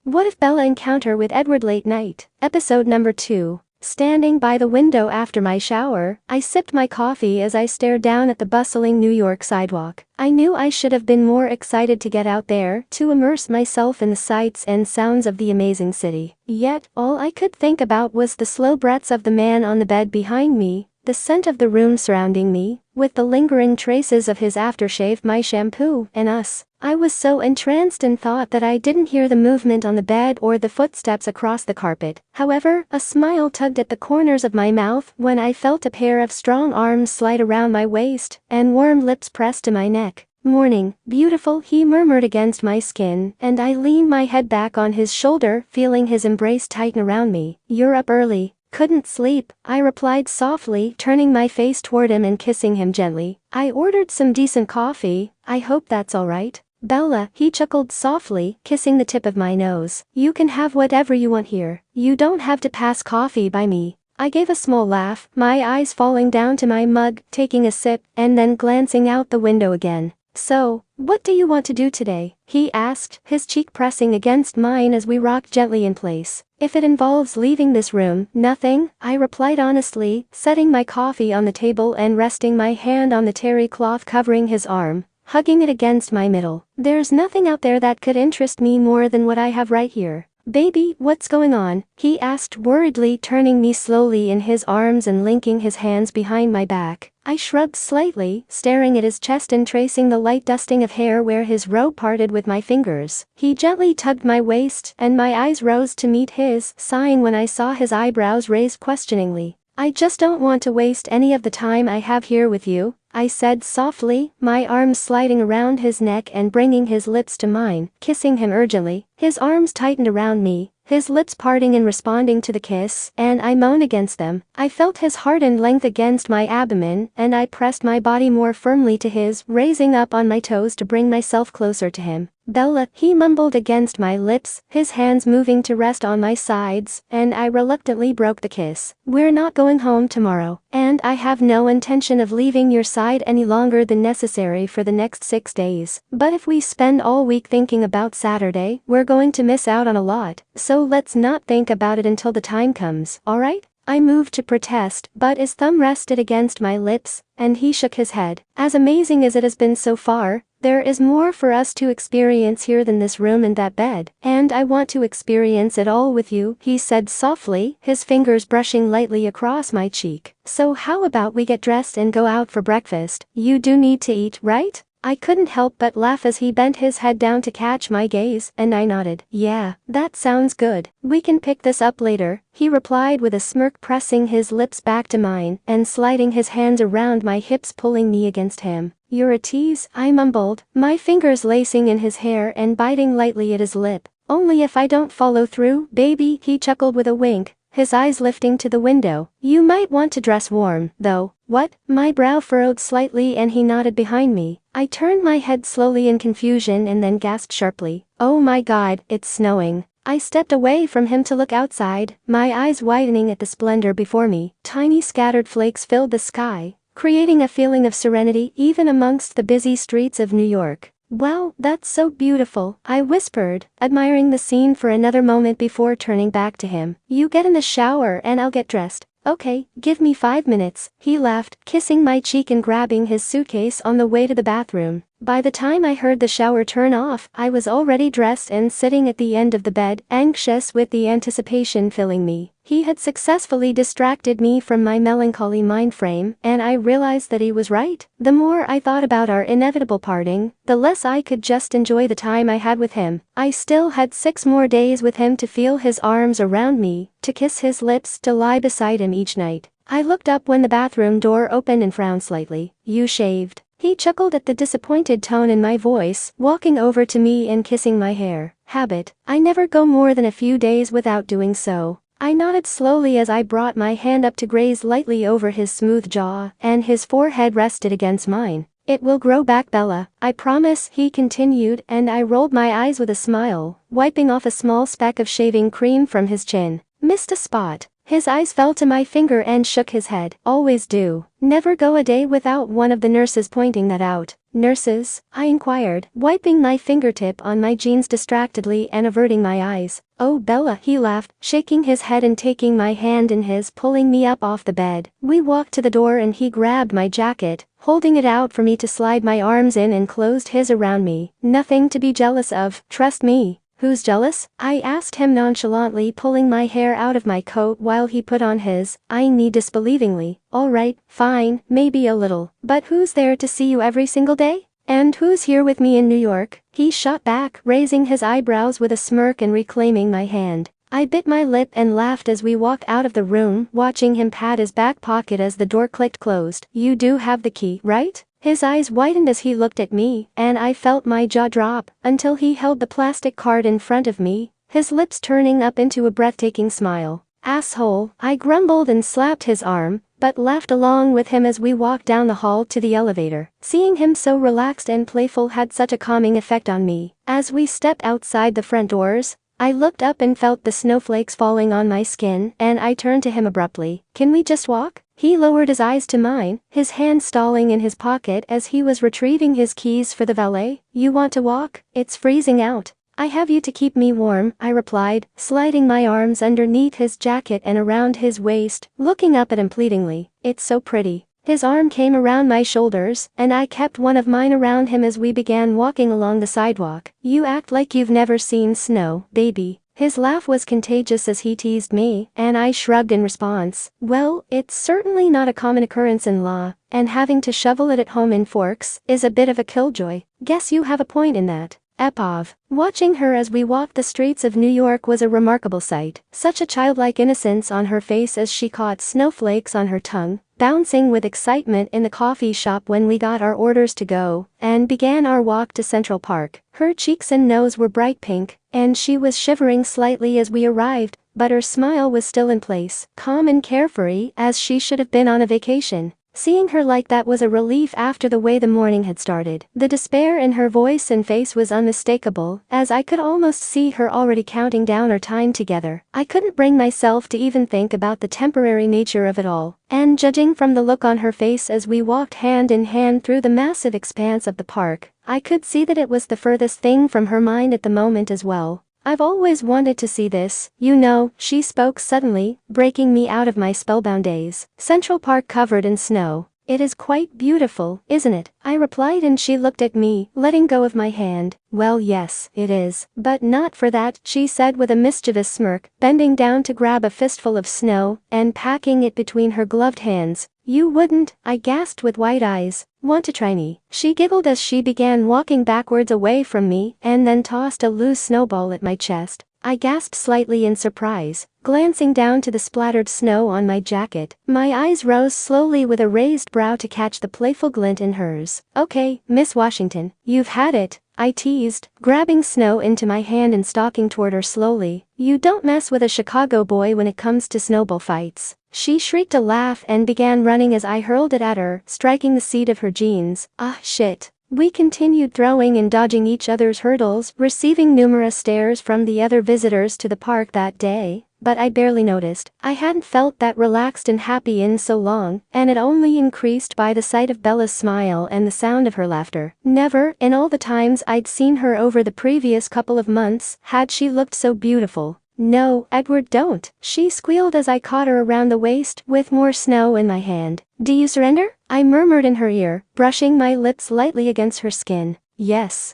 What if Bella encounter with Edward late night? Episode number 2. Standing by the window after my shower, I sipped my coffee as I stared down at the bustling New York sidewalk. I knew I should have been more excited to get out there, to immerse myself in the sights and sounds of the amazing city. Yet, all I could think about was the slow breaths of the man on the bed behind me, the scent of the room surrounding me, with the lingering traces of his aftershave, my shampoo, and us. I was so entranced in thought that I didn't hear the movement on the bed or the footsteps across the carpet. However, a smile tugged at the corners of my mouth when I felt a pair of strong arms slide around my waist, and warm lips pressed to my neck. "Morning, beautiful," he murmured against my skin, and I leaned my head back on his shoulder, feeling his embrace tighten around me. "You're up early." "Couldn't sleep," I replied softly, turning my face toward him and kissing him gently. "I ordered some decent coffee. I hope that's all right." "Bella," he chuckled softly, kissing the tip of my nose. "You can have whatever you want here. You don't have to pass coffee by me." I gave a small laugh, my eyes falling down to my mug, taking a sip, and then glancing out the window again. "So, what do you want to do today?" he asked, his cheek pressing against mine as we rocked gently in place. "If it involves leaving this room, nothing," I replied honestly, setting my coffee on the table and resting my hand on the terry cloth covering his arm, hugging it against my middle. "There's nothing out there that could interest me more than what I have right here." "Baby, what's going on?" he asked worriedly, turning me slowly in his arms and linking his hands behind my back. I shrugged slightly, staring at his chest and tracing the light dusting of hair where his robe parted with my fingers. He gently tugged my waist, and my eyes rose to meet his, sighing when I saw his eyebrows raised questioningly. "I just don't want to waste any of the time I have here with you," I said softly, my arms sliding around his neck and bringing his lips to mine, kissing him urgently. His arms tightened around me, his lips parting in responding to the kiss, and I moaned against them. I felt his hardened length against my abdomen, and I pressed my body more firmly to his, raising up on my toes to bring myself closer to him. "Bella," he mumbled against my lips, his hands moving to rest on my sides, and I reluctantly broke the kiss. "We're not going home tomorrow, and I have no intention of leaving your side any longer than necessary for the next 6 days. But if we spend all week thinking about Saturday, we're going to miss out on a lot, so let's not think about it until the time comes, alright?" I moved to protest, but his thumb rested against my lips, and he shook his head. "As amazing as it has been so far, there is more for us to experience here than this room and that bed, and I want to experience it all with you," he said softly, his fingers brushing lightly across my cheek. "So how about we get dressed and go out for breakfast? You do need to eat, right?" I couldn't help but laugh as he bent his head down to catch my gaze, and I nodded. "Yeah, that sounds good. We can pick this up later," he replied with a smirk, pressing his lips back to mine, and sliding his hands around my hips, pulling me against him. "You're a tease," I mumbled, my fingers lacing in his hair and biting lightly at his lip. "Only if I don't follow through, baby," he chuckled with a wink, his eyes lifting to the window. "You might want to dress warm, though." "What?" My brow furrowed slightly and he nodded behind me. I turned my head slowly in confusion and then gasped sharply. "Oh my God, it's snowing." I stepped away from him to look outside, my eyes widening at the splendor before me. Tiny scattered flakes filled the sky, creating a feeling of serenity even amongst the busy streets of New York. "Wow, that's so beautiful," I whispered, admiring the scene for another moment before turning back to him. "You get in the shower and I'll get dressed." "Okay, give me 5 minutes," he laughed, kissing my cheek and grabbing his suitcase on the way to the bathroom. By the time I heard the shower turn off, I was already dressed and sitting at the end of the bed, anxious with the anticipation filling me. He had successfully distracted me from my melancholy mind frame, and I realized that he was right. The more I thought about our inevitable parting, the less I could just enjoy the time I had with him. I still had 6 more days with him, to feel his arms around me, to kiss his lips, to lie beside him each night. I looked up when the bathroom door opened and frowned slightly. "You shaved?" He chuckled at the disappointed tone in my voice, walking over to me and kissing my hair. "Habit. I never go more than a few days without doing so." I nodded slowly as I brought my hand up to graze lightly over his smooth jaw, and his forehead rested against mine. "It will grow back, Bella, I promise," he continued, and I rolled my eyes with a smile, wiping off a small speck of shaving cream from his chin. "Missed a spot." His eyes fell to my finger and shook his head. Always do. Never go a day without one of the nurses pointing that out. Nurses? I inquired, wiping my fingertip on my jeans distractedly and averting my eyes. Oh Bella, he laughed, shaking his head and taking my hand in his, pulling me up off the bed. We walked to the door and he grabbed my jacket, holding it out for me to slide my arms in and closed his around me. Nothing to be jealous of, trust me. Who's jealous? I asked him nonchalantly, pulling my hair out of my coat while he put on his, eyeing me disbelievingly. Alright, fine, maybe a little. But who's there to see you every single day? And who's here with me in New York? He shot back, raising his eyebrows with a smirk and reclaiming my hand. I bit my lip and laughed as we walked out of the room, watching him pat his back pocket as the door clicked closed. You do have the key, right? His eyes widened as he looked at me, and I felt my jaw drop, until he held the plastic card in front of me, his lips turning up into a breathtaking smile. Asshole, I grumbled and slapped his arm, but laughed along with him as we walked down the hall to the elevator. Seeing him so relaxed and playful had such a calming effect on me. As we stepped outside the front doors, I looked up and felt the snowflakes falling on my skin, and I turned to him abruptly. Can we just walk? He lowered his eyes to mine, his hand stalling in his pocket as he was retrieving his keys for the valet. You want to walk? It's freezing out. I have you to keep me warm, I replied, sliding my arms underneath his jacket and around his waist, looking up at him pleadingly. It's so pretty. His arm came around my shoulders, and I kept one of mine around him as we began walking along the sidewalk. You act like you've never seen snow, baby. His laugh was contagious as he teased me, and I shrugged in response. Well, it's certainly not a common occurrence in law, and having to shovel it at home in Forks is a bit of a killjoy. Guess you have a point in that. Epov. Watching her as we walked the streets of New York was a remarkable sight. Such a childlike innocence on her face as she caught snowflakes on her tongue, bouncing with excitement in the coffee shop when we got our orders to go, and began our walk to Central Park. Her cheeks and nose were bright pink, and she was shivering slightly as we arrived, but her smile was still in place, calm and carefree as she should have been on a vacation. Seeing her like that was a relief after the way the morning had started. The despair in her voice and face was unmistakable, as I could almost see her already counting down our time together. I couldn't bring myself to even think about the temporary nature of it all, and judging from the look on her face as we walked hand in hand through the massive expanse of the park, I could see that it was the furthest thing from her mind at the moment as well. I've always wanted to see this, you know, she spoke suddenly, breaking me out of my spellbound daze. Central Park covered in snow. It is quite beautiful, isn't it? I replied and she looked at me, letting go of my hand. Well yes, it is. But not for that, she said with a mischievous smirk, bending down to grab a fistful of snow, and packing it between her gloved hands. You wouldn't, I gasped with wide eyes. Want to try me? She giggled as she began walking backwards away from me, and then tossed a loose snowball at my chest. I gasped slightly in surprise, glancing down to the splattered snow on my jacket. My eyes rose slowly with a raised brow to catch the playful glint in hers. Okay, Miss Washington, you've had it, I teased, grabbing snow into my hand and stalking toward her slowly. You don't mess with a Chicago boy when it comes to snowball fights. She shrieked a laugh and began running as I hurled it at her, striking the seat of her jeans. Ah, shit. We continued throwing and dodging each other's hurdles, receiving numerous stares from the other visitors to the park that day, but I barely noticed. I hadn't felt that relaxed and happy in so long, and it only increased by the sight of Bella's smile and the sound of her laughter. Never, in all the times I'd seen her over the previous couple of months, had she looked so beautiful. No, Edward, don't, she squealed as I caught her around the waist with more snow in my hand. Do you surrender? I murmured in her ear, brushing my lips lightly against her skin. Yes,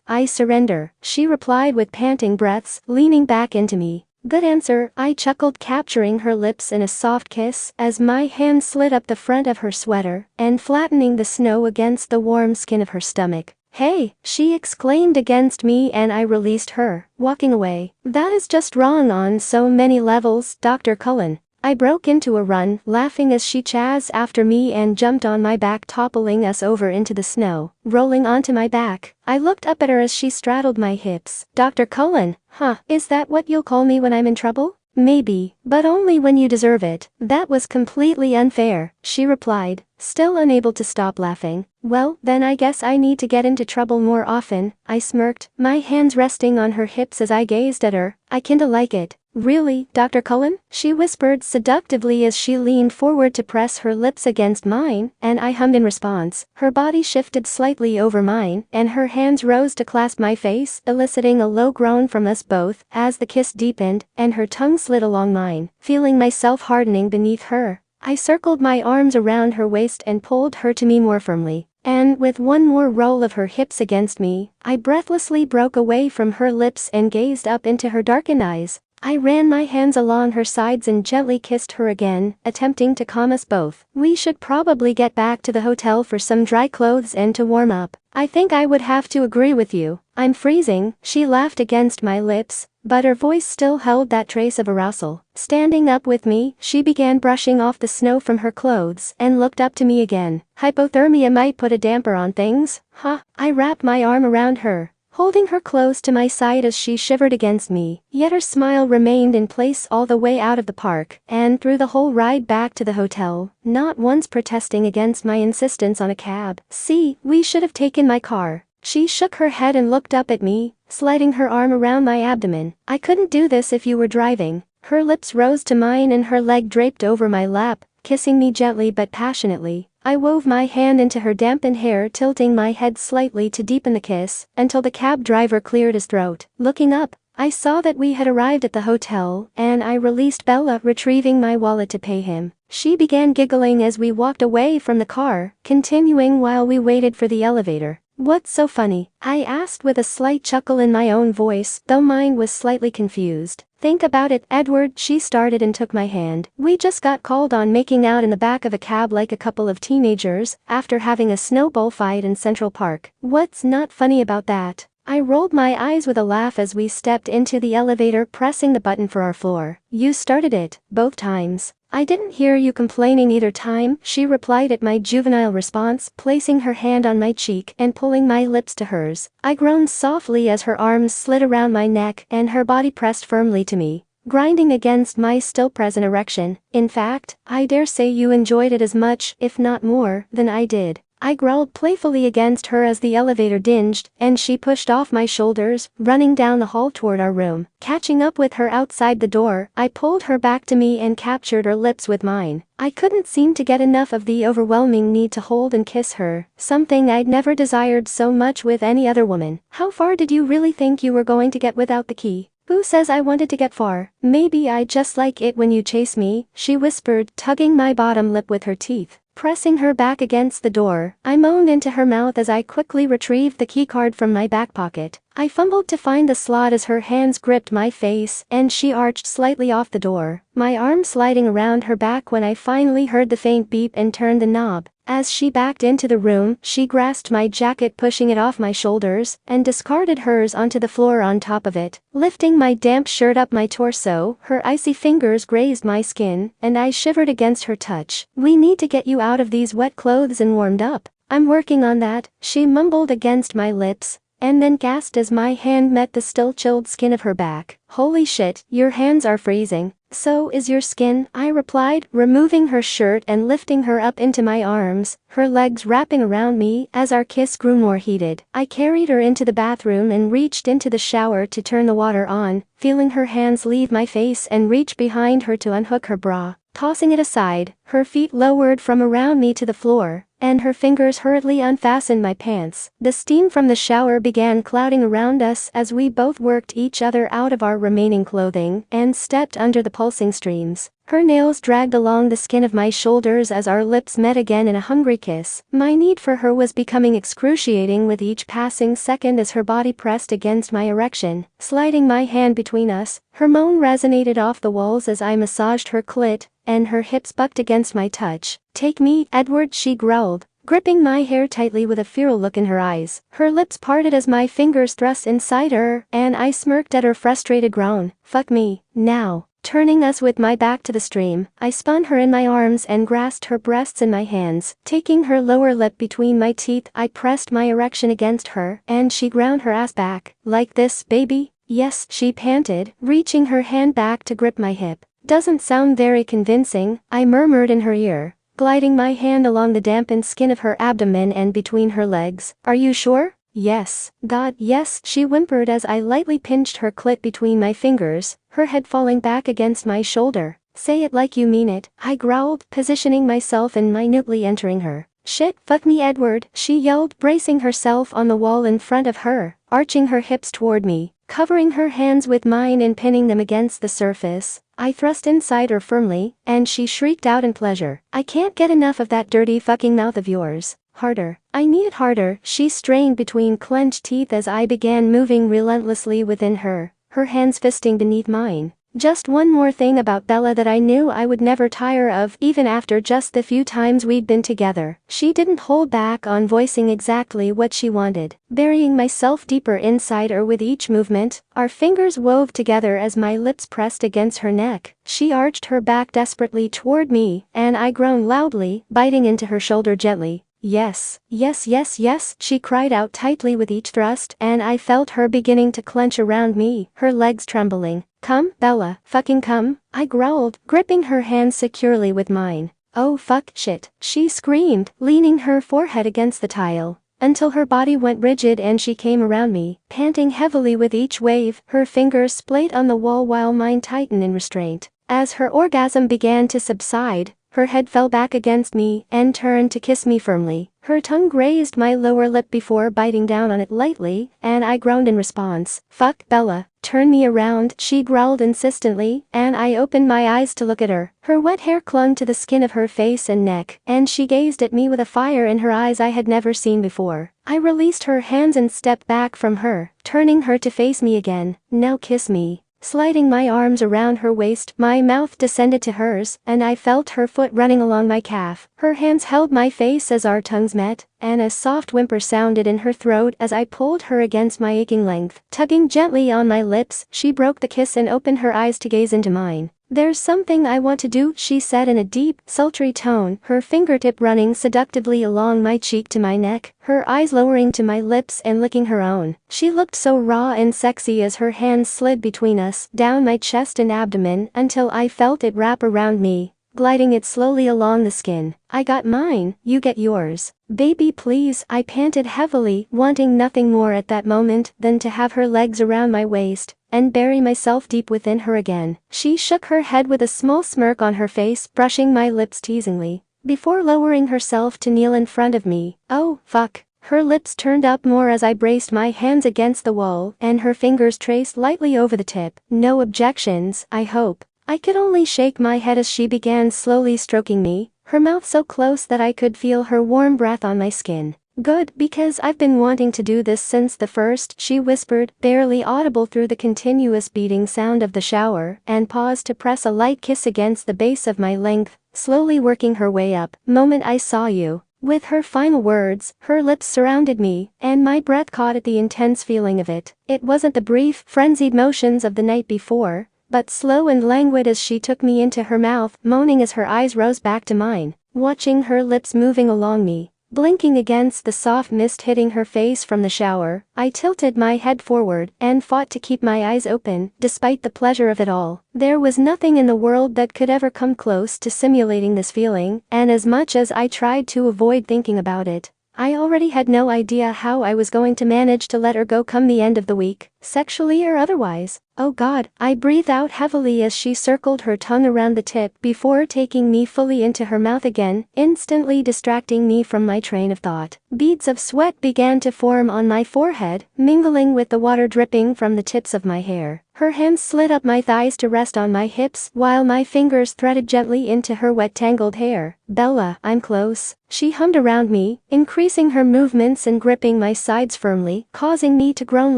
I surrender, she replied with panting breaths, leaning back into me. Good answer, I chuckled, capturing her lips in a soft kiss as my hand slid up the front of her sweater and flattening the snow against the warm skin of her stomach. Hey, she exclaimed against me and I released her, walking away. That is just wrong on so many levels, Dr. Cullen. I broke into a run, laughing as she chased after me and jumped on my back, toppling us over into the snow, rolling onto my back. I looked up at her as she straddled my hips. Dr. Cullen, huh, is that what you'll call me when I'm in trouble? Maybe, but only when you deserve it. That was completely unfair, she replied, still unable to stop laughing. Well, then I guess I need to get into trouble more often, I smirked, my hands resting on her hips as I gazed at her. I kinda like it. Really, Dr. Cullen? She whispered seductively as she leaned forward to press her lips against mine, and I hummed in response. Her body shifted slightly over mine, and her hands rose to clasp my face, eliciting a low groan from us both as the kiss deepened, and her tongue slid along mine, feeling myself hardening beneath her. I circled my arms around her waist and pulled her to me more firmly. And with one more roll of her hips against me, I breathlessly broke away from her lips and gazed up into her darkened eyes. I ran my hands along her sides and gently kissed her again, attempting to calm us both. We should probably get back to the hotel for some dry clothes and to warm up. I think I would have to agree with you. I'm freezing, she laughed against my lips, but her voice still held that trace of arousal. Standing up with me, she began brushing off the snow from her clothes and looked up to me again. Hypothermia might put a damper on things, huh? I wrapped my arm around her, holding her close to my side as she shivered against me, yet her smile remained in place all the way out of the park, and through the whole ride back to the hotel, not once protesting against my insistence on a cab. See, we should have taken my car. She shook her head and looked up at me, sliding her arm around my abdomen. I couldn't do this if you were driving. Her lips rose to mine and her leg draped over my lap, kissing me gently but passionately. I wove my hand into her dampened hair, tilting my head slightly to deepen the kiss, until the cab driver cleared his throat. Looking up, I saw that we had arrived at the hotel, and I released Bella, retrieving my wallet to pay him. She began giggling as we walked away from the car, continuing while we waited for the elevator. What's so funny? I asked with a slight chuckle in my own voice, though mine was slightly confused. Think about it, Edward, she started and took my hand. We just got called on making out in the back of a cab like a couple of teenagers, after having a snowball fight in Central Park. What's not funny about that? I rolled my eyes with a laugh as we stepped into the elevator, pressing the button for our floor. You started it, both times. I didn't hear you complaining either time, she replied at my juvenile response, placing her hand on my cheek and pulling my lips to hers. I groaned softly as her arms slid around my neck and her body pressed firmly to me, grinding against my still present erection. In fact, I dare say you enjoyed it as much, if not more, than I did. I growled playfully against her as the elevator dinged, and she pushed off my shoulders, running down the hall toward our room. Catching up with her outside the door, I pulled her back to me and captured her lips with mine. I couldn't seem to get enough of the overwhelming need to hold and kiss her, something I'd never desired so much with any other woman. How far did you really think you were going to get without the key? Who says I wanted to get far? Maybe I just like it when you chase me, she whispered, tugging my bottom lip with her teeth. Pressing her back against the door, I moaned into her mouth as I quickly retrieved the keycard from my back pocket. I fumbled to find the slot as her hands gripped my face and she arched slightly off the door, my arm sliding around her back when I finally heard the faint beep and turned the knob. As she backed into the room, she grasped my jacket, pushing it off my shoulders, and discarded hers onto the floor on top of it. Lifting my damp shirt up my torso, her icy fingers grazed my skin, and I shivered against her touch. We need to get you out of these wet clothes and warmed up. I'm working on that, she mumbled against my lips, and then gasped as my hand met the still chilled skin of her back. Holy shit, your hands are freezing. So is your skin, I replied, removing her shirt and lifting her up into my arms, her legs wrapping around me as our kiss grew more heated. I carried her into the bathroom and reached into the shower to turn the water on, feeling her hands leave my face and reach behind her to unhook her bra. Tossing it aside, her feet lowered from around me to the floor, and her fingers hurriedly unfastened my pants. The steam from the shower began clouding around us as we both worked each other out of our remaining clothing and stepped under the pulsing streams. Her nails dragged along the skin of my shoulders as our lips met again in a hungry kiss. My need for her was becoming excruciating with each passing second as her body pressed against my erection. Sliding my hand between us, her moan resonated off the walls as I massaged her clit, and her hips bucked against my touch. Take me, Edward, she growled, gripping my hair tightly with a feral look in her eyes. Her lips parted as my fingers thrust inside her, and I smirked at her frustrated groan. Fuck me, now. Turning us with my back to the stream, I spun her in my arms and grasped her breasts in my hands. Taking her lower lip between my teeth, I pressed my erection against her, and she ground her ass back. Like this, baby? Yes, she panted, reaching her hand back to grip my hip. Doesn't sound very convincing, I murmured in her ear, gliding my hand along the dampened skin of her abdomen and between her legs. Are you sure? Yes, God, yes, she whimpered as I lightly pinched her clit between my fingers, her head falling back against my shoulder. Say it like you mean it, I growled, positioning myself and minutely entering her. Shit, fuck me, Edward, she yelled, bracing herself on the wall in front of her, arching her hips toward me, covering her hands with mine and pinning them against the surface. I thrust inside her firmly, and she shrieked out in pleasure. I can't get enough of that dirty fucking mouth of yours. Harder. I need it harder, she strained between clenched teeth as I began moving relentlessly within her hands fisting beneath mine. Just one more thing about Bella that I knew I would never tire of, even after just the few times we'd been together. She didn't hold back on voicing exactly what she wanted. Burying myself deeper inside her with each movement, our fingers wove together as my lips pressed against her neck. She arched her back desperately toward me, and I groaned loudly, biting into her shoulder gently. Yes, yes, yes, yes, she cried out tightly with each thrust, and I felt her beginning to clench around me, her legs trembling. Come, Bella, fucking come, I growled, gripping her hands securely with mine. Oh fuck, shit, she screamed, leaning her forehead against the tile, until her body went rigid and she came around me, panting heavily with each wave, her fingers splayed on the wall while mine tightened in restraint. As her orgasm began to subside, her head fell back against me and turned to kiss me firmly. Her tongue grazed my lower lip before biting down on it lightly, and I groaned in response. Fuck, Bella, turn me around, she growled insistently, and I opened my eyes to look at her. Her wet hair clung to the skin of her face and neck, and she gazed at me with a fire in her eyes I had never seen before. I released her hands and stepped back from her, turning her to face me again. Now kiss me. Sliding my arms around her waist, my mouth descended to hers, and I felt her foot running along my calf. Her hands held my face as our tongues met, and a soft whimper sounded in her throat as I pulled her against my aching length. Tugging gently on my lips, she broke the kiss and opened her eyes to gaze into mine. There's something I want to do, she said in a deep, sultry tone, her fingertip running seductively along my cheek to my neck, her eyes lowering to my lips and licking her own. She looked so raw and sexy as her hands slid between us, down my chest and abdomen until I felt it wrap around me, gliding it slowly along the skin. I got mine, you get yours. Baby please, I panted heavily, wanting nothing more at that moment than to have her legs around my waist and bury myself deep within her again. She shook her head with a small smirk on her face, brushing my lips teasingly, before lowering herself to kneel in front of me. Oh, fuck. Her lips turned up more as I braced my hands against the wall and her fingers traced lightly over the tip. No objections, I hope. I could only shake my head as she began slowly stroking me, her mouth so close that I could feel her warm breath on my skin. Good, because I've been wanting to do this since the first, she whispered, barely audible through the continuous beating sound of the shower, and paused to press a light kiss against the base of my length, slowly working her way up. Moment I saw you. With her final words, her lips surrounded me, and my breath caught at the intense feeling of it. It wasn't the brief, frenzied motions of the night before, but slow and languid as she took me into her mouth, moaning as her eyes rose back to mine, watching her lips moving along me. Blinking against the soft mist hitting her face from the shower, I tilted my head forward and fought to keep my eyes open, despite the pleasure of it all. There was nothing in the world that could ever come close to simulating this feeling, and as much as I tried to avoid thinking about it, I already had no idea how I was going to manage to let her go come the end of the week, sexually or otherwise. Oh God, I breathed out heavily as she circled her tongue around the tip before taking me fully into her mouth again, instantly distracting me from my train of thought. Beads of sweat began to form on my forehead, mingling with the water dripping from the tips of my hair. Her hands slid up my thighs to rest on my hips while my fingers threaded gently into her wet tangled hair. Bella, I'm close. She hummed around me, increasing her movements and gripping my sides firmly, causing me to groan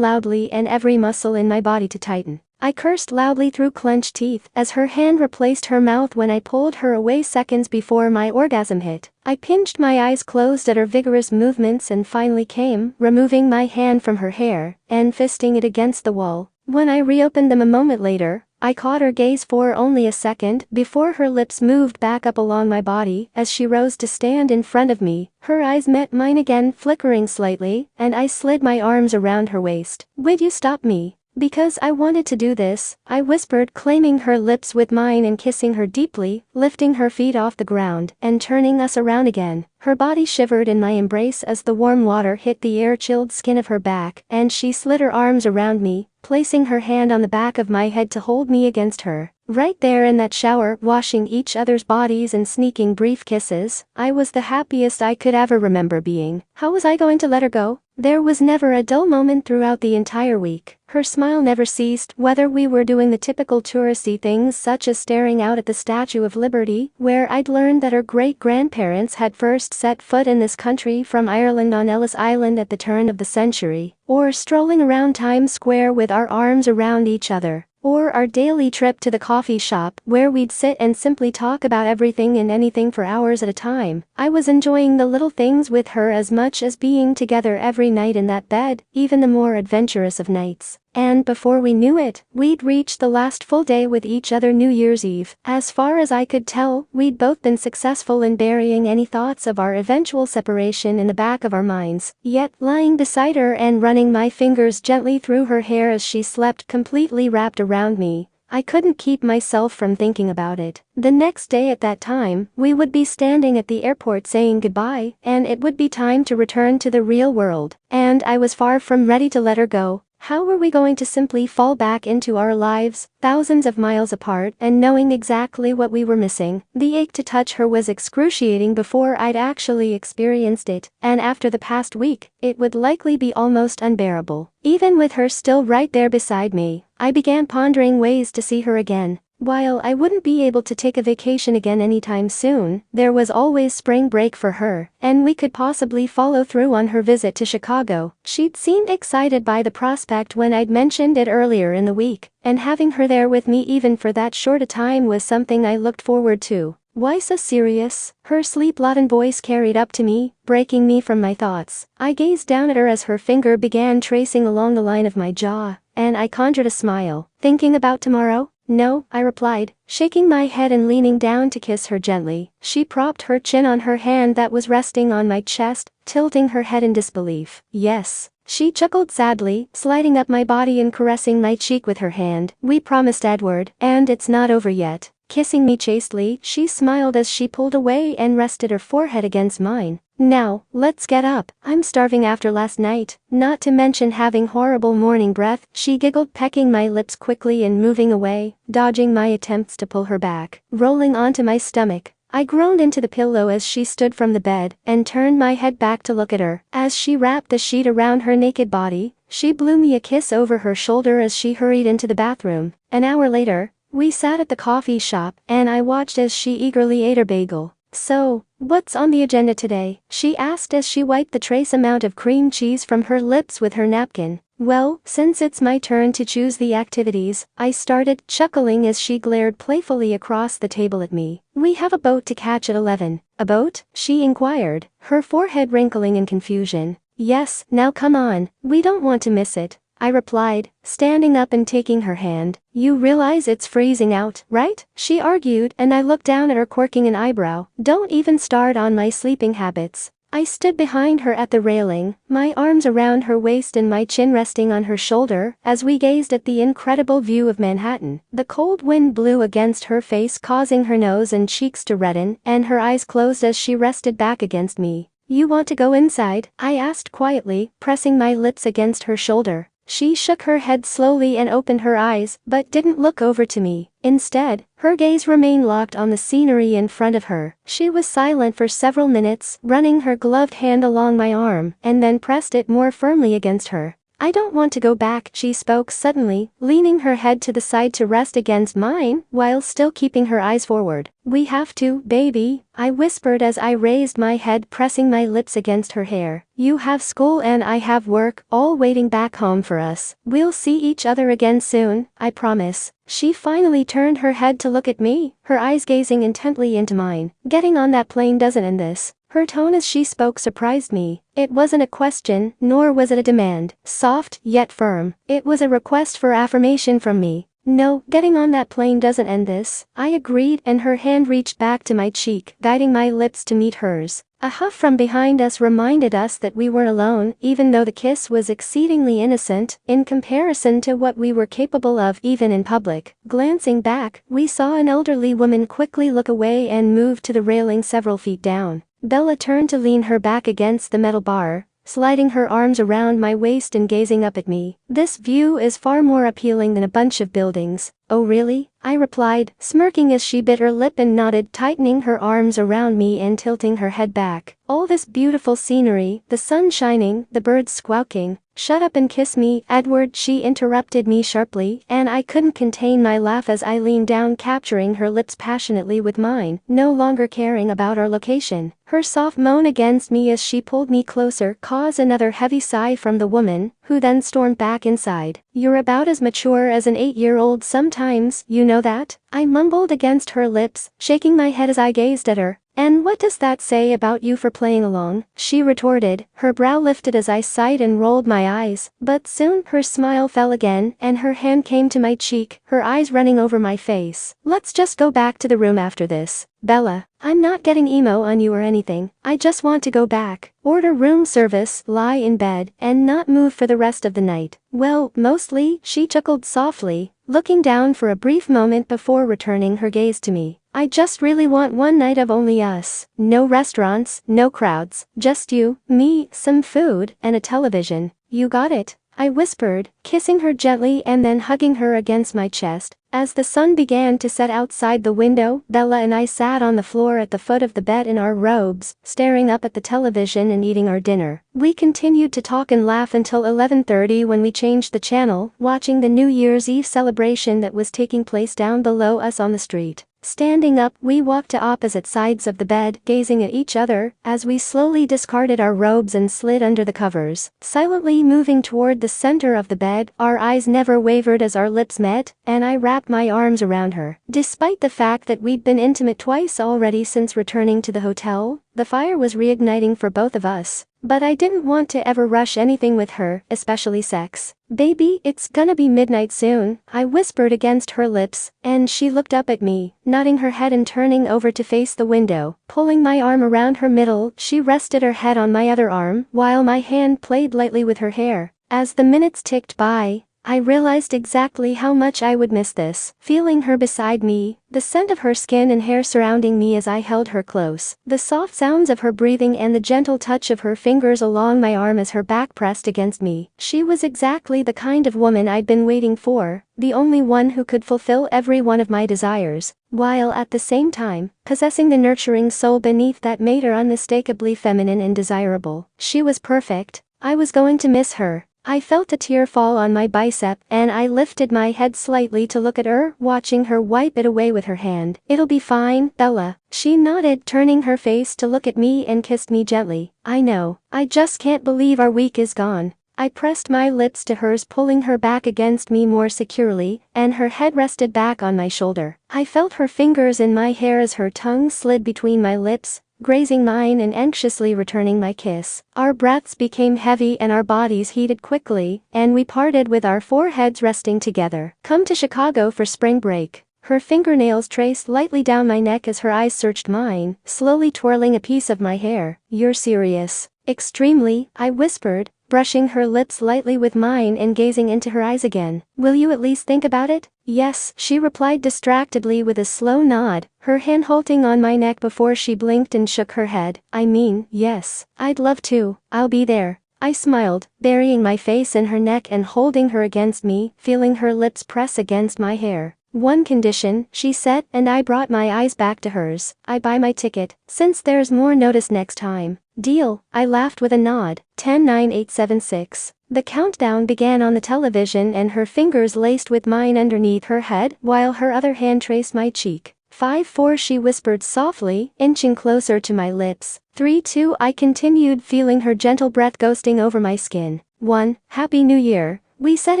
loudly and every muscle in my body to tighten. I cursed loudly through clenched teeth as her hand replaced her mouth when I pulled her away seconds before my orgasm hit. I pinched my eyes closed at her vigorous movements and finally came, removing my hand from her hair and fisting it against the wall. When I reopened them a moment later, I caught her gaze for only a second before her lips moved back up along my body as she rose to stand in front of me. Her eyes met mine again, flickering slightly, and I slid my arms around her waist. Would you stop me? Because I wanted to do this, I whispered, claiming her lips with mine and kissing her deeply, lifting her feet off the ground and turning us around again. Her body shivered in my embrace as the warm water hit the air-chilled skin of her back, and she slid her arms around me, placing her hand on the back of my head to hold me against her. Right there in that shower, washing each other's bodies and sneaking brief kisses, I was the happiest I could ever remember being. How was I going to let her go? There was never a dull moment throughout the entire week. Her smile never ceased, whether we were doing the typical touristy things such as staring out at the Statue of Liberty, where I'd learned that her great-grandparents had first set foot in this country from Ireland on Ellis Island at the turn of the century, or strolling around Times Square with our arms around each other, or our daily trip to the coffee shop where we'd sit and simply talk about everything and anything for hours at a time. I was enjoying the little things with her as much as being together every night in that bed, even the more adventurous of nights. And before we knew it, we'd reached the last full day with each other. New Year's Eve. As far as I could tell, we'd both been successful in burying any thoughts of our eventual separation in the back of our minds. Yet, lying beside her and running my fingers gently through her hair as she slept completely wrapped around me, I couldn't keep myself from thinking about it. The next day at that time, we would be standing at the airport saying goodbye, and it would be time to return to the real world. And I was far from ready to let her go. How were we going to simply fall back into our lives, thousands of miles apart, and knowing exactly what we were missing? The ache to touch her was excruciating before I'd actually experienced it, and after the past week, it would likely be almost unbearable. Even with her still right there beside me, I began pondering ways to see her again. While I wouldn't be able to take a vacation again anytime soon, there was always spring break for her, and we could possibly follow through on her visit to Chicago. She'd seemed excited by the prospect when I'd mentioned it earlier in the week, and having her there with me even for that short a time was something I looked forward to. "Why so serious?" her sleep-laden voice carried up to me, breaking me from my thoughts. I gazed down at her as her finger began tracing along the line of my jaw, and I conjured a smile. "Thinking about tomorrow?" "No," I replied, shaking my head and leaning down to kiss her gently. She propped her chin on her hand that was resting on my chest, tilting her head in disbelief. "Yes," she chuckled sadly, sliding up my body and caressing my cheek with her hand. "We promised Edward, and it's not over yet." Kissing me chastely, she smiled as she pulled away and rested her forehead against mine. "Now, let's get up. I'm starving after last night, not to mention having horrible morning breath," she giggled, pecking my lips quickly and moving away, dodging my attempts to pull her back. Rolling onto my stomach, I groaned into the pillow as she stood from the bed and turned my head back to look at her. As she wrapped the sheet around her naked body, she blew me a kiss over her shoulder as she hurried into the bathroom. An hour later, we sat at the coffee shop, and I watched as she eagerly ate her bagel. "So, what's on the agenda today?" she asked as she wiped the trace amount of cream cheese from her lips with her napkin. "Well, since it's my turn to choose the activities," I started, chuckling as she glared playfully across the table at me. "We have a boat to catch at 11. "A boat?" she inquired, her forehead wrinkling in confusion. "Yes, now come on, we don't want to miss it," I replied, standing up and taking her hand. "You realize it's freezing out, right?" she argued, and I looked down at her, quirking an eyebrow. "Don't even start on my sleeping habits." I stood behind her at the railing, my arms around her waist and my chin resting on her shoulder, as we gazed at the incredible view of Manhattan. The cold wind blew against her face, causing her nose and cheeks to redden, and her eyes closed as she rested back against me. "You want to go inside?" I asked quietly, pressing my lips against her shoulder. She shook her head slowly and opened her eyes, but didn't look over to me. Instead, her gaze remained locked on the scenery in front of her. She was silent for several minutes, running her gloved hand along my arm, and then pressed it more firmly against her. "I don't want to go back," she spoke suddenly, leaning her head to the side to rest against mine, while still keeping her eyes forward. "We have to, baby," I whispered as I raised my head, pressing my lips against her hair. "You have school and I have work, all waiting back home for us. We'll see each other again soon, I promise." She finally turned her head to look at me, her eyes gazing intently into mine. "Getting on that plane doesn't end this." Her tone as she spoke surprised me. It wasn't a question, nor was it a demand. Soft, yet firm. It was a request for affirmation from me. No, getting on that plane doesn't end this. I agreed, and her hand reached back to my cheek, guiding my lips to meet hers. A huff from behind us reminded us that we weren't alone, even though the kiss was exceedingly innocent in comparison to what we were capable of even in public. Glancing back, we saw an elderly woman quickly look away and move to the railing several feet down. Bella turned to lean her back against the metal bar, sliding her arms around my waist and gazing up at me. This view is far more appealing than a bunch of buildings. Oh really? I replied, smirking as she bit her lip and nodded, tightening her arms around me and tilting her head back. All this beautiful scenery, the sun shining, the birds squawking. Shut up and kiss me, Edward, she interrupted me sharply, and I couldn't contain my laugh as I leaned down, capturing her lips passionately with mine, no longer caring about our location. Her soft moan against me as she pulled me closer caused another heavy sigh from the woman, who then stormed back inside. You're about as mature as an 8-year-old sometimes, you know that? I mumbled against her lips, shaking my head as I gazed at her. And what does that say about you for playing along? She retorted, her brow lifted as I sighed and rolled my eyes, but soon her smile fell again and her hand came to my cheek, her eyes running over my face. Let's just go back to the room after this. Bella, I'm not getting emo on you or anything, I just want to go back, order room service, lie in bed, and not move for the rest of the night. Well, mostly, she chuckled softly, looking down for a brief moment before returning her gaze to me. I just really want one night of only us. No restaurants, no crowds, just you, me, some food, and a television. You got it? I whispered, kissing her gently and then hugging her against my chest. As the sun began to set outside the window, Bella and I sat on the floor at the foot of the bed in our robes, staring up at the television and eating our dinner. We continued to talk and laugh until 11:30 when we changed the channel, watching the New Year's Eve celebration that was taking place down below us on the street. Standing up, we walked to opposite sides of the bed, gazing at each other, as we slowly discarded our robes and slid under the covers. Silently moving toward the center of the bed, our eyes never wavered as our lips met, and I wrapped my arms around her. Despite the fact that we'd been intimate twice already since returning to the hotel, the fire was reigniting for both of us. But I didn't want to ever rush anything with her, especially sex. Baby, it's gonna be midnight soon, I whispered against her lips, and she looked up at me, nodding her head and turning over to face the window. Pulling my arm around her middle, she rested her head on my other arm, while my hand played lightly with her hair. As the minutes ticked by, I realized exactly how much I would miss this. Feeling her beside me, the scent of her skin and hair surrounding me as I held her close, the soft sounds of her breathing and the gentle touch of her fingers along my arm as her back pressed against me. She was exactly the kind of woman I'd been waiting for, the only one who could fulfill every one of my desires, while at the same time, possessing the nurturing soul beneath that made her unmistakably feminine and desirable. She was perfect. I was going to miss her. I felt a tear fall on my bicep, and I lifted my head slightly to look at her, watching her wipe it away with her hand. It'll be fine, Bella. She nodded, turning her face to look at me and kissed me gently. I know. I just can't believe our week is gone. I pressed my lips to hers, pulling her back against me more securely, and her head rested back on my shoulder. I felt her fingers in my hair as her tongue slid between my lips, grazing mine and anxiously returning my kiss. Our breaths became heavy and our bodies heated quickly, and we parted with our foreheads resting together. Come to Chicago for spring break. Her fingernails traced lightly down my neck as her eyes searched mine, slowly twirling a piece of my hair. You're serious? Extremely, I whispered, brushing her lips lightly with mine and gazing into her eyes again. Will you at least think about it? Yes, she replied distractedly with a slow nod, her hand halting on my neck before she blinked and shook her head. I mean, yes. I'd love to. I'll be there. I smiled, burying my face in her neck and holding her against me, feeling her lips press against my hair. One condition, she said, and I brought my eyes back to hers. I buy my ticket, since there's more notice next time. Deal, I laughed with a nod. 10-9-8-7-6. The countdown began on the television and her fingers laced with mine underneath her head while her other hand traced my cheek. 5-4, she whispered softly, inching closer to my lips. 3-2, I continued, feeling her gentle breath ghosting over my skin. 1, Happy New Year, we said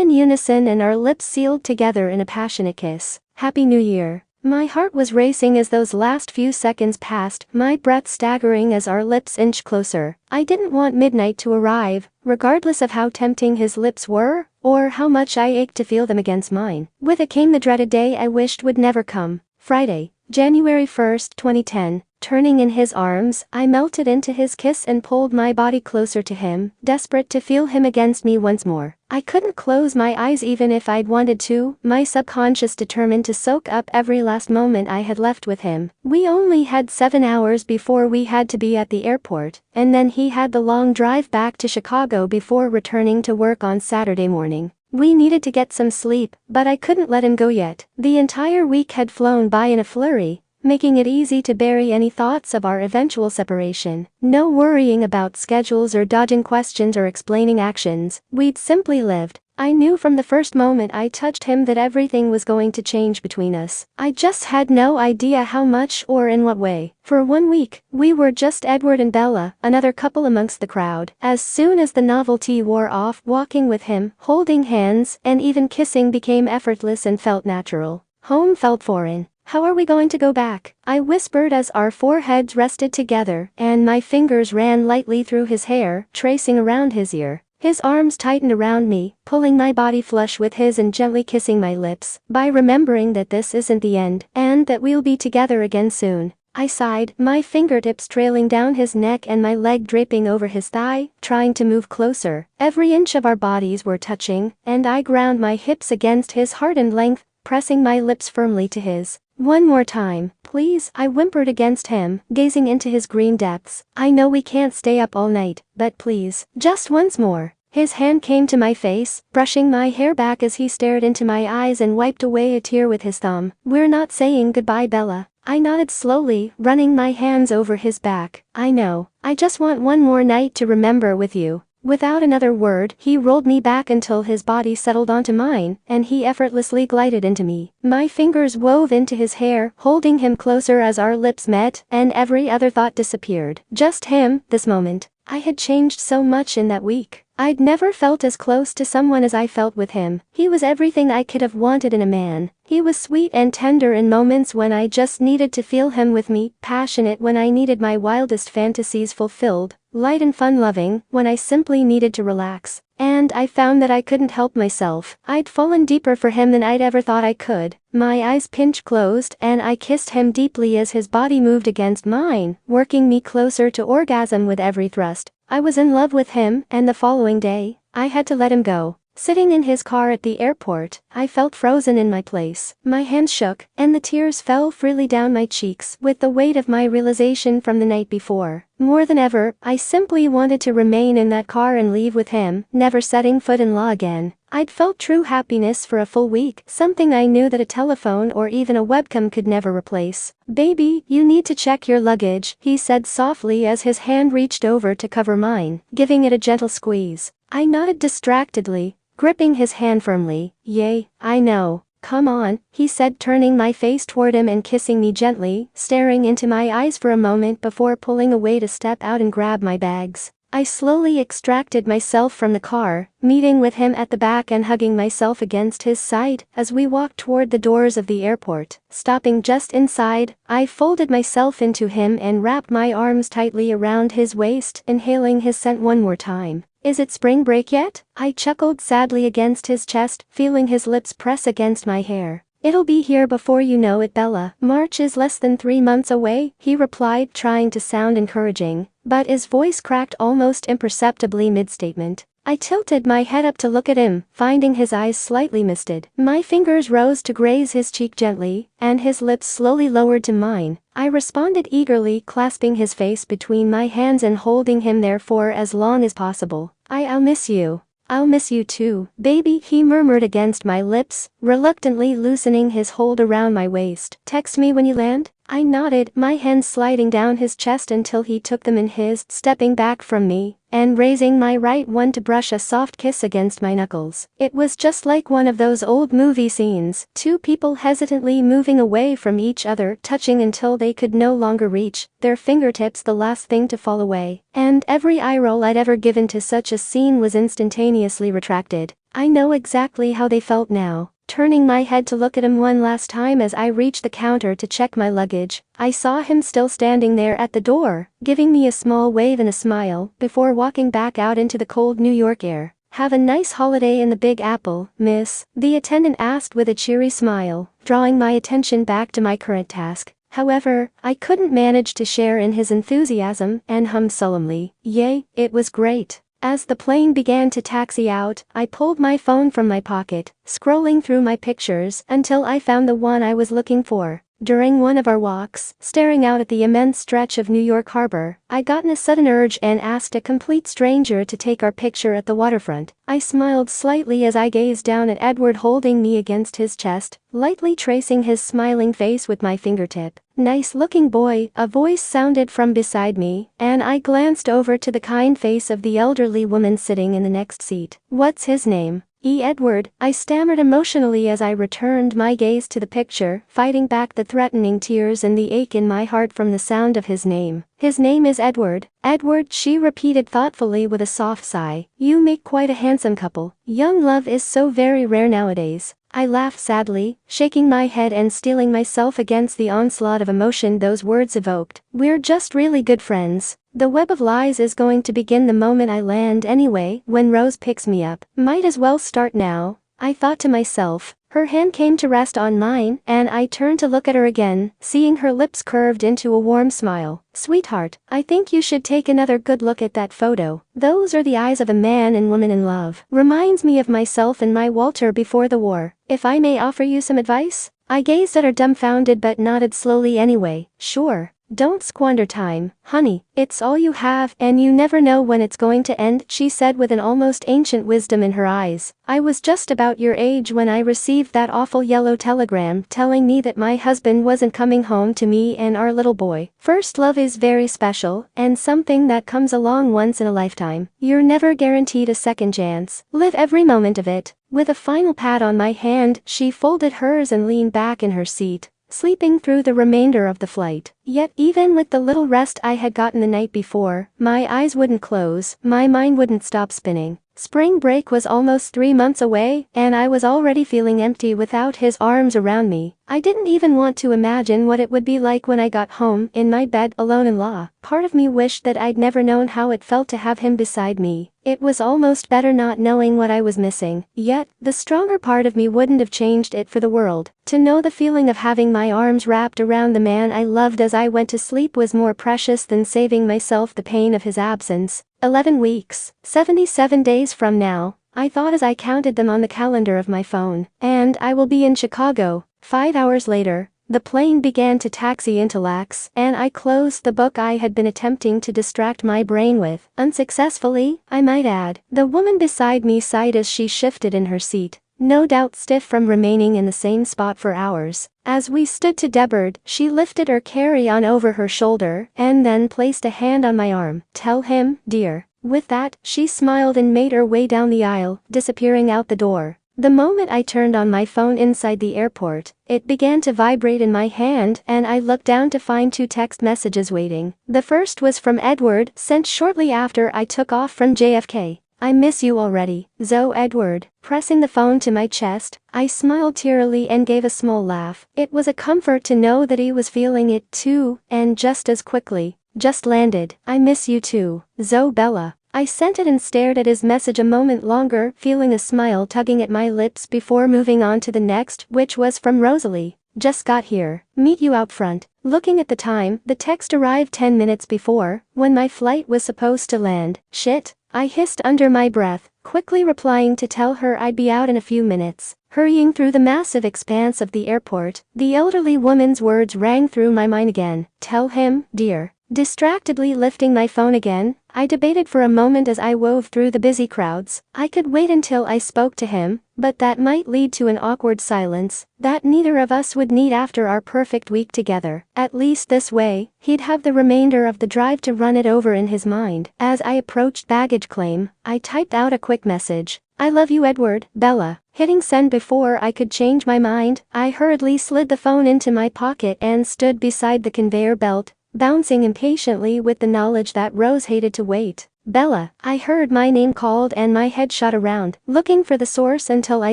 in unison and our lips sealed together in a passionate kiss. Happy New Year. My heart was racing as those last few seconds passed, my breath staggering as our lips inched closer. I didn't want midnight to arrive, regardless of how tempting his lips were, or how much I ached to feel them against mine. With it came the dreaded day I wished would never come. Friday, January 1st, 2010. Turning in his arms, I melted into his kiss and pulled my body closer to him, desperate to feel him against me once more. I couldn't close my eyes even if I'd wanted to, my subconscious determined to soak up every last moment I had left with him. We only had 7 hours before we had to be at the airport, and then he had the long drive back to Chicago before returning to work on Saturday morning. We needed to get some sleep, but I couldn't let him go yet. The entire week had flown by in a flurry, making it easy to bury any thoughts of our eventual separation. No worrying about schedules or dodging questions or explaining actions, we'd simply lived. I knew from the first moment I touched him that everything was going to change between us. I just had no idea how much or in what way. For 1 week, we were just Edward and Bella, another couple amongst the crowd. As soon as the novelty wore off, walking with him, holding hands, and even kissing became effortless and felt natural. Home felt foreign. How are we going to go back? I whispered as our foreheads rested together, and my fingers ran lightly through his hair, tracing around his ear. His arms tightened around me, pulling my body flush with his and gently kissing my lips. By remembering that this isn't the end, and that we'll be together again soon, I sighed, my fingertips trailing down his neck and my leg draping over his thigh, trying to move closer. Every inch of our bodies were touching, and I ground my hips against his hardened length, pressing my lips firmly to his. One more time, please, I whimpered against him, gazing into his green depths. I know we can't stay up all night, but please, just once more. His hand came to my face, brushing my hair back as he stared into my eyes and wiped away a tear with his thumb. We're not saying goodbye, Bella. I nodded slowly, running my hands over his back. I know. I just want one more night to remember with you. Without another word, he rolled me back until his body settled onto mine, and he effortlessly glided into me. My fingers wove into his hair, holding him closer as our lips met, and every other thought disappeared. Just him, this moment. I had changed so much in that week. I'd never felt as close to someone as I felt with him. He was everything I could have wanted in a man. He was sweet and tender in moments when I just needed to feel him with me, passionate when I needed my wildest fantasies fulfilled, light and fun-loving when I simply needed to relax. And I found that I couldn't help myself. I'd fallen deeper for him than I'd ever thought I could. My eyes pinched closed, and I kissed him deeply as his body moved against mine, working me closer to orgasm with every thrust. I was in love with him, and the following day, I had to let him go. Sitting in his car at the airport, I felt frozen in my place. My hands shook, and the tears fell freely down my cheeks with the weight of my realization from the night before. More than ever, I simply wanted to remain in that car and leave with him, never setting foot in law again. I'd felt true happiness for a full week, something I knew that a telephone or even a webcam could never replace. Baby, you need to check your luggage, he said softly as his hand reached over to cover mine, giving it a gentle squeeze. I nodded distractedly, gripping his hand firmly. Yay, I know. Come on, he said, turning my face toward him and kissing me gently, staring into my eyes for a moment before pulling away to step out and grab my bags. I slowly extracted myself from the car, meeting with him at the back and hugging myself against his side as we walked toward the doors of the airport. Stopping just inside, I folded myself into him and wrapped my arms tightly around his waist, inhaling his scent one more time. Is it spring break yet? I chuckled sadly against his chest, feeling his lips press against my hair. It'll be here before you know it, Bella. March is less than 3 months away, he replied, trying to sound encouraging, but his voice cracked almost imperceptibly mid-statement. I tilted my head up to look at him, finding his eyes slightly misted. My fingers rose to graze his cheek gently, and his lips slowly lowered to mine. I responded eagerly, clasping his face between my hands and holding him there for as long as possible. I'll miss you. I'll miss you too, baby, he murmured against my lips, reluctantly loosening his hold around my waist. Text me when you land? I nodded, my hands sliding down his chest until he took them in his, stepping back from me, and raising my right one to brush a soft kiss against my knuckles. It was just like one of those old movie scenes, two people hesitantly moving away from each other, touching until they could no longer reach, their fingertips the last thing to fall away. And every eye roll I'd ever given to such a scene was instantaneously retracted. I know exactly how they felt now. Turning my head to look at him one last time as I reached the counter to check my luggage, I saw him still standing there at the door, giving me a small wave and a smile before walking back out into the cold New York air. "Have a nice holiday in the Big Apple, miss," the attendant asked with a cheery smile, drawing my attention back to my current task. However, I couldn't manage to share in his enthusiasm and hummed solemnly, "Yay, it was great." As the plane began to taxi out, I pulled my phone from my pocket, scrolling through my pictures until I found the one I was looking for. During one of our walks, staring out at the immense stretch of New York Harbor, I got a sudden urge and asked a complete stranger to take our picture at the waterfront. I smiled slightly as I gazed down at Edward holding me against his chest, lightly tracing his smiling face with my fingertip. "Nice-looking boy," a voice sounded from beside me, and I glanced over to the kind face of the elderly woman sitting in the next seat. "What's his name?" "Edward," I stammered emotionally as I returned my gaze to the picture, fighting back the threatening tears and the ache in my heart from the sound of his name. "His name is Edward." "Edward," she repeated thoughtfully with a soft sigh. "You make quite a handsome couple. Young love is so very rare nowadays." I laughed sadly, shaking my head and steeling myself against the onslaught of emotion those words evoked. "We're just really good friends. The web of lies is going to begin the moment I land anyway. When Rose picks me up, might as well start now," I thought to myself. Her hand came to rest on mine, and I turned to look at her again, seeing her lips curved into a warm smile. "Sweetheart, I think you should take another good look at that photo. Those are the eyes of a man and woman in love. Reminds me of myself and my Walter before the war. If I may offer you some advice?" I gazed at her dumbfounded but nodded slowly anyway. "Sure. Don't squander time, honey. It's all you have, and you never know when it's going to end," she said with an almost ancient wisdom in her eyes. "I was just about your age when I received that awful yellow telegram telling me that my husband wasn't coming home to me and our little boy. First love is very special, and something that comes along once in a lifetime. You're never guaranteed a second chance. Live every moment of it." With a final pat on my hand, she folded hers and leaned back in her seat, sleeping through the remainder of the flight. Yet even with the little rest I had gotten the night before, my eyes wouldn't close, my mind wouldn't stop spinning. Spring break was almost 3 months away, and I was already feeling empty without his arms around me. I didn't even want to imagine what it would be like when I got home, in my bed, alone in law. Part of me wished that I'd never known how it felt to have him beside me. It was almost better not knowing what I was missing. Yet, the stronger part of me wouldn't have changed it for the world. To know the feeling of having my arms wrapped around the man I loved as I went to sleep was more precious than saving myself the pain of his absence. 11 weeks, 77 days from now, I thought as I counted them on the calendar of my phone, and I will be in Chicago. 5 hours later, the plane began to taxi into Lax, and I closed the book I had been attempting to distract my brain with. Unsuccessfully, I might add. The woman beside me sighed as she shifted in her seat, no doubt stiff from remaining in the same spot for hours. As we stood to depart, she lifted her carry-on over her shoulder, and then placed a hand on my arm. "Tell him, dear." With that, she smiled and made her way down the aisle, disappearing out the door. The moment I turned on my phone inside the airport, it began to vibrate in my hand, and I looked down to find 2 text messages waiting. The first was from Edward, sent shortly after I took off from JFK. "I miss you already, Zoe." Edward. Pressing the phone to my chest, I smiled tearily and gave a small laugh. It was a comfort to know that he was feeling it too, and just as quickly. "Just landed. I miss you too, Zoe. Bella." I sent it and stared at his message a moment longer, feeling a smile tugging at my lips before moving on to the next, which was from Rosalie. "Just got here. Meet you out front." Looking at the time, the text arrived 10 minutes before, when my flight was supposed to land. "Shit," I hissed under my breath, quickly replying to tell her I'd be out in a few minutes. Hurrying through the massive expanse of the airport, the elderly woman's words rang through my mind again. "Tell him, dear." Distractedly lifting my phone again, I debated for a moment as I wove through the busy crowds. I could wait until I spoke to him, but that might lead to an awkward silence that neither of us would need after our perfect week together. At least this way, he'd have the remainder of the drive to run it over in his mind. As I approached baggage claim, I typed out a quick message. "I love you, Edward, Bella." Hitting send before I could change my mind, I hurriedly slid the phone into my pocket and stood beside the conveyor belt, bouncing impatiently with the knowledge that Rose hated to wait. Bella. I heard my name called and my head shot around, looking for the source until I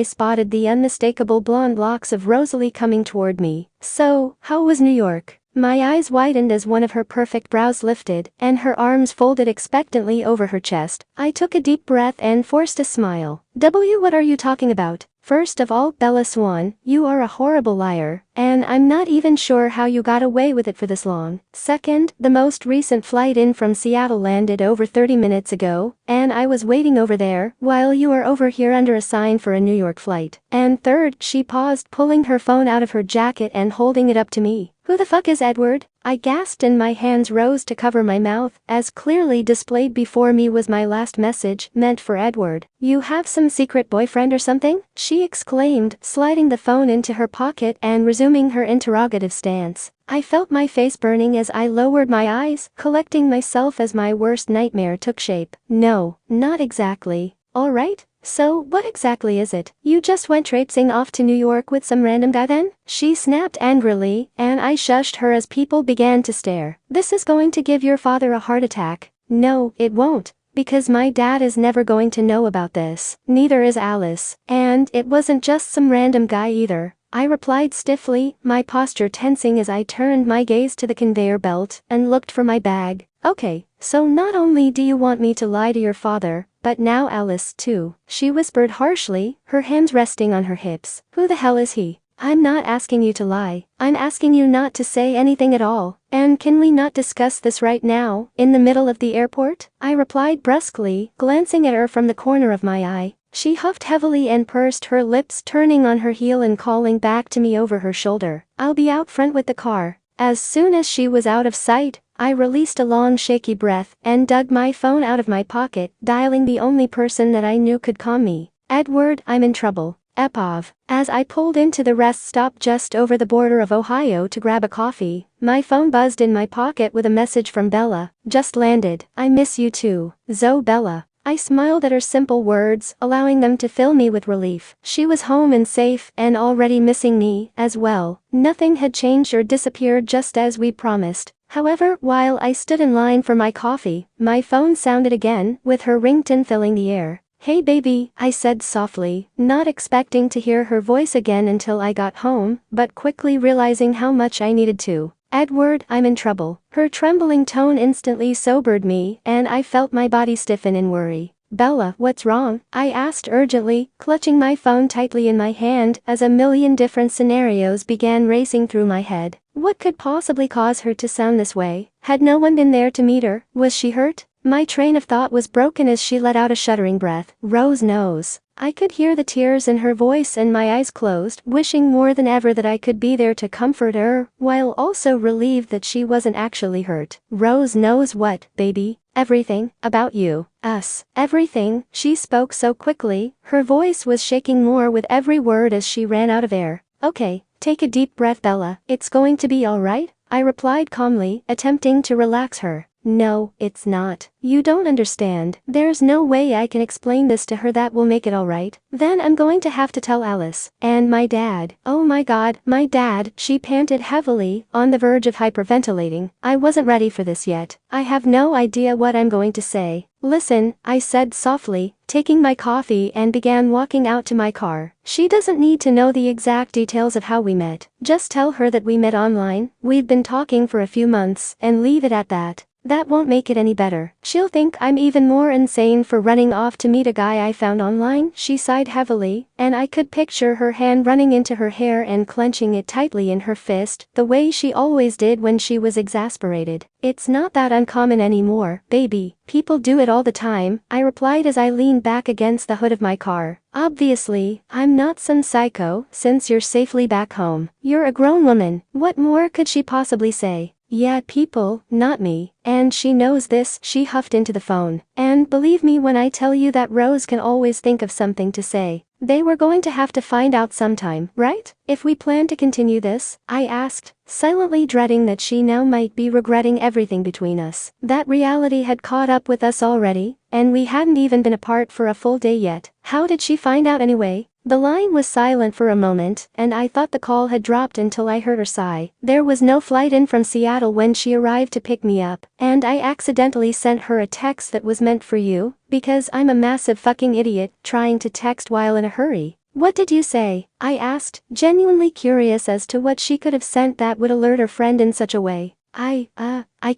spotted the unmistakable blonde locks of Rosalie coming toward me. So, how was New York? My eyes widened as one of her perfect brows lifted, and her arms folded expectantly over her chest. I took a deep breath and forced a smile. What are you talking about? First of all, Bella Swan, you are a horrible liar, and I'm not even sure how you got away with it for this long. Second, the most recent flight in from Seattle landed over 30 minutes ago, and I was waiting over there, while you are over here under a sign for a New York flight. And third, she paused, pulling her phone out of her jacket and holding it up to me. Who the fuck is Edward? I gasped and my hands rose to cover my mouth, as clearly displayed before me was my last message, meant for Edward. You have some secret boyfriend or something? She exclaimed, sliding the phone into her pocket and resuming her interrogative stance. I felt my face burning as I lowered my eyes, collecting myself as my worst nightmare took shape. No, not exactly. Alright? So, what exactly is it? You just went traipsing off to New York with some random guy then? She snapped angrily, and I shushed her as people began to stare. This is going to give your father a heart attack. No, it won't. Because my dad is never going to know about this. Neither is Alice. And it wasn't just some random guy either. I replied stiffly, my posture tensing as I turned my gaze to the conveyor belt and looked for my bag. Okay, so not only do you want me to lie to your father, but now Alice too. She whispered harshly, her hands resting on her hips. Who the hell is he? I'm not asking you to lie. I'm asking you not to say anything at all. And can we not discuss this right now, in the middle of the airport? I replied brusquely, glancing at her from the corner of my eye. She huffed heavily and pursed her lips, turning on her heel and calling back to me over her shoulder. I'll be out front with the car. As soon as she was out of sight, I released a long shaky breath and dug my phone out of my pocket, dialing the only person that I knew could calm me. Edward, I'm in trouble. Epov. As I pulled into the rest stop just over the border of Ohio to grab a coffee, my phone buzzed in my pocket with a message from Bella. Just landed. I miss you too. Zoe. Bella. I smiled at her simple words, allowing them to fill me with relief. She was home and safe, and already missing me, as well. Nothing had changed or disappeared just as we promised. However, while I stood in line for my coffee, my phone sounded again, with her ringtone filling the air. Hey baby, I said softly, not expecting to hear her voice again until I got home, but quickly realizing how much I needed to. Edward, I'm in trouble. Her trembling tone instantly sobered me, and I felt my body stiffen in worry. Bella, what's wrong? I asked urgently, clutching my phone tightly in my hand as a million different scenarios began racing through my head. What could possibly cause her to sound this way? Had no one been there to meet her? Was she hurt? My train of thought was broken as she let out a shuddering breath. Rose knows. I could hear the tears in her voice and my eyes closed, wishing more than ever that I could be there to comfort her, while also relieved that she wasn't actually hurt. Rose knows what, baby? Everything, about you, us, everything. She spoke so quickly, her voice was shaking more with every word as she ran out of air. Okay, take a deep breath, Bella. It's going to be alright, I replied calmly, attempting to relax her. No, it's not. You don't understand. There's no way I can explain this to her that will make it alright. Then I'm going to have to tell Alice. And my dad. Oh my god, my dad. She panted heavily, on the verge of hyperventilating. I wasn't ready for this yet. I have no idea what I'm going to say. Listen, I said softly, taking my coffee and began walking out to my car. She doesn't need to know the exact details of how we met. Just tell her that we met online, we've been talking for a few months, and leave it at that. That won't make it any better. She'll think I'm even more insane for running off to meet a guy I found online. She sighed heavily, and I could picture her hand running into her hair and clenching it tightly in her fist, the way she always did when she was exasperated. It's not that uncommon anymore, baby. People do it all the time, I replied as I leaned back against the hood of my car. Obviously, I'm not some psycho, since you're safely back home. You're a grown woman. What more could she possibly say? Yeah, people, not me. And she knows this, she huffed into the phone. And believe me when I tell you that Rose can always think of something to say. They were going to have to find out sometime, right? If we plan to continue this, I asked, silently dreading that she now might be regretting everything between us. That reality had caught up with us already, and we hadn't even been apart for a full day yet. How did she find out anyway? The line was silent for a moment, and I thought the call had dropped until I heard her sigh. There was no flight in from Seattle when she arrived to pick me up, and I accidentally sent her a text that was meant for you, because I'm a massive fucking idiot trying to text while in a hurry. What did you say? I asked, genuinely curious as to what she could have sent that would alert her friend in such a way. I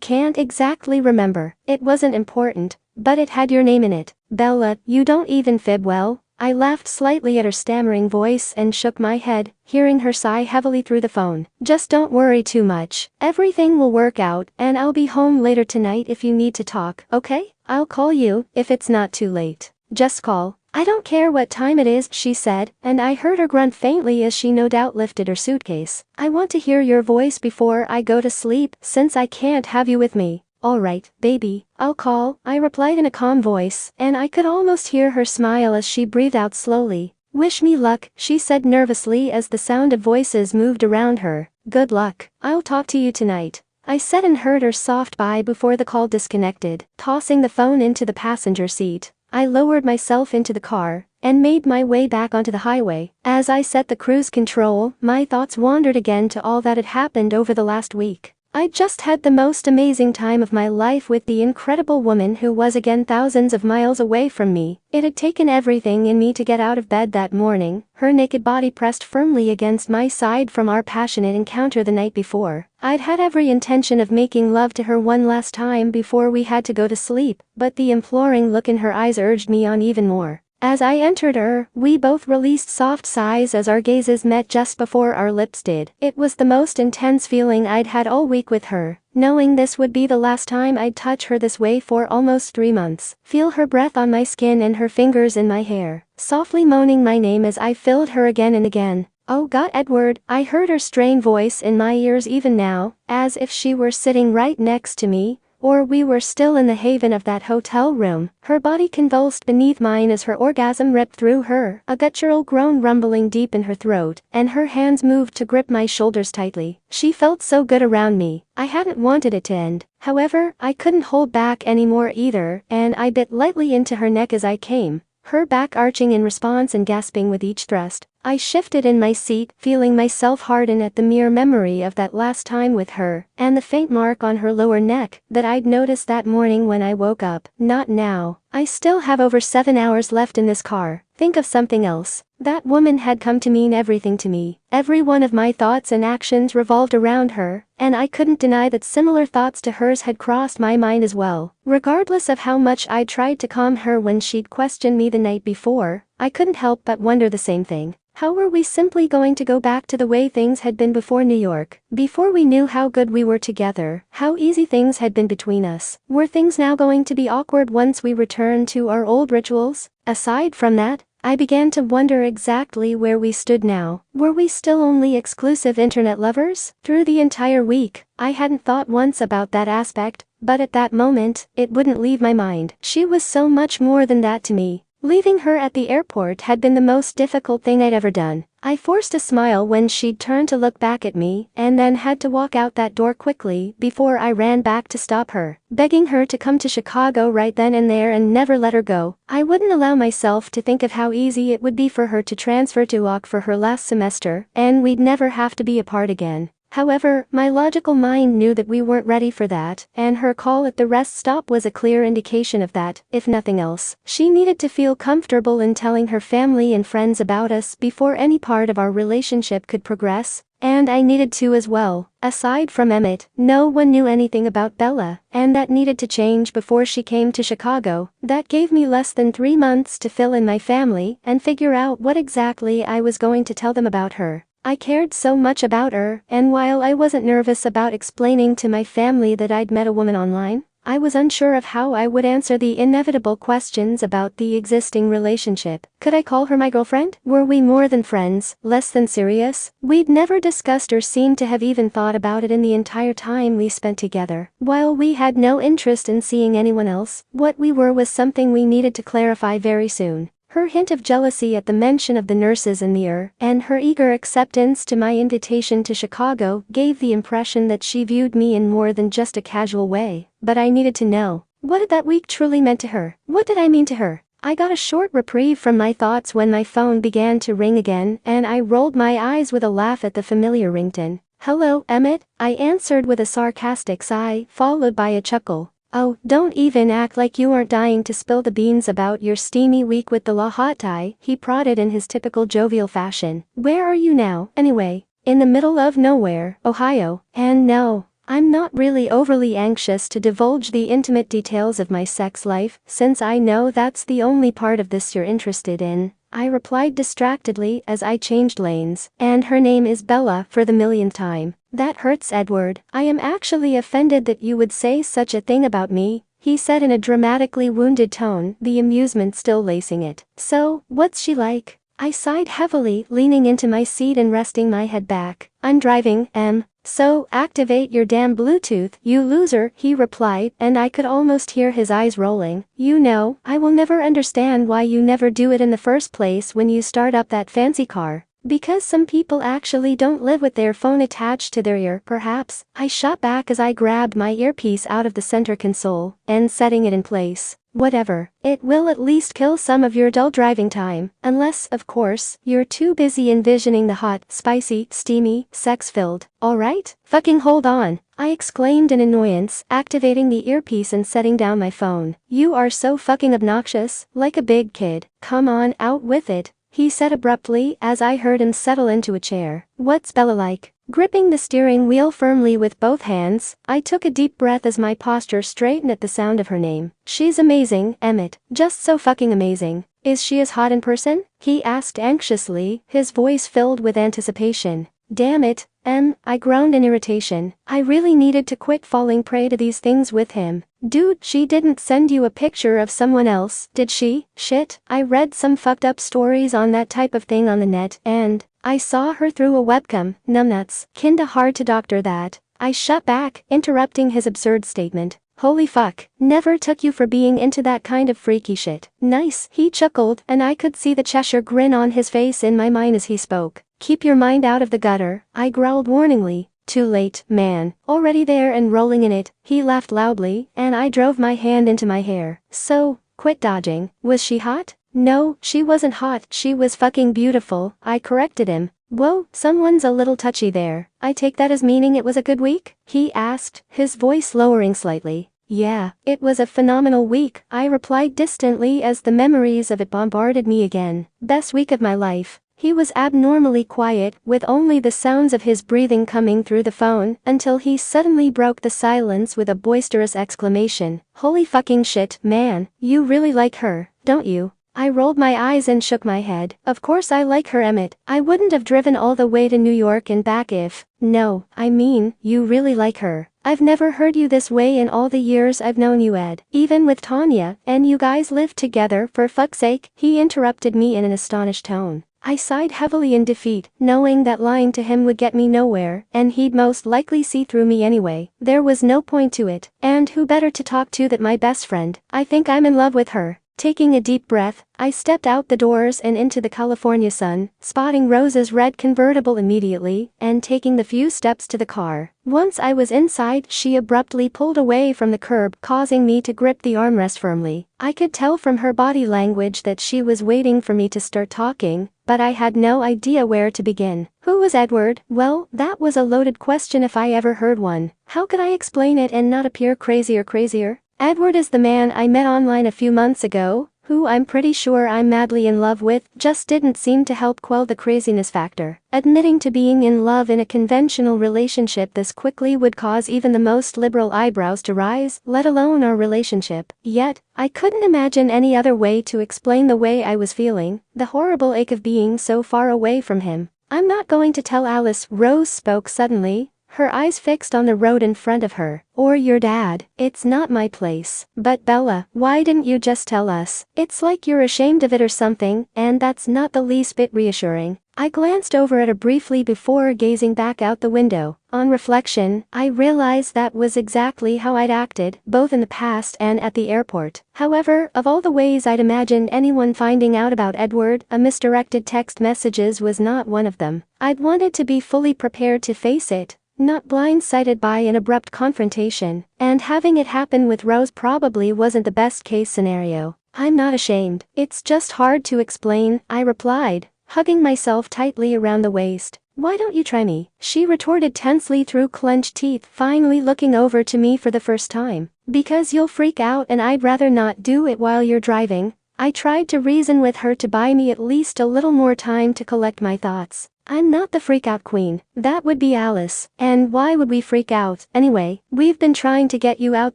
can't exactly remember. It wasn't important, but it had your name in it. Bella, you don't even fib well. I laughed slightly at her stammering voice and shook my head, hearing her sigh heavily through the phone. Just don't worry too much. Everything will work out, and I'll be home later tonight if you need to talk, okay? I'll call you if it's not too late. Just call. I don't care what time it is, she said, and I heard her grunt faintly as she no doubt lifted her suitcase. I want to hear your voice before I go to sleep, since I can't have you with me. Alright, baby, I'll call, I replied in a calm voice, and I could almost hear her smile as she breathed out slowly. Wish me luck, she said nervously as the sound of voices moved around her. Good luck. I'll talk to you tonight. I said and heard her soft bye before the call disconnected. Tossing the phone into the passenger seat, I lowered myself into the car and made my way back onto the highway. As I set the cruise control, my thoughts wandered again to all that had happened over the last week. I just had the most amazing time of my life with the incredible woman who was again thousands of miles away from me. It had taken everything in me to get out of bed that morning, her naked body pressed firmly against my side from our passionate encounter the night before. I'd had every intention of making love to her one last time before we had to go to sleep, but the imploring look in her eyes urged me on even more. As I entered her, we both released soft sighs as our gazes met just before our lips did. It was the most intense feeling I'd had all week with her, knowing this would be the last time I'd touch her this way for almost 3 months. Feel her breath on my skin and her fingers in my hair, softly moaning my name as I filled her again and again. Oh God, Edward, I heard her strained voice in my ears even now, as if she were sitting right next to me, or we were still in the haven of that hotel room. Her body convulsed beneath mine as her orgasm ripped through her, a guttural groan rumbling deep in her throat, and her hands moved to grip my shoulders tightly. She felt so good around me. I hadn't wanted it to end. However, I couldn't hold back anymore either, and I bit lightly into her neck as I came, her back arching in response and gasping with each thrust. I shifted in my seat, feeling myself harden at the mere memory of that last time with her, and the faint mark on her lower neck that I'd noticed that morning when I woke up. Not now. I still have over 7 hours left in this car. Think of something else. That woman had come to mean everything to me. Every one of my thoughts and actions revolved around her, and I couldn't deny that similar thoughts to hers had crossed my mind as well. Regardless of how much I tried to calm her when she'd questioned me the night before, I couldn't help but wonder the same thing. How were we simply going to go back to the way things had been before New York? Before we knew how good we were together, how easy things had been between us? Were things now going to be awkward once we returned to our old rituals? Aside from that, I began to wonder exactly where we stood now. Were we still only exclusive internet lovers? Through the entire week, I hadn't thought once about that aspect, but at that moment, it wouldn't leave my mind. She was so much more than that to me. Leaving her at the airport had been the most difficult thing I'd ever done. I forced a smile when she'd turned to look back at me, and then had to walk out that door quickly before I ran back to stop her, begging her to come to Chicago right then and there and never let her go. I wouldn't allow myself to think of how easy it would be for her to transfer to UOC for her last semester, and we'd never have to be apart again. However, my logical mind knew that we weren't ready for that, and her call at the rest stop was a clear indication of that, if nothing else. She needed to feel comfortable in telling her family and friends about us before any part of our relationship could progress, and I needed to as well. Aside from Emmett, no one knew anything about Bella, and that needed to change before she came to Chicago. That gave me less than 3 months to fill in my family and figure out what exactly I was going to tell them about her. I cared so much about her, and while I wasn't nervous about explaining to my family that I'd met a woman online, I was unsure of how I would answer the inevitable questions about the existing relationship. Could I call her my girlfriend? Were we more than friends, less than serious? We'd never discussed or seemed to have even thought about it in the entire time we spent together. While we had no interest in seeing anyone else, what we were was something we needed to clarify very soon. Her hint of jealousy at the mention of the nurses in the ER, and her eager acceptance to my invitation to Chicago gave the impression that she viewed me in more than just a casual way. But I needed to know, what had that week truly meant to her? What did I mean to her? I got a short reprieve from my thoughts when my phone began to ring again, and I rolled my eyes with a laugh at the familiar ringtone. "Hello, Emmett," I answered with a sarcastic sigh, followed by a chuckle. "Oh, don't even act like you aren't dying to spill the beans about your steamy week with the law hot tie," he prodded in his typical jovial fashion. "Where are you now, anyway?" "In the middle of nowhere, Ohio, and no, I'm not really overly anxious to divulge the intimate details of my sex life, since I know that's the only part of this you're interested in," I replied distractedly as I changed lanes. "And her name is Bella for the millionth time." "That hurts, Edward. I am actually offended that you would say such a thing about me," he said in a dramatically wounded tone, the amusement still lacing it. "So, what's she like?" I sighed heavily, leaning into my seat and resting my head back. "I'm driving, Em." "So, activate your damn Bluetooth, you loser," he replied, and I could almost hear his eyes rolling. "You know, I will never understand why you never do it in the first place when you start up that fancy car. Because some people actually don't live with their phone attached to their ear, perhaps," I shot back as I grabbed my earpiece out of the center console and setting it in place. "Whatever. It will at least kill some of your dull driving time, unless, of course, you're too busy envisioning the hot, spicy, steamy, sex-filled. Alright? Fucking hold on," I exclaimed in annoyance, activating the earpiece and setting down my phone. "You are so fucking obnoxious, like a big kid. Come on, out with it," he said abruptly as I heard him settle into a chair. "What's Bella like?" Gripping the steering wheel firmly with both hands, I took a deep breath as my posture straightened at the sound of her name. "She's amazing, Emmett. Just so fucking amazing." "Is she as hot in person?" he asked anxiously, his voice filled with anticipation. "Damn it, Em," I groaned in irritation. I really needed to quit falling prey to these things with him. "Dude, she didn't send you a picture of someone else, did she?" "Shit, I read some fucked up stories on that type of thing on the net, and I saw her through a webcam. Numbnuts. Kinda hard to doctor that." I shut back, interrupting his absurd statement. "Holy fuck, never took you for being into that kind of freaky shit." "Nice," he chuckled, and I could see the Cheshire grin on his face in my mind as he spoke. "Keep your mind out of the gutter," I growled warningly. "Too late, man. Already there and rolling in it," he laughed loudly, and I drove my hand into my hair. "So, quit dodging. Was she hot?" "No, she wasn't hot, she was fucking beautiful," I corrected him. "Whoa, someone's a little touchy there. I take that as meaning it was a good week?" he asked, his voice lowering slightly. "Yeah, it was a phenomenal week," I replied distantly as the memories of it bombarded me again. "Best week of my life." He was abnormally quiet, with only the sounds of his breathing coming through the phone, until he suddenly broke the silence with a boisterous exclamation. "Holy fucking shit, man, you really like her, don't you?" I rolled my eyes and shook my head. "Of course I like her, Emmett. I wouldn't have driven all the way to New York and back if—" "No, I mean, you really like her. I've never heard you this way in all the years I've known you, Ed. Even with Tanya, and you guys lived together, for fuck's sake," he interrupted me in an astonished tone. I sighed heavily in defeat, knowing that lying to him would get me nowhere, and he'd most likely see through me anyway. There was no point to it, and who better to talk to than my best friend? "I think I'm in love with her." Taking a deep breath, I stepped out the doors and into the California sun, spotting Rose's red convertible immediately, and taking the few steps to the car. Once I was inside, she abruptly pulled away from the curb, causing me to grip the armrest firmly. I could tell from her body language that she was waiting for me to start talking, but I had no idea where to begin. Who was Edward? Well, that was a loaded question if I ever heard one. How could I explain it and not appear crazy or crazier? Edward is the man I met online a few months ago, who I'm pretty sure I'm madly in love with. Just didn't seem to help quell the craziness factor. Admitting to being in love in a conventional relationship this quickly would cause even the most liberal eyebrows to rise, let alone our relationship. Yet, I couldn't imagine any other way to explain the way I was feeling, the horrible ache of being so far away from him. "I'm not going to tell Alice," Rose spoke suddenly, her eyes fixed on the road in front of her, "or your dad. It's not my place." "But Bella, why didn't you just tell us? It's like you're ashamed of it or something, and that's not the least bit reassuring." I glanced over at her briefly before gazing back out the window. On reflection, I realized that was exactly how I'd acted, both in the past and at the airport. However, of all the ways I'd imagined anyone finding out about Edward, a misdirected text messages was not one of them. I'd wanted to be fully prepared to face it, not blindsided by an abrupt confrontation, and having it happen with Rose probably wasn't the best case scenario. I'm not ashamed. It's just hard to explain, I replied, hugging myself tightly around the waist. Why don't you try me? She retorted tensely through clenched teeth, finally looking over to me for the first time. Because you'll freak out and I'd rather not do it while you're driving. I tried to reason with her to buy me at least a little more time to collect my thoughts. I'm not the freak-out queen. That would be Alice. And why would we freak out, anyway? We've been trying to get you out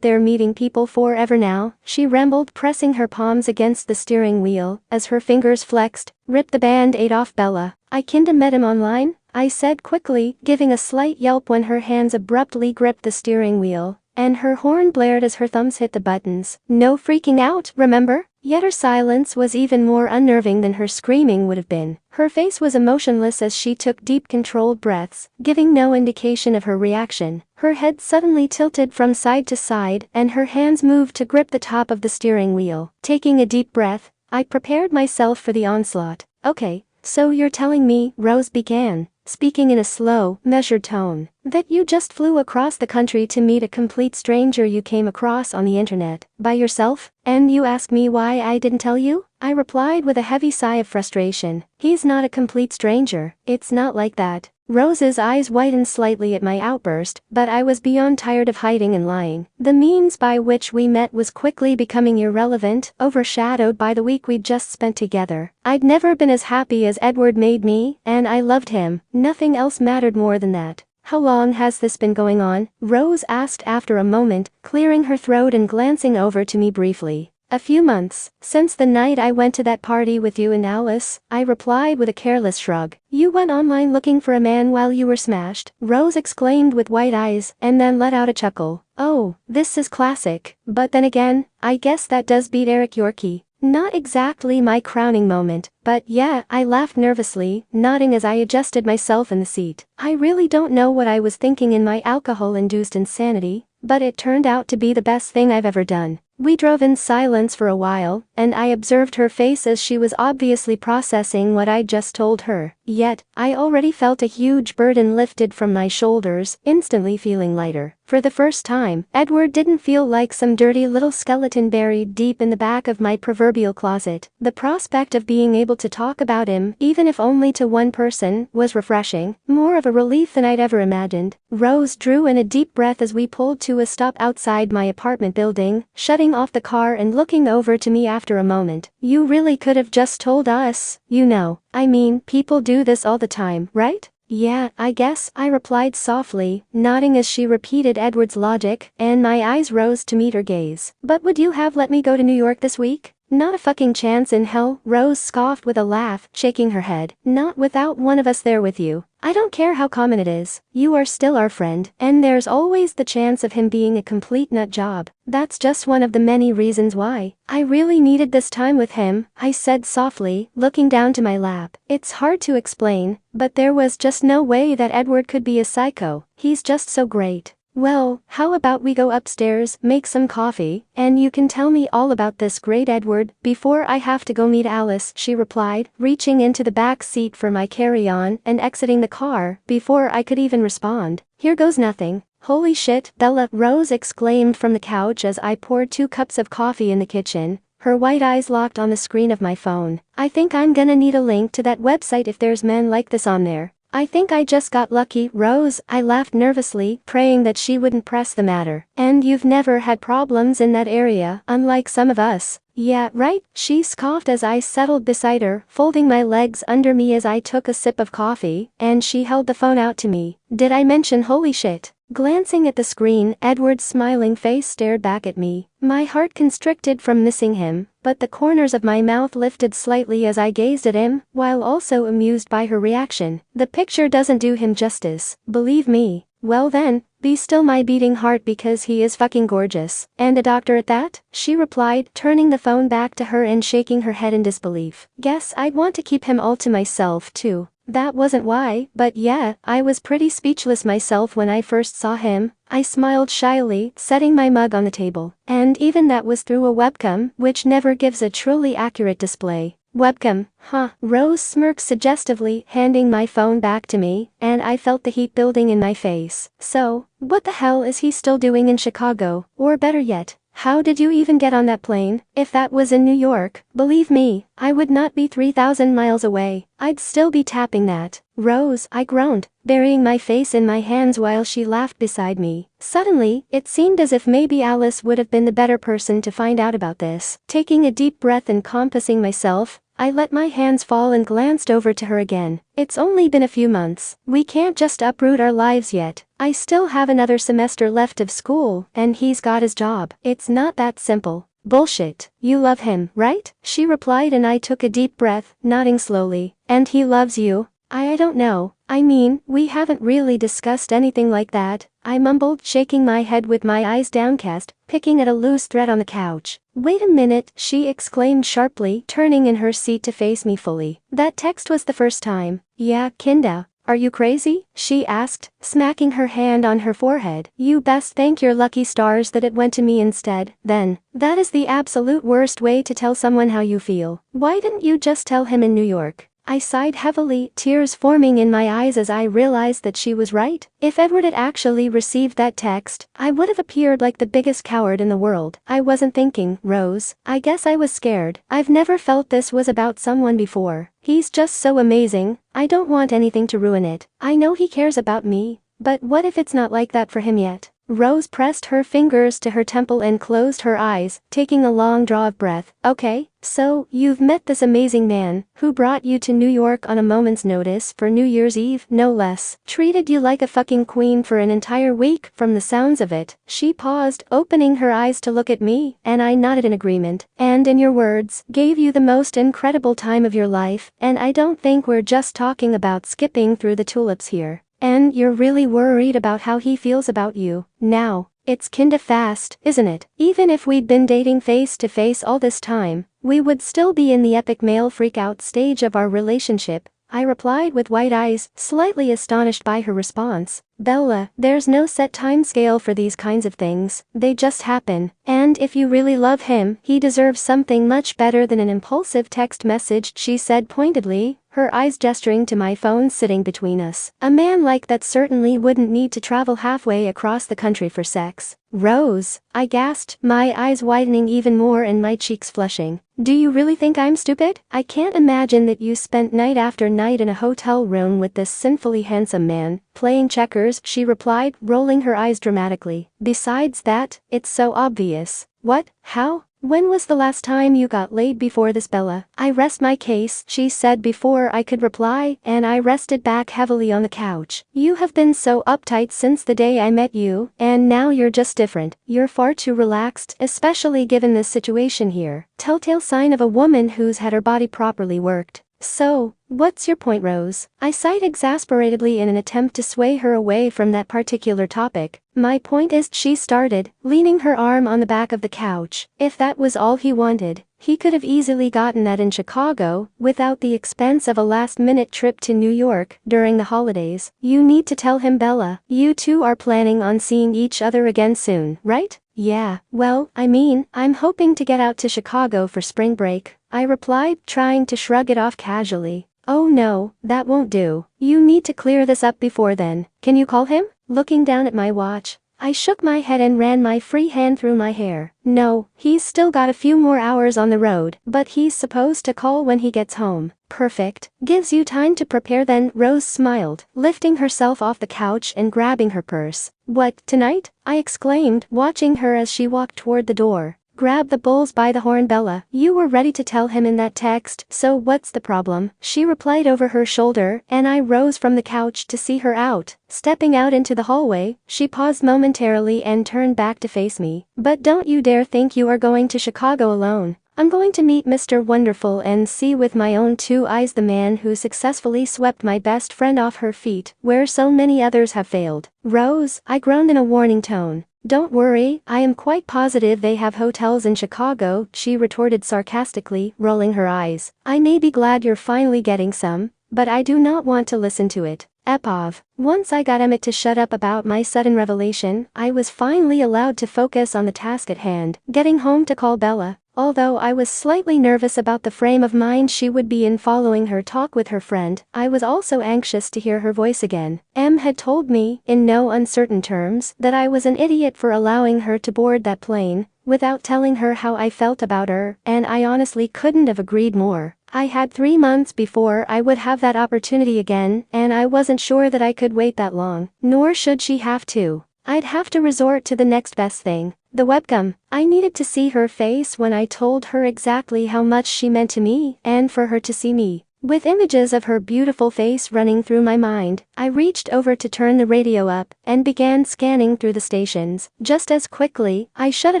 there meeting people forever now, she rambled, pressing her palms against the steering wheel, as her fingers flexed. Rip the band-aid off, Bella. I kinda met him online, I said quickly, giving a slight yelp when her hands abruptly gripped the steering wheel, and her horn blared as her thumbs hit the buttons. No freaking out, remember? Yet her silence was even more unnerving than her screaming would have been. Her face was emotionless as she took deep controlled breaths, giving no indication of her reaction. Her head suddenly tilted from side to side and her hands moved to grip the top of the steering wheel. Taking a deep breath, I prepared myself for the onslaught. Okay, so you're telling me, Rose began, speaking in a slow, measured tone, that you just flew across the country to meet a complete stranger you came across on the internet, by yourself? And you ask me why I didn't tell you? I replied with a heavy sigh of frustration. He's not a complete stranger, it's not like that. Rose's eyes widened slightly at my outburst, but I was beyond tired of hiding and lying. The means by which we met was quickly becoming irrelevant, overshadowed by the week we'd just spent together. I'd never been as happy as Edward made me, and I loved him. Nothing else mattered more than that. How long has this been going on? Rose asked after a moment, clearing her throat and glancing over to me briefly. A few months, since the night I went to that party with you and Alice, I replied with a careless shrug. You went online looking for a man while you were smashed? Rose exclaimed with wide eyes, and then let out a chuckle. Oh, this is classic. But then again, I guess that does beat Eric Yorkie. Not exactly my crowning moment, but yeah, I laughed nervously, nodding as I adjusted myself in the seat. I really don't know what I was thinking in my alcohol-induced insanity, but it turned out to be the best thing I've ever done. We drove in silence for a while, and I observed her face as she was obviously processing what I'd just told her. Yet, I already felt a huge burden lifted from my shoulders, instantly feeling lighter. For the first time, Edward didn't feel like some dirty little skeleton buried deep in the back of my proverbial closet. The prospect of being able to talk about him, even if only to one person, was refreshing, more of a relief than I'd ever imagined. Rose drew in a deep breath as we pulled to a stop outside my apartment building, shutting off the car and looking over to me after a moment. You really could have just told us, you know. I mean, people do this all the time, right? Yeah, I guess, I replied softly, nodding as she repeated Edward's logic, and my eyes rose to meet her gaze. But would you have let me go to New York this week? Not a fucking chance in hell, Rose scoffed with a laugh, shaking her head. Not without one of us there with you. I don't care how common it is, you are still our friend, and there's always the chance of him being a complete nut job. That's just one of the many reasons why I really needed this time with him, I said softly, looking down to my lap. It's hard to explain, but there was just no way that Edward could be a psycho. He's just so great. Well, how about we go upstairs, make some coffee, and you can tell me all about this great Edward, before I have to go meet Alice, she replied, reaching into the back seat for my carry-on and exiting the car, before I could even respond. Here goes nothing. Holy shit, Bella, Rose exclaimed from the couch as I poured 2 cups of coffee in the kitchen, her white eyes locked on the screen of my phone. I think I'm gonna need a link to that website if there's men like this on there. I think I just got lucky, Rose, I laughed nervously, praying that she wouldn't press the matter. And you've never had problems in that area, unlike some of us. Yeah, right, she scoffed as I settled beside her, folding my legs under me as I took a sip of coffee, and she held the phone out to me. Did I mention holy shit? Glancing at the screen, Edward's smiling face stared back at me. My heart constricted from missing him, but the corners of my mouth lifted slightly as I gazed at him, while also amused by her reaction. The picture doesn't do him justice, believe me. Well then, be still my beating heart because he is fucking gorgeous. And a doctor at that? She replied, turning the phone back to her and shaking her head in disbelief. Guess I'd want to keep him all to myself too. That wasn't why, but yeah, I was pretty speechless myself when I first saw him. I smiled shyly, setting my mug on the table. And even that was through a webcam, which never gives a truly accurate display. Webcam, huh? Rose smirked suggestively, handing my phone back to me, and I felt the heat building in my face. So, what the hell is he still doing in Chicago? Or better yet, How did you even get on that plane? If that was in New York, believe me, I would not be 3,000 miles away. I'd still be tapping that. Rose, I groaned, burying my face in my hands while she laughed beside me. Suddenly, it seemed as if maybe Alice would have been the better person to find out about this. Taking a deep breath and compassing myself, I let my hands fall and glanced over to her again. It's only been a few months. We can't just uproot our lives yet. I still have another semester left of school, and he's got his job. It's not that simple. Bullshit. You love him, right? She replied, and I took a deep breath, nodding slowly. And he loves you? I don't know. I mean, we haven't really discussed anything like that, I mumbled, shaking my head with my eyes downcast, picking at a loose thread on the couch. Wait a minute, she exclaimed sharply, turning in her seat to face me fully. That text was the first time. Yeah, kinda. Are you crazy? She asked, smacking her hand on her forehead. You best thank your lucky stars that it went to me instead. Then, that is the absolute worst way to tell someone how you feel. Why didn't you just tell him in New York? I sighed heavily, tears forming in my eyes as I realized that she was right. If Edward had actually received that text, I would have appeared like the biggest coward in the world. I wasn't thinking, Rose. I guess I was scared. I've never felt this was about someone before. He's just so amazing. I don't want anything to ruin it. I know he cares about me, but what if it's not like that for him yet? Rose pressed her fingers to her temple and closed her eyes, taking a long draw of breath. Okay, so, you've met this amazing man, who brought you to New York on a moment's notice for New Year's Eve, no less. Treated you like a fucking queen for an entire week, from the sounds of it. She paused, opening her eyes to look at me, and I nodded in agreement. And in your words, gave you the most incredible time of your life, and I don't think we're just talking about skipping through the tulips here. And you're really worried about how he feels about you, now. It's kinda fast, isn't it? Even if we'd been dating face to face all this time, we would still be in the epic male freak-out stage of our relationship, I replied with wide eyes, slightly astonished by her response. Bella, there's no set timescale for these kinds of things, they just happen. And if you really love him, he deserves something much better than an impulsive text message, she said pointedly, her eyes gesturing to my phone sitting between us. A man like that certainly wouldn't need to travel halfway across the country for sex. Rose, I gasped, my eyes widening even more and my cheeks flushing. Do you really think I'm stupid? I can't imagine that you spent night after night in a hotel room with this sinfully handsome man, playing checkers, she replied, rolling her eyes dramatically. Besides that, it's so obvious. What? How? When was the last time you got laid before this, Bella? I rest my case, she said before I could reply, and I rested back heavily on the couch. You have been so uptight since the day I met you, and now you're just different. You're far too relaxed, especially given this situation here. Telltale sign of a woman who's had her body properly worked. So, what's your point, Rose? I sighed exasperatedly in an attempt to sway her away from that particular topic. My point is, she started, leaning her arm on the back of the couch. If that was all he wanted, he could have easily gotten that in Chicago, without the expense of a last-minute trip to New York during the holidays. You need to tell him, Bella. You two are planning on seeing each other again soon, right? Yeah, well, I mean, I'm hoping to get out to Chicago for spring break, I replied, trying to shrug it off casually. Oh no, that won't do. You need to clear this up before then. Can you call him? Looking down at my watch, I shook my head and ran my free hand through my hair. No, he's still got a few more hours on the road, but he's supposed to call when he gets home. Perfect. Gives you time to prepare then, Rose smiled, lifting herself off the couch and grabbing her purse. What, tonight? I exclaimed, watching her as she walked toward the door. Grab the bulls by the horn, Bella. You were ready to tell him in that text, so what's the problem? She replied over her shoulder, and I rose from the couch to see her out. Stepping out into the hallway, she paused momentarily and turned back to face me. But don't you dare think you are going to Chicago alone. I'm going to meet Mr. Wonderful and see with my own two eyes the man who successfully swept my best friend off her feet, where so many others have failed. Rose, I groaned in a warning tone. Don't worry, I am quite positive they have hotels in Chicago, she retorted sarcastically, rolling her eyes. I may be glad you're finally getting some, but I do not want to listen to it. Epov. Once I got Emmett to shut up about my sudden revelation, I was finally allowed to focus on the task at hand, getting home to call Bella. Although I was slightly nervous about the frame of mind she would be in following her talk with her friend, I was also anxious to hear her voice again. Em had told me, in no uncertain terms, that I was an idiot for allowing her to board that plane, without telling her how I felt about her, and I honestly couldn't have agreed more. I had 3 months before I would have that opportunity again, and I wasn't sure that I could wait that long, nor should she have to. I'd have to resort to the next best thing, the webcam. I needed to see her face when I told her exactly how much she meant to me, and for her to see me. With images of her beautiful face running through my mind, I reached over to turn the radio up, and began scanning through the stations. Just as quickly, I shut it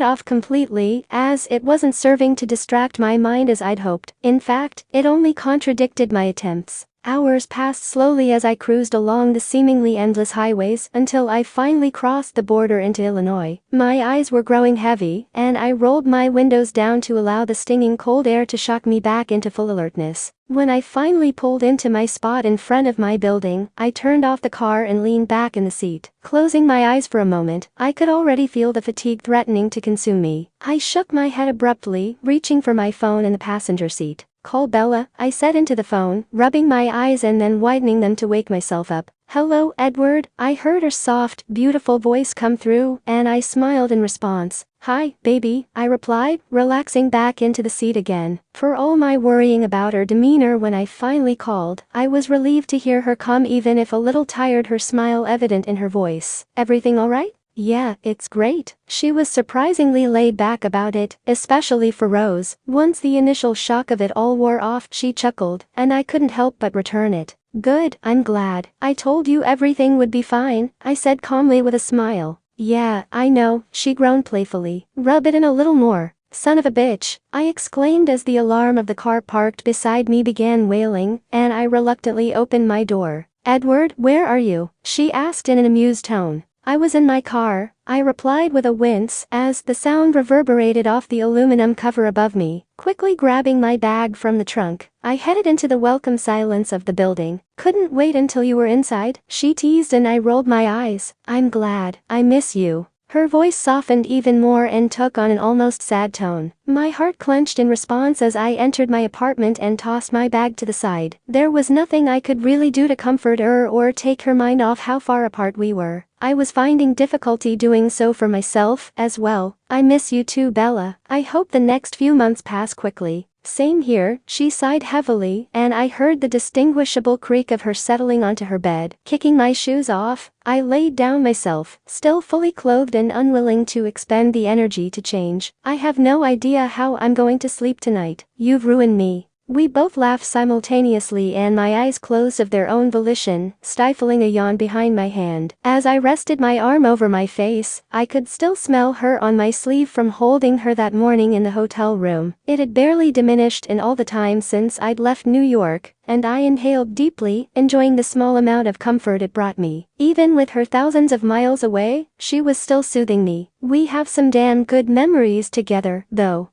off completely, as it wasn't serving to distract my mind as I'd hoped. In fact, it only contradicted my attempts. Hours passed slowly as I cruised along the seemingly endless highways until I finally crossed the border into Illinois. My eyes were growing heavy, and I rolled my windows down to allow the stinging cold air to shock me back into full alertness. When I finally pulled into my spot in front of my building, I turned off the car and leaned back in the seat. Closing my eyes for a moment, I could already feel the fatigue threatening to consume me. I shook my head abruptly, reaching for my phone in the passenger seat. "Call Bella," I said into the phone, rubbing my eyes and then widening them to wake myself up. "Hello, Edward," I heard her soft, beautiful voice come through, and I smiled in response. "Hi, baby," I replied, relaxing back into the seat again. For all my worrying about her demeanor when I finally called, I was relieved to hear her come, even if a little tired, her smile evident in her voice. "Everything all right?" "Yeah, it's great." She was surprisingly laid back about it, especially for Rose. Once the initial shock of it all wore off, she chuckled, and I couldn't help but return it. "Good, I'm glad. I told you everything would be fine," I said calmly with a smile. "Yeah, I know," she groaned playfully. "Rub it in a little more. Son of a bitch," I exclaimed as the alarm of the car parked beside me began wailing, and I reluctantly opened my door. "Edward, where are you?" she asked in an amused tone. "I was in my car," I replied with a wince as the sound reverberated off the aluminum cover above me. Quickly grabbing my bag from the trunk, I headed into the welcome silence of the building. "Couldn't wait until you were inside," she teased, and I rolled my eyes. "I'm glad. I miss you." Her voice softened even more and took on an almost sad tone. My heart clenched in response as I entered my apartment and tossed my bag to the side. There was nothing I could really do to comfort her or take her mind off how far apart we were. I was finding difficulty doing so for myself as well. "I miss you too, Bella. I hope the next few months pass quickly." "Same here," she sighed heavily, and I heard the distinguishable creak of her settling onto her bed. Kicking my shoes off, I laid down myself, still fully clothed and unwilling to expend the energy to change. "I have no idea how I'm going to sleep tonight. You've ruined me." We both laughed simultaneously and my eyes closed of their own volition, stifling a yawn behind my hand. As I rested my arm over my face, I could still smell her on my sleeve from holding her that morning in the hotel room. It had barely diminished in all the time since I'd left New York, and I inhaled deeply, enjoying the small amount of comfort it brought me. Even with her thousands of miles away, she was still soothing me. "We have some damn good memories together, though."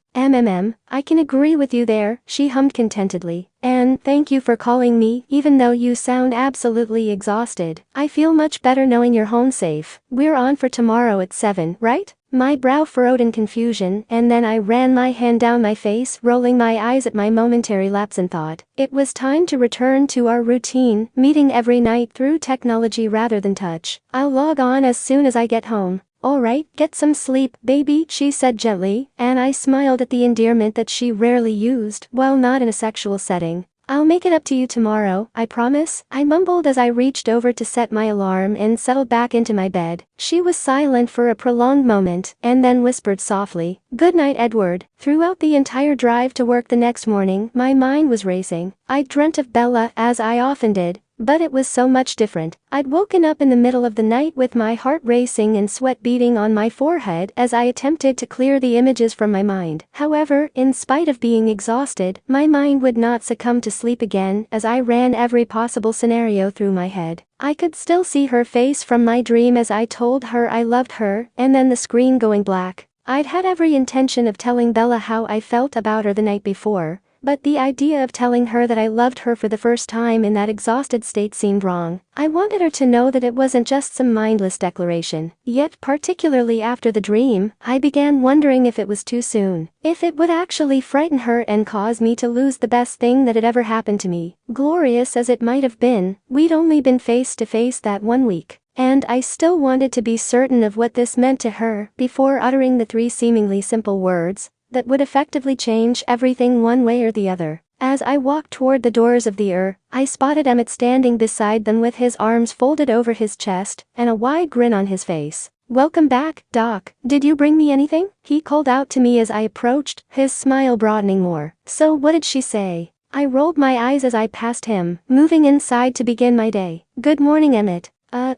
I can agree with you there," she hummed contentedly. "And thank you for calling me, even though you sound absolutely exhausted. I feel much better knowing you're home safe. We're on for tomorrow at 7, right?" My brow furrowed in confusion, and then I ran my hand down my face, rolling my eyes at my momentary lapse in thought. It was time to return to our routine, meeting every night through technology rather than touch. "I'll log on as soon as I get home." "Alright, get some sleep, baby," she said gently, and I smiled at the endearment that she rarely used, while not in a sexual setting. "I'll make it up to you tomorrow, I promise," I mumbled as I reached over to set my alarm and settled back into my bed. She was silent for a prolonged moment, and then whispered softly, "Good night, Edward." Throughout the entire drive to work the next morning, my mind was racing. I dreamt of Bella, as I often did, but it was so much different. I'd woken up in the middle of the night with my heart racing and sweat beading on my forehead as I attempted to clear the images from my mind. However, in spite of being exhausted, my mind would not succumb to sleep again as I ran every possible scenario through my head. I could still see her face from my dream as I told her I loved her, and then the screen going black. I'd had every intention of telling Bella how I felt about her the night before, but the idea of telling her that I loved her for the first time in that exhausted state seemed wrong. I wanted her to know that it wasn't just some mindless declaration. Yet, particularly after the dream, I began wondering if it was too soon. If it would actually frighten her and cause me to lose the best thing that had ever happened to me. Glorious as it might have been, we'd only been face to face that one week. And I still wanted to be certain of what this meant to her before uttering the 3 seemingly simple words that would effectively change everything one way or the other. As I walked toward the doors of the I spotted Emmett standing beside them with his arms folded over his chest and a wide grin on his face. "Welcome back, Doc. Did you bring me anything?" he called out to me as I approached, his smile broadening more. "So what did she say?" I rolled my eyes as I passed him, moving inside to begin my day. "Good morning, Emmett."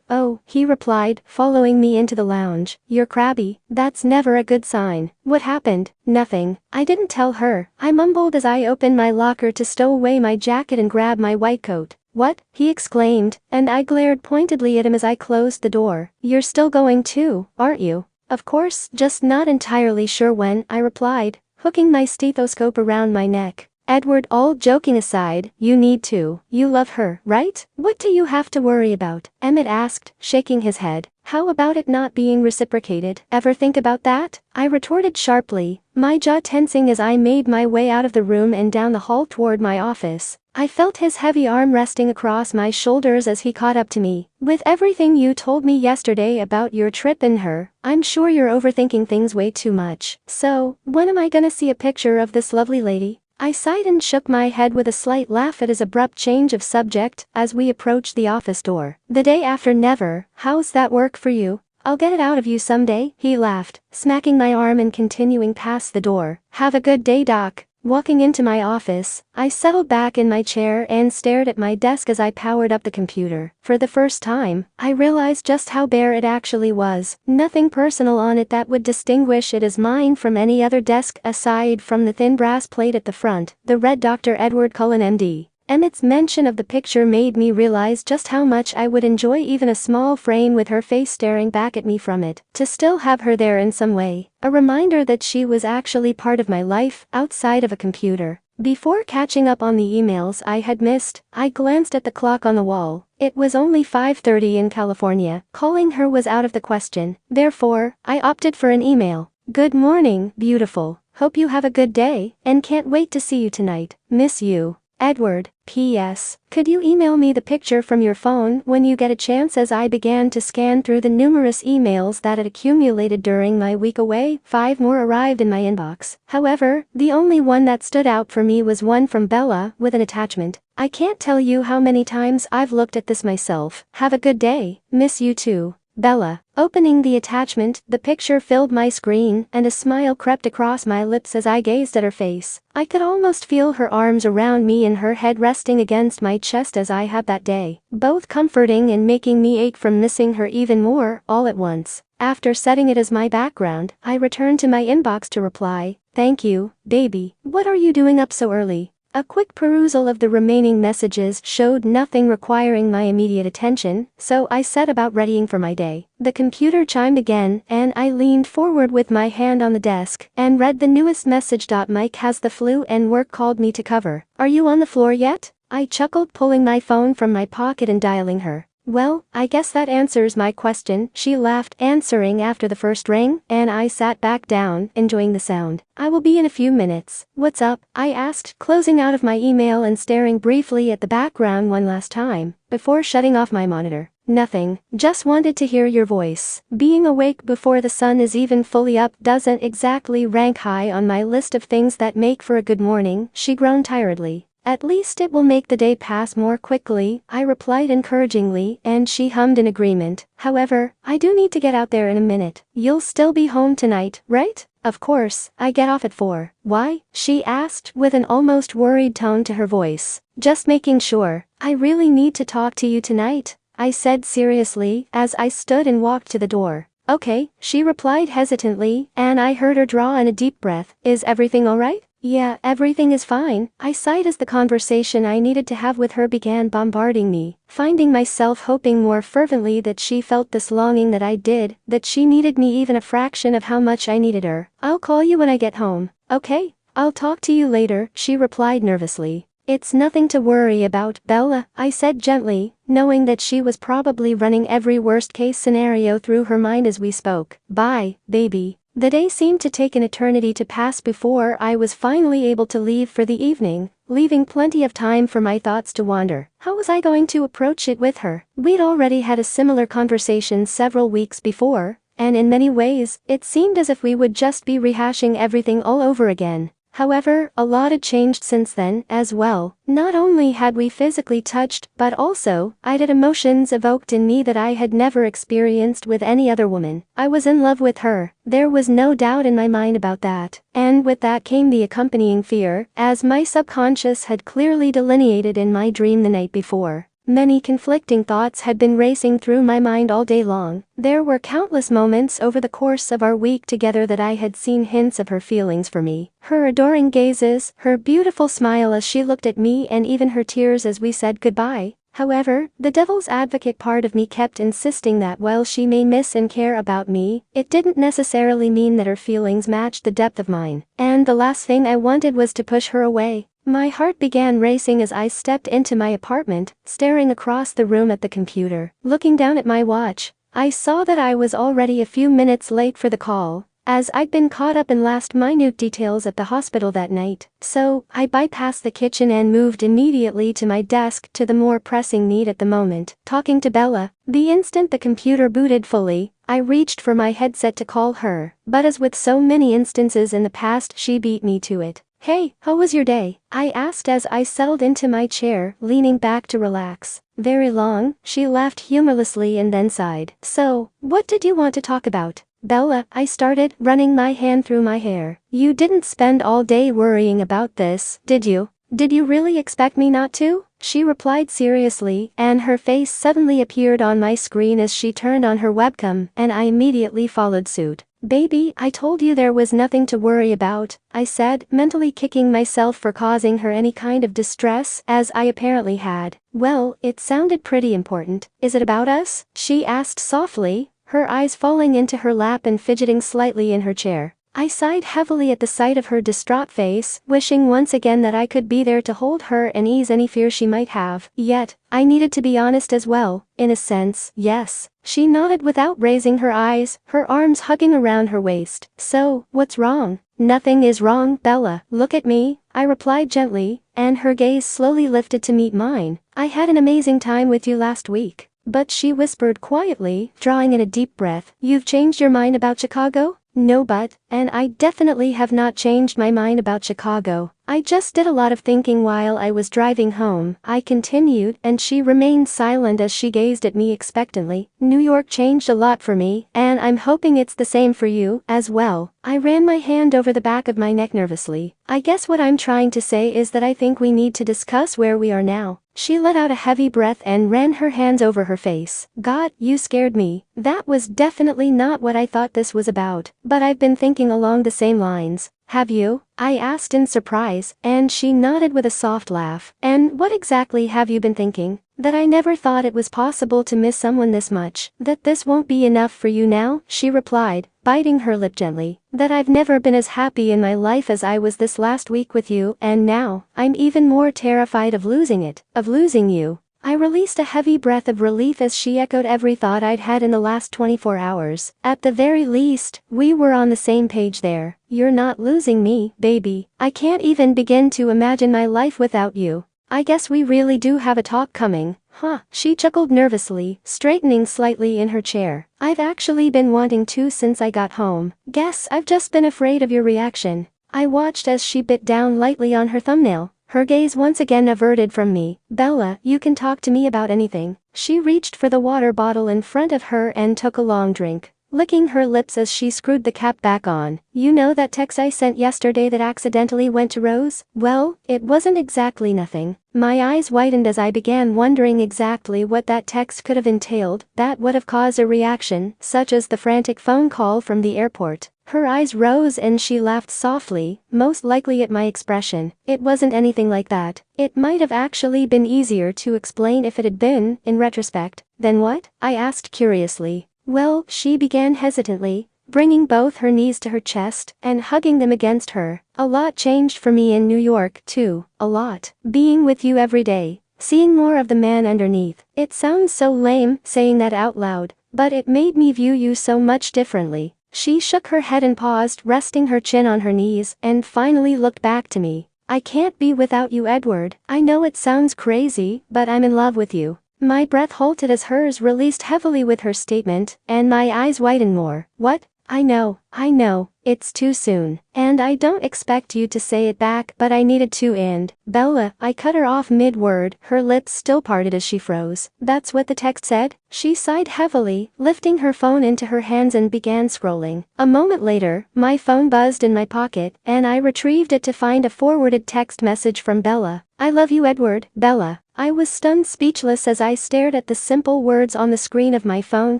Oh," he replied, following me into the lounge. "You're crabby. That's never a good sign." "What happened?" "Nothing. I didn't tell her," I mumbled as I opened my locker to stow away my jacket and grab my white coat. "What?" he exclaimed, and I glared pointedly at him as I closed the door. "You're still going too, aren't you?" "Of course, just not entirely sure when," I replied, hooking my stethoscope around my neck. "Edward, all joking aside, you need to. You love her, right? What do you have to worry about?" Emmett asked, shaking his head. "How about it not being reciprocated? Ever think about that?" I retorted sharply, my jaw tensing as I made my way out of the room and down the hall toward my office. I felt his heavy arm resting across my shoulders as he caught up to me. "With everything you told me yesterday about your trip and her, I'm sure you're overthinking things way too much. So, when am I gonna see a picture of this lovely lady?" I sighed and shook my head with a slight laugh at his abrupt change of subject as we approached the office door. "The day after never. How's that work for you?" "I'll get it out of you someday," he laughed, smacking my arm and continuing past the door. "Have a good day, Doc." Walking into my office, I settled back in my chair and stared at my desk as I powered up the computer. For the first time, I realized just how bare it actually was. Nothing personal on it that would distinguish it as mine from any other desk aside from the thin brass plate at the front, the red Dr. Edward Cullen MD. Emmett's mention of the picture made me realize just how much I would enjoy even a small frame with her face staring back at me from it. To still have her there in some way. A reminder that she was actually part of my life, outside of a computer. Before catching up on the emails I had missed, I glanced at the clock on the wall. It was only 5:30 in California. Calling her was out of the question. Therefore, I opted for an email. "Good morning, beautiful. Hope you have a good day, and can't wait to see you tonight. Miss you. Edward. P.S. Could you email me the picture from your phone when you get a chance?" As I began to scan through the numerous emails that had accumulated during my week away, 5 more arrived in my inbox. However, the only one that stood out for me was one from Bella with an attachment. "I can't tell you how many times I've looked at this myself. Have a good day. Miss you too. Bella." Opening the attachment, the picture filled my screen and a smile crept across my lips as I gazed at her face. I could almost feel her arms around me and her head resting against my chest as I had that day, both comforting and making me ache from missing her even more, all at once. After setting it as my background, I returned to my inbox to reply, "Thank you, baby. What are you doing up so early?" A quick perusal of the remaining messages showed nothing requiring my immediate attention, so I set about readying for my day. The computer chimed again, and I leaned forward with my hand on the desk and read the newest message. "Mike has the flu and work called me to cover. Are you on the floor yet?" I chuckled, pulling my phone from my pocket and dialing her. "Well, I guess that answers my question," she laughed, answering after the first ring, and I sat back down, enjoying the sound. "I will be in a few minutes." "What's up?" I asked, closing out of my email and staring briefly at the background one last time, before shutting off my monitor. "Nothing. Just wanted to hear your voice. Being awake before the sun is even fully up doesn't exactly rank high on my list of things that make for a good morning," she groaned tiredly. "At least it will make the day pass more quickly," I replied encouragingly, and she hummed in agreement. "However, I do need to get out there in a minute. You'll still be home tonight, right?" "Of course, I get off at 4. "Why?" she asked with an almost worried tone to her voice. "Just making sure. I really need to talk to you tonight," I said seriously as I stood and walked to the door. "Okay," she replied hesitantly, and I heard her draw in a deep breath. "Is everything alright?" "Yeah, everything is fine," I sighed as the conversation I needed to have with her began bombarding me, finding myself hoping more fervently that she felt this longing that I did, that she needed me even a fraction of how much I needed her. "I'll call you when I get home." "Okay. I'll talk to you later," she replied nervously. "It's nothing to worry about, Bella," I said gently, knowing that she was probably running every worst-case scenario through her mind as we spoke. "Bye, baby." The day seemed to take an eternity to pass before I was finally able to leave for the evening, leaving plenty of time for my thoughts to wander. How was I going to approach it with her? We'd already had a similar conversation several weeks before, and in many ways, it seemed as if we would just be rehashing everything all over again. However, a lot had changed since then, as well. Not only had we physically touched, but also, I'd had emotions evoked in me that I had never experienced with any other woman. I was in love with her. There was no doubt in my mind about that. And with that came the accompanying fear, as my subconscious had clearly delineated in my dream the night before. Many conflicting thoughts had been racing through my mind all day long. There were countless moments over the course of our week together that I had seen hints of her feelings for me. Her adoring gazes, her beautiful smile as she looked at me, and even her tears as we said goodbye. However, the devil's advocate part of me kept insisting that while she may miss and care about me, it didn't necessarily mean that her feelings matched the depth of mine. And the last thing I wanted was to push her away. My heart began racing as I stepped into my apartment, staring across the room at the computer. Looking down at my watch, I saw that I was already a few minutes late for the call, as I'd been caught up in last minute details at the hospital that night. So, I bypassed the kitchen and moved immediately to my desk to the more pressing need at the moment, talking to Bella. The instant the computer booted fully, I reached for my headset to call her, but as with so many instances in the past, she beat me to it. "Hey, how was your day?" I asked as I settled into my chair, leaning back to relax. "Very long," she laughed humorlessly and then sighed. "So, what did you want to talk about?" "Bella," I started, running my hand through my hair. "You didn't spend all day worrying about this, did you? Did you really expect me not to?" She replied seriously, and her face suddenly appeared on my screen as she turned on her webcam, and I immediately followed suit. "Baby, I told you there was nothing to worry about," I said, mentally kicking myself for causing her any kind of distress, as I apparently had. "Well, it sounded pretty important. Is it about us?" she asked softly, her eyes falling into her lap and fidgeting slightly in her chair. I sighed heavily at the sight of her distraught face, wishing once again that I could be there to hold her and ease any fear she might have. Yet, I needed to be honest as well. In a sense, yes. She nodded without raising her eyes, her arms hugging around her waist. "So, what's wrong?" "Nothing is wrong, Bella. Look at me," I replied gently, and her gaze slowly lifted to meet mine. "I had an amazing time with you last week." But she whispered quietly, drawing in a deep breath. "You've changed your mind about Chicago?" "No, and I definitely have not changed my mind about Chicago. I just did a lot of thinking while I was driving home," I continued, and she remained silent as she gazed at me expectantly. "New York changed a lot for me, and I'm hoping it's the same for you, as well." I ran my hand over the back of my neck nervously. "I guess what I'm trying to say is that I think we need to discuss where we are now." She let out a heavy breath and ran her hands over her face. "God, you scared me. That was definitely not what I thought this was about, but I've been thinking along the same lines." "Have you?" I asked in surprise, and she nodded with a soft laugh. "And what exactly have you been thinking?" "That I never thought it was possible to miss someone this much. That this won't be enough for you now," she replied, biting her lip gently. "That I've never been as happy in my life as I was this last week with you, and now, I'm even more terrified of losing it, of losing you." I released a heavy breath of relief as she echoed every thought I'd had in the last 24 hours. At the very least, we were on the same page there. "You're not losing me, baby. I can't even begin to imagine my life without you. I guess we really do have a talk coming, huh?" She chuckled nervously, straightening slightly in her chair. "I've actually been wanting to since I got home. Guess I've just been afraid of your reaction." I watched as she bit down lightly on her thumbnail, her gaze once again averted from me. "Bella, you can talk to me about anything." She reached for the water bottle in front of her and took a long drink, licking her lips as she screwed the cap back on. "You know that text I sent yesterday that accidentally went to Rose? Well, it wasn't exactly nothing." My eyes widened as I began wondering exactly what that text could have entailed, that would have caused a reaction, such as the frantic phone call from the airport. Her eyes rose and she laughed softly, most likely at my expression. "It wasn't anything like that. It might have actually been easier to explain if it had been, in retrospect." "Then what?" I asked curiously. "Well," she began hesitantly, bringing both her knees to her chest and hugging them against her. "A lot changed for me in New York, too. A lot. Being with you every day. Seeing more of the man underneath. It sounds so lame, saying that out loud, but it made me view you so much differently." She shook her head and paused, resting her chin on her knees, and finally looked back to me. I can't be without you, Edward. I know it sounds crazy, but I'm in love with you. My breath halted as hers released heavily with her statement, and my eyes widened more. What? I know, it's too soon. And I don't expect you to say it back, but I needed to. And Bella, I cut her off mid-word, her lips still parted as she froze. That's what the text said? She sighed heavily, lifting her phone into her hands and began scrolling. A moment later, my phone buzzed in my pocket, and I retrieved it to find a forwarded text message from Bella. I love you, Edward. Bella. I was stunned speechless as I stared at the simple words on the screen of my phone,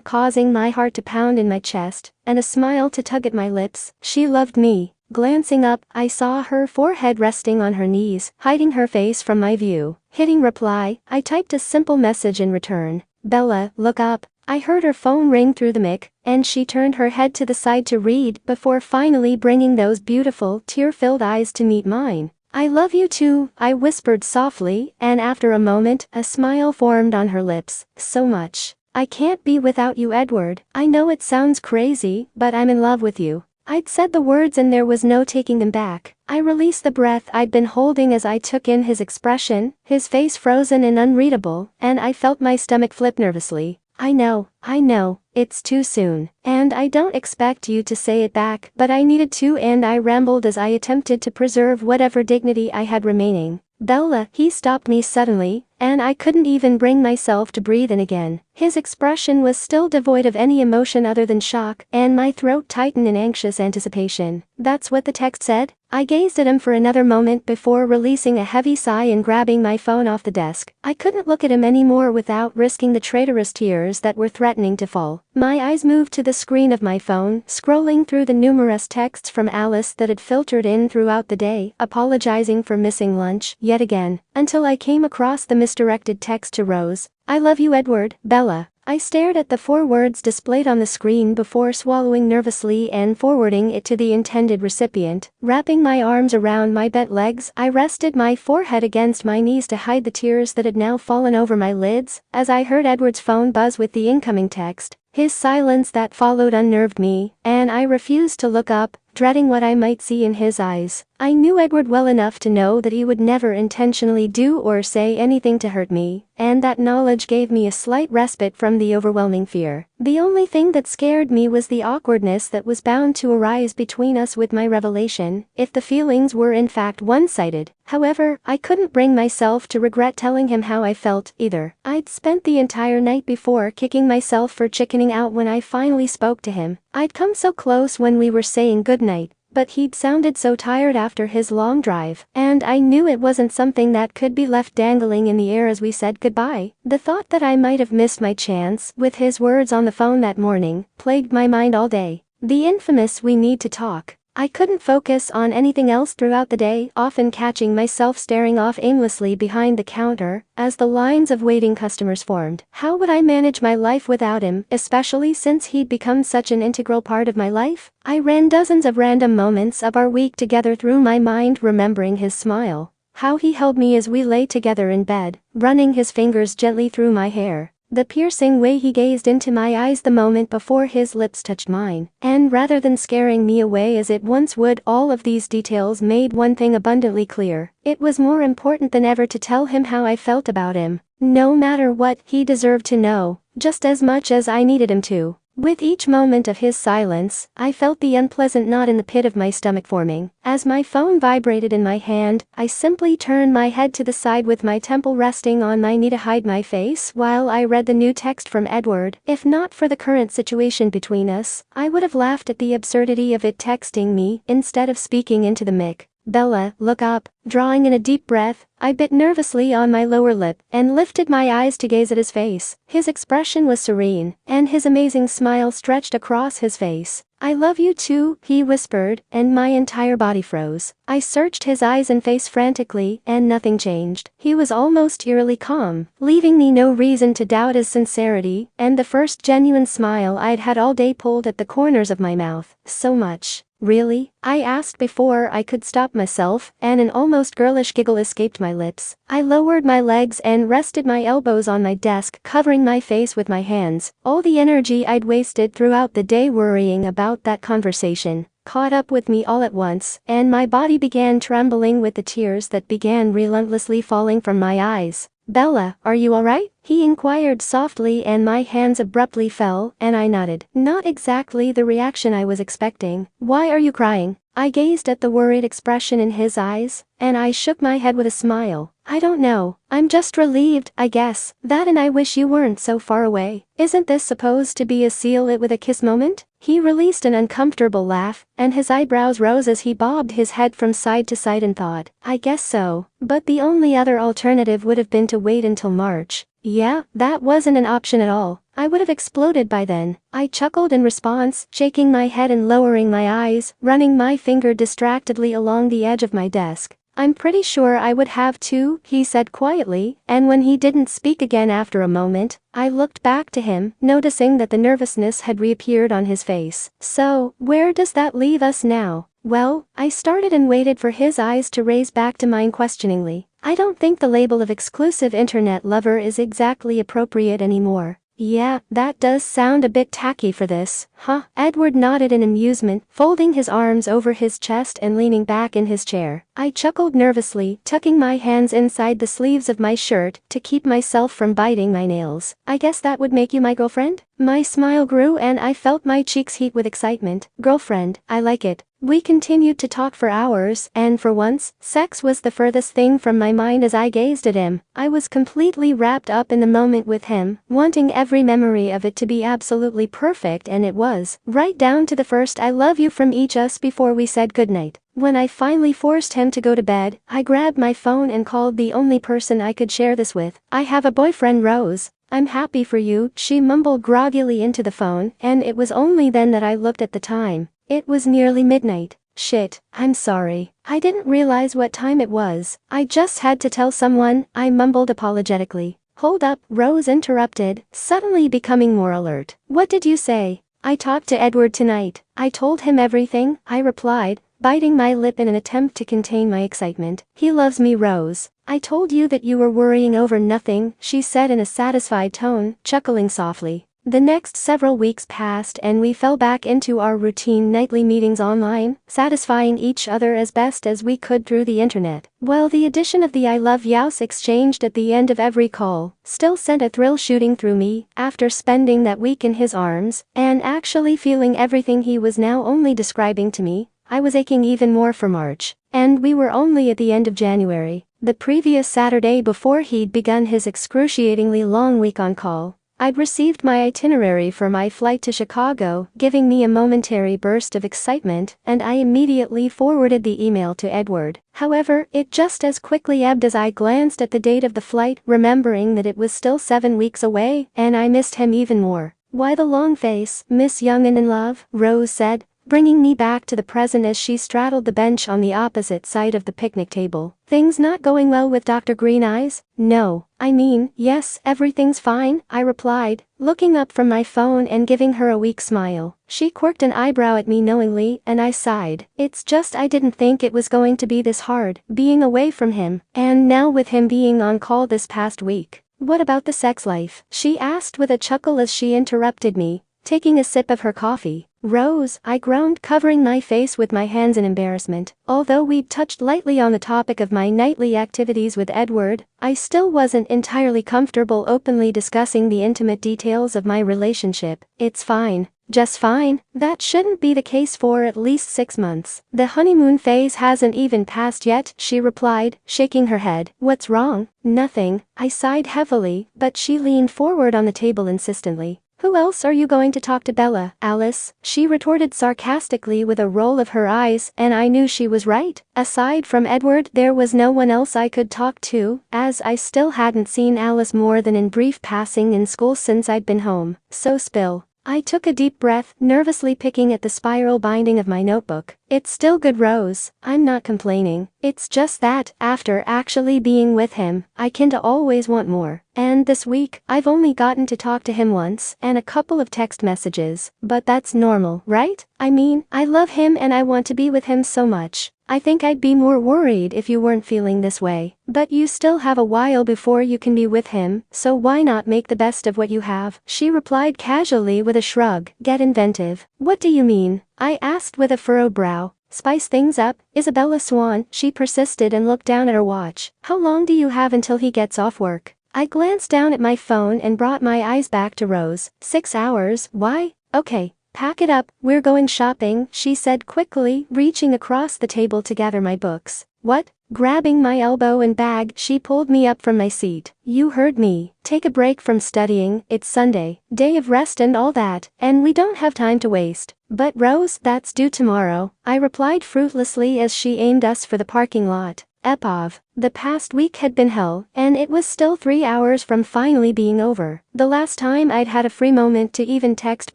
causing my heart to pound in my chest, and a smile to tug at my lips. She loved me. Glancing up, I saw her forehead resting on her knees, hiding her face from my view. Hitting reply, I typed a simple message in return. Bella, look up. I heard her phone ring through the mic, and she turned her head to the side to read before finally bringing those beautiful, tear-filled eyes to meet mine. I love you too, I whispered softly, and after a moment, a smile formed on her lips. So much. I can't be without you, Edward. I know it sounds crazy, but I'm in love with you. I'd said the words and there was no taking them back. I released the breath I'd been holding as I took in his expression, his face frozen and unreadable, and I felt my stomach flip nervously. I know, it's too soon, and I don't expect you to say it back, but I needed to, and I rambled as I attempted to preserve whatever dignity I had remaining. Bella, he stopped me suddenly, and I couldn't even bring myself to breathe in again. His expression was still devoid of any emotion other than shock, and my throat tightened in anxious anticipation. That's what the text said? I gazed at him for another moment before releasing a heavy sigh and grabbing my phone off the desk. I couldn't look at him anymore without risking the traitorous tears that were threatening to fall. My eyes moved to the screen of my phone, scrolling through the numerous texts from Alice that had filtered in throughout the day, apologizing for missing lunch, yet again, until I came across the misdirected text to Rose. I love you, Edward. Bella. I stared at the 4 words displayed on the screen before swallowing nervously and forwarding it to the intended recipient. Wrapping my arms around my bent legs, I rested my forehead against my knees to hide the tears that had now fallen over my lids, as I heard Edward's phone buzz with the incoming text. His silence that followed unnerved me, and I refused to look up, dreading what I might see in his eyes. I knew Edward well enough to know that he would never intentionally do or say anything to hurt me, and that knowledge gave me a slight respite from the overwhelming fear. The only thing that scared me was the awkwardness that was bound to arise between us with my revelation, if the feelings were in fact one-sided. However, I couldn't bring myself to regret telling him how I felt, either. I'd spent the entire night before kicking myself for chickening out when I finally spoke to him. I'd come so close when we were saying goodnight, but he'd sounded so tired after his long drive, and I knew it wasn't something that could be left dangling in the air as we said goodbye. The thought that I might have missed my chance with his words on the phone that morning plagued my mind all day. The infamous "we need to talk." I couldn't focus on anything else throughout the day, often catching myself staring off aimlessly behind the counter as the lines of waiting customers formed. How would I manage my life without him, especially since he'd become such an integral part of my life? I ran dozens of random moments of our week together through my mind, remembering his smile, how he held me as we lay together in bed, running his fingers gently through my hair, the piercing way he gazed into my eyes the moment before his lips touched mine, and rather than scaring me away as it once would, all of these details made one thing abundantly clear. It was more important than ever to tell him how I felt about him. No matter what, he deserved to know, just as much as I needed him to. With each moment of his silence, I felt the unpleasant knot in the pit of my stomach forming. As my phone vibrated in my hand, I simply turned my head to the side with my temple resting on my knee to hide my face while I read the new text from Edward. If not for the current situation between us, I would have laughed at the absurdity of it texting me instead of speaking into the mic. Bella, look up. Drawing in a deep breath, I bit nervously on my lower lip and lifted my eyes to gaze at his face. His expression was serene, and his amazing smile stretched across his face. I love you too, he whispered, and my entire body froze. I searched his eyes and face frantically, and nothing changed. He was almost eerily calm, leaving me no reason to doubt his sincerity, and the first genuine smile I'd had all day pulled at the corners of my mouth. So much. Really? I asked before I could stop myself, and an almost girlish giggle escaped my lips. I lowered my legs and rested my elbows on my desk, covering my face with my hands. All the energy I'd wasted throughout the day worrying about that conversation caught up with me all at once, and my body began trembling with the tears that began relentlessly falling from my eyes. "Bella, are you alright?" he inquired softly, and my hands abruptly fell, and I nodded. Not exactly the reaction I was expecting. "Why are you crying?" I gazed at the worried expression in his eyes, and I shook my head with a smile. "I don't know. I'm just relieved, I guess. That, and I wish you weren't so far away. Isn't this supposed to be a seal it with a kiss moment?" He released an uncomfortable laugh, and his eyebrows rose as he bobbed his head from side to side in thought. "I guess so. But the only other alternative would have been to wait until March." Yeah, that wasn't an option at all. I would have exploded by then. I chuckled in response, shaking my head and lowering my eyes, running my finger distractedly along the edge of my desk. "I'm pretty sure I would have too," he said quietly, and when he didn't speak again after a moment, I looked back to him, noticing that the nervousness had reappeared on his face. "So, where does that leave us now?" "Well," I started and waited for his eyes to raise back to mine questioningly. "I don't think the label of exclusive internet lover is exactly appropriate anymore." "Yeah, that does sound a bit tacky for this, huh?" Edward nodded in amusement, folding his arms over his chest and leaning back in his chair. I chuckled nervously, tucking my hands inside the sleeves of my shirt to keep myself from biting my nails. "I guess that would make you my girlfriend?" My smile grew and I felt my cheeks heat with excitement. "Girlfriend, I like it." We continued to talk for hours, and for once, sex was the furthest thing from my mind as I gazed at him. I was completely wrapped up in the moment with him, wanting every memory of it to be absolutely perfect, and it was, right down to the first "I love you" from each us before we said goodnight. When I finally forced him to go to bed, I grabbed my phone and called the only person I could share this with. "I have a boyfriend, Rose. I'm happy for you," she mumbled groggily into the phone, and it was only then that I looked at the time. It was nearly midnight. "Shit, I'm sorry. I didn't realize what time it was. I just had to tell someone," I mumbled apologetically. "Hold up," Rose interrupted, suddenly becoming more alert. "What did you say?" "I talked to Edward tonight. I told him everything," I replied, biting my lip in an attempt to contain my excitement. "He loves me, Rose." "I told you that you were worrying over nothing," she said in a satisfied tone, chuckling softly. The next several weeks passed and we fell back into our routine nightly meetings online, satisfying each other as best as we could through the internet. While the addition of the "I love yous" exchanged at the end of every call still sent a thrill shooting through me, after spending that week in his arms, and actually feeling everything he was now only describing to me, I was aching even more for March. And we were only at the end of January, the previous Saturday before he'd begun his excruciatingly long week on call. I'd received my itinerary for my flight to Chicago, giving me a momentary burst of excitement, and I immediately forwarded the email to Edward. However, it just as quickly ebbed as I glanced at the date of the flight, remembering that it was still 7 weeks away, and I missed him even more. "Why the long face, Miss Young and in love?" Rose said, bringing me back to the present as she straddled the bench on the opposite side of the picnic table. "Things not going well with Dr. Green Eyes?" "No. I mean, yes, everything's fine," I replied, looking up from my phone and giving her a weak smile. She quirked an eyebrow at me knowingly, and I sighed. "It's just I didn't think it was going to be this hard, being away from him, and now with him being on call this past week." "What about the sex life?" she asked with a chuckle as she interrupted me, taking a sip of her coffee. "Rose," I groaned, covering my face with my hands in embarrassment. Although we'd touched lightly on the topic of my nightly activities with Edward, I still wasn't entirely comfortable openly discussing the intimate details of my relationship. "It's fine. Just fine. That shouldn't be the case for at least 6 months. The honeymoon phase hasn't even passed yet," she replied, shaking her head. "What's wrong?" "Nothing." I sighed heavily, but she leaned forward on the table insistently. "Who else are you going to talk to, Bella?" "Alice," she retorted sarcastically with a roll of her eyes, and I knew she was right. Aside from Edward, there was no one else I could talk to, as I still hadn't seen Alice more than in brief passing in school since I'd been home. "So spill." I took a deep breath, nervously picking at the spiral binding of my notebook. It's still good, Rose. I'm not complaining. It's just that, after actually being with him, I kinda always want more. And this week, I've only gotten to talk to him once, and a couple of text messages. But that's normal, right? I mean, I love him and I want to be with him so much. I think I'd be more worried if you weren't feeling this way. But you still have a while before you can be with him, so why not make the best of what you have? She replied casually with a shrug. Get inventive. What do you mean? I asked with a furrowed brow. Spice things up, Isabella Swan, she persisted and looked down at her watch. How long do you have until he gets off work? I glanced down at my phone and brought my eyes back to Rose. 6 hours, why? Okay. Pack it up, we're going shopping, she said quickly, reaching across the table to gather my books. What? Grabbing my elbow and bag, she pulled me up from my seat. You heard me. Take a break from studying, it's Sunday, day of rest and all that, and we don't have time to waste. But Rose, that's due tomorrow, I replied fruitlessly as she aimed us for the parking lot. Epov. The past week had been hell, and it was still 3 hours from finally being over. The last time I'd had a free moment to even text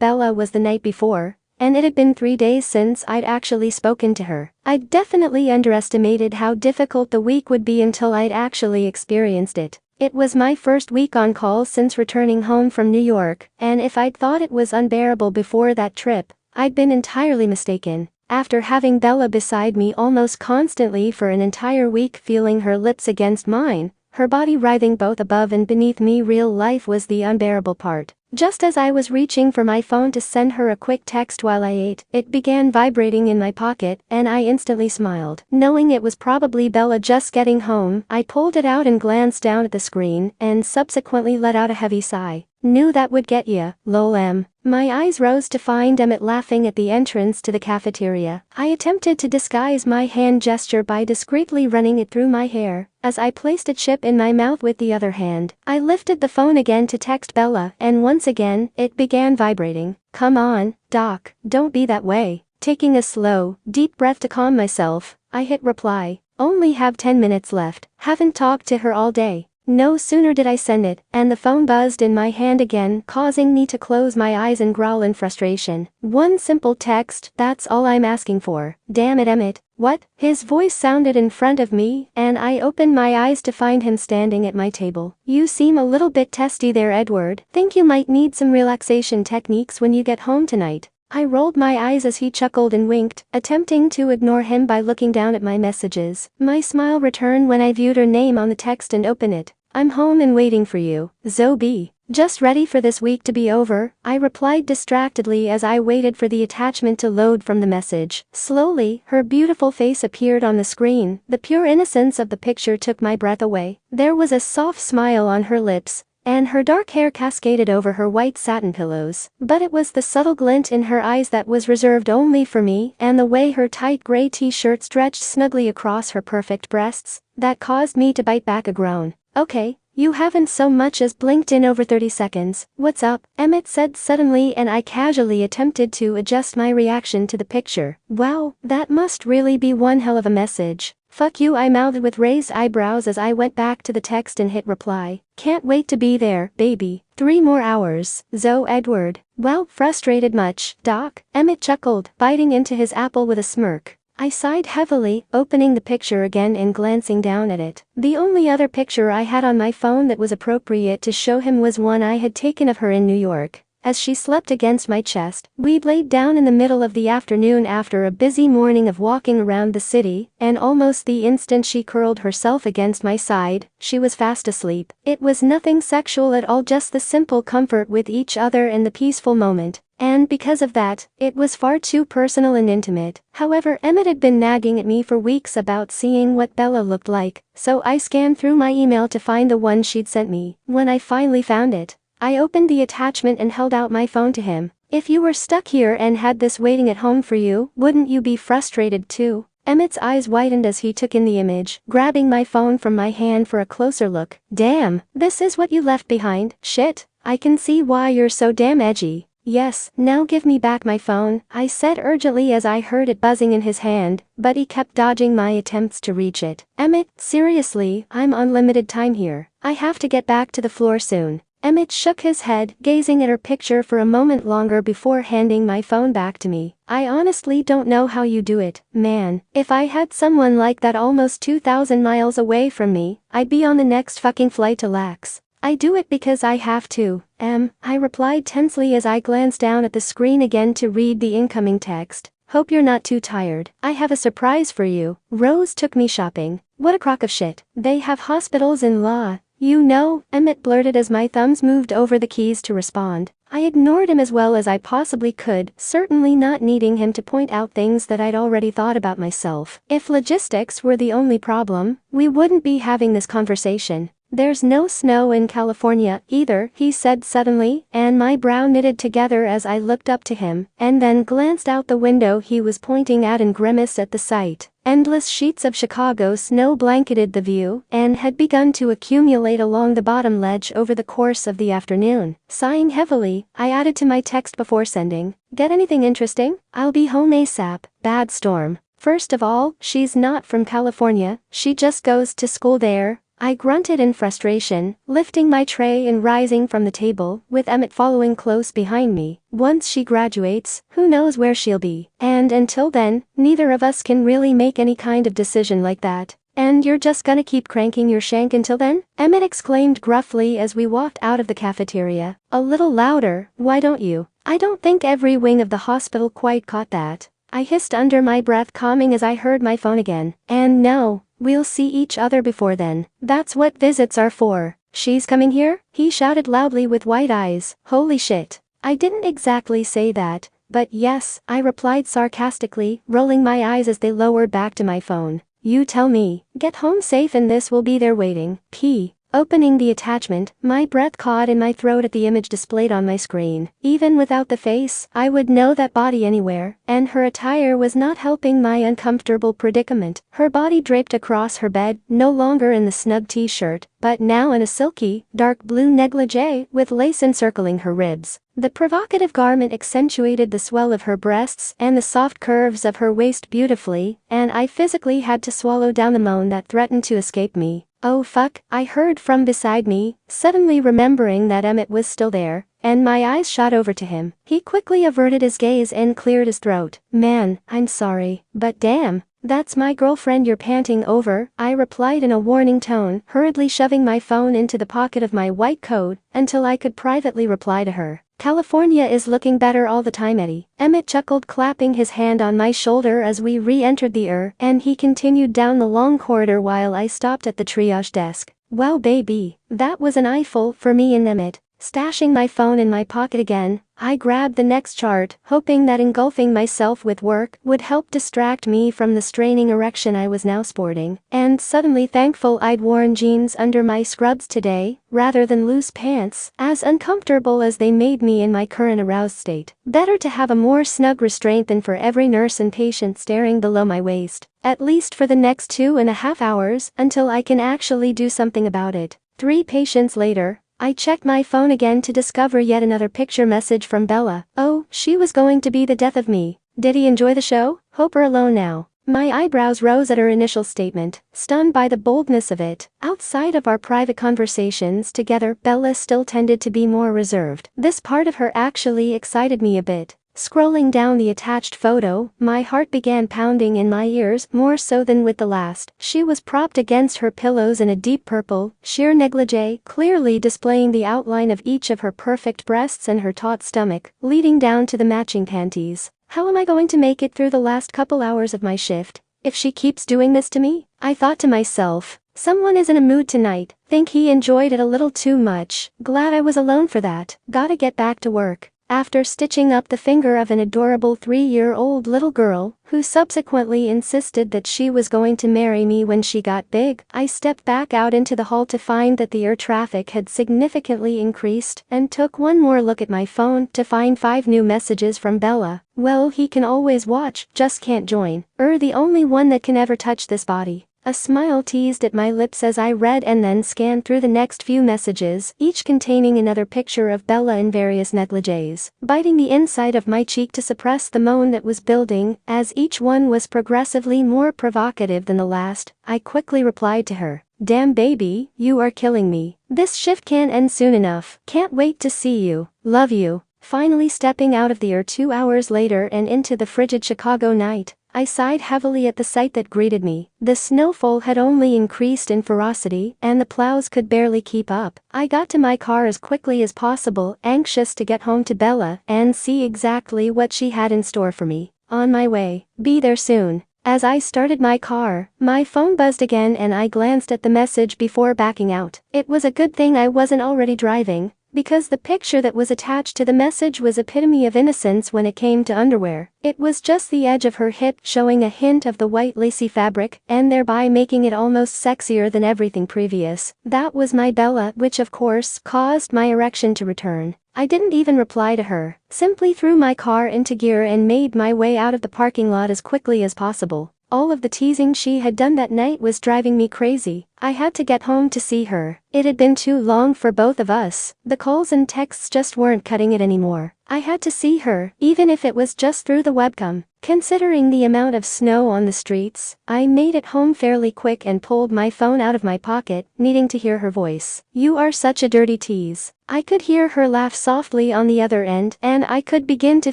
Bella was the night before, and it had been 3 days since I'd actually spoken to her. I'd definitely underestimated how difficult the week would be until I'd actually experienced it. It was my first week on call since returning home from New York, and if I'd thought it was unbearable before that trip, I'd been entirely mistaken. After having Bella beside me almost constantly for an entire week, feeling her lips against mine, her body writhing both above and beneath me, real life was the unbearable part. Just as I was reaching for my phone to send her a quick text while I ate, it began vibrating in my pocket, and I instantly smiled. Knowing it was probably Bella just getting home, I pulled it out and glanced down at the screen, and subsequently let out a heavy sigh. Knew that would get ya, lol. My eyes rose to find Emmett laughing at the entrance to the cafeteria. I attempted to disguise my hand gesture by discreetly running it through my hair. As I placed a chip in my mouth with the other hand, I lifted the phone again to text Bella, and once again, it began vibrating. Come on, Doc, don't be that way. Taking a slow, deep breath to calm myself, I hit reply. Only have 10 minutes left. Haven't talked to her all day. No sooner did I send it, and the phone buzzed in my hand again, causing me to close my eyes and growl in frustration. One simple text, that's all I'm asking for. Damn it, Emmett. What? His voice sounded in front of me, and I opened my eyes to find him standing at my table. You seem a little bit testy there, Edward. Think you might need some relaxation techniques when you get home tonight. I rolled my eyes as he chuckled and winked, attempting to ignore him by looking down at my messages. My smile returned when I viewed her name on the text and opened it. I'm home and waiting for you, Zoe. Just ready for this week to be over, I replied distractedly as I waited for the attachment to load from the message. Slowly, her beautiful face appeared on the screen. The pure innocence of the picture took my breath away. There was a soft smile on her lips, and her dark hair cascaded over her white satin pillows. But it was the subtle glint in her eyes that was reserved only for me, and the way her tight gray t-shirt stretched snugly across her perfect breasts, that caused me to bite back a groan. Okay, you haven't so much as blinked in over 30 seconds. What's up? Emmett said suddenly, and I casually attempted to adjust my reaction to the picture. Wow, that must really be one hell of a message. Fuck you, I mouthed with raised eyebrows as I went back to the text and hit reply. Can't wait to be there, baby. 3 more hours. Zoe, Edward. Well, frustrated much, Doc? Emmett chuckled, biting into his apple with a smirk. I sighed heavily, opening the picture again and glancing down at it. The only other picture I had on my phone that was appropriate to show him was one I had taken of her in New York. As she slept against my chest, we'd laid down in the middle of the afternoon after a busy morning of walking around the city, and almost the instant she curled herself against my side, she was fast asleep. It was nothing sexual at all, just the simple comfort with each other and the peaceful moment. And because of that, it was far too personal and intimate. However, Emmett had been nagging at me for weeks about seeing what Bella looked like, so I scanned through my email to find the one she'd sent me. When I finally found it, I opened the attachment and held out my phone to him. If you were stuck here and had this waiting at home for you, wouldn't you be frustrated too? Emmett's eyes widened as he took in the image, grabbing my phone from my hand for a closer look. Damn, this is what you left behind? Shit, I can see why you're so damn edgy. Yes, now give me back my phone, I said urgently as I heard it buzzing in his hand, but he kept dodging my attempts to reach it. Emmett, seriously, I'm on limited time here. I have to get back to the floor soon. Emmett shook his head, gazing at her picture for a moment longer before handing my phone back to me. I honestly don't know how you do it, man. If I had someone like that almost 2,000 miles away from me, I'd be on the next fucking flight to Lax. I do it because I have to, I replied tensely as I glanced down at the screen again to read the incoming text. Hope you're not too tired. I have a surprise for you. Rose took me shopping. What a crock of shit. They have hospitals in law. You know, Emmett blurted as my thumbs moved over the keys to respond. I ignored him as well as I possibly could, certainly not needing him to point out things that I'd already thought about myself. If logistics were the only problem, we wouldn't be having this conversation. There's no snow in California either, he said suddenly, and my brow knitted together as I looked up to him, and then glanced out the window he was pointing at and grimaced at the sight. Endless sheets of Chicago snow blanketed the view, and had begun to accumulate along the bottom ledge over the course of the afternoon. Sighing heavily, I added to my text before sending, "Get anything interesting? I'll be home ASAP. Bad storm." First of all, she's not from California, she just goes to school there. I grunted in frustration, lifting my tray and rising from the table, with Emmett following close behind me. Once she graduates, who knows where she'll be. And until then, neither of us can really make any kind of decision like that. And you're just gonna keep cranking your shank until then? Emmett exclaimed gruffly as we walked out of the cafeteria. A little louder, why don't you? I don't think every wing of the hospital quite caught that. I hissed under my breath, calming as I heard my phone again. And no. We'll see each other before then. That's what visits are for. She's coming here? He shouted loudly with wide eyes. Holy shit. I didn't exactly say that, but yes, I replied sarcastically, rolling my eyes as they lowered back to my phone. You tell me. Get home safe and this will be there waiting. P. Opening the attachment, my breath caught in my throat at the image displayed on my screen. Even without the face, I would know that body anywhere, and her attire was not helping my uncomfortable predicament. Her body draped across her bed, no longer in the snug t-shirt, but now in a silky, dark blue negligee with lace encircling her ribs. The provocative garment accentuated the swell of her breasts and the soft curves of her waist beautifully, and I physically had to swallow down the moan that threatened to escape me. Oh fuck, I heard from beside me, suddenly remembering that Emmett was still there, and my eyes shot over to him. He quickly averted his gaze and cleared his throat. Man, I'm sorry, but damn. That's my girlfriend you're panting over, I replied in a warning tone, hurriedly shoving my phone into the pocket of my white coat, until I could privately reply to her. California is looking better all the time, Eddie. Emmett chuckled, clapping his hand on my shoulder as we re-entered the and he continued down the long corridor while I stopped at the triage desk. Wow baby, that was an eyeful for me and Emmett. Stashing my phone in my pocket again, I grabbed the next chart, hoping that engulfing myself with work would help distract me from the straining erection I was now sporting, and suddenly thankful I'd worn jeans under my scrubs today, rather than loose pants, as uncomfortable as they made me in my current aroused state. Better to have a more snug restraint than for every nurse and patient staring below my waist, at least for the next 2.5 hours, until I can actually do something about it. 3 patients later, I checked my phone again to discover yet another picture message from Bella. Oh, she was going to be the death of me. Did he enjoy the show? Hope we're alone now. My eyebrows rose at her initial statement, stunned by the boldness of it. Outside of our private conversations together, Bella still tended to be more reserved. This part of her actually excited me a bit. Scrolling down the attached photo, my heart began pounding in my ears more so than with the last. She was propped against her pillows in a deep purple, sheer negligee, clearly displaying the outline of each of her perfect breasts and her taut stomach, leading down to the matching panties. How am I going to make it through the last couple hours of my shift if she keeps doing this to me? I thought to myself. Someone is in a mood tonight. Think he enjoyed it a little too much. Glad I was alone for that. Gotta get back to work. After stitching up the finger of an adorable 3-year-old little girl, who subsequently insisted that she was going to marry me when she got big, I stepped back out into the hall to find that the air traffic had significantly increased, and took one more look at my phone to find 5 new messages from Bella. Well, he can always watch, just can't join. The only one that can ever touch this body. A smile teased at my lips as I read and then scanned through the next few messages, each containing another picture of Bella in various negligees. Biting the inside of my cheek to suppress the moan that was building, as each one was progressively more provocative than the last, I quickly replied to her. Damn baby, you are killing me. This shift can't end soon enough. Can't wait to see you. Love you. Finally stepping out of the 2 hours later and into the frigid Chicago night, I sighed heavily at the sight that greeted me. The snowfall had only increased in ferocity, and the plows could barely keep up. I got to my car as quickly as possible, anxious to get home to Bella and see exactly what she had in store for me. On my way. Be there soon. As I started my car, my phone buzzed again and I glanced at the message before backing out. It was a good thing I wasn't already driving, because the picture that was attached to the message was epitome of innocence when it came to underwear. It was just the edge of her hip showing a hint of the white lacy fabric, and thereby making it almost sexier than everything previous. That was my Bella, which of course caused my erection to return. I didn't even reply to her, simply threw my car into gear and made my way out of the parking lot as quickly as possible. All of the teasing she had done that night was driving me crazy. I had to get home to see her. It had been too long for both of us. The calls and texts just weren't cutting it anymore. I had to see her, even if it was just through the webcam. Considering the amount of snow on the streets, I made it home fairly quick and pulled my phone out of my pocket, needing to hear her voice. You are such a dirty tease. I could hear her laugh softly on the other end, and I could begin to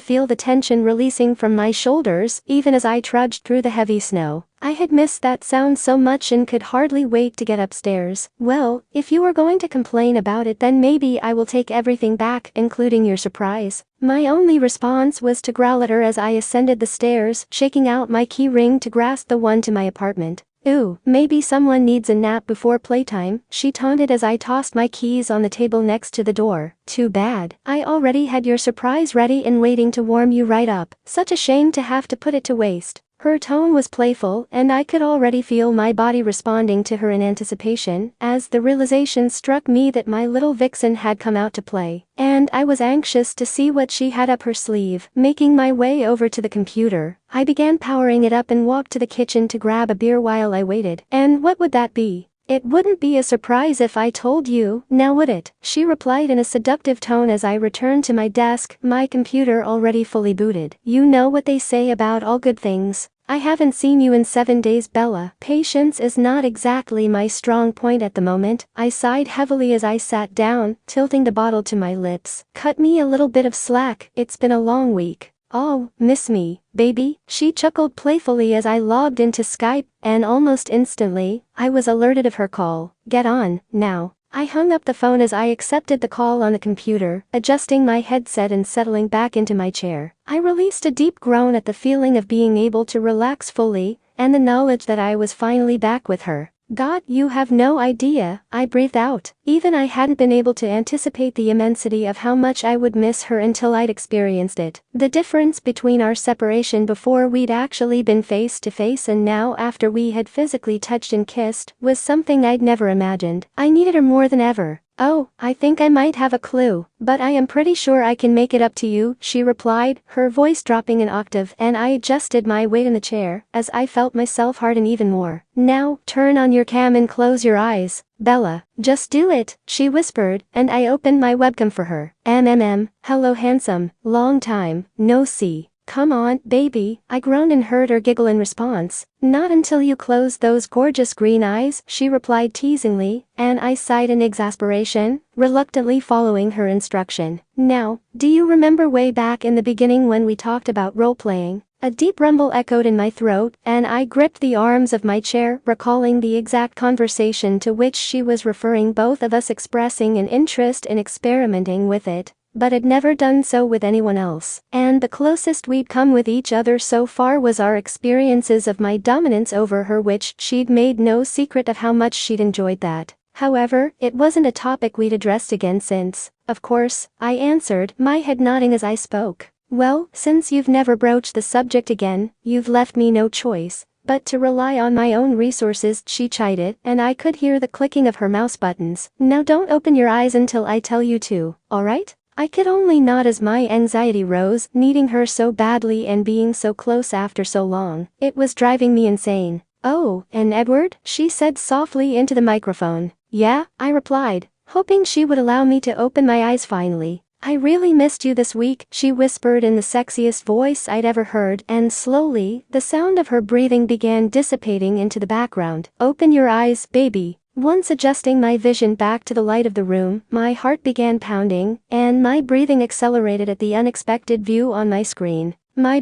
feel the tension releasing from my shoulders, even as I trudged through the heavy snow. I had missed that sound so much and could hardly wait to get upstairs. Well, if you are going to complain about it, then maybe I will take everything back, including your surprise. My only response was to growl at her as I ascended the stairs, shaking out my key ring to grasp the one to my apartment. Ooh, maybe someone needs a nap before playtime, she taunted as I tossed my keys on the table next to the door. Too bad. I already had your surprise ready and waiting to warm you right up. Such a shame to have to put it to waste. Her tone was playful, and I could already feel my body responding to her in anticipation, as the realization struck me that my little vixen had come out to play, and I was anxious to see what she had up her sleeve. Making my way over to the computer, I began powering it up and walked to the kitchen to grab a beer while I waited. And what would that be? It wouldn't be a surprise if I told you, now would it? She replied in a seductive tone as I returned to my desk, my computer already fully booted. You know what they say about all good things. I haven't seen you in 7 days, Bella. Patience is not exactly my strong point at the moment. I sighed heavily as I sat down, tilting the bottle to my lips. Cut me a little bit of slack, it's been a long week. Oh, miss me, baby? She chuckled playfully as I logged into Skype, and almost instantly, I was alerted of her call. Get on, now. I hung up the phone as I accepted the call on the computer, adjusting my headset and settling back into my chair. I released a deep groan at the feeling of being able to relax fully, and the knowledge that I was finally back with her. God, you have no idea, I breathed out. Even I hadn't been able to anticipate the immensity of how much I would miss her until I'd experienced it. The difference between our separation before we'd actually been face to face and now after we had physically touched and kissed was something I'd never imagined. I needed her more than ever. Oh, I think I might have a clue, but I am pretty sure I can make it up to you, she replied, her voice dropping an octave, and I adjusted my weight in the chair, as I felt myself harden even more. Now, turn on your cam and close your eyes, Bella. Just do it, she whispered, and I opened my webcam for her. Hello handsome, long time, no see. Come on, baby, I groaned and heard her giggle in response. Not until you close those gorgeous green eyes, she replied teasingly, and I sighed in exasperation, reluctantly following her instruction. Now, do you remember way back in the beginning when we talked about role-playing? A deep rumble echoed in my throat, and I gripped the arms of my chair, recalling the exact conversation to which she was referring, both of us expressing an interest in experimenting with it, but had never done so with anyone else. And the closest we'd come with each other so far was our experiences of my dominance over her, which she'd made no secret of how much she'd enjoyed that. However, it wasn't a topic we'd addressed again since. Of course, I answered, my head nodding as I spoke. Well, since you've never broached the subject again, you've left me no choice but to rely on my own resources, she chided, and I could hear the clicking of her mouse buttons. Now don't open your eyes until I tell you to, alright? I could only nod as my anxiety rose, needing her so badly and being so close after so long. It was driving me insane. Oh, and Edward? She said softly into the microphone. Yeah, I replied, hoping she would allow me to open my eyes finally. I really missed you this week, she whispered in the sexiest voice I'd ever heard, and slowly, the sound of her breathing began dissipating into the background. Open your eyes, baby. Once adjusting my vision back to the light of the room, my heart began pounding, and my breathing accelerated at the unexpected view on my screen. My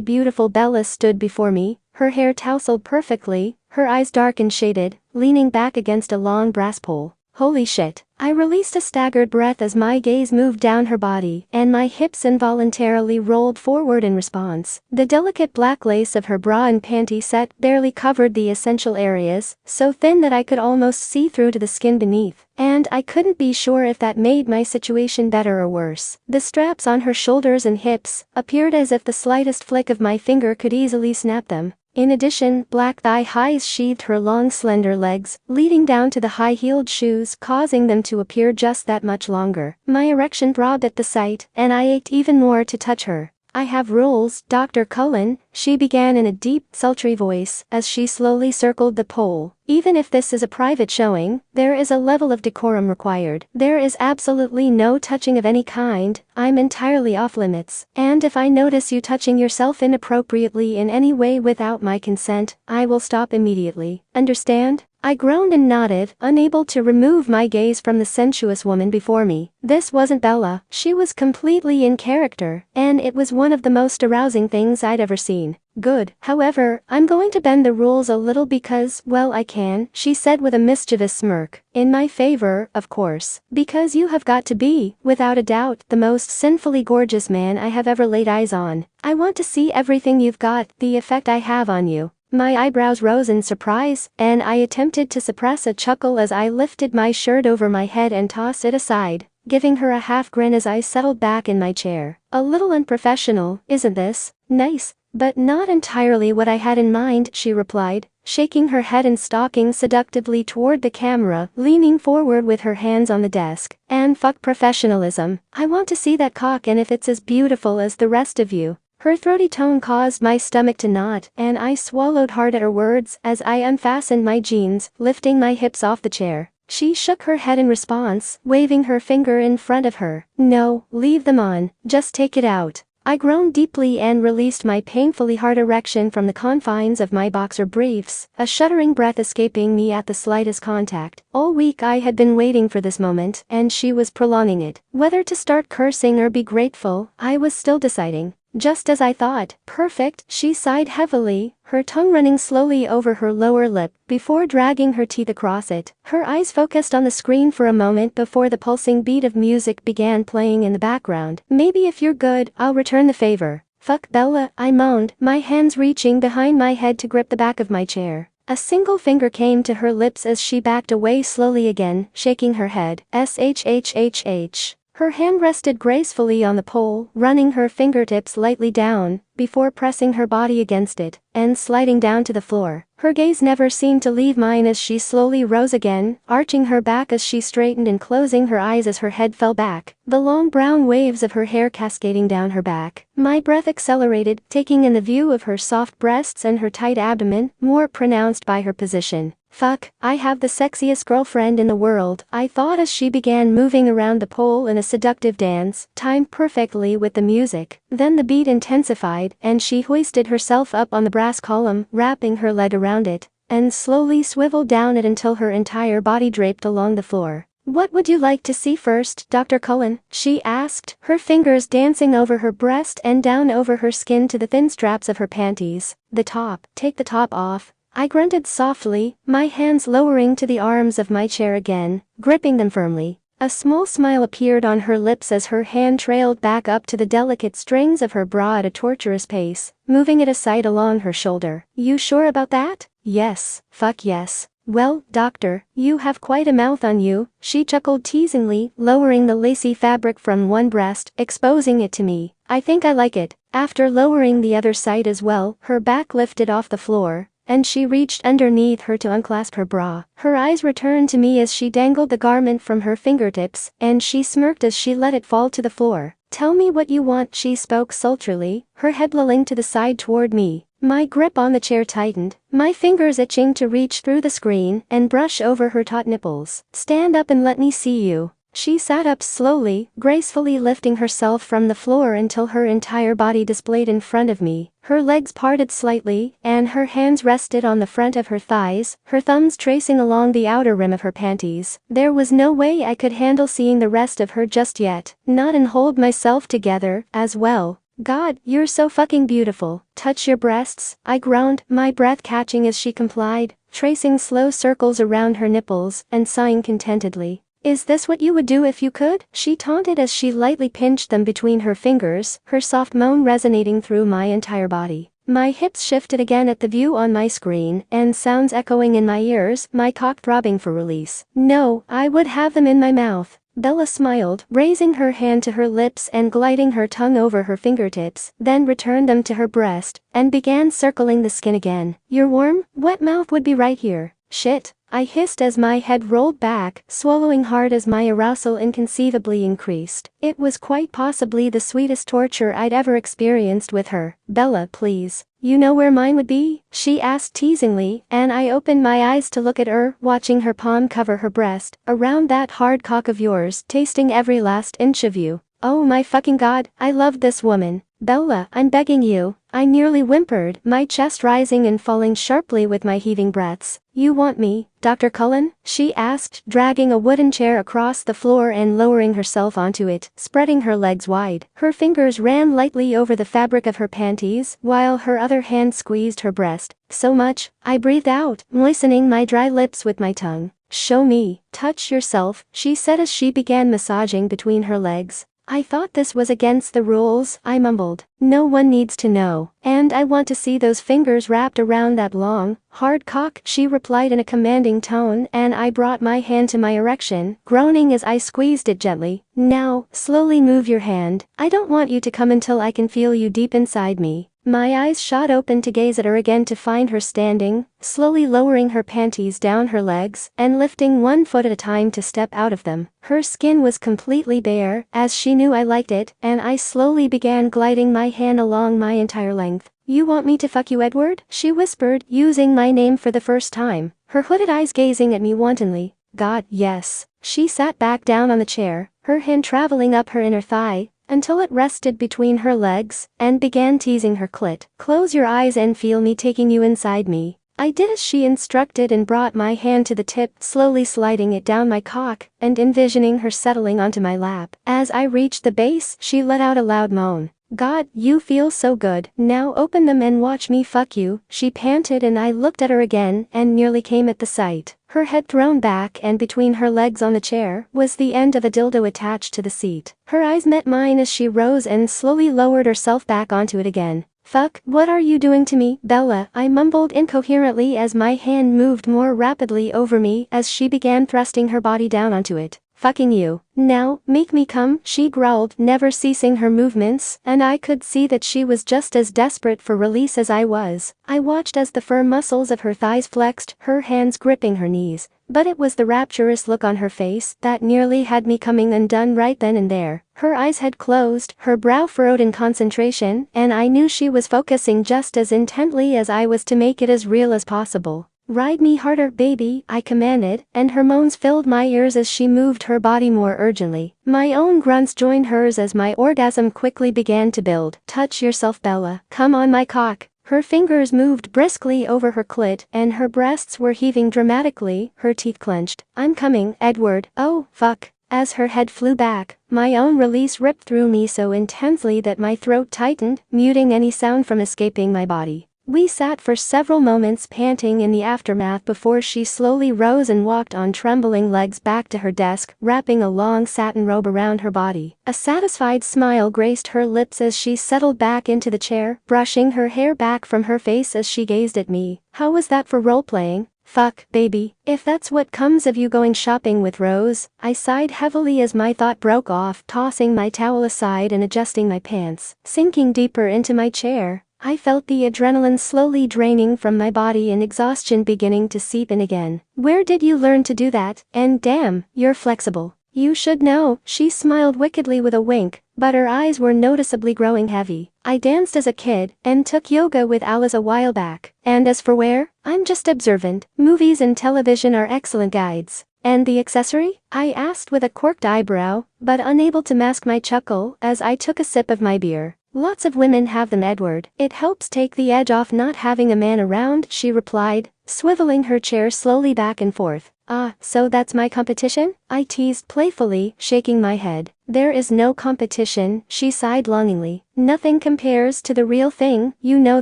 beautiful Bella stood before me, her hair tousled perfectly, her eyes dark and shaded, leaning back against a long brass pole. Holy shit. I released a staggered breath as my gaze moved down her body, and my hips involuntarily rolled forward in response. The delicate black lace of her bra and panty set barely covered the essential areas, so thin that I could almost see through to the skin beneath, and I couldn't be sure if that made my situation better or worse. The straps on her shoulders and hips appeared as if the slightest flick of my finger could easily snap them. In addition, black thigh-highs sheathed her long slender legs, leading down to the high-heeled shoes, causing them to appear just that much longer. My erection throbbed at the sight, and I ached even more to touch her. "I have rules, Dr. Cullen," she began in a deep, sultry voice, as she slowly circled the pole. "Even if this is a private showing, there is a level of decorum required. There is absolutely no touching of any kind, I'm entirely off limits. And if I notice you touching yourself inappropriately in any way without my consent, I will stop immediately. Understand?" I groaned and nodded, unable to remove my gaze from the sensuous woman before me. This wasn't Bella, she was completely in character, and it was one of the most arousing things I'd ever seen. "Good. However, I'm going to bend the rules a little because, well, I can," she said with a mischievous smirk. "In my favor, of course. Because you have got to be, without a doubt, the most sinfully gorgeous man I have ever laid eyes on. I want to see everything you've got, the effect I have on you." My eyebrows rose in surprise, and I attempted to suppress a chuckle as I lifted my shirt over my head and tossed it aside, giving her a half grin as I settled back in my chair. "A little unprofessional, isn't this? Nice, but not entirely what I had in mind," she replied, shaking her head and stalking seductively toward the camera, leaning forward with her hands on the desk. "And fuck professionalism. I want to see that cock, and if it's as beautiful as the rest of you." Her throaty tone caused my stomach to knot, and I swallowed hard at her words as I unfastened my jeans, lifting my hips off the chair. She shook her head in response, waving her finger in front of her. "No, leave them on, just take it out." I groaned deeply and released my painfully hard erection from the confines of my boxer briefs, a shuddering breath escaping me at the slightest contact. All week I had been waiting for this moment, and she was prolonging it. Whether to start cursing or be grateful, I was still deciding. "Just as I thought. Perfect," she sighed heavily, her tongue running slowly over her lower lip, before dragging her teeth across it. Her eyes focused on the screen for a moment before the pulsing beat of music began playing in the background. "Maybe if you're good, I'll return the favor." "Fuck Bella," I moaned, my hands reaching behind my head to grip the back of my chair. A single finger came to her lips as she backed away slowly again, shaking her head. "Shhhhh." Her hand rested gracefully on the pole, running her fingertips lightly down, before pressing her body against it, and sliding down to the floor. Her gaze never seemed to leave mine as she slowly rose again, arching her back as she straightened and closing her eyes as her head fell back, the long brown waves of her hair cascading down her back. My breath accelerated, taking in the view of her soft breasts and her tight abdomen, more pronounced by her position. "Fuck, I have the sexiest girlfriend in the world," I thought as she began moving around the pole in a seductive dance, timed perfectly with the music. Then the beat intensified, and she hoisted herself up on the brass column, wrapping her leg around it, and slowly swiveled down it until her entire body draped along the floor. "What would you like to see first, Dr. Cullen?" she asked, her fingers dancing over her breast and down over her skin to the thin straps of her panties. "The top. Take the top off." I grunted softly, my hands lowering to the arms of my chair again, gripping them firmly. A small smile appeared on her lips as her hand trailed back up to the delicate strings of her bra at a torturous pace, moving it aside along her shoulder. "You sure about that?" "Yes, fuck yes." "Well, doctor, you have quite a mouth on you," she chuckled teasingly, lowering the lacy fabric from one breast, exposing it to me. "I think I like it." After lowering the other side as well, her back lifted off the floor, and she reached underneath her to unclasp her bra. Her eyes returned to me as she dangled the garment from her fingertips, and she smirked as she let it fall to the floor. "Tell me what you want," she spoke sultrily, her head lolling to the side toward me. My grip on the chair tightened, my fingers itching to reach through the screen and brush over her taut nipples. "Stand up and let me see you." She sat up slowly, gracefully lifting herself from the floor until her entire body displayed in front of me. Her legs parted slightly, and her hands rested on the front of her thighs, her thumbs tracing along the outer rim of her panties. There was no way I could handle seeing the rest of her just yet, not and hold myself together, as well. God, you're so fucking beautiful. Touch your breasts, I groaned, my breath catching as she complied, tracing slow circles around her nipples, and sighing contentedly. Is this what you would do if you could? She taunted as she lightly pinched them between her fingers, her soft moan resonating through my entire body. My hips shifted again at the view on my screen, and sounds echoing in my ears, my cock throbbing for release. No, I would have them in my mouth. Bella smiled, raising her hand to her lips and gliding her tongue over her fingertips, then returned them to her breast, and began circling the skin again. Your warm, wet mouth would be right here. Shit, I hissed as my head rolled back, swallowing hard as my arousal inconceivably increased. It was quite possibly the sweetest torture I'd ever experienced with her. Bella, please. You know where mine would be? She asked teasingly, and I opened my eyes to look at her, watching her palm cover her breast, around that hard cock of yours, tasting every last inch of you. Oh my fucking god, I loved this woman. Bella, I'm begging you. I nearly whimpered, my chest rising and falling sharply with my heaving breaths. You want me, Dr. Cullen? She asked, dragging a wooden chair across the floor and lowering herself onto it, spreading her legs wide. Her fingers ran lightly over the fabric of her panties, while her other hand squeezed her breast. So much, I breathed out, moistening my dry lips with my tongue. Show me, touch yourself, she said as she began massaging between her legs. I thought this was against the rules, I mumbled. No one needs to know, and I want to see those fingers wrapped around that long, hard cock, she replied in a commanding tone, and I brought my hand to my erection, groaning as I squeezed it gently. Now, slowly move your hand. I don't want you to come until I can feel you deep inside me. My eyes shot open to gaze at her again to find her standing, slowly lowering her panties down her legs, and lifting one foot at a time to step out of them. Her skin was completely bare, as she knew I liked it, and I slowly began gliding my hand along my entire length. You want me to fuck you, Edward? She whispered, using my name for the first time, her hooded eyes gazing at me wantonly. God, yes. She sat back down on the chair, her hand traveling up her inner thigh, until it rested between her legs, and began teasing her clit. Close your eyes and feel me taking you inside me. I did as she instructed and brought my hand to the tip, slowly sliding it down my cock, and envisioning her settling onto my lap. As I reached the base, she let out a loud moan. God, you feel so good. Now open them and watch me fuck you, she panted, and I looked at her again and nearly came at the sight. Her head thrown back and between her legs on the chair was the end of a dildo attached to the seat. Her eyes met mine as she rose and slowly lowered herself back onto it again. Fuck, what are you doing to me, Bella? I mumbled incoherently as my hand moved more rapidly over me as she began thrusting her body down onto it. Fucking you. Now, make me come, she growled, never ceasing her movements, and I could see that she was just as desperate for release as I was. I watched as the firm muscles of her thighs flexed, her hands gripping her knees, but it was the rapturous look on her face that nearly had me coming undone right then and there. Her eyes had closed, her brow furrowed in concentration, and I knew she was focusing just as intently as I was to make it as real as possible. Ride me harder, baby, I commanded, and her moans filled my ears as she moved her body more urgently. My own grunts joined hers as my orgasm quickly began to build. Touch yourself, Bella. Come on my cock. Her fingers moved briskly over her clit, and her breasts were heaving dramatically, her teeth clenched. I'm coming, Edward. Oh, fuck. As her head flew back, my own release ripped through me so intensely that my throat tightened, muting any sound from escaping my body. We sat for several moments panting in the aftermath before she slowly rose and walked on trembling legs back to her desk, wrapping a long satin robe around her body. A satisfied smile graced her lips as she settled back into the chair, brushing her hair back from her face as she gazed at me. How was that for role-playing? Fuck, baby, if that's what comes of you going shopping with Rose. I sighed heavily as my thought broke off, tossing my towel aside and adjusting my pants. Sinking deeper into my chair, I felt the adrenaline slowly draining from my body and exhaustion beginning to seep in again. Where did you learn to do that? And damn, you're flexible. You should know, she smiled wickedly with a wink, but her eyes were noticeably growing heavy. I danced as a kid, and took yoga with Alice a while back. And as for where, I'm just observant. Movies and television are excellent guides. And the accessory? I asked with a quirked eyebrow, but unable to mask my chuckle as I took a sip of my beer. Lots of women have them, Edward. It helps take the edge off not having a man around, she replied, swiveling her chair slowly back and forth. Ah, so that's my competition? I teased playfully, shaking my head. There is no competition, she sighed longingly. Nothing compares to the real thing, you know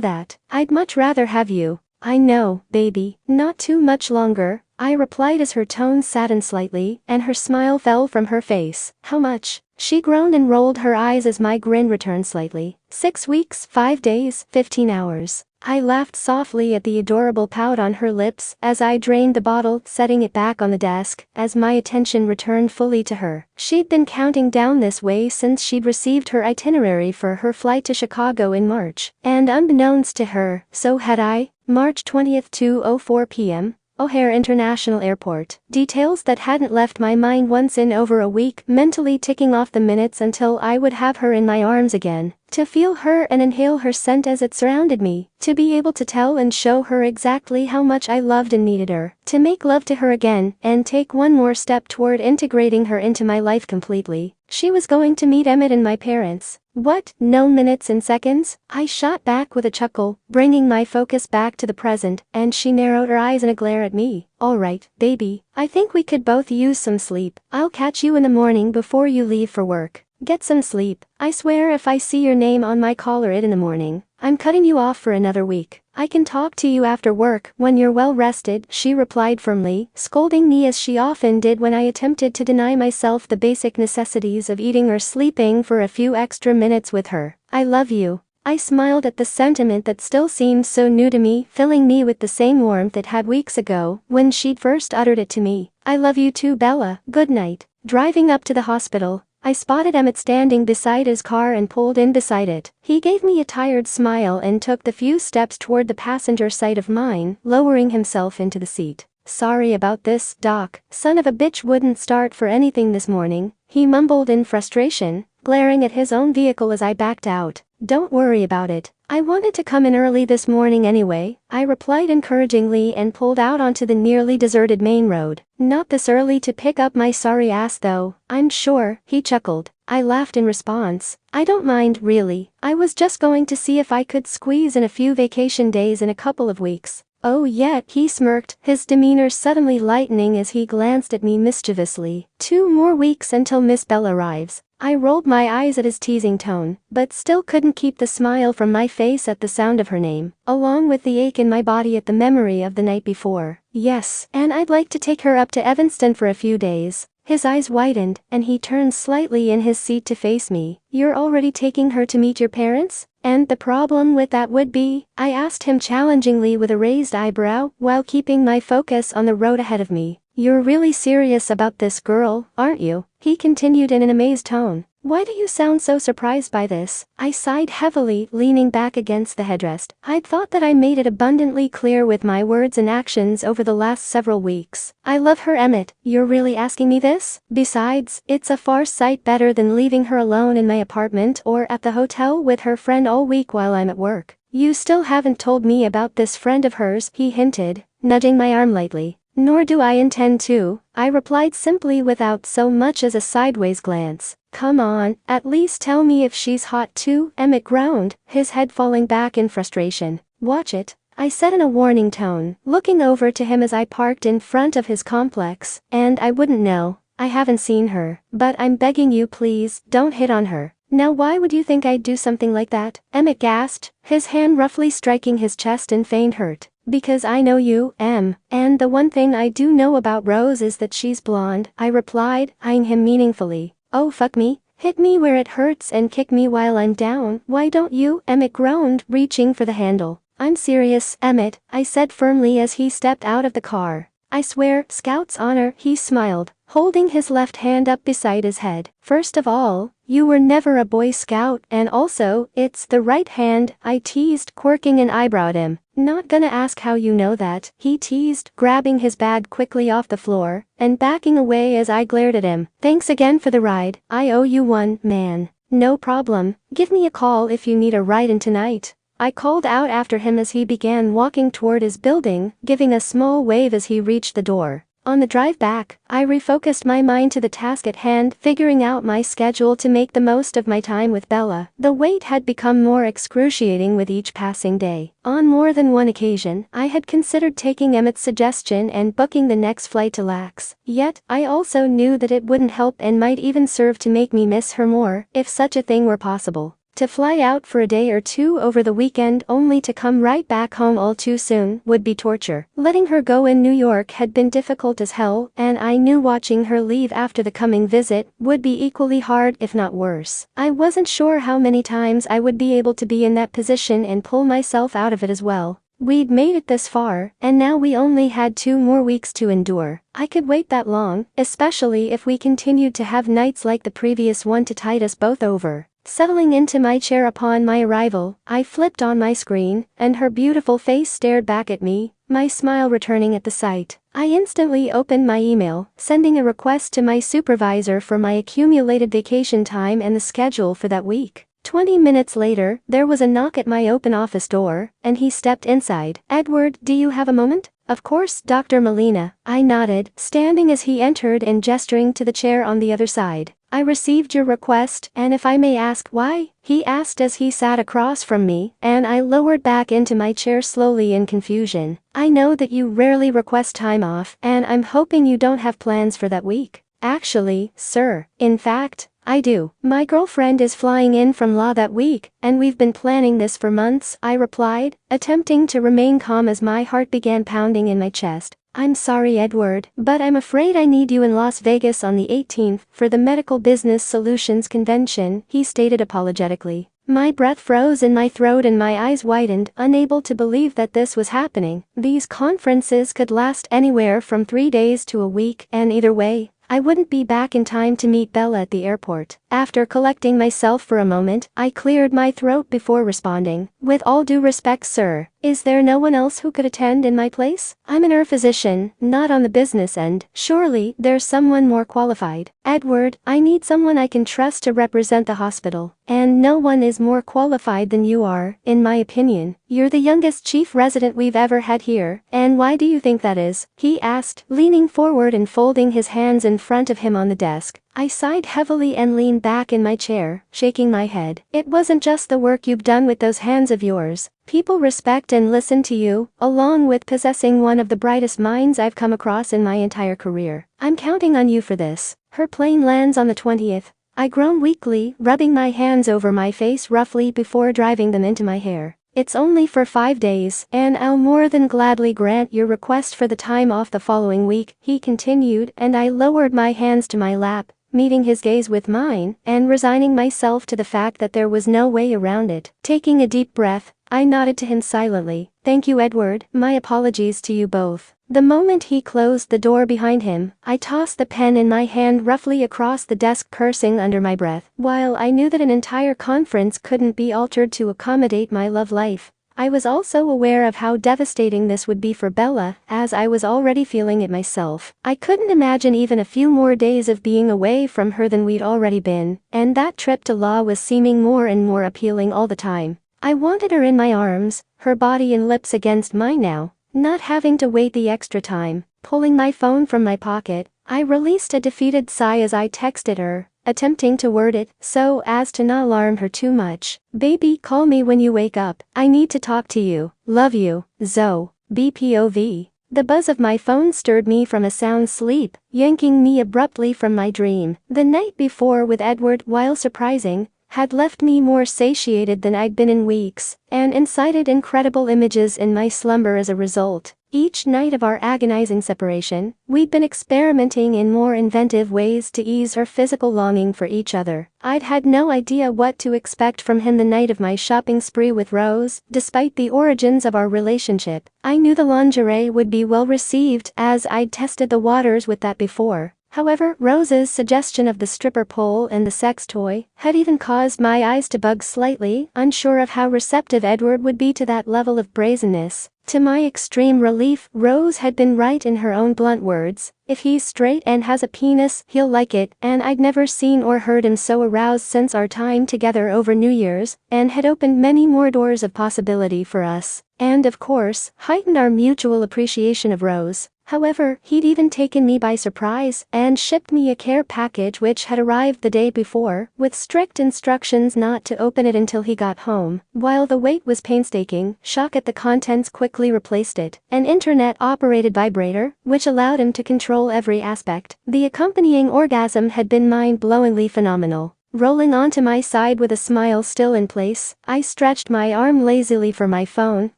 that. I'd much rather have you. I know, baby. Not too much longer, I replied as her tone saddened slightly, and her smile fell from her face. How much? She groaned and rolled her eyes as my grin returned slightly. 6 weeks, 5 days, 15 hours. I laughed softly at the adorable pout on her lips as I drained the bottle, setting it back on the desk, as my attention returned fully to her. She'd been counting down this way since she'd received her itinerary for her flight to Chicago in March. And unbeknownst to her, so had I. March 20th, 2:04 p.m. O'Hare International Airport. Details that hadn't left my mind once in over a week, mentally ticking off the minutes until I would have her in my arms again. To feel her and inhale her scent as it surrounded me. To be able to tell and show her exactly how much I loved and needed her. To make love to her again and take one more step toward integrating her into my life completely. She was going to meet Emmett and my parents. What? No minutes and seconds? I shot back with a chuckle, bringing my focus back to the present, and she narrowed her eyes in a glare at me. Alright, baby, I think we could both use some sleep. I'll catch you in the morning before you leave for work. Get some sleep. I swear if I see your name on my caller in the morning, I'm cutting you off for another week. I can talk to you after work when you're well rested, she replied firmly, scolding me as she often did when I attempted to deny myself the basic necessities of eating or sleeping for a few extra minutes with her. I love you. I smiled at the sentiment that still seemed so new to me, filling me with the same warmth it had weeks ago when she'd first uttered it to me. I love you too, Bella. Good night. Driving up to the hospital, I spotted Emmett standing beside his car and pulled in beside it. He gave me a tired smile and took the few steps toward the passenger side of mine, lowering himself into the seat. Sorry about this, Doc. Son of a bitch wouldn't start for anything this morning, he mumbled in frustration, glaring at his own vehicle as I backed out. Don't worry about it. I wanted to come in early this morning anyway, I replied encouragingly and pulled out onto the nearly deserted main road. Not this early to pick up my sorry ass though, I'm sure, he chuckled. I laughed in response. I don't mind, really. I was just going to see if I could squeeze in a few vacation days in a couple of weeks. Oh yeah, he smirked, his demeanor suddenly lightening as he glanced at me mischievously. 2 more weeks until Miss Bell arrives. I rolled my eyes at his teasing tone, but still couldn't keep the smile from my face at the sound of her name, along with the ache in my body at the memory of the night before. Yes, and I'd like to take her up to Evanston for a few days. His eyes widened, and he turned slightly in his seat to face me. You're already taking her to meet your parents? And the problem with that would be? I asked him challengingly with a raised eyebrow, while keeping my focus on the road ahead of me. You're really serious about this, girl, aren't you? He continued in an amazed tone. Why do you sound so surprised by this? I sighed heavily, leaning back against the headrest. I'd thought that I made it abundantly clear with my words and actions over the last several weeks. I love her, Emmett. You're really asking me this? Besides, it's a far sight better than leaving her alone in my apartment or at the hotel with her friend all week while I'm at work. You still haven't told me about this friend of hers, he hinted, nudging my arm lightly. Nor do I intend to, I replied simply without so much as a sideways glance. Come on, at least tell me if she's hot too, Emmett groaned, his head falling back in frustration. Watch it, I said in a warning tone, looking over to him as I parked in front of his complex, and I wouldn't know. I haven't seen her, but I'm begging you please, don't hit on her. Now why would you think I'd do something like that? Emmett gasped, his hand roughly striking his chest in feigned hurt. Because I know you, Em, and the one thing I do know about Rose is that she's blonde, I replied, eyeing him meaningfully. Oh fuck me, hit me where it hurts and kick me while I'm down, why don't you? Emmett groaned, reaching for the handle. I'm serious, Emmett, I said firmly as he stepped out of the car. I swear, Scout's honor, he smiled, holding his left hand up beside his head. First of all, you were never a Boy Scout, and also, it's the right hand, I teased, quirking an eyebrow at him. Not gonna ask how you know that, he teased, grabbing his bag quickly off the floor, and backing away as I glared at him. Thanks again for the ride, I owe you one, man. No problem, give me a call if you need a ride in tonight. I called out after him as he began walking toward his building, giving a small wave as he reached the door. On the drive back, I refocused my mind to the task at hand, figuring out my schedule to make the most of my time with Bella. The wait had become more excruciating with each passing day. On more than one occasion, I had considered taking Emmett's suggestion and booking the next flight to Lax. Yet, I also knew that it wouldn't help and might even serve to make me miss her more, if such a thing were possible. To fly out for a day or two over the weekend only to come right back home all too soon would be torture. Letting her go in New York had been difficult as hell, and I knew watching her leave after the coming visit would be equally hard if not worse. I wasn't sure how many times I would be able to be in that position and pull myself out of it as well. We'd made it this far, and now we only had 2 more weeks to endure. I could wait that long, especially if we continued to have nights like the previous one to tide us both over. Settling into my chair upon my arrival, I flipped on my screen, and her beautiful face stared back at me, my smile returning at the sight. I instantly opened my email, sending a request to my supervisor for my accumulated vacation time and the schedule for that week. 20 minutes later, there was a knock at my open office door, and he stepped inside. "Edward, do you have a moment?" "Of course, Dr. Molina," I nodded, standing as he entered and gesturing to the chair on the other side. "I received your request, and if I may ask why?" he asked as he sat across from me, and I lowered back into my chair slowly in confusion. "I know that you rarely request time off, and I'm hoping you don't have plans for that week." "Actually, sir, in fact, I do. My girlfriend is flying in from law that week, and we've been planning this for months," I replied, attempting to remain calm as my heart began pounding in my chest. "I'm sorry, Edward, but I'm afraid I need you in Las Vegas on the 18th for the Medical Business Solutions Convention," he stated apologetically. My breath froze in my throat and my eyes widened, unable to believe that this was happening. These conferences could last anywhere from 3 days to a week, and either way, I wouldn't be back in time to meet Bella at the airport. After collecting myself for a moment, I cleared my throat before responding. "With all due respect, sir, is there no one else who could attend in my place? I'm an physician, not on the business end. Surely, there's someone more qualified." "Edward, I need someone I can trust to represent the hospital. And no one is more qualified than you are, in my opinion. You're the youngest chief resident we've ever had here, and why do you think that is?" he asked, leaning forward and folding his hands in front of him on the desk. I sighed heavily and leaned back in my chair, shaking my head. "It wasn't just the work you've done with those hands of yours. People respect and listen to you, along with possessing one of the brightest minds I've come across in my entire career. I'm counting on you for this." Her plane lands on the 20th. I groan weakly, rubbing my hands over my face roughly before driving them into my hair. "It's only for 5 days, and I'll more than gladly grant your request for the time off the following week," he continued, and I lowered my hands to my lap, meeting his gaze with mine, and resigning myself to the fact that there was no way around it. Taking a deep breath, I nodded to him silently. "Thank you, Edward. My apologies to you both." The moment he closed the door behind him, I tossed the pen in my hand roughly across the desk, cursing under my breath. While I knew that an entire conference couldn't be altered to accommodate my love life, I was also aware of how devastating this would be for Bella, as I was already feeling it myself. I couldn't imagine even a few more days of being away from her than we'd already been, and that trip to law was seeming more and more appealing all the time. I wanted her in my arms, her body and lips against mine now, not having to wait the extra time. Pulling my phone from my pocket, I released a defeated sigh as I texted her, attempting to word it so as to not alarm her too much. "Baby, call me when you wake up. I need to talk to you. Love you, Zoe. BPOV." The buzz of my phone stirred me from a sound sleep, yanking me abruptly from my dream. The night before with Edward, while surprising, had left me more satiated than I'd been in weeks, and incited incredible images in my slumber as a result. Each night of our agonizing separation, we'd been experimenting in more inventive ways to ease our physical longing for each other. I'd had no idea what to expect from him the night of my shopping spree with Rose. Despite the origins of our relationship, I knew the lingerie would be well received, as I'd tested the waters with that before. However, Rose's suggestion of the stripper pole and the sex toy had even caused my eyes to bug slightly, unsure of how receptive Edward would be to that level of brazenness. To my extreme relief, Rose had been right in her own blunt words. "If he's straight and has a penis, he'll like it," and I'd never seen or heard him so aroused since our time together over New Year's, and had opened many more doors of possibility for us, and of course, heightened our mutual appreciation of Rose. However, he'd even taken me by surprise and shipped me a care package which had arrived the day before, with strict instructions not to open it until he got home. While the wait was painstaking, shock at the contents quickly replaced it. An internet-operated vibrator, which allowed him to control every aspect. The accompanying orgasm had been mind-blowingly phenomenal. Rolling onto my side with a smile still in place, I stretched my arm lazily for my phone,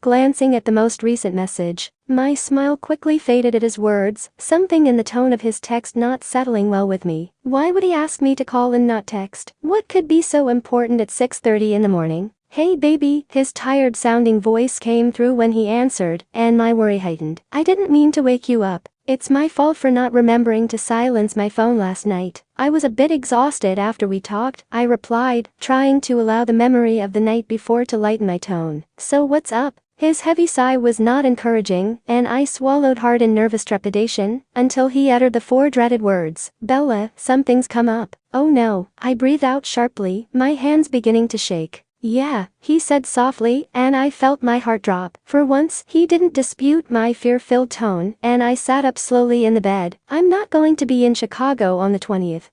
glancing at the most recent message. My smile quickly faded at his words, something in the tone of his text not settling well with me. Why would he ask me to call and not text? What could be so important at 6:30 in the morning? "Hey baby," his tired-sounding voice came through when he answered, and my worry heightened. "I didn't mean to wake you up. It's my fault for not remembering to silence my phone last night. I was a bit exhausted after we talked," I replied, trying to allow the memory of the night before to lighten my tone. "So what's up?" His heavy sigh was not encouraging, and I swallowed hard in nervous trepidation, until he uttered the four dreaded words, "Bella, something's come up." "Oh no," I breathed out sharply, my hands beginning to shake. "Yeah," he said softly, and I felt my heart drop. For once, he didn't dispute my fear-filled tone, and I sat up slowly in the bed. "I'm not going to be in Chicago on the 20th.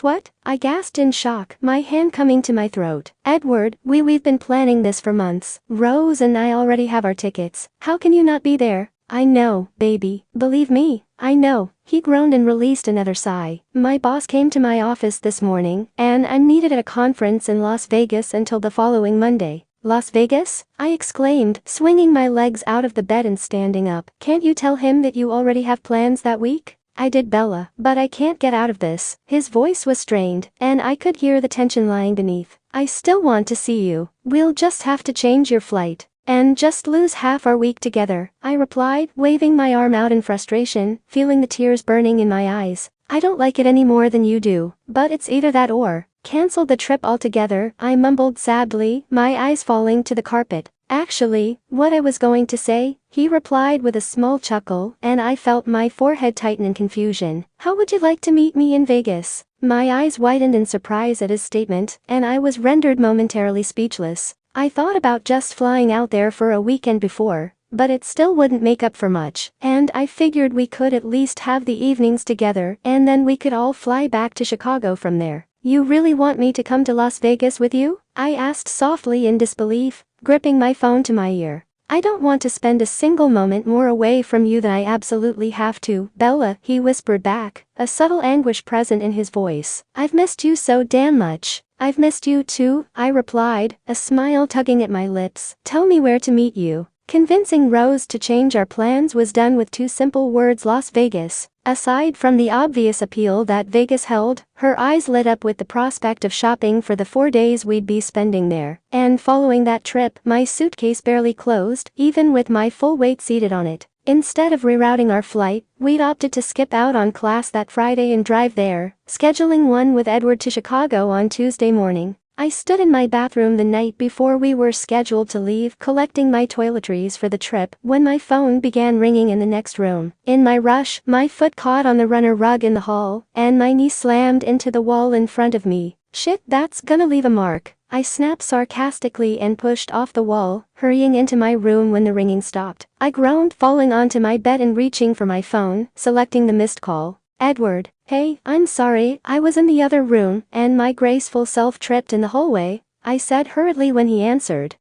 What?" I gasped in shock, my hand coming to my throat. "Edward, we've been planning this for months. Rose and I already have our tickets. How can you not be there?" "I know, baby. Believe me, I know." He groaned and released another sigh. "My boss came to my office this morning, and I'm needed at a conference in Las Vegas until the following Monday." "Las Vegas?" I exclaimed, swinging my legs out of the bed and standing up. "Can't you tell him that you already have plans that week?" "I did, Bella, but I can't get out of this." His voice was strained, and I could hear the tension lying beneath. "I still want to see you. We'll just have to change your flight and just lose half our week together," I replied, waving my arm out in frustration, feeling the tears burning in my eyes. "I don't like it any more than you do, but it's either that or cancel the trip altogether," I mumbled sadly, my eyes falling to the carpet. "Actually, what I was going to say," he replied with a small chuckle, and I felt my forehead tighten in confusion. "How would you like to meet me in Vegas?" My eyes widened in surprise at his statement, and I was rendered momentarily speechless. I thought about just flying out there for a weekend before, but it still wouldn't make up for much, and I figured we could at least have the evenings together and then we could all fly back to Chicago from there. "You really want me to come to Las Vegas with you?" I asked softly in disbelief, gripping my phone to my ear. "I don't want to spend a single moment more away from you than I absolutely have to, Bella," he whispered back, a subtle anguish present in his voice. "I've missed you so damn much." "I've missed you too," I replied, a smile tugging at my lips. "Tell me where to meet you." Convincing Rose to change our plans was done with two simple words: Las Vegas. Aside from the obvious appeal that Vegas held, her eyes lit up with the prospect of shopping for the 4 days we'd be spending there. And following that trip, my suitcase barely closed, even with my full weight seated on it. Instead of rerouting our flight, we'd opted to skip out on class that Friday and drive there, scheduling one with Edward to Chicago on Tuesday morning. I stood in my bathroom the night before we were scheduled to leave, collecting my toiletries for the trip, when my phone began ringing in the next room. In my rush, my foot caught on the runner rug in the hall, and my knee slammed into the wall in front of me. "Shit, that's gonna leave a mark," I snapped sarcastically and pushed off the wall, hurrying into my room when the ringing stopped. I groaned, falling onto my bed and reaching for my phone, selecting the missed call. "Edward. Hey, I'm sorry, I was in the other room, and my graceful self tripped in the hallway," I said hurriedly when he answered.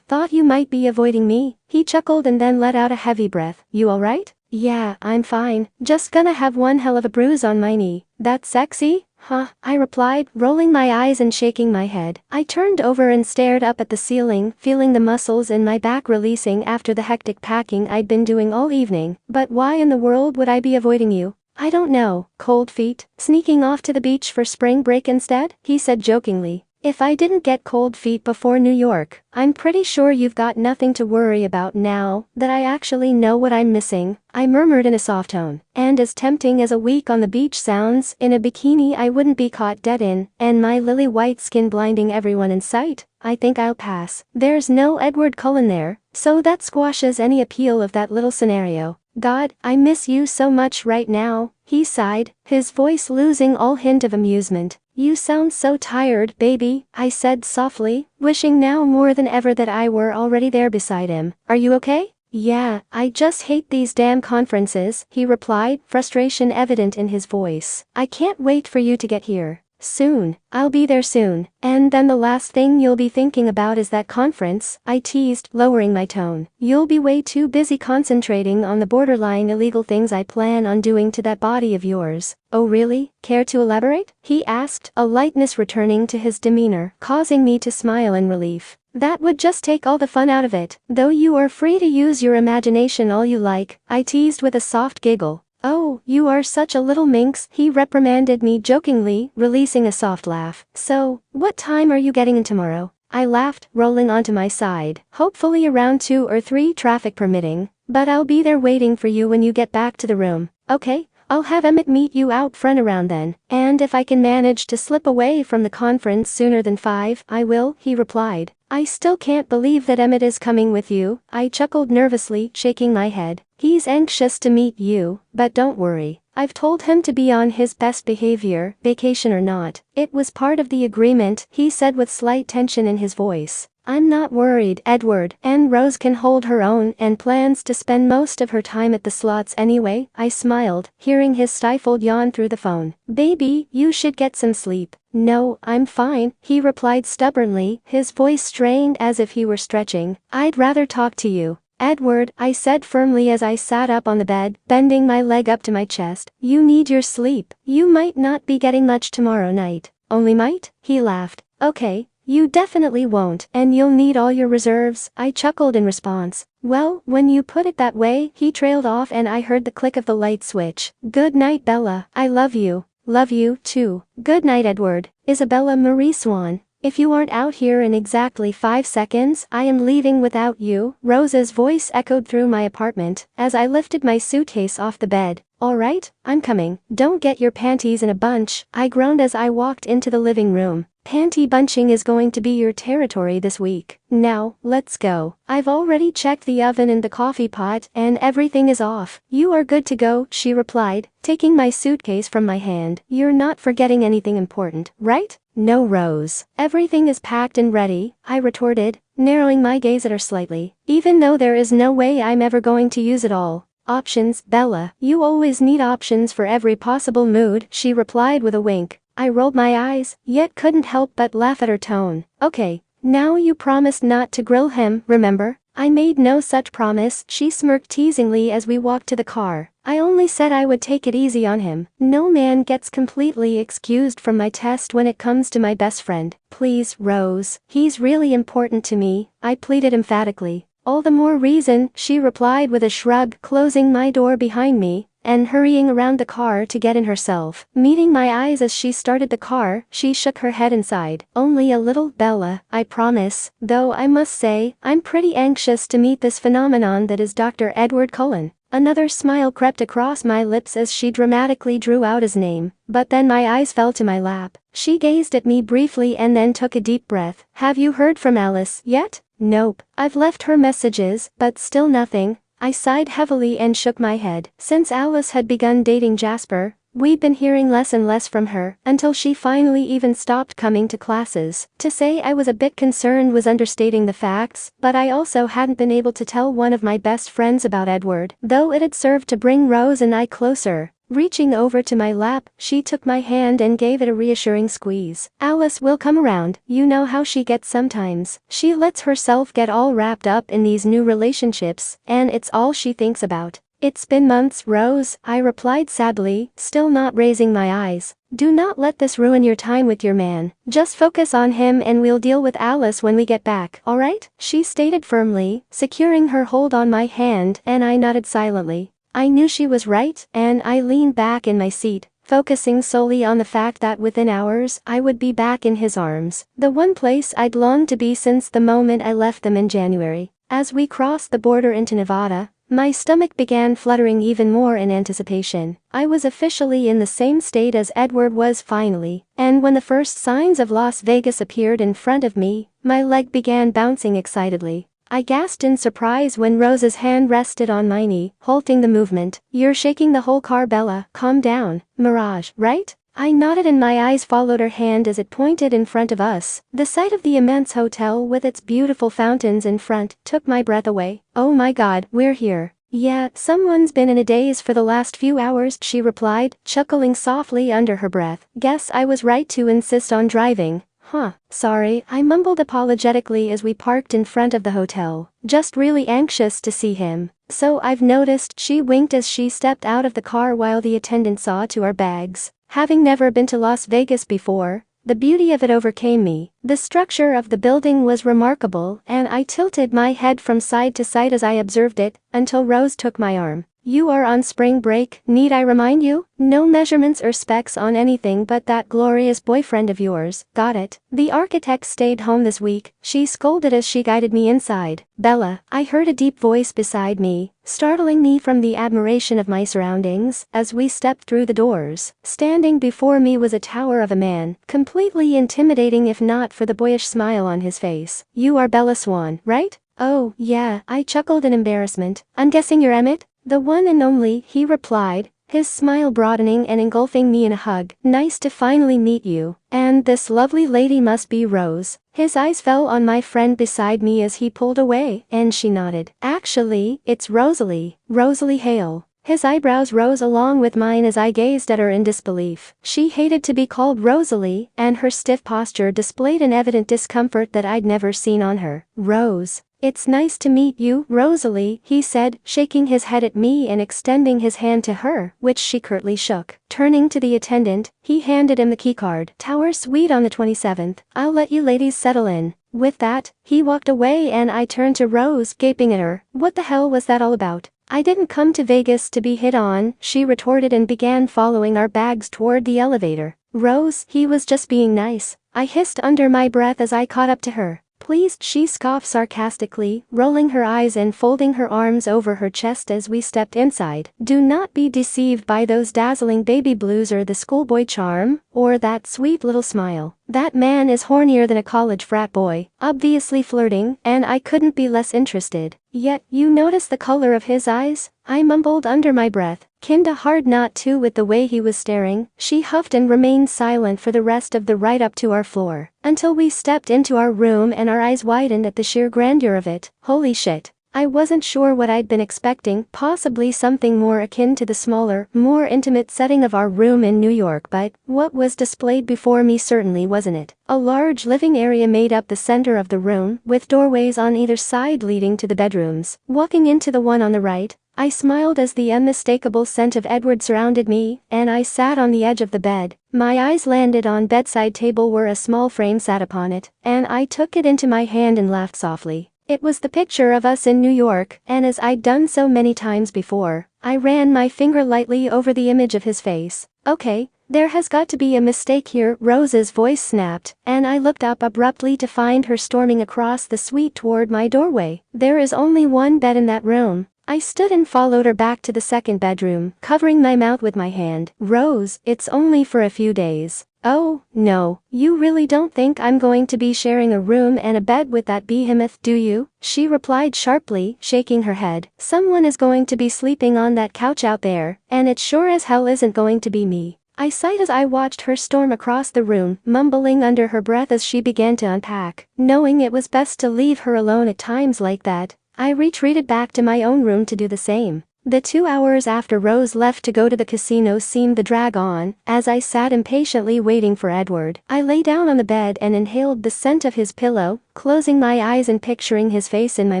Thought you might be avoiding me." He chuckled and then let out a heavy breath. "You alright?" "Yeah, I'm fine. Just gonna have one hell of a bruise on my knee." "That's sexy?" "Huh," I replied, rolling my eyes and shaking my head. I turned over and stared up at the ceiling, feeling the muscles in my back releasing after the hectic packing I'd been doing all evening. "But why in the world would I be avoiding you?" "I don't know. Cold feet? Sneaking off to the beach for spring break instead?" he said jokingly. "If I didn't get cold feet before New York, I'm pretty sure you've got nothing to worry about now that I actually know what I'm missing," I murmured in a soft tone. And as tempting as a week on the beach sounds, in a bikini I wouldn't be caught dead in, and my lily white skin blinding everyone in sight, I think I'll pass. There's no Edward Cullen there, so that squashes any appeal of that little scenario. "God, I miss you so much right now," he sighed, his voice losing all hint of amusement. "You sound so tired, baby," I said softly, wishing now more than ever that I were already there beside him. "Are you okay?" Yeah, I just hate these damn conferences, he replied, frustration evident in his voice. I can't wait for you to get here. Soon. I'll be there soon. And then the last thing you'll be thinking about is that conference, I teased, lowering my tone. You'll be way too busy concentrating on the borderline illegal things I plan on doing to that body of yours. Oh really? Care to elaborate? He asked, a lightness returning to his demeanor, causing me to smile in relief. That would just take all the fun out of it, though you are free to use your imagination all you like, I teased with a soft giggle. Oh, you are such a little minx, he reprimanded me jokingly, releasing a soft laugh. So, what time are you getting in tomorrow? I laughed, rolling onto my side, hopefully around 2 or 3 traffic permitting, but I'll be there waiting for you when you get back to the room. Okay? I'll have Emmett meet you out front around then, and if I can manage to slip away from the conference sooner than 5, I will, he replied. I still can't believe that Emmett is coming with you, I chuckled nervously, shaking my head. He's anxious to meet you, but don't worry. I've told him to be on his best behavior, vacation or not. It was part of the agreement, he said with slight tension in his voice. I'm not worried, Edward, and Rose can hold her own and plans to spend most of her time at the slots anyway, I smiled, hearing his stifled yawn through the phone. Baby, you should get some sleep. No, I'm fine, he replied stubbornly, his voice strained as if he were stretching. I'd rather talk to you. Edward, I said firmly as I sat up on the bed, bending my leg up to my chest. You need your sleep. You might not be getting much tomorrow night. Only might? He laughed. Okay. You definitely won't, and you'll need all your reserves, I chuckled in response. Well, when you put it that way, he trailed off and I heard the click of the light switch. Good night, Bella. I love you. Love you, too. Good night, Edward. Isabella Marie Swan. If you aren't out here in exactly 5 seconds, I am leaving without you, Rose's voice echoed through my apartment, as I lifted my suitcase off the bed. Alright, I'm coming. Don't get your panties in a bunch, I groaned as I walked into the living room. Panty bunching is going to be your territory this week. Now, let's go. I've already checked the oven and the coffee pot, and everything is off. You are good to go, she replied, taking my suitcase from my hand. You're not forgetting anything important, right? No, Rose. Everything is packed and ready, I retorted, narrowing my gaze at her slightly. Even though there is no way I'm ever going to use it all. Options, Bella. You always need options for every possible mood, she replied with a wink. I rolled my eyes, yet couldn't help but laugh at her tone. Okay, now you promised not to grill him, remember? I made no such promise, she smirked teasingly as we walked to the car. I only said I would take it easy on him. No man gets completely excused from my test when it comes to my best friend. Please, Rose. He's really important to me, I pleaded emphatically. All the more reason, she replied with a shrug, closing my door behind me and hurrying around the car to get in herself. Meeting my eyes as she started the car, she shook her head and sighed. Only a little, Bella, I promise, though I must say, I'm pretty anxious to meet this phenomenon that is Dr. Edward Cullen. Another smile crept across my lips as she dramatically drew out his name, but then my eyes fell to my lap. She gazed at me briefly and then took a deep breath. Have you heard from Alice yet? Nope. I've left her messages, but still nothing. I sighed heavily and shook my head. Since Alice had begun dating Jasper, we'd been hearing less and less from her, until she finally even stopped coming to classes. To say I was a bit concerned was understating the facts, but I also hadn't been able to tell one of my best friends about Edward, though it had served to bring Rose and I closer. Reaching over to my lap, she took my hand and gave it a reassuring squeeze. Alice will come around, you know how she gets sometimes. She lets herself get all wrapped up in these new relationships, and it's all she thinks about. It's been months, Rose, I replied sadly, still not raising my eyes. Do not let this ruin your time with your man. Just focus on him and we'll deal with Alice when we get back, alright? She stated firmly, securing her hold on my hand, and I nodded silently. I knew she was right, and I leaned back in my seat, focusing solely on the fact that within hours, I would be back in his arms, the one place I'd longed to be since the moment I left them in January. As we crossed the border into Nevada, my stomach began fluttering even more in anticipation. I was officially in the same state as Edward was finally, and when the first signs of Las Vegas appeared in front of me, my leg began bouncing excitedly. I gasped in surprise when Rose's hand rested on my knee, halting the movement. You're shaking the whole car, Bella. Calm down. Mirage, right? I nodded and my eyes followed her hand as it pointed in front of us. The sight of the immense hotel with its beautiful fountains in front took my breath away. "Oh my God, we're here." "Yeah, someone's been in a daze for the last few hours," she replied, chuckling softly under her breath. "Guess I was right to insist on driving." "Huh, sorry," I mumbled apologetically as we parked in front of the hotel. "Just really anxious to see him." "So I've noticed," she winked as she stepped out of the car while the attendant saw to our bags. Having never been to Las Vegas before, the beauty of it overcame me. The structure of the building was remarkable, and I tilted my head from side to side as I observed it, until Rose took my arm. "You are on spring break, need I remind you? No measurements or specs on anything but that glorious boyfriend of yours, got it?" "The architect stayed home this week," she scolded as she guided me inside. "Bella," I heard a deep voice beside me, startling me from the admiration of my surroundings. As we stepped through the doors, standing before me was a tower of a man, completely intimidating if not for the boyish smile on his face. "You are Bella Swan, right?" "Oh, yeah," I chuckled in embarrassment. "I'm guessing you're Emmett?" "The one and only," he replied, his smile broadening and engulfing me in a hug. "Nice to finally meet you. And this lovely lady must be Rose." His eyes fell on my friend beside me as he pulled away, and she nodded. "Actually, it's Rosalie. Rosalie Hale." His eyebrows rose along with mine as I gazed at her in disbelief. She hated to be called Rosalie, and her stiff posture displayed an evident discomfort that I'd never seen on her. "Rose. It's nice to meet you, Rosalie," he said, shaking his head at me and extending his hand to her, which she curtly shook. Turning to the attendant, he handed him the keycard. "Tower suite on the 27th. I'll let you ladies settle in." With that, he walked away and I turned to Rose, gaping at her. "What the hell was that all about?" "I didn't come to Vegas to be hit on," she retorted and began following our bags toward the elevator. "Rose, he was just being nice," I hissed under my breath as I caught up to her. "Please," she scoffed sarcastically, rolling her eyes and folding her arms over her chest as we stepped inside. "Do not be deceived by those dazzling baby blues or the schoolboy charm, or that sweet little smile. That man is hornier than a college frat boy, obviously flirting, and I couldn't be less interested." "Yet, you notice the color of his eyes?" I mumbled under my breath. "Kinda hard not to with the way he was staring." She huffed and remained silent for the rest of the ride up to our floor, until we stepped into our room and our eyes widened at the sheer grandeur of it. Holy shit. I wasn't sure what I'd been expecting, possibly something more akin to the smaller, more intimate setting of our room in New York, but what was displayed before me certainly wasn't it. A large living area made up the center of the room, with doorways on either side leading to the bedrooms. Walking into the one on the right, I smiled as the unmistakable scent of Edward surrounded me, and I sat on the edge of the bed. My eyes landed on bedside table where a small frame sat upon it, and I took it into my hand and laughed softly. It was the picture of us in New York, and as I'd done so many times before, I ran my finger lightly over the image of his face. "Okay, there has got to be a mistake here," Rose's voice snapped, and I looked up abruptly to find her storming across the suite toward my doorway. "There is only one bed in that room." I stood and followed her back to the second bedroom, covering my mouth with my hand. "Rose, it's only for a few days." "Oh, no, you really don't think I'm going to be sharing a room and a bed with that behemoth, do you?" she replied sharply, shaking her head. "Someone is going to be sleeping on that couch out there, and it sure as hell isn't going to be me." I sighed as I watched her storm across the room, mumbling under her breath as she began to unpack. Knowing it was best to leave her alone at times like that, I retreated back to my own room to do the same. The 2 hours after Rose left to go to the casino seemed to drag on. As I sat impatiently waiting for Edward, I lay down on the bed and inhaled the scent of his pillow, closing my eyes and picturing his face in my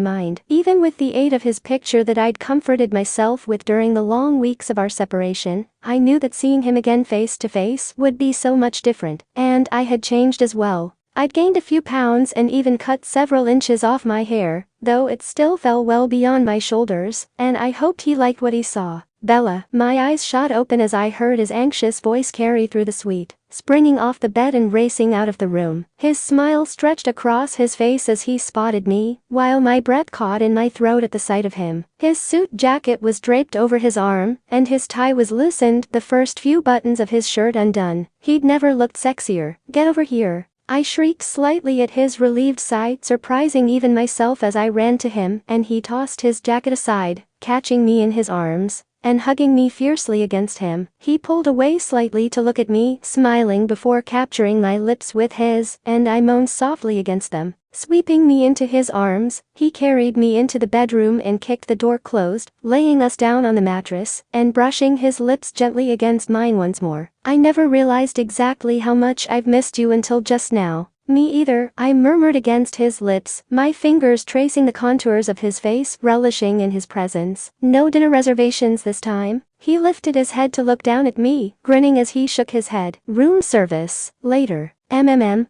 mind. Even with the aid of his picture that I'd comforted myself with during the long weeks of our separation, I knew that seeing him again face to face would be so much different, and I had changed as well. I'd gained a few pounds and even cut several inches off my hair, though it still fell well beyond my shoulders, and I hoped he liked what he saw. "Bella," my eyes shot open as I heard his anxious voice carry through the suite, springing off the bed and racing out of the room. His smile stretched across his face as he spotted me, while my breath caught in my throat at the sight of him. His suit jacket was draped over his arm, and his tie was loosened, the first few buttons of his shirt undone. He'd never looked sexier. "Get over here." I shrieked slightly at his relieved sight, surprising even myself as I ran to him, and he tossed his jacket aside, catching me in his arms. and hugging me fiercely against him. He pulled away slightly to look at me, smiling before capturing my lips with his, and I moaned softly against them. Sweeping me into his arms, he carried me into the bedroom and kicked the door closed, laying us down on the mattress, and brushing his lips gently against mine once more. I never realized exactly how much I've missed you until just now. Me either, I murmured against his lips, my fingers tracing the contours of his face, relishing in his presence. No dinner reservations this time? He lifted his head to look down at me, grinning as he shook his head. Room service, later.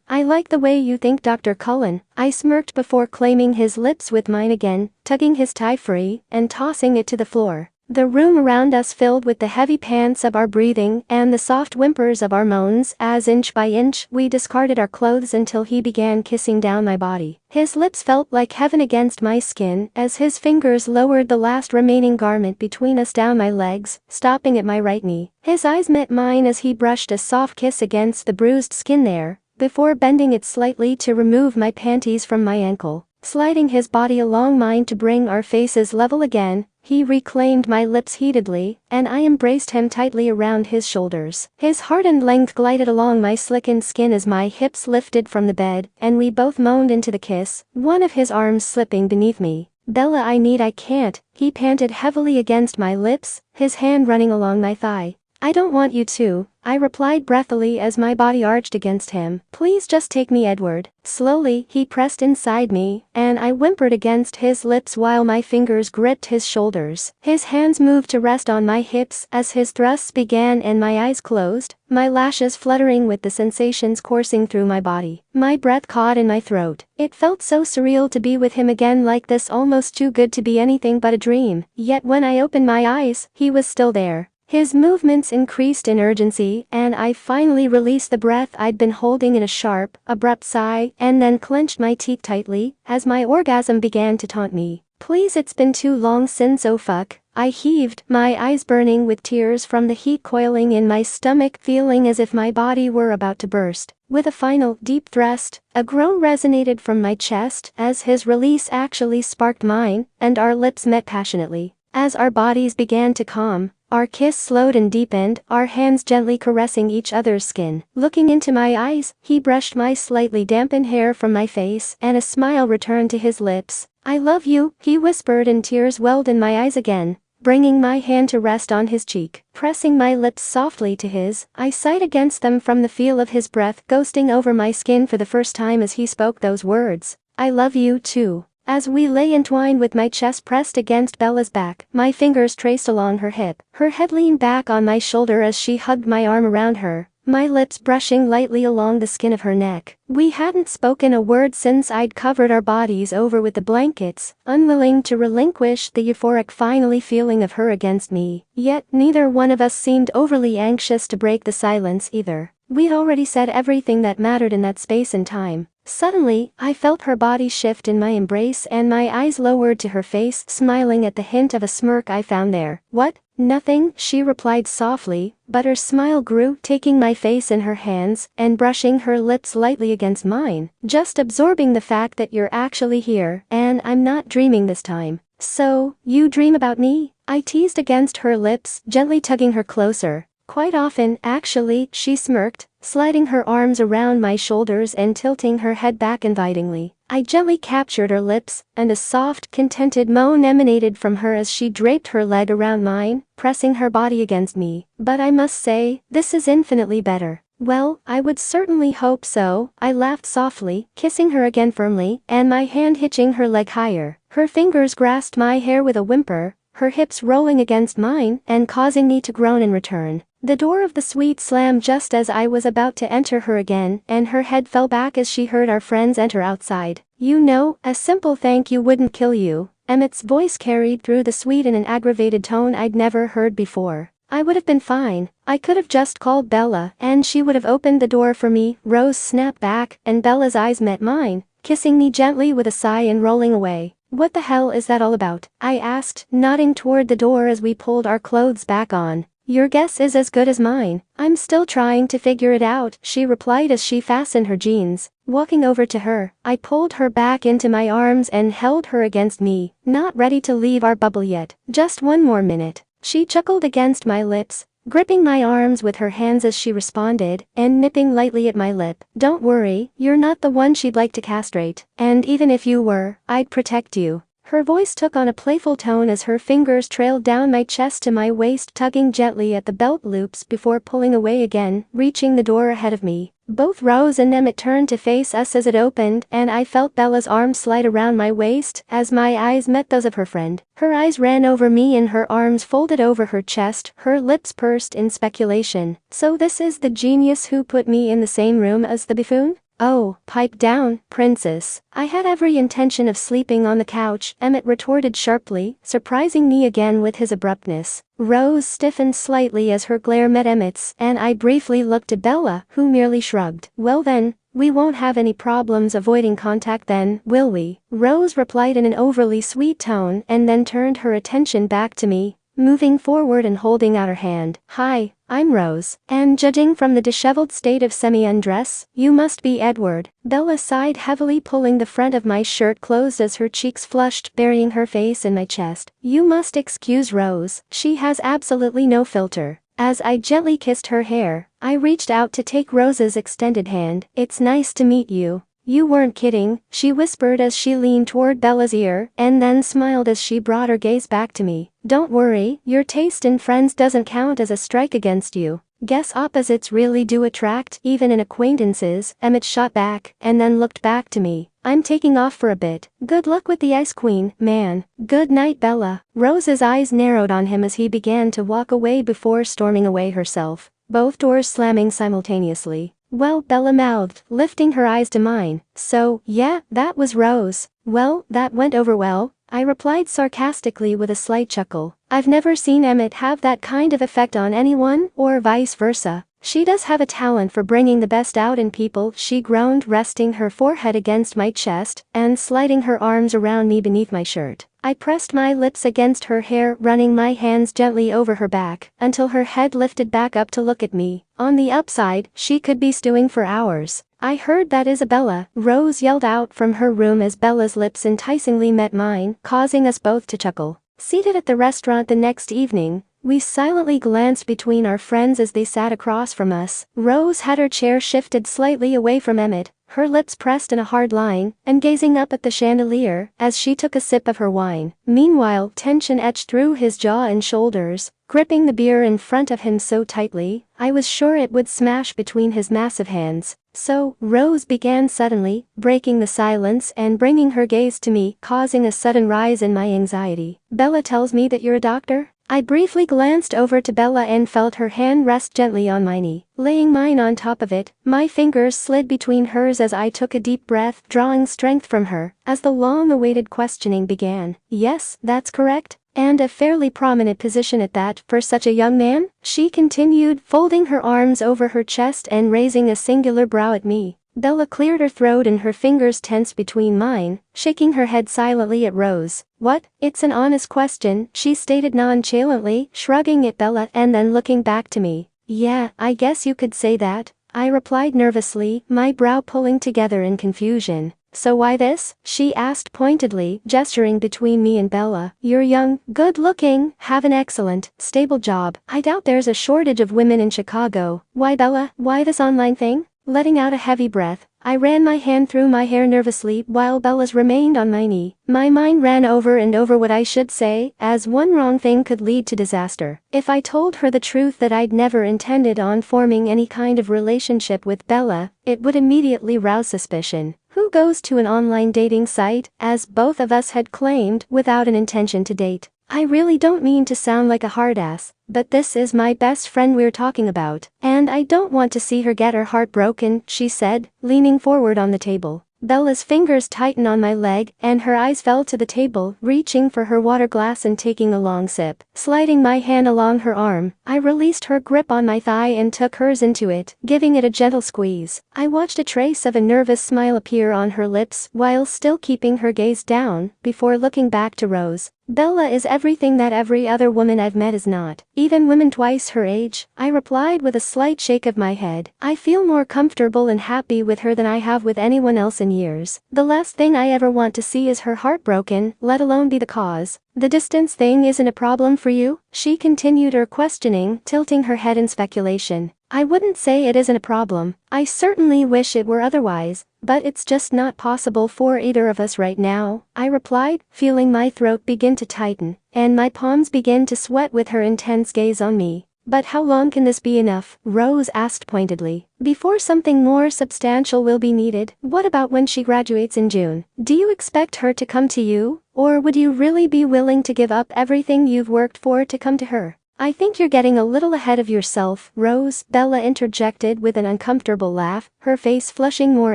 I like the way you think, Dr. Cullen. I smirked before claiming his lips with mine again, tugging his tie free, and tossing it to the floor. The room around us filled with the heavy pants of our breathing and the soft whimpers of our moans as inch by inch we discarded our clothes until he began kissing down my body. His lips felt like heaven against my skin as his fingers lowered the last remaining garment between us down my legs, stopping at my right knee. His eyes met mine as he brushed a soft kiss against the bruised skin there, before bending it slightly to remove my panties from my ankle. Sliding his body along mine to bring our faces level again, he reclaimed my lips heatedly, and I embraced him tightly around his shoulders. His hardened length glided along my slickened skin as my hips lifted from the bed, and we both moaned into the kiss, one of his arms slipping beneath me. Bella, I can't, he panted heavily against my lips, his hand running along my thigh. I don't want you to, I replied breathily as my body arched against him. Please just take me, Edward. Slowly, he pressed inside me, and I whimpered against his lips while my fingers gripped his shoulders. His hands moved to rest on my hips as his thrusts began and my eyes closed, my lashes fluttering with the sensations coursing through my body. My breath caught in my throat. It felt so surreal to be with him again, like this, almost too good to be anything but a dream. Yet when I opened my eyes, he was still there. His movements increased in urgency, and I finally released the breath I'd been holding in a sharp, abrupt sigh, and then clenched my teeth tightly, as my orgasm began to taunt me. Please, it's been too long since, oh fuck, I heaved, my eyes burning with tears from the heat coiling in my stomach, feeling as if my body were about to burst. With a final, deep thrust, a groan resonated from my chest as his release actually sparked mine, and our lips met passionately. As our bodies began to calm, our kiss slowed and deepened, our hands gently caressing each other's skin. Looking into my eyes, he brushed my slightly dampened hair from my face, and a smile returned to his lips. I love you, he whispered, and tears welled in my eyes again, bringing my hand to rest on his cheek. Pressing my lips softly to his, I sighed against them from the feel of his breath ghosting over my skin for the first time as he spoke those words. I love you too. As we lay entwined with my chest pressed against Bella's back, my fingers traced along her hip. Her head leaned back on my shoulder as she hugged my arm around her, my lips brushing lightly along the skin of her neck. We hadn't spoken a word since I'd covered our bodies over with the blankets, unwilling to relinquish the euphoric finally feeling of her against me. Yet neither one of us seemed overly anxious to break the silence either. We'd already said everything that mattered in that space and time. Suddenly, I felt her body shift in my embrace and my eyes lowered to her face, smiling at the hint of a smirk I found there. What? Nothing, she replied softly, but her smile grew, taking my face in her hands and brushing her lips lightly against mine. Just absorbing the fact that you're actually here, and I'm not dreaming this time. So, you dream about me? I teased against her lips, gently tugging her closer. Quite often, actually, she smirked, sliding her arms around my shoulders and tilting her head back invitingly. I gently captured her lips, and a soft, contented moan emanated from her as she draped her leg around mine, pressing her body against me. But I must say, this is infinitely better. Well, I would certainly hope so, I laughed softly, kissing her again firmly, and my hand hitching her leg higher. Her fingers grasped my hair with a whimper, her hips rolling against mine and causing me to groan in return. The door of the suite slammed just as I was about to enter her again, and her head fell back as she heard our friends enter outside. You know, a simple thank you wouldn't kill you. Emmett's voice carried through the suite in an aggravated tone I'd never heard before. I would have been fine. I could have just called Bella, and she would have opened the door for me. Rose snapped back, and Bella's eyes met mine, kissing me gently with a sigh and rolling away. What the hell is that all about? I asked, nodding toward the door as we pulled our clothes back on. Your guess is as good as mine. I'm still trying to figure it out, she replied as she fastened her jeans. Walking over to her, I pulled her back into my arms and held her against me, not ready to leave our bubble yet. Just one more minute. She chuckled against my lips, gripping my arms with her hands as she responded, and nipping lightly at my lip. Don't worry, you're not the one she'd like to castrate. And even if you were, I'd protect you. Her voice took on a playful tone as her fingers trailed down my chest to my waist, tugging gently at the belt loops before pulling away again, reaching the door ahead of me. Both Rose and Emmett turned to face us as it opened, and I felt Bella's arm slide around my waist as my eyes met those of her friend. Her eyes ran over me and her arms folded over her chest, her lips pursed in speculation. So this is the genius who put me in the same room as the buffoon? Oh, pipe down, princess. I had every intention of sleeping on the couch, Emmett retorted sharply, surprising me again with his abruptness. Rose stiffened slightly as her glare met Emmett's, and I briefly looked at Bella, who merely shrugged. Well then, we won't have any problems avoiding contact then, will we? Rose replied in an overly sweet tone and then turned her attention back to me, moving forward and holding out her hand. Hi, I'm Rose, and judging from the disheveled state of semi-undress, you must be Edward. Bella sighed heavily, pulling the front of my shirt closed as her cheeks flushed, burying her face in my chest. You must excuse Rose, she has absolutely no filter. As I gently kissed her hair, I reached out to take Rose's extended hand. It's nice to meet you. You weren't kidding, she whispered as she leaned toward Bella's ear, and then smiled as she brought her gaze back to me. Don't worry, your taste in friends doesn't count as a strike against you. Guess opposites really do attract, even in acquaintances, Emmett shot back, and then looked back to me. I'm taking off for a bit. Good luck with the Ice Queen, man. Good night, Bella. Rose's eyes narrowed on him as he began to walk away before storming away herself, both doors slamming simultaneously. Well, Bella mouthed, lifting her eyes to mine. So, yeah, that was Rose. Well, that went over well, I replied sarcastically with a slight chuckle. I've never seen Emmett have that kind of effect on anyone, or vice versa. She does have a talent for bringing the best out in people, she groaned, resting her forehead against my chest and sliding her arms around me beneath my shirt. I pressed my lips against her hair, running my hands gently over her back until her head lifted back up to look at me. On the upside, she could be stewing for hours. I heard that, Isabella, Rose yelled out from her room as Bella's lips enticingly met mine, causing us both to chuckle. Seated at the restaurant the next evening, we silently glanced between our friends as they sat across from us. Rose had her chair shifted slightly away from Emmett, her lips pressed in a hard line, and gazing up at the chandelier as she took a sip of her wine. Meanwhile, tension etched through his jaw and shoulders, gripping the beer in front of him so tightly, I was sure it would smash between his massive hands. So, Rose began suddenly, breaking the silence and bringing her gaze to me, causing a sudden rise in my anxiety. Bella tells me that you're a doctor? I briefly glanced over to Bella and felt her hand rest gently on my knee. Laying mine on top of it, my fingers slid between hers as I took a deep breath, drawing strength from her, as the long-awaited questioning began. Yes, that's correct. And a fairly prominent position at that, for such a young man? She continued, folding her arms over her chest and raising a singular brow at me. Bella cleared her throat and her fingers tensed between mine, shaking her head silently at Rose. What? It's an honest question, she stated nonchalantly, shrugging at Bella and then looking back to me. Yeah, I guess you could say that, I replied nervously, my brow pulling together in confusion. So why this? She asked pointedly, gesturing between me and Bella. You're young, good-looking, have an excellent, stable job. I doubt there's a shortage of women in Chicago. Why, Bella? Why this online thing? Letting out a heavy breath, I ran my hand through my hair nervously while Bella's remained on my knee. My mind ran over and over what I should say, as one wrong thing could lead to disaster. If I told her the truth that I'd never intended on forming any kind of relationship with Bella, it would immediately rouse suspicion. Who goes to an online dating site, as both of us had claimed, without an intention to date? I really don't mean to sound like a hard ass, but this is my best friend we're talking about, and I don't want to see her get her heart broken, she said, leaning forward on the table. Bella's fingers tightened on my leg, and her eyes fell to the table, reaching for her water glass and taking a long sip. Sliding my hand along her arm, I released her grip on my thigh and took hers into it, giving it a gentle squeeze. I watched a trace of a nervous smile appear on her lips while still keeping her gaze down, before looking back to Rose. Bella is everything that every other woman I've met is not, even women twice her age, I replied with a slight shake of my head. I feel more comfortable and happy with her than I have with anyone else in years. The last thing I ever want to see is her heartbroken, let alone be the cause. The distance thing isn't a problem for you? She continued her questioning, tilting her head in speculation. I wouldn't say it isn't a problem. I certainly wish it were otherwise, but it's just not possible for either of us right now, I replied, feeling my throat begin to tighten, and my palms begin to sweat with her intense gaze on me. But how long can this be enough? Rose asked pointedly. Before something more substantial will be needed. What about when she graduates in June? Do you expect her to come to you? Or would you really be willing to give up everything you've worked for to come to her? I think you're getting a little ahead of yourself, Rose, Bella interjected with an uncomfortable laugh, her face flushing more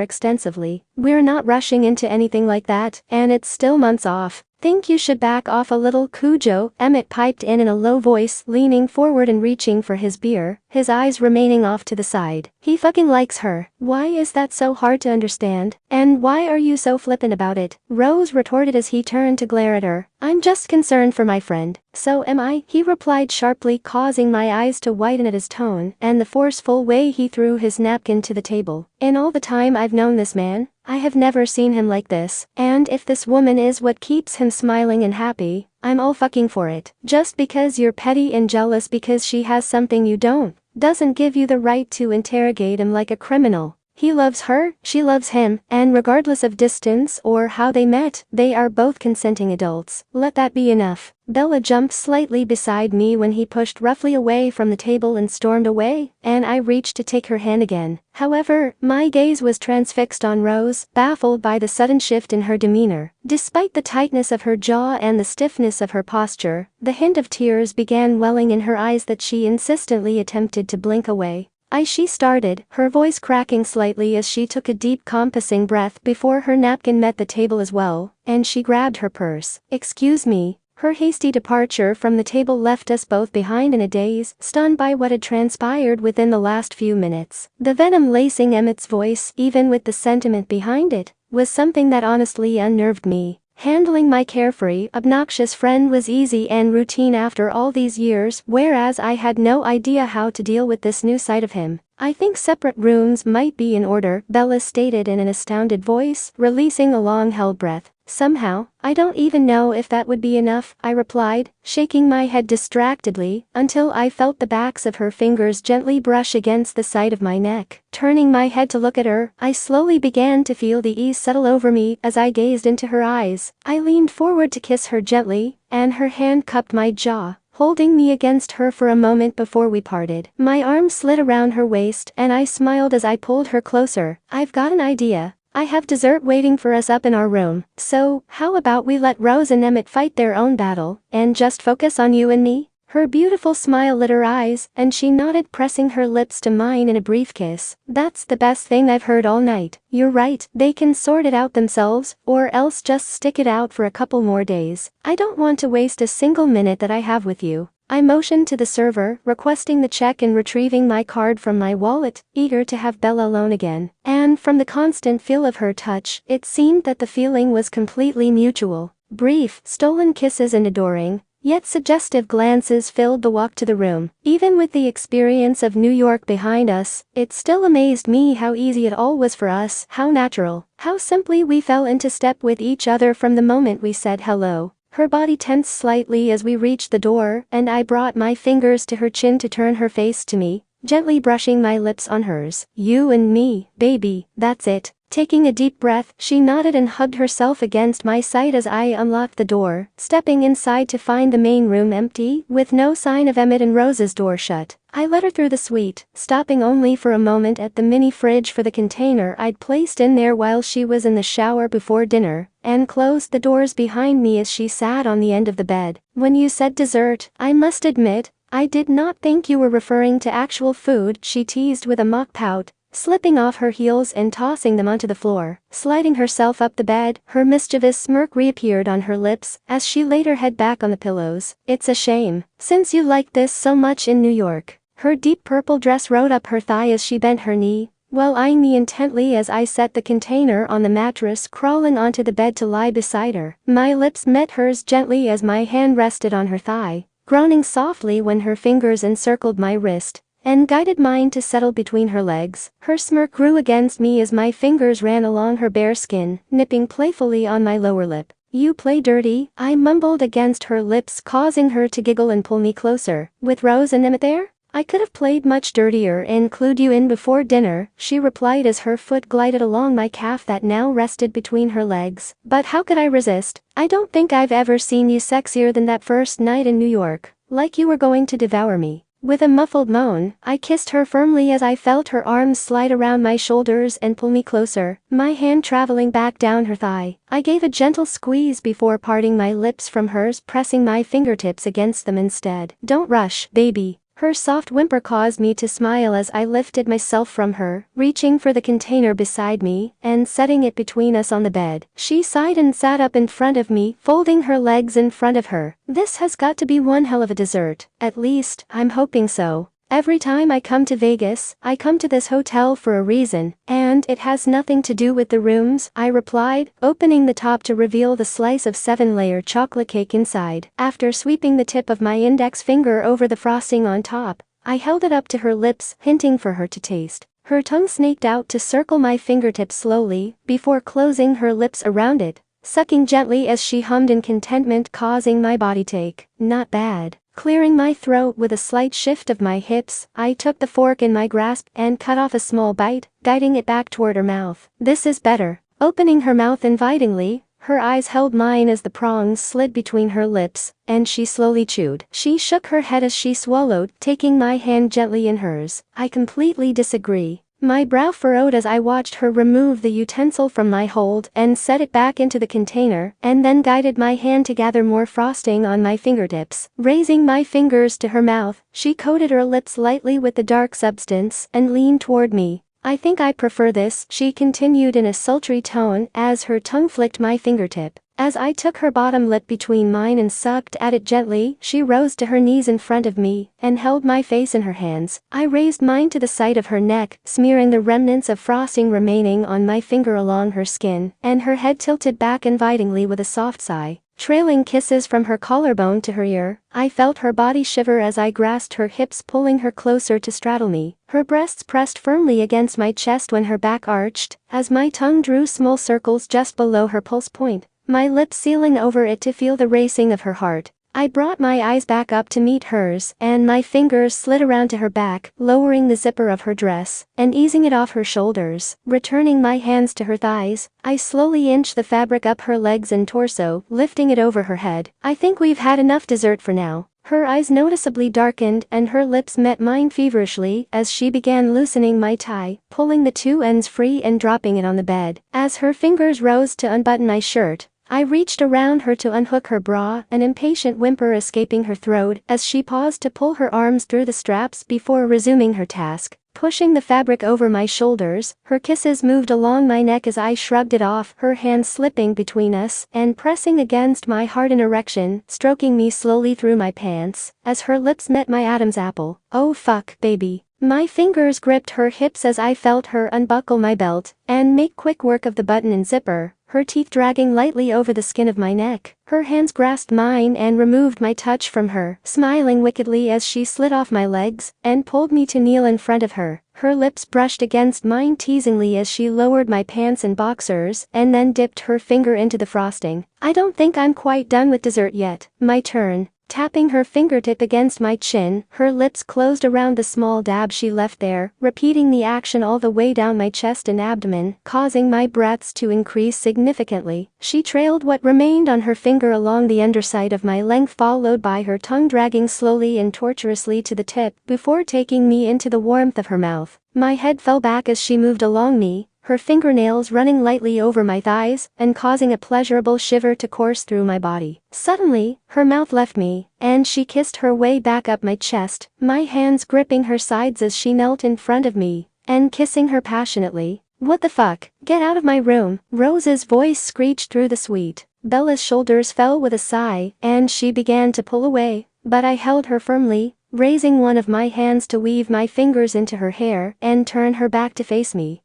extensively. We're not rushing into anything like that, and it's still months off. Think you should back off a little, Cujo, Emmett piped in a low voice, leaning forward and reaching for his beer, his eyes remaining off to the side. He fucking likes her. Why is that so hard to understand? And why are you so flippant about it? Rose retorted as he turned to glare at her. I'm just concerned for my friend. So am I, he replied sharply, causing my eyes to widen at his tone and the forceful way he threw his napkin to the table. In all the time I've known this man, I have never seen him like this, and if this woman is what keeps him smiling and happy, I'm all fucking for it. Just because you're petty and jealous because she has something you don't, doesn't give you the right to interrogate him like a criminal. He loves her, she loves him, and regardless of distance or how they met, they are both consenting adults. Let that be enough. Bella jumped slightly beside me when he pushed roughly away from the table and stormed away, and I reached to take her hand again. However, my gaze was transfixed on Rose, baffled by the sudden shift in her demeanor. Despite the tightness of her jaw and the stiffness of her posture, the hint of tears began welling in her eyes that she insistently attempted to blink away. She started, her voice cracking slightly as she took a deep compassing breath before her napkin met the table as well, and she grabbed her purse. Excuse me. Her hasty departure from the table left us both behind in a daze, stunned by what had transpired within the last few minutes. The venom lacing Emmett's voice, even with the sentiment behind it, was something that honestly unnerved me. Handling my carefree, obnoxious friend was easy and routine after all these years, whereas I had no idea how to deal with this new side of him. I think separate rooms might be in order, Bella stated in an astounded voice, releasing a long-held breath. Somehow, I don't even know if that would be enough, I replied, shaking my head distractedly, until I felt the backs of her fingers gently brush against the side of my neck. Turning my head to look at her, I slowly began to feel the ease settle over me as I gazed into her eyes. I leaned forward to kiss her gently, and her hand cupped my jaw, holding me against her for a moment before we parted. My arm slid around her waist and I smiled as I pulled her closer. I've got an idea. I have dessert waiting for us up in our room, so how about we let Rose and Emmett fight their own battle, and just focus on you and me? Her beautiful smile lit her eyes, and she nodded, pressing her lips to mine in a brief kiss. That's the best thing I've heard all night. You're right, they can sort it out themselves, or else just stick it out for a couple more days. I don't want to waste a single minute that I have with you. I motioned to the server, requesting the check and retrieving my card from my wallet, eager to have Bella alone again. And from the constant feel of her touch, it seemed that the feeling was completely mutual. Brief, stolen kisses and adoring, yet suggestive glances filled the walk to the room. Even with the experience of New York behind us, it still amazed me how easy it all was for us, how natural, how simply we fell into step with each other from the moment we said hello. Her body tensed slightly as we reached the door, and I brought my fingers to her chin to turn her face to me, gently brushing my lips on hers. You and me, baby, that's it. Taking a deep breath, she nodded and hugged herself against my side as I unlocked the door, stepping inside to find the main room empty, with no sign of Emmett and Rose's door shut. I led her through the suite, stopping only for a moment at the mini fridge for the container I'd placed in there while she was in the shower before dinner, and closed the doors behind me as she sat on the end of the bed. When you said dessert, I must admit, I did not think you were referring to actual food, she teased with a mock pout, slipping off her heels and tossing them onto the floor. Sliding herself up the bed, her mischievous smirk reappeared on her lips as she laid her head back on the pillows. It's a shame, since you like this so much in New York. Her deep purple dress rode up her thigh as she bent her knee, while eyeing me intently as I set the container on the mattress, crawling onto the bed to lie beside her. My lips met hers gently as my hand rested on her thigh, groaning softly when her fingers encircled my wrist and guided mine to settle between her legs. Her smirk grew against me as my fingers ran along her bare skin, nipping playfully on my lower lip. "You play dirty," I mumbled against her lips, causing her to giggle and pull me closer. "With Rose and Emmett there? I could have played much dirtier and clued you in before dinner," she replied as her foot glided along my calf that now rested between her legs. But how could I resist? "I don't think I've ever seen you sexier than that first night in New York. Like you were going to devour me." With a muffled moan, I kissed her firmly as I felt her arms slide around my shoulders and pull me closer, my hand traveling back down her thigh. I gave a gentle squeeze before parting my lips from hers, pressing my fingertips against them instead. "Don't rush, baby." Her soft whimper caused me to smile as I lifted myself from her, reaching for the container beside me and setting it between us on the bed. She sighed and sat up in front of me, folding her legs in front of her. "This has got to be one hell of a dessert. At least, I'm hoping so. Every time I come to Vegas, I come to this hotel for a reason, and it has nothing to do with the rooms," I replied, opening the top to reveal the slice of 7-layer chocolate cake inside. After sweeping the tip of my index finger over the frosting on top, I held it up to her lips, hinting for her to taste. Her tongue snaked out to circle my fingertips slowly, before closing her lips around it, sucking gently as she hummed in contentment, causing my body to ache. "Not bad." Clearing my throat with a slight shift of my hips, I took the fork in my grasp and cut off a small bite, guiding it back toward her mouth. "This is better." Opening her mouth invitingly, her eyes held mine as the prongs slid between her lips, and she slowly chewed. She shook her head as she swallowed, taking my hand gently in hers. "I completely disagree." My brow furrowed as I watched her remove the utensil from my hold and set it back into the container, and then guided my hand to gather more frosting on my fingertips. Raising my fingers to her mouth, she coated her lips lightly with the dark substance and leaned toward me. "I think I prefer this," she continued in a sultry tone as her tongue flicked my fingertip. As I took her bottom lip between mine and sucked at it gently, she rose to her knees in front of me and held my face in her hands. I raised mine to the side of her neck, smearing the remnants of frosting remaining on my finger along her skin, and her head tilted back invitingly with a soft sigh. Trailing kisses from her collarbone to her ear, I felt her body shiver as I grasped her hips, pulling her closer to straddle me. Her breasts pressed firmly against my chest when her back arched, as my tongue drew small circles just below her pulse point, my lips sealing over it to feel the racing of her heart. I brought my eyes back up to meet hers, and my fingers slid around to her back, lowering the zipper of her dress and easing it off her shoulders. Returning my hands to her thighs, I slowly inched the fabric up her legs and torso, lifting it over her head. "I think we've had enough dessert for now." Her eyes noticeably darkened and her lips met mine feverishly as she began loosening my tie, pulling the two ends free and dropping it on the bed. As her fingers rose to unbutton my shirt, I reached around her to unhook her bra, an impatient whimper escaping her throat as she paused to pull her arms through the straps before resuming her task. Pushing the fabric over my shoulders, her kisses moved along my neck as I shrugged it off, her hands slipping between us and pressing against my heart in erection, stroking me slowly through my pants as her lips met my Adam's apple. "Oh fuck, baby." My fingers gripped her hips as I felt her unbuckle my belt and make quick work of the button and zipper, her teeth dragging lightly over the skin of my neck. Her hands grasped mine and removed my touch from her, smiling wickedly as she slid off my legs and pulled me to kneel in front of her. Her lips brushed against mine teasingly as she lowered my pants and boxers and then dipped her finger into the frosting. "I don't think I'm quite done with dessert yet." My turn. Tapping her fingertip against my chin, her lips closed around the small dab she left there, repeating the action all the way down my chest and abdomen, causing my breaths to increase significantly. She trailed what remained on her finger along the underside of my length, followed by her tongue dragging slowly and tortuously to the tip, before taking me into the warmth of her mouth. My head fell back as she moved along me, her fingernails running lightly over my thighs and causing a pleasurable shiver to course through my body. Suddenly, her mouth left me, and she kissed her way back up my chest, my hands gripping her sides as she knelt in front of me and kissing her passionately. "What the fuck? Get out of my room." Rose's voice screeched through the suite. Bella's shoulders fell with a sigh, and she began to pull away, but I held her firmly, raising one of my hands to weave my fingers into her hair and turn her back to face me.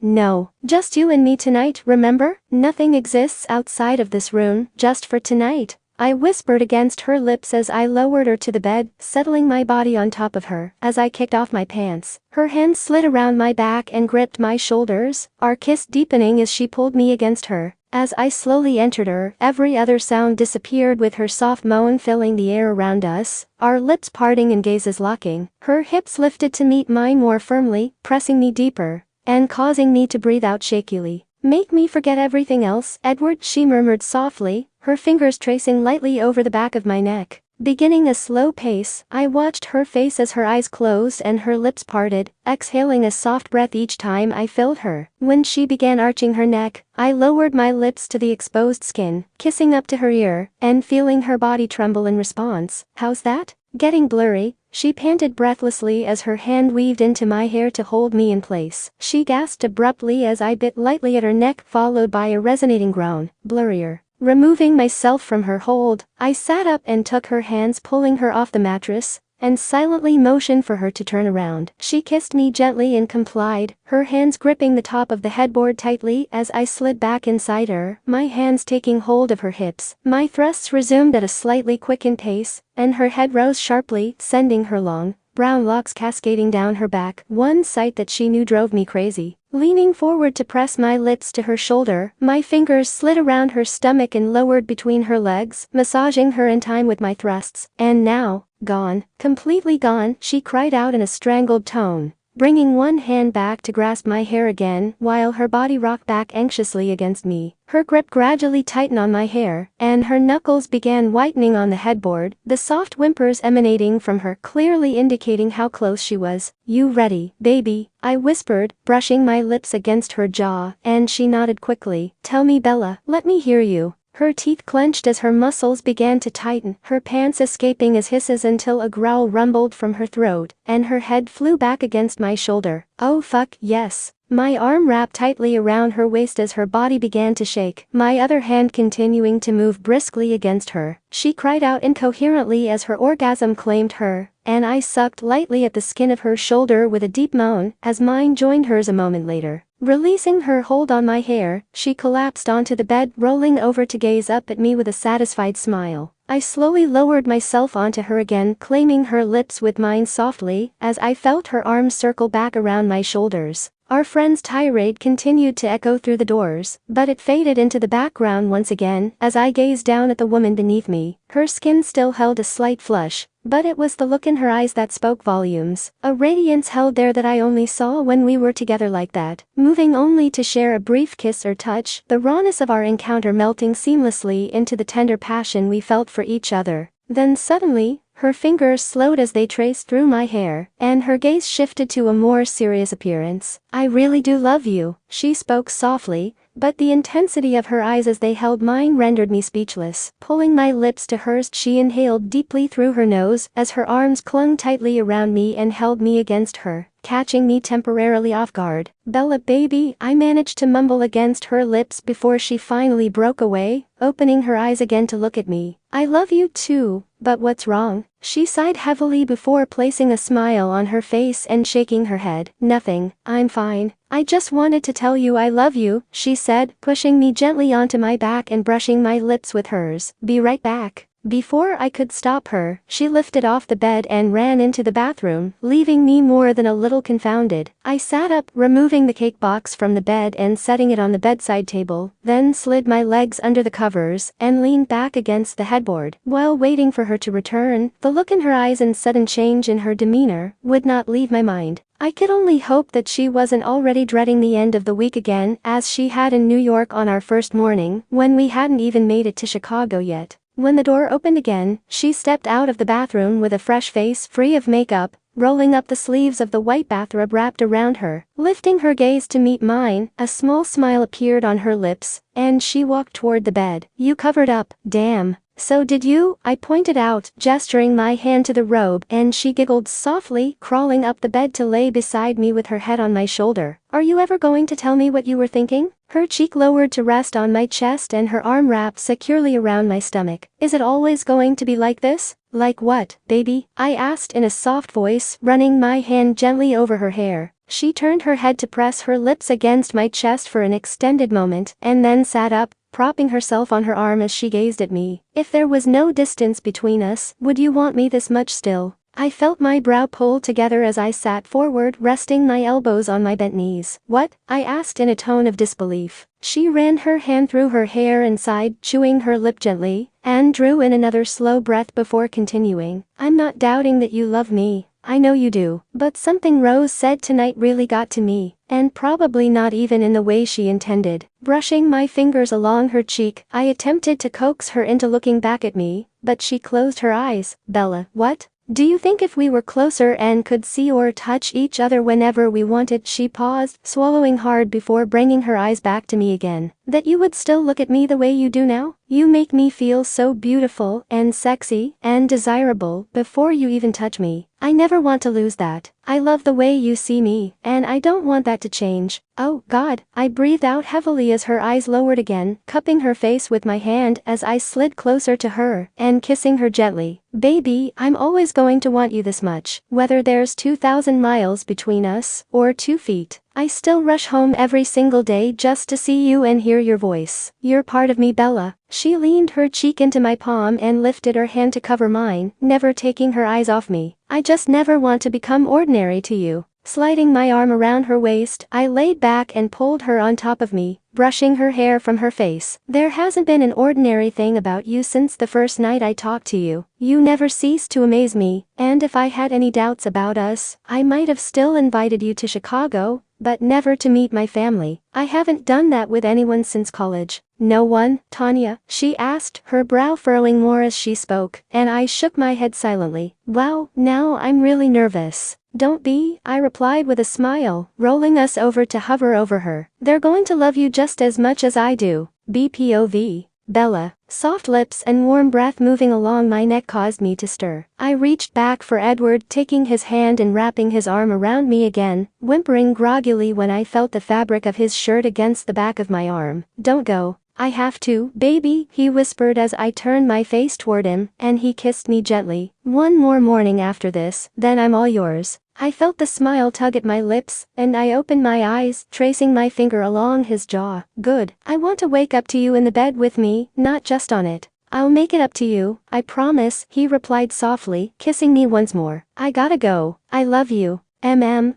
No. Just you and me tonight, remember? Nothing exists outside of this room, just for tonight. I whispered against her lips as I lowered her to the bed, settling my body on top of her. As I kicked off my pants, her hands slid around my back and gripped my shoulders, our kiss deepening as she pulled me against her. As I slowly entered her, every other sound disappeared with her soft moan filling the air around us, our lips parting and gazes locking. Her hips lifted to meet mine more firmly, pressing me deeper, and causing me to breathe out shakily. "Make me forget everything else, Edward," she murmured softly, her fingers tracing lightly over the back of my neck. Beginning a slow pace, I watched her face as her eyes closed and her lips parted, exhaling a soft breath each time I filled her. When she began arching her neck, I lowered my lips to the exposed skin, kissing up to her ear, and feeling her body tremble in response. "How's that? Getting blurry?" She panted breathlessly as her hand weaved into my hair to hold me in place. She gasped abruptly as I bit lightly at her neck, followed by a resonating groan. "Blurrier." Removing myself from her hold, I sat up and took her hands, pulling her off the mattress, and silently motioned for her to turn around. She kissed me gently and complied, her hands gripping the top of the headboard tightly as I slid back inside her, my hands taking hold of her hips. My thrusts resumed at a slightly quickened pace, and her head rose sharply, sending her long, brown locks cascading down her back, one sight that she knew drove me crazy. Leaning forward to press my lips to her shoulder, my fingers slid around her stomach and lowered between her legs, massaging her in time with my thrusts. "And now, gone, completely gone," she cried out in a strangled tone, bringing one hand back to grasp my hair again while her body rocked back anxiously against me. Her grip gradually tightened on my hair, and her knuckles began whitening on the headboard, the soft whimpers emanating from her clearly indicating how close she was. "You ready, baby?" I whispered, brushing my lips against her jaw, and she nodded quickly. "Tell me, Bella, let me hear you." Her teeth clenched as her muscles began to tighten, her pants escaping as hisses until a growl rumbled from her throat, and her head flew back against my shoulder. "Oh fuck, yes." My arm wrapped tightly around her waist as her body began to shake, my other hand continuing to move briskly against her. She cried out incoherently as her orgasm claimed her, and I sucked lightly at the skin of her shoulder with a deep moan as mine joined hers a moment later. Releasing her hold on my hair, she collapsed onto the bed, rolling over to gaze up at me with a satisfied smile. I slowly lowered myself onto her again, claiming her lips with mine softly, as I felt her arms circle back around my shoulders. Our friend's tirade continued to echo through the doors, but it faded into the background once again as I gazed down at the woman beneath me. Her skin still held a slight flush, but it was the look in her eyes that spoke volumes. A radiance held there that I only saw when we were together like that, moving only to share a brief kiss or touch, the rawness of our encounter melting seamlessly into the tender passion we felt for each other. Then suddenly, her fingers slowed as they traced through my hair, and her gaze shifted to a more serious appearance. "I really do love you," she spoke softly, but the intensity of her eyes as they held mine rendered me speechless. Pulling my lips to hers, she inhaled deeply through her nose as her arms clung tightly around me and held me against her, catching me temporarily off guard. "Bella baby," I managed to mumble against her lips before she finally broke away, opening her eyes again to look at me. "I love you too, but what's wrong?" She sighed heavily before placing a smile on her face and shaking her head. "Nothing, I'm fine. I just wanted to tell you I love you," she said, pushing me gently onto my back and brushing my lips with hers. "Be right back." Before I could stop her, she lifted off the bed and ran into the bathroom, leaving me more than a little confounded. I sat up, removing the cake box from the bed and setting it on the bedside table, then slid my legs under the covers and leaned back against the headboard. While waiting for her to return, the look in her eyes and sudden change in her demeanor would not leave my mind. I could only hope that she wasn't already dreading the end of the week again, as she had in New York on our first morning, when we hadn't even made it to Chicago yet. When the door opened again, she stepped out of the bathroom with a fresh face free of makeup, rolling up the sleeves of the white bathrobe wrapped around her. Lifting her gaze to meet mine, a small smile appeared on her lips, and she walked toward the bed. "You covered up, damn." "So did you?" I pointed out, gesturing my hand to the robe, and she giggled softly, crawling up the bed to lay beside me with her head on my shoulder. "Are you ever going to tell me what you were thinking?" Her cheek lowered to rest on my chest and her arm wrapped securely around my stomach. "Is it always going to be like this?" "Like what, baby?" I asked in a soft voice, running my hand gently over her hair. She turned her head to press her lips against my chest for an extended moment, and then sat up, propping herself on her arm as she gazed at me. "If there was no distance between us, would you want me this much still?" I felt my brow pull together as I sat forward, resting my elbows on my bent knees. "What?" I asked in a tone of disbelief. She ran her hand through her hair and sighed, chewing her lip gently, and drew in another slow breath before continuing. "I'm not doubting that you love me. I know you do. But something Rose said tonight really got to me, and probably not even in the way she intended." Brushing my fingers along her cheek, I attempted to coax her into looking back at me, but she closed her eyes. "Bella, what? Do you think if we were closer and could see or touch each other whenever we wanted," she paused, swallowing hard before bringing her eyes back to me again, "that you would still look at me the way you do now? You make me feel so beautiful and sexy and desirable before you even touch me. I never want to lose that. I love the way you see me, and I don't want that to change." "Oh, God," I breathed out heavily as her eyes lowered again, cupping her face with my hand as I slid closer to her and kissing her gently. "Baby, I'm always going to want you this much, whether there's 2,000 miles between us or 2 feet. I still rush home every single day just to see you and hear your voice. You're part of me, Bella." She leaned her cheek into my palm and lifted her hand to cover mine, never taking her eyes off me. "I just never want to become ordinary to you." Sliding my arm around her waist, I laid back and pulled her on top of me, brushing her hair from her face. "There hasn't been an ordinary thing about you since the first night I talked to you. You never ceased to amaze me, and if I had any doubts about us, I might have still invited you to Chicago, but never to meet my family. I haven't done that with anyone since college." "No one, Tanya?" she asked, her brow furrowing more as she spoke, and I shook my head silently. "Wow, now I'm really nervous." "Don't be," I replied with a smile, rolling us over to hover over her. "They're going to love you just as much as I do." BPOV. Bella. Soft lips and warm breath moving along my neck caused me to stir. I reached back for Edward, taking his hand and wrapping his arm around me again, whimpering groggily when I felt the fabric of his shirt against the back of my arm. "Don't go. I have to, baby," he whispered as I turned my face toward him, and he kissed me gently. "One more morning after this, then I'm all yours." I felt the smile tug at my lips, and I opened my eyes, tracing my finger along his jaw. "Good. I want to wake up to you in the bed with me, not just on it." "I'll make it up to you, I promise," he replied softly, kissing me once more. "I gotta go. I love you."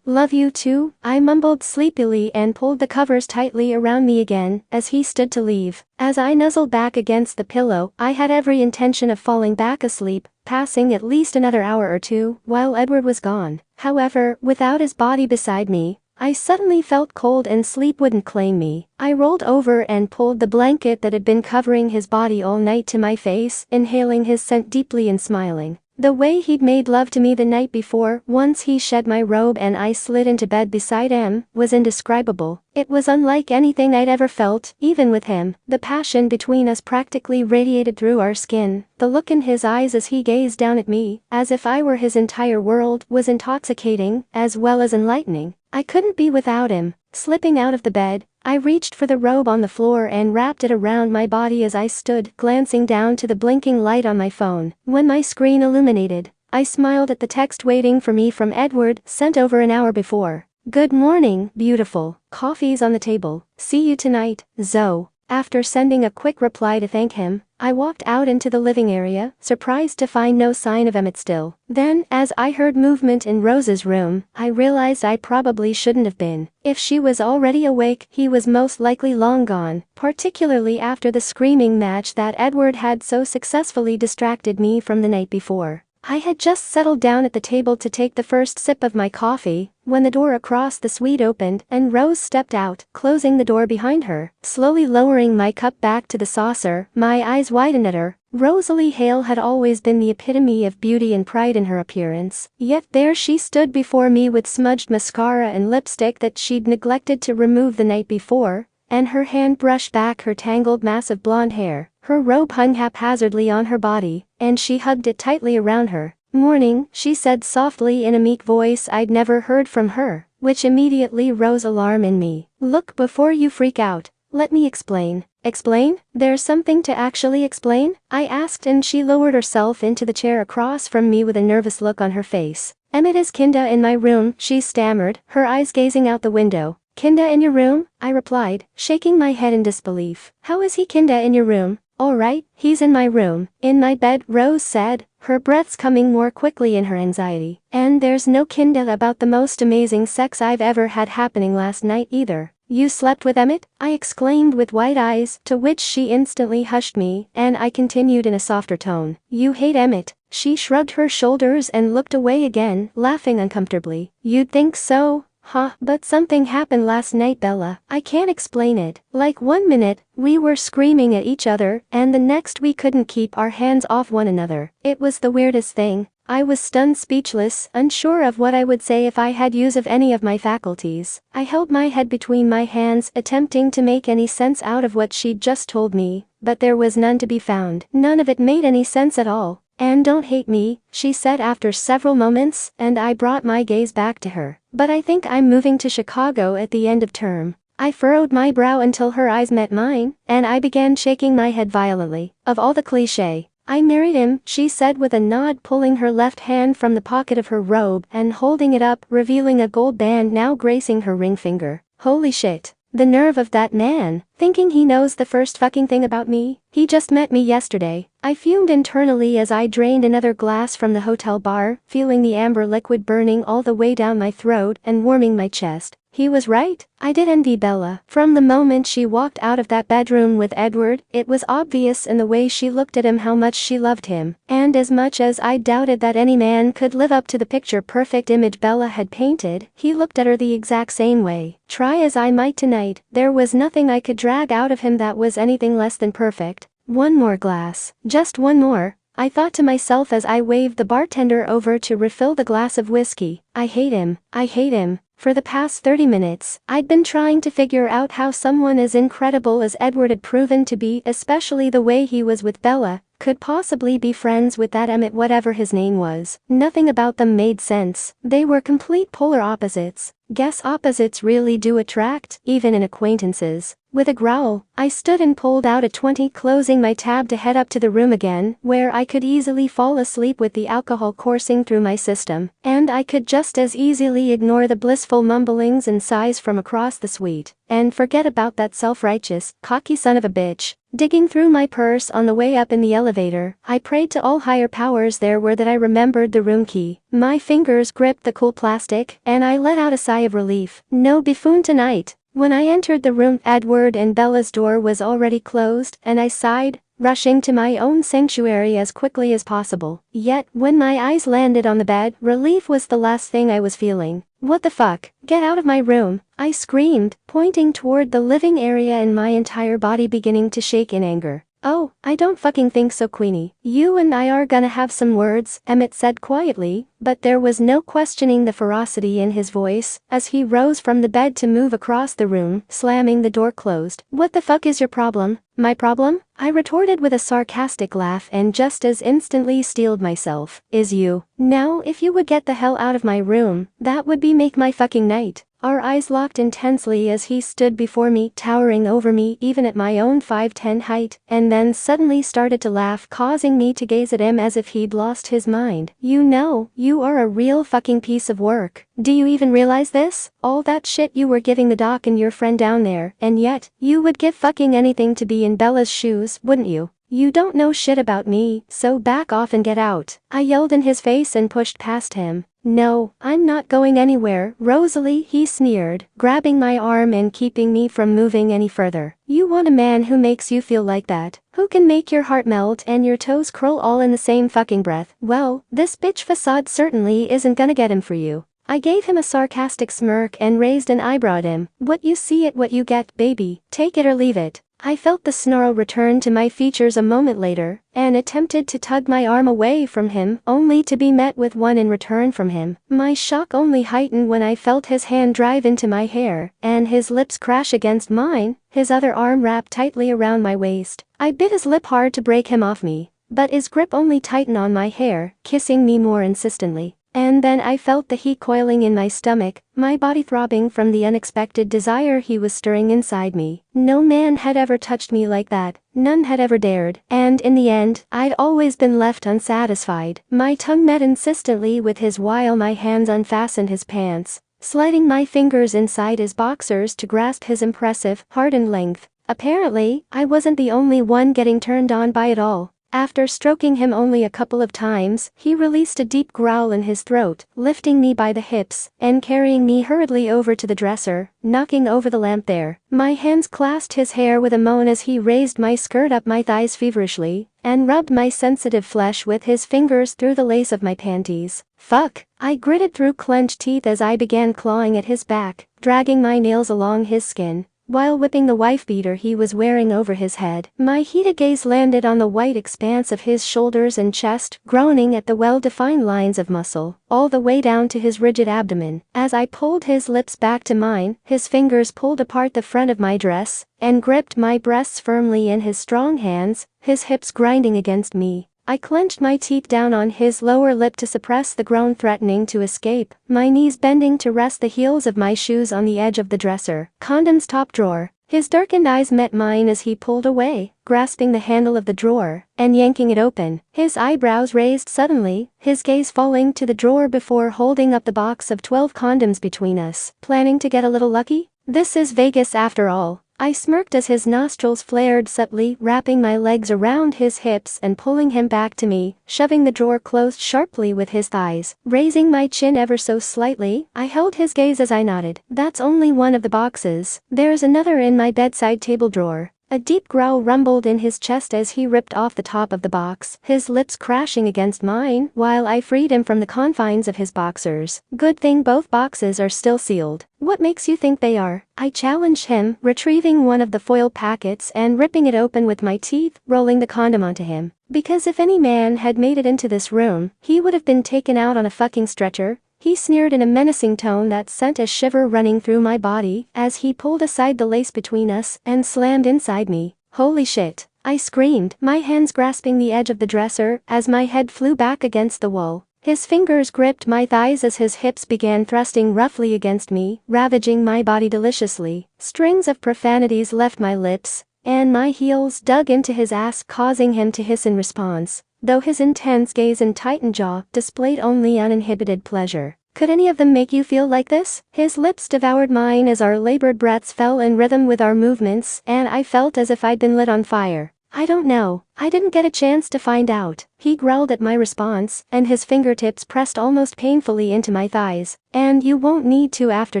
Love you too," I mumbled sleepily and pulled the covers tightly around me again as he stood to leave. As I nuzzled back against the pillow, I had every intention of falling back asleep, passing at least another hour or two while Edward was gone. However, without his body beside me, I suddenly felt cold and sleep wouldn't claim me. I rolled over and pulled the blanket that had been covering his body all night to my face, inhaling his scent deeply and smiling. The way he'd made love to me the night before, once he shed my robe and I slid into bed beside him, was indescribable. It was unlike anything I'd ever felt, even with him. The passion between us practically radiated through our skin. The look in his eyes as he gazed down at me, as if I were his entire world, was intoxicating, as well as enlightening. I couldn't be without him. Slipping out of the bed, I reached for the robe on the floor and wrapped it around my body as I stood, glancing down to the blinking light on my phone. When my screen illuminated, I smiled at the text waiting for me from Edward, sent over an hour before. "Good morning, beautiful. Coffee's on the table. See you tonight, Zoe." After sending a quick reply to thank him, I walked out into the living area, surprised to find no sign of Emmett still. Then, as I heard movement in Rose's room, I realized I probably shouldn't have been. If she was already awake, he was most likely long gone, particularly after the screaming match that Edward had so successfully distracted me from the night before. I had just settled down at the table to take the first sip of my coffee, when the door across the suite opened and Rose stepped out, closing the door behind her. Slowly lowering my cup back to the saucer, my eyes widened at her. Rosalie Hale had always been the epitome of beauty and pride in her appearance, yet there she stood before me with smudged mascara and lipstick that she'd neglected to remove the night before, and her hand brushed back her tangled mass of blonde hair. Her robe hung haphazardly on her body, and she hugged it tightly around her. "Morning," she said softly in a meek voice I'd never heard from her, which immediately rose alarm in me. "Look, before you freak out, let me explain." "Explain? There's something to actually explain?" I asked, and she lowered herself into the chair across from me with a nervous look on her face. "Emmett is Kinda in my room," she stammered, her eyes gazing out the window. "Kinda in your room?" I replied, shaking my head in disbelief. "How is he Kinda in your room?" "All right, he's in my room, in my bed," Rose said, her breaths coming more quickly in her anxiety. "And there's no Kinda about the most amazing sex I've ever had happening last night either." "You slept with Emmett?" I exclaimed with wide eyes, to which she instantly hushed me, and I continued in a softer tone. "You hate Emmett." She shrugged her shoulders and looked away again, laughing uncomfortably. "You'd think so? Huh, but something happened last night, Bella. I can't explain it. Like 1 minute, we were screaming at each other, and the next we couldn't keep our hands off one another. It was the weirdest thing." I was stunned, speechless, unsure of what I would say if I had use of any of my faculties. I held my head between my hands, attempting to make any sense out of what she'd just told me, but there was none to be found. None of it made any sense at all. "And don't hate me," she said after several moments, and I brought my gaze back to her. "But I think I'm moving to Chicago at the end of term." I furrowed my brow until her eyes met mine, and I began shaking my head violently. "Of all the cliché. I married him," she said with a nod, pulling her left hand from the pocket of her robe and holding it up, revealing a gold band now gracing her ring finger. "Holy shit. The nerve of that man, thinking he knows the first fucking thing about me. He just met me yesterday." I fumed internally as I drained another glass from the hotel bar, feeling the amber liquid burning all the way down my throat and warming my chest. He was right. I did envy Bella. From the moment she walked out of that bedroom with Edward, it was obvious in the way she looked at him how much she loved him. And as much as I doubted that any man could live up to the picture-perfect image Bella had painted, he looked at her the exact same way. Try as I might tonight, there was nothing I could drag out of him that was anything less than perfect. "One more glass. Just one more," I thought to myself as I waved the bartender over to refill the glass of whiskey. I hate him. I hate him. For the past 30 minutes, I'd been trying to figure out how someone as incredible as Edward had proven to be, especially the way he was with Bella, could possibly be friends with that Emmett, whatever his name was. Nothing about them made sense. They were complete polar opposites. Guess opposites really do attract, even in acquaintances. With a growl, I stood and pulled out a 20, closing my tab to head up to the room again, where I could easily fall asleep with the alcohol coursing through my system, and I could just as easily ignore the blissful mumblings and sighs from across the suite, and forget about that self-righteous, cocky son of a bitch. Digging through my purse on the way up in the elevator, I prayed to all higher powers there were that I remembered the room key. My fingers gripped the cool plastic, and I let out a sigh of relief. No buffoon tonight. When I entered the room, Edward and Bella's door was already closed, and I sighed, rushing to my own sanctuary as quickly as possible. Yet, when my eyes landed on the bed, relief was the last thing I was feeling. "What the fuck? Get out of my room," I screamed, pointing toward the living area and my entire body beginning to shake in anger. "Oh, I don't fucking think so, Queenie. You and I are gonna have some words," Emmett said quietly, but there was no questioning the ferocity in his voice, as he rose from the bed to move across the room, slamming the door closed. "What the fuck is your problem?" "My problem?" I retorted with a sarcastic laugh and just as instantly steeled myself. "Is you. Now if you would get the hell out of my room, that would be make my fucking night." Our eyes locked intensely as he stood before me, towering over me even at my own 5'10" height, and then suddenly started to laugh, causing me to gaze at him as if he'd lost his mind. "You know, you are a real fucking piece of work. Do you even realize this? All that shit you were giving the doc and your friend down there, and yet, you would give fucking anything to be in Bella's shoes, wouldn't you? You don't know shit about me, so back off and get out." I yelled in his face and pushed past him. "No, I'm not going anywhere, Rosalie," he sneered, grabbing my arm and keeping me from moving any further. "You want a man who makes you feel like that, who can make your heart melt and your toes curl all in the same fucking breath. Well, this bitch facade certainly isn't gonna get him for you." I gave him a sarcastic smirk and raised an eyebrow at him. "What you see it what you get, baby. Take it or leave it." I felt the snarl return to my features a moment later, and attempted to tug my arm away from him, only to be met with one in return from him. My shock only heightened when I felt his hand drive into my hair, and his lips crash against mine, his other arm wrapped tightly around my waist. I bit his lip hard to break him off me, but his grip only tightened on my hair, kissing me more insistently. And then I felt the heat coiling in my stomach, my body throbbing from the unexpected desire he was stirring inside me. No man had ever touched me like that, none had ever dared, and in the end, I'd always been left unsatisfied. My tongue met insistently with his while my hands unfastened his pants, sliding my fingers inside his boxers to grasp his impressive, hardened length. Apparently, I wasn't the only one getting turned on by it all. After stroking him only a couple of times, he released a deep growl in his throat, lifting me by the hips, and carrying me hurriedly over to the dresser, knocking over the lamp there. My hands clasped his hair with a moan as he raised my skirt up my thighs feverishly, and rubbed my sensitive flesh with his fingers through the lace of my panties. Fuck! I gritted through clenched teeth as I began clawing at his back, dragging my nails along his skin, while whipping the wife-beater he was wearing over his head. My heated gaze landed on the white expanse of his shoulders and chest, groaning at the well-defined lines of muscle, all the way down to his rigid abdomen. As I pulled his lips back to mine, his fingers pulled apart the front of my dress, and gripped my breasts firmly in his strong hands, his hips grinding against me. I clenched my teeth down on his lower lip to suppress the groan threatening to escape, my knees bending to rest the heels of my shoes on the edge of the dresser. Condom's top drawer. His darkened eyes met mine as he pulled away, grasping the handle of the drawer, and yanking it open. His eyebrows raised suddenly, his gaze falling to the drawer before holding up the box of 12 condoms between us. Planning to get a little lucky? This is Vegas after all. I smirked as his nostrils flared subtly, wrapping my legs around his hips and pulling him back to me, shoving the drawer closed sharply with his thighs. Raising my chin ever so slightly, I held his gaze as I nodded. That's only one of the boxes. There's another in my bedside table drawer. A deep growl rumbled in his chest as he ripped off the top of the box, his lips crashing against mine, while I freed him from the confines of his boxers. Good thing both boxes are still sealed. What makes you think they are? I challenged him, retrieving one of the foil packets and ripping it open with my teeth, rolling the condom onto him. Because if any man had made it into this room, he would have been taken out on a fucking stretcher. He sneered in a menacing tone that sent a shiver running through my body as he pulled aside the lace between us and slammed inside me. Holy shit! I screamed, my hands grasping the edge of the dresser as my head flew back against the wall. His fingers gripped my thighs as his hips began thrusting roughly against me, ravaging my body deliciously. Strings of profanities left my lips, and my heels dug into his ass, causing him to hiss in response, though his intense gaze and tightened jaw displayed only uninhibited pleasure. Could any of them make you feel like this? His lips devoured mine as our labored breaths fell in rhythm with our movements, and I felt as if I'd been lit on fire. I don't know. I didn't get a chance to find out. He growled at my response, and his fingertips pressed almost painfully into my thighs. And you won't need to after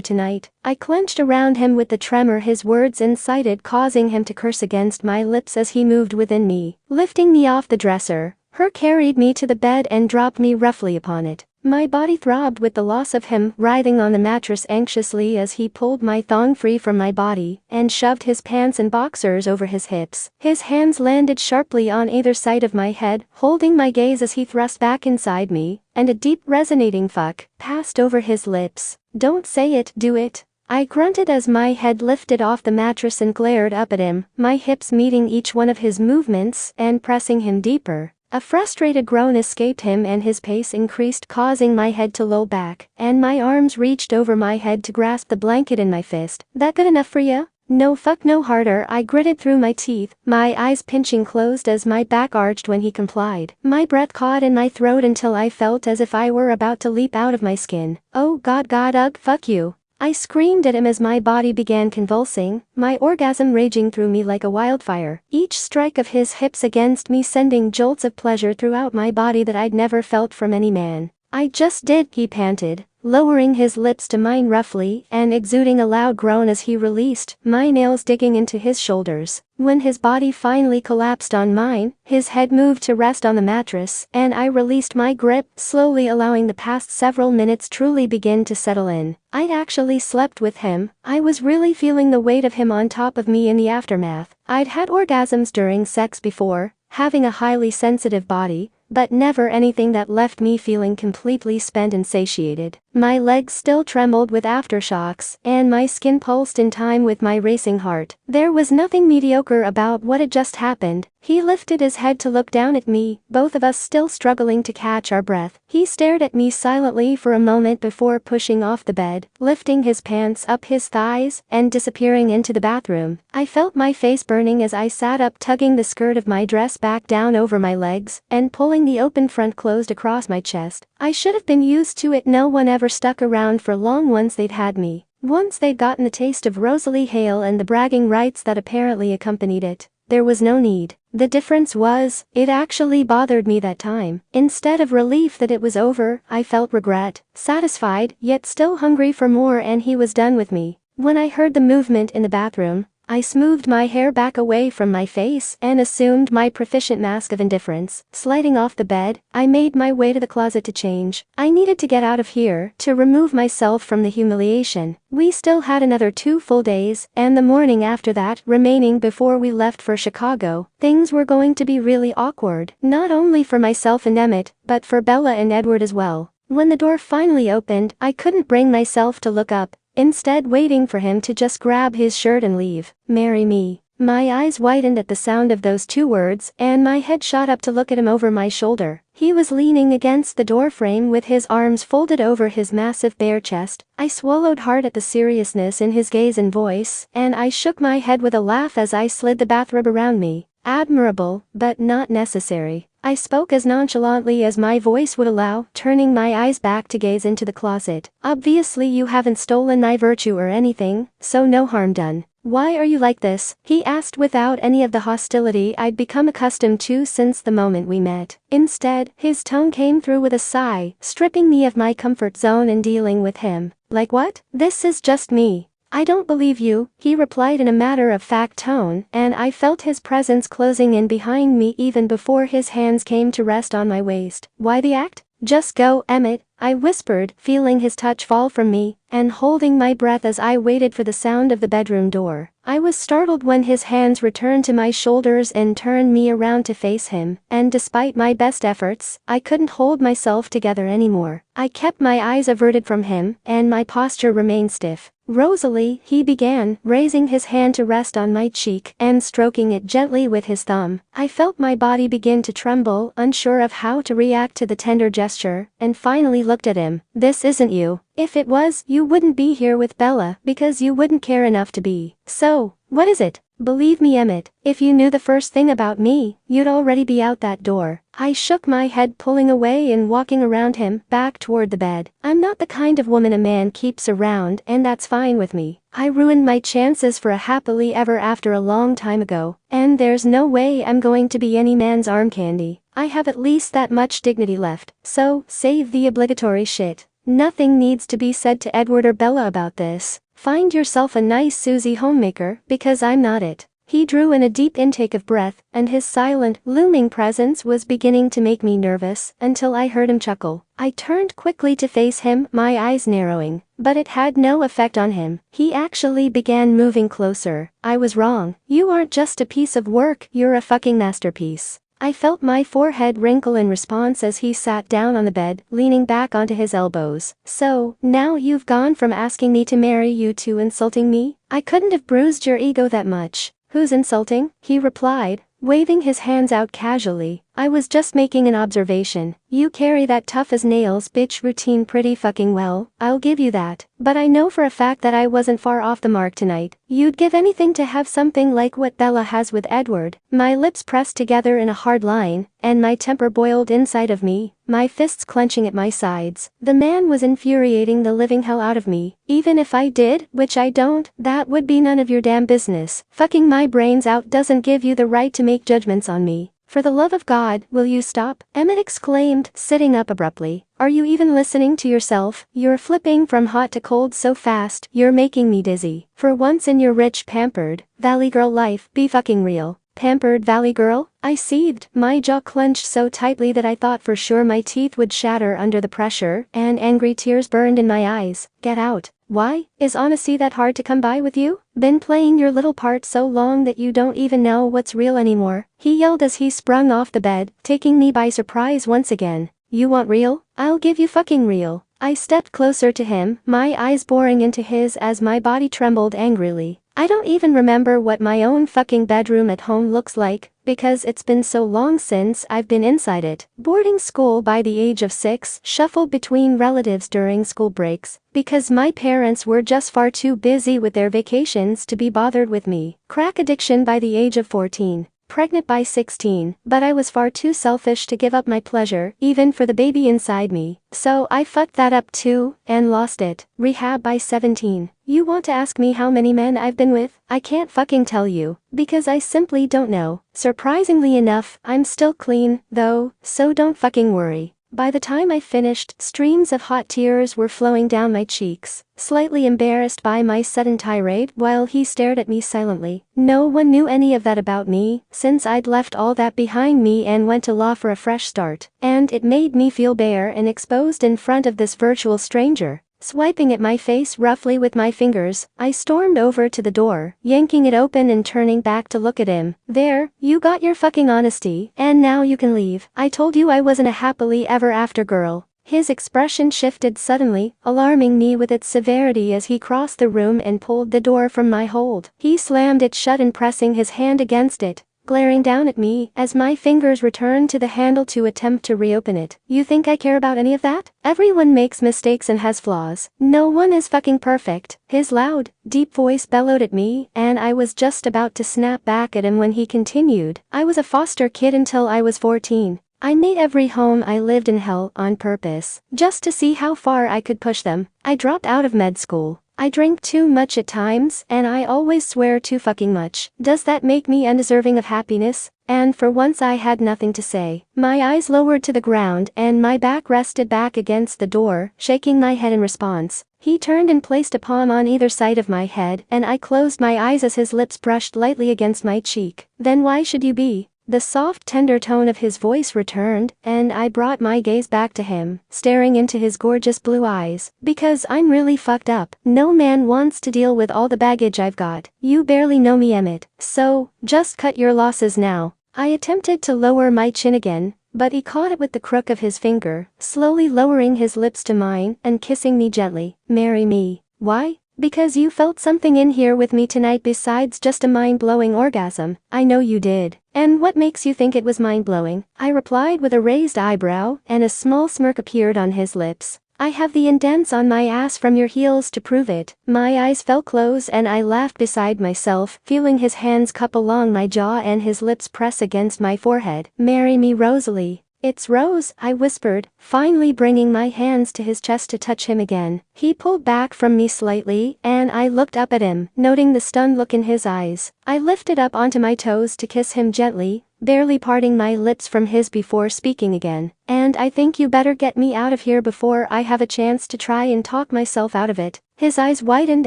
tonight. I clenched around him with the tremor his words incited, causing him to curse against my lips as he moved within me. Lifting me off the dresser, Her carried me to the bed and dropped me roughly upon it. My body throbbed with the loss of him, writhing on the mattress anxiously as he pulled my thong free from my body and shoved his pants and boxers over his hips. His hands landed sharply on either side of my head, holding my gaze as he thrust back inside me, and a deep resonating fuck passed over his lips. "Don't say it, do it." I grunted as my head lifted off the mattress and glared up at him, my hips meeting each one of his movements and pressing him deeper. A frustrated groan escaped him and his pace increased, causing my head to loll back, and my arms reached over my head to grasp the blanket in my fist. "That good enough for ya?" "No, fuck no harder," I gritted through my teeth, my eyes pinching closed as my back arched when he complied. My breath caught in my throat until I felt as if I were about to leap out of my skin. "Oh god, ugh, fuck you." I screamed at him as my body began convulsing, my orgasm raging through me like a wildfire, each strike of his hips against me sending jolts of pleasure throughout my body that I'd never felt from any man. "I just did," he panted, lowering his lips to mine roughly and exuding a loud groan as he released my nails digging into his shoulders. When his body finally collapsed on mine, his head moved to rest on the mattress, and I released my grip, slowly allowing the past several minutes truly begin to settle in. I'd actually slept with him. I was really feeling the weight of him on top of me in the aftermath. I'd had orgasms during sex before, having a highly sensitive body, but never anything that left me feeling completely spent and satiated. My legs still trembled with aftershocks, and my skin pulsed in time with my racing heart. There was nothing mediocre about what had just happened. He lifted his head to look down at me, both of us still struggling to catch our breath. He stared at me silently for a moment before pushing off the bed, lifting his pants up his thighs, and disappearing into the bathroom. I felt my face burning as I sat up, tugging the skirt of my dress back down over my legs, and pulling the open front closed across my chest. I should have been used to it. No one ever stuck around for long once they'd had me. Once they'd gotten the taste of Rosalie Hale and the bragging rights that apparently accompanied it, there was no need. The difference was, it actually bothered me that time. Instead of relief that it was over, I felt regret, satisfied, yet still hungry for more, and he was done with me. When I heard the movement in the bathroom, I smoothed my hair back away from my face and assumed my proficient mask of indifference. Sliding off the bed, I made my way to the closet to change. I needed to get out of here, to remove myself from the humiliation. We still had another 2 full days, and the morning after that remaining before we left for Chicago. Things were going to be really awkward, not only for myself and Emmett, but for Bella and Edward as well. When the door finally opened, I couldn't bring myself to look up, instead waiting for him to just grab his shirt and leave. Marry me. My eyes widened at the sound of those 2 words, and my head shot up to look at him over my shoulder. He was leaning against the doorframe with his arms folded over his massive bare chest. I swallowed hard at the seriousness in his gaze and voice, and I shook my head with a laugh as I slid the bathrobe around me. Admirable, but not necessary. I spoke as nonchalantly as my voice would allow, turning my eyes back to gaze into the closet. Obviously you haven't stolen my virtue or anything, so no harm done. Why are you like this? He asked without any of the hostility I'd become accustomed to since the moment we met. Instead, his tone came through with a sigh, stripping me of my comfort zone and dealing with him. Like what? This is just me. I don't believe you, he replied in a matter-of-fact tone, and I felt his presence closing in behind me even before his hands came to rest on my waist. Why the act? Just go, Emmett, I whispered, feeling his touch fall from me, and holding my breath as I waited for the sound of the bedroom door. I was startled when his hands returned to my shoulders and turned me around to face him, and despite my best efforts, I couldn't hold myself together anymore. I kept my eyes averted from him, and my posture remained stiff. Rosalie, he began, raising his hand to rest on my cheek and stroking it gently with his thumb. I felt my body begin to tremble, unsure of how to react to the tender gesture, and finally looked at him. This isn't you. If it was, you wouldn't be here with Bella, because you wouldn't care enough to be. So, what is it? Believe me, Emmett, if you knew the first thing about me, you'd already be out that door. I shook my head, pulling away and walking around him, back toward the bed. I'm not the kind of woman a man keeps around, and that's fine with me. I ruined my chances for a happily ever after a long time ago, and there's no way I'm going to be any man's arm candy. I have at least that much dignity left, so save the obligatory shit. Nothing needs to be said to Edward or Bella about this. Find yourself a nice Susie homemaker, because I'm not it. He drew in a deep intake of breath, and his silent, looming presence was beginning to make me nervous, until I heard him chuckle. I turned quickly to face him, my eyes narrowing, but it had no effect on him. He actually began moving closer. I was wrong. You aren't just a piece of work, you're a fucking masterpiece. I felt my forehead wrinkle in response as he sat down on the bed, leaning back onto his elbows. So, now you've gone from asking me to marry you to insulting me? I couldn't have bruised your ego that much. Who's insulting? He replied, waving his hands out casually. I was just making an observation. You carry that tough as nails bitch routine pretty fucking well, I'll give you that. But I know for a fact that I wasn't far off the mark tonight. You'd give anything to have something like what Bella has with Edward. My lips pressed together in a hard line, and my temper boiled inside of me, my fists clenching at my sides. The man was infuriating the living hell out of me. Even if I did, which I don't, that would be none of your damn business. Fucking my brains out doesn't give you the right to make judgments on me. For the love of God, will you stop? Emmett exclaimed, sitting up abruptly. Are you even listening to yourself? You're flipping from hot to cold so fast, you're making me dizzy. For once in your rich, pampered, valley girl life, be fucking real. Pampered valley girl? I seethed, my jaw clenched so tightly that I thought for sure my teeth would shatter under the pressure, and angry tears burned in my eyes. Get out. Why? Is honesty that hard to come by with you? Been playing your little part so long that you don't even know what's real anymore, he yelled as he sprung off the bed, taking me by surprise once again. You want real? I'll give you fucking real. I stepped closer to him, my eyes boring into his as my body trembled angrily. I don't even remember what my own fucking bedroom at home looks like, because it's been so long since I've been inside it. Boarding school by the age of 6, shuffled between relatives during school breaks, because my parents were just far too busy with their vacations to be bothered with me. Crack addiction by the age of 14. Pregnant by 16, but I was far too selfish to give up my pleasure, even for the baby inside me, so I fucked that up too, and lost it. Rehab by 17. You want to ask me how many men I've been with? I can't fucking tell you, because I simply don't know. Surprisingly enough, I'm still clean, though, so don't fucking worry. By the time I finished, streams of hot tears were flowing down my cheeks, slightly embarrassed by my sudden tirade while he stared at me silently. No one knew any of that about me, since I'd left all that behind me and went to law for a fresh start, and it made me feel bare and exposed in front of this virtual stranger. Swiping at my face roughly with my fingers, I stormed over to the door, yanking it open and turning back to look at him. There, you got your fucking honesty, and now you can leave. I told you I wasn't a happily ever after girl. His expression shifted suddenly, alarming me with its severity as he crossed the room and pulled the door from my hold. He slammed it shut and pressing his hand against it, glaring down at me as my fingers returned to the handle to attempt to reopen it. You think I care about any of that? Everyone makes mistakes and has flaws. No one is fucking perfect. His loud, deep voice bellowed at me, and I was just about to snap back at him when he continued. I was a foster kid until I was 14. I made every home I lived in hell on purpose, just to see how far I could push them. I dropped out of med school. I drank too much at times, and I always swear too fucking much. Does that make me undeserving of happiness? And for once I had nothing to say. My eyes lowered to the ground and my back rested back against the door, shaking my head in response. He turned and placed a palm on either side of my head, and I closed my eyes as his lips brushed lightly against my cheek. Then why should you be? The soft, tender tone of his voice returned, and I brought my gaze back to him, staring into his gorgeous blue eyes. Because I'm really fucked up. No man wants to deal with all the baggage I've got. You barely know me, Emmett. So, just cut your losses now. I attempted to lower my chin again, but he caught it with the crook of his finger, slowly lowering his lips to mine and kissing me gently. Marry me. Why? Because you felt something in here with me tonight besides just a mind-blowing orgasm. I know you did. And what makes you think it was mind-blowing? I replied with a raised eyebrow, and a small smirk appeared on his lips. I have the indents on my ass from your heels to prove it. My eyes fell close and I laughed beside myself, feeling his hands cup along my jaw and his lips press against my forehead. Marry me, Rosalie. It's Rose, I whispered, finally bringing my hands to his chest to touch him again. He pulled back from me slightly, and I looked up at him, noting the stunned look in his eyes. I lifted up onto my toes to kiss him gently, barely parting my lips from his before speaking again. And I think you better get me out of here before I have a chance to try and talk myself out of it. His eyes widened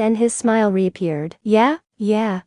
and his smile reappeared. Yeah.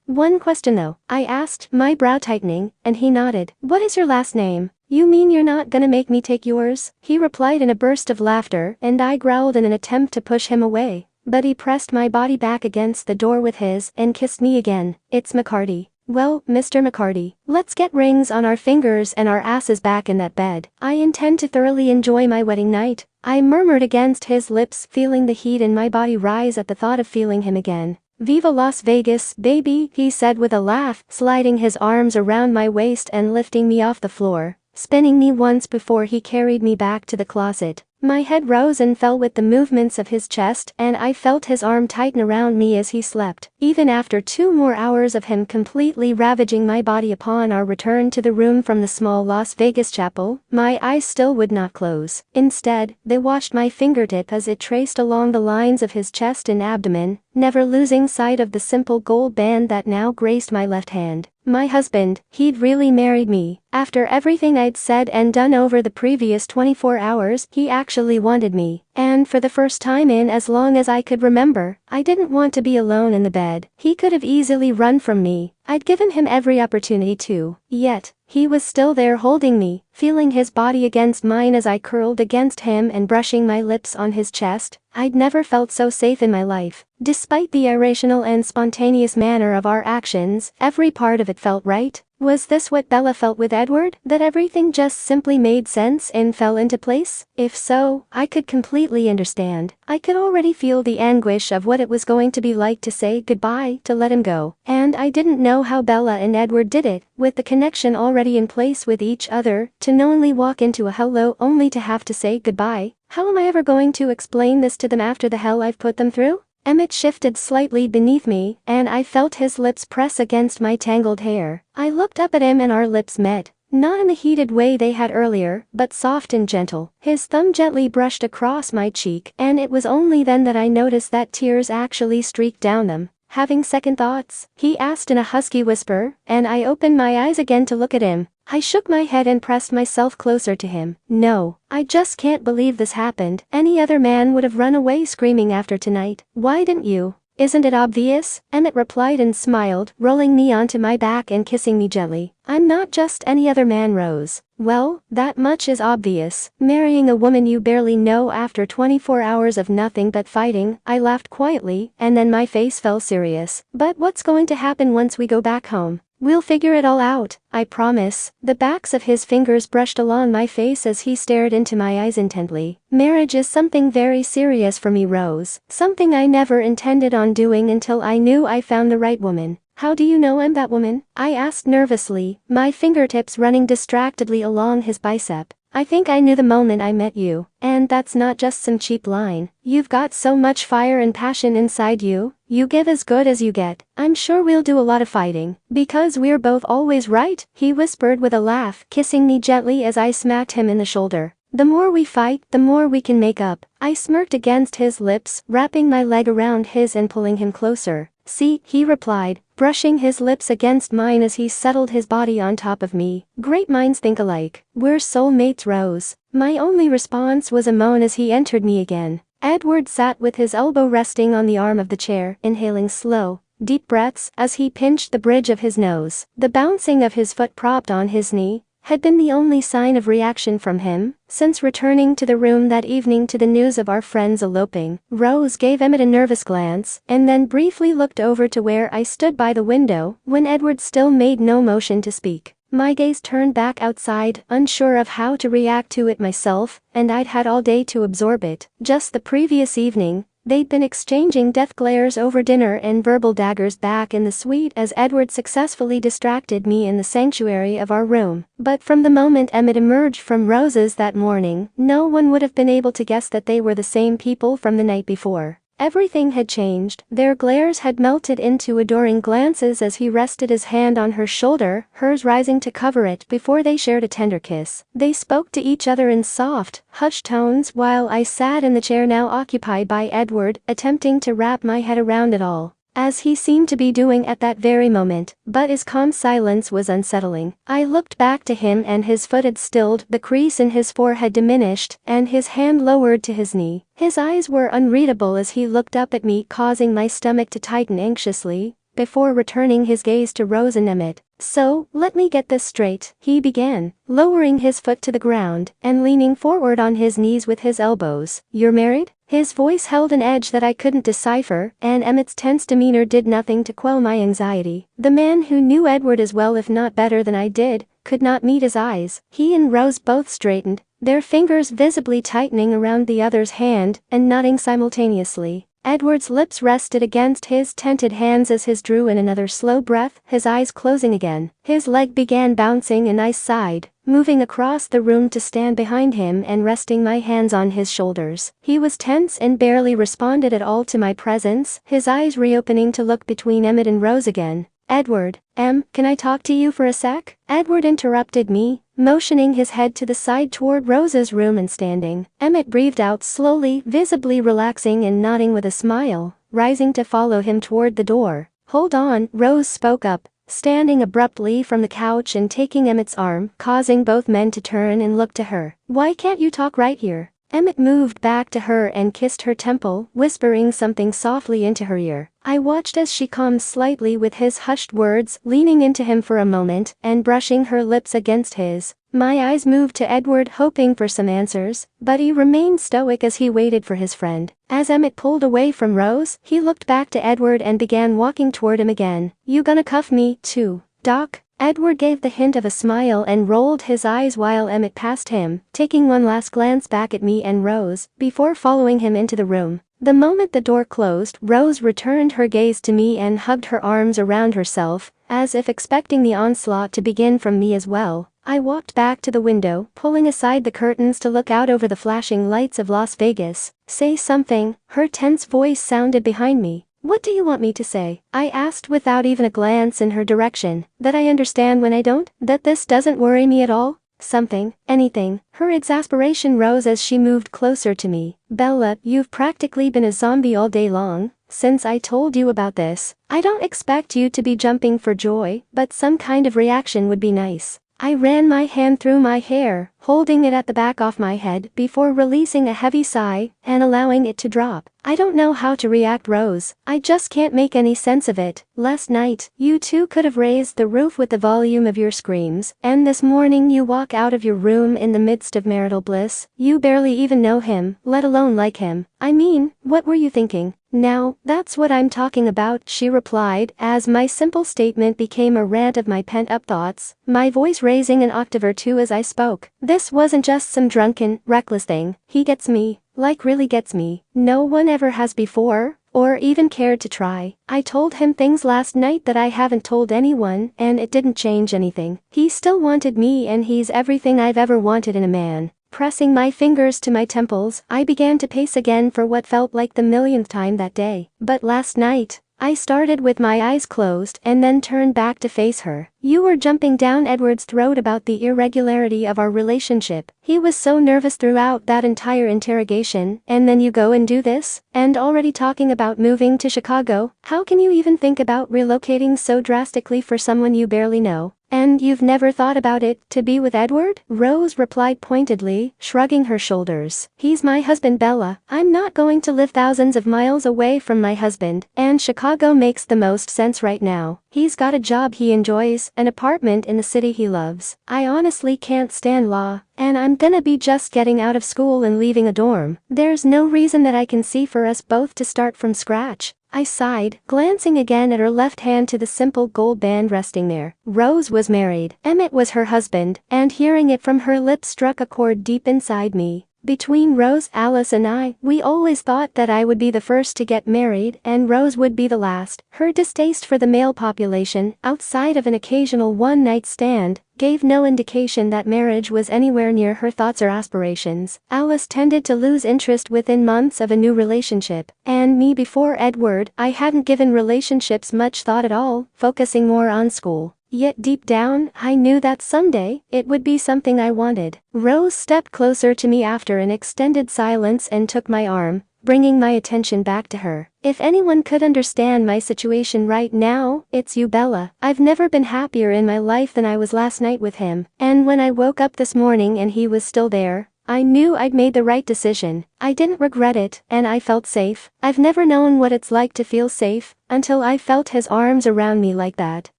One question though, I asked, my brow tightening, and he nodded. What is your last name? You mean you're not gonna make me take yours? He replied in a burst of laughter, and I growled in an attempt to push him away. But he pressed my body back against the door with his and kissed me again. It's McCarty. Well, Mr. McCarty, let's get rings on our fingers and our asses back in that bed. I intend to thoroughly enjoy my wedding night. I murmured against his lips, feeling the heat in my body rise at the thought of feeling him again. Viva Las Vegas, baby, he said with a laugh, sliding his arms around my waist and lifting me off the floor, spinning me once before he carried me back to the closet. My head rose and fell with the movements of his chest, and I felt his arm tighten around me as he slept. Even after 2 more hours of him completely ravaging my body upon our return to the room from the small Las Vegas chapel, my eyes still would not close. Instead, they watched my fingertip as it traced along the lines of his chest and abdomen, never losing sight of the simple gold band that now graced my left hand. My husband, he'd really married me. After everything I'd said and done over the previous 24 hours, he actually wanted me. And for the first time in as long as I could remember, I didn't want to be alone in the bed. He could have easily run from me. I'd given him every opportunity to. Yet, he was still there holding me, feeling his body against mine as I curled against him and brushing my lips on his chest. I'd never felt so safe in my life. Despite the irrational and spontaneous manner of our actions, every part of it felt right. Was this what Bella felt with Edward? That everything just simply made sense and fell into place? If so, I could completely understand. I could already feel the anguish of what it was going to be like to say goodbye, to let him go. And I didn't know how Bella and Edward did it, with the connection already in place with each other, to knowingly walk into a hello only to have to say goodbye. How am I ever going to explain this to them after the hell I've put them through? Emmett shifted slightly beneath me, and I felt his lips press against my tangled hair. I looked up at him and our lips met. Not in the heated way they had earlier, but soft and gentle. His thumb gently brushed across my cheek, and it was only then that I noticed that tears actually streaked down them. Having second thoughts? He asked in a husky whisper, and I opened my eyes again to look at him. I shook my head and pressed myself closer to him. No, I just can't believe this happened. Any other man would have run away screaming after tonight. Why didn't you? Isn't it obvious? Emmett replied and smiled, rolling me onto my back and kissing me gently. I'm not just any other man, Rose. Well, that much is obvious. Marrying a woman you barely know after 24 hours of nothing but fighting. I laughed quietly, and then my face fell serious. But what's going to happen once we go back home? We'll figure it all out, I promise. The backs of his fingers brushed along my face as he stared into my eyes intently. Marriage is something very serious for me, Rose. Something I never intended on doing until I knew I found the right woman. How do you know I'm that woman? I asked nervously, my fingertips running distractedly along his bicep. I think I knew the moment I met you. And that's not just some cheap line. You've got so much fire and passion inside you. You give as good as you get. I'm sure we'll do a lot of fighting. Because we're both always right, he whispered with a laugh, kissing me gently as I smacked him in the shoulder. The more we fight, the more we can make up. I smirked against his lips, wrapping my leg around his and pulling him closer. See, he replied, brushing his lips against mine as he settled his body on top of me. Great minds think alike. We're soulmates, Rose. My only response was a moan as he entered me again. Edward sat with his elbow resting on the arm of the chair, inhaling slow, deep breaths as he pinched the bridge of his nose. The bouncing of his foot propped on his knee had been the only sign of reaction from him since returning to the room that evening to the news of our friends eloping. Rose gave Emmett a nervous glance and then briefly looked over to where I stood by the window when Edward still made no motion to speak. My gaze turned back outside, unsure of how to react to it myself, and I'd had all day to absorb it. Just the previous evening, they'd been exchanging death glares over dinner and verbal daggers back in the suite as Edward successfully distracted me in the sanctuary of our room. But from the moment Emmett emerged from Rose's that morning, no one would have been able to guess that they were the same people from the night before. Everything had changed. Their glares had melted into adoring glances as he rested his hand on her shoulder, hers rising to cover it before they shared a tender kiss. They spoke to each other in soft, hushed tones while I sat in the chair now occupied by Edward, attempting to wrap my head around it all, as he seemed to be doing at that very moment, but his calm silence was unsettling. I looked back to him and his foot had stilled, the crease in his forehead diminished, and his hand lowered to his knee. His eyes were unreadable as he looked up at me, causing my stomach to tighten anxiously, before returning his gaze to Rose and Emmett. So, let me get this straight, he began, lowering his foot to the ground and leaning forward on his knees with his elbows. You're married? His voice held an edge that I couldn't decipher, and Emmett's tense demeanor did nothing to quell my anxiety. The man who knew Edward as well if not better than I did, could not meet his eyes. He and Rose both straightened, their fingers visibly tightening around the other's hand and nodding simultaneously. Edward's lips rested against his tented hands as he drew in another slow breath, his eyes closing again. His leg began bouncing and I sighed, moving across the room to stand behind him and resting my hands on his shoulders. He was tense and barely responded at all to my presence, his eyes reopening to look between Emmett and Rose again. Edward, can I talk to you for a sec? Edward interrupted me, motioning his head to the side toward Rose's room and standing. Emmett breathed out slowly, visibly relaxing and nodding with a smile, rising to follow him toward the door. Hold on, Rose spoke up, standing abruptly from the couch and taking Emmett's arm, causing both men to turn and look to her. "Why can't you talk right here?" Emmett moved back to her and kissed her temple, whispering something softly into her ear. I watched as she calmed slightly with his hushed words, leaning into him for a moment and brushing her lips against his. My eyes moved to Edward, hoping for some answers, but he remained stoic as he waited for his friend. As Emmett pulled away from Rose, he looked back to Edward and began walking toward him again. "You gonna cuff me, too, Doc?" Edward gave the hint of a smile and rolled his eyes while Emmett passed him, taking one last glance back at me and Rose, before following him into the room. The moment the door closed, Rose returned her gaze to me and hugged her arms around herself, as if expecting the onslaught to begin from me as well. I walked back to the window, pulling aside the curtains to look out over the flashing lights of Las Vegas. "Say something," her tense voice sounded behind me. "What do you want me to say?" I asked without even a glance in her direction. "That I understand when I don't? That this doesn't worry me at all? Something, anything." Her exasperation rose as she moved closer to me. "Bella, you've practically been a zombie all day long, since I told you about this. I don't expect you to be jumping for joy, but some kind of reaction would be nice." I ran my hand through my hair, holding it at the back of my head before releasing a heavy sigh and allowing it to drop. "I don't know how to react, Rose. I just can't make any sense of it. Last night, you two could have raised the roof with the volume of your screams, and this morning you walk out of your room in the midst of marital bliss. You barely even know him, let alone like him. I mean, what were you thinking?" "Now, that's what I'm talking about," she replied, as my simple statement became a rant of my pent-up thoughts, my voice raising an octave or two as I spoke. "This wasn't just some drunken, reckless thing. He gets me, like really gets me. No one ever has before, or even cared to try. I told him things last night that I haven't told anyone, and it didn't change anything. He still wanted me, and he's everything I've ever wanted in a man." Pressing my fingers to my temples, I began to pace again for what felt like the millionth time that day. "But last night," I started with my eyes closed and then turned back to face her. "You were jumping down Edward's throat about the irregularity of our relationship. He was so nervous throughout that entire interrogation, and then you go and do this? And already talking about moving to Chicago? How can you even think about relocating so drastically for someone you barely know? And you've never thought about it, to be with Edward?" Rose replied pointedly, shrugging her shoulders. "He's my husband, Bella. I'm not going to live thousands of miles away from my husband, and Chicago makes the most sense right now. He's got a job he enjoys, an apartment in the city he loves. I honestly can't stand law, and I'm gonna be just getting out of school and leaving a dorm. There's no reason that I can see for us both to start from scratch." I sighed, glancing again at her left hand to the simple gold band resting there. Rose was married. Emmett was her husband, and hearing it from her lips struck a chord deep inside me. Between Rose, Alice and I, we always thought that I would be the first to get married and Rose would be the last. Her distaste for the male population, outside of an occasional one-night stand, gave no indication that marriage was anywhere near her thoughts or aspirations. Alice tended to lose interest within months of a new relationship, and me before Edward, I hadn't given relationships much thought at all, focusing more on school. Yet deep down, I knew that someday, it would be something I wanted. Rose stepped closer to me after an extended silence and took my arm, bringing my attention back to her. "If anyone could understand my situation right now, it's you, Bella. I've never been happier in my life than I was last night with him, and when I woke up this morning and he was still there, I knew I'd made the right decision. I didn't regret it, and I felt safe. I've never known what it's like to feel safe, until I felt his arms around me like that.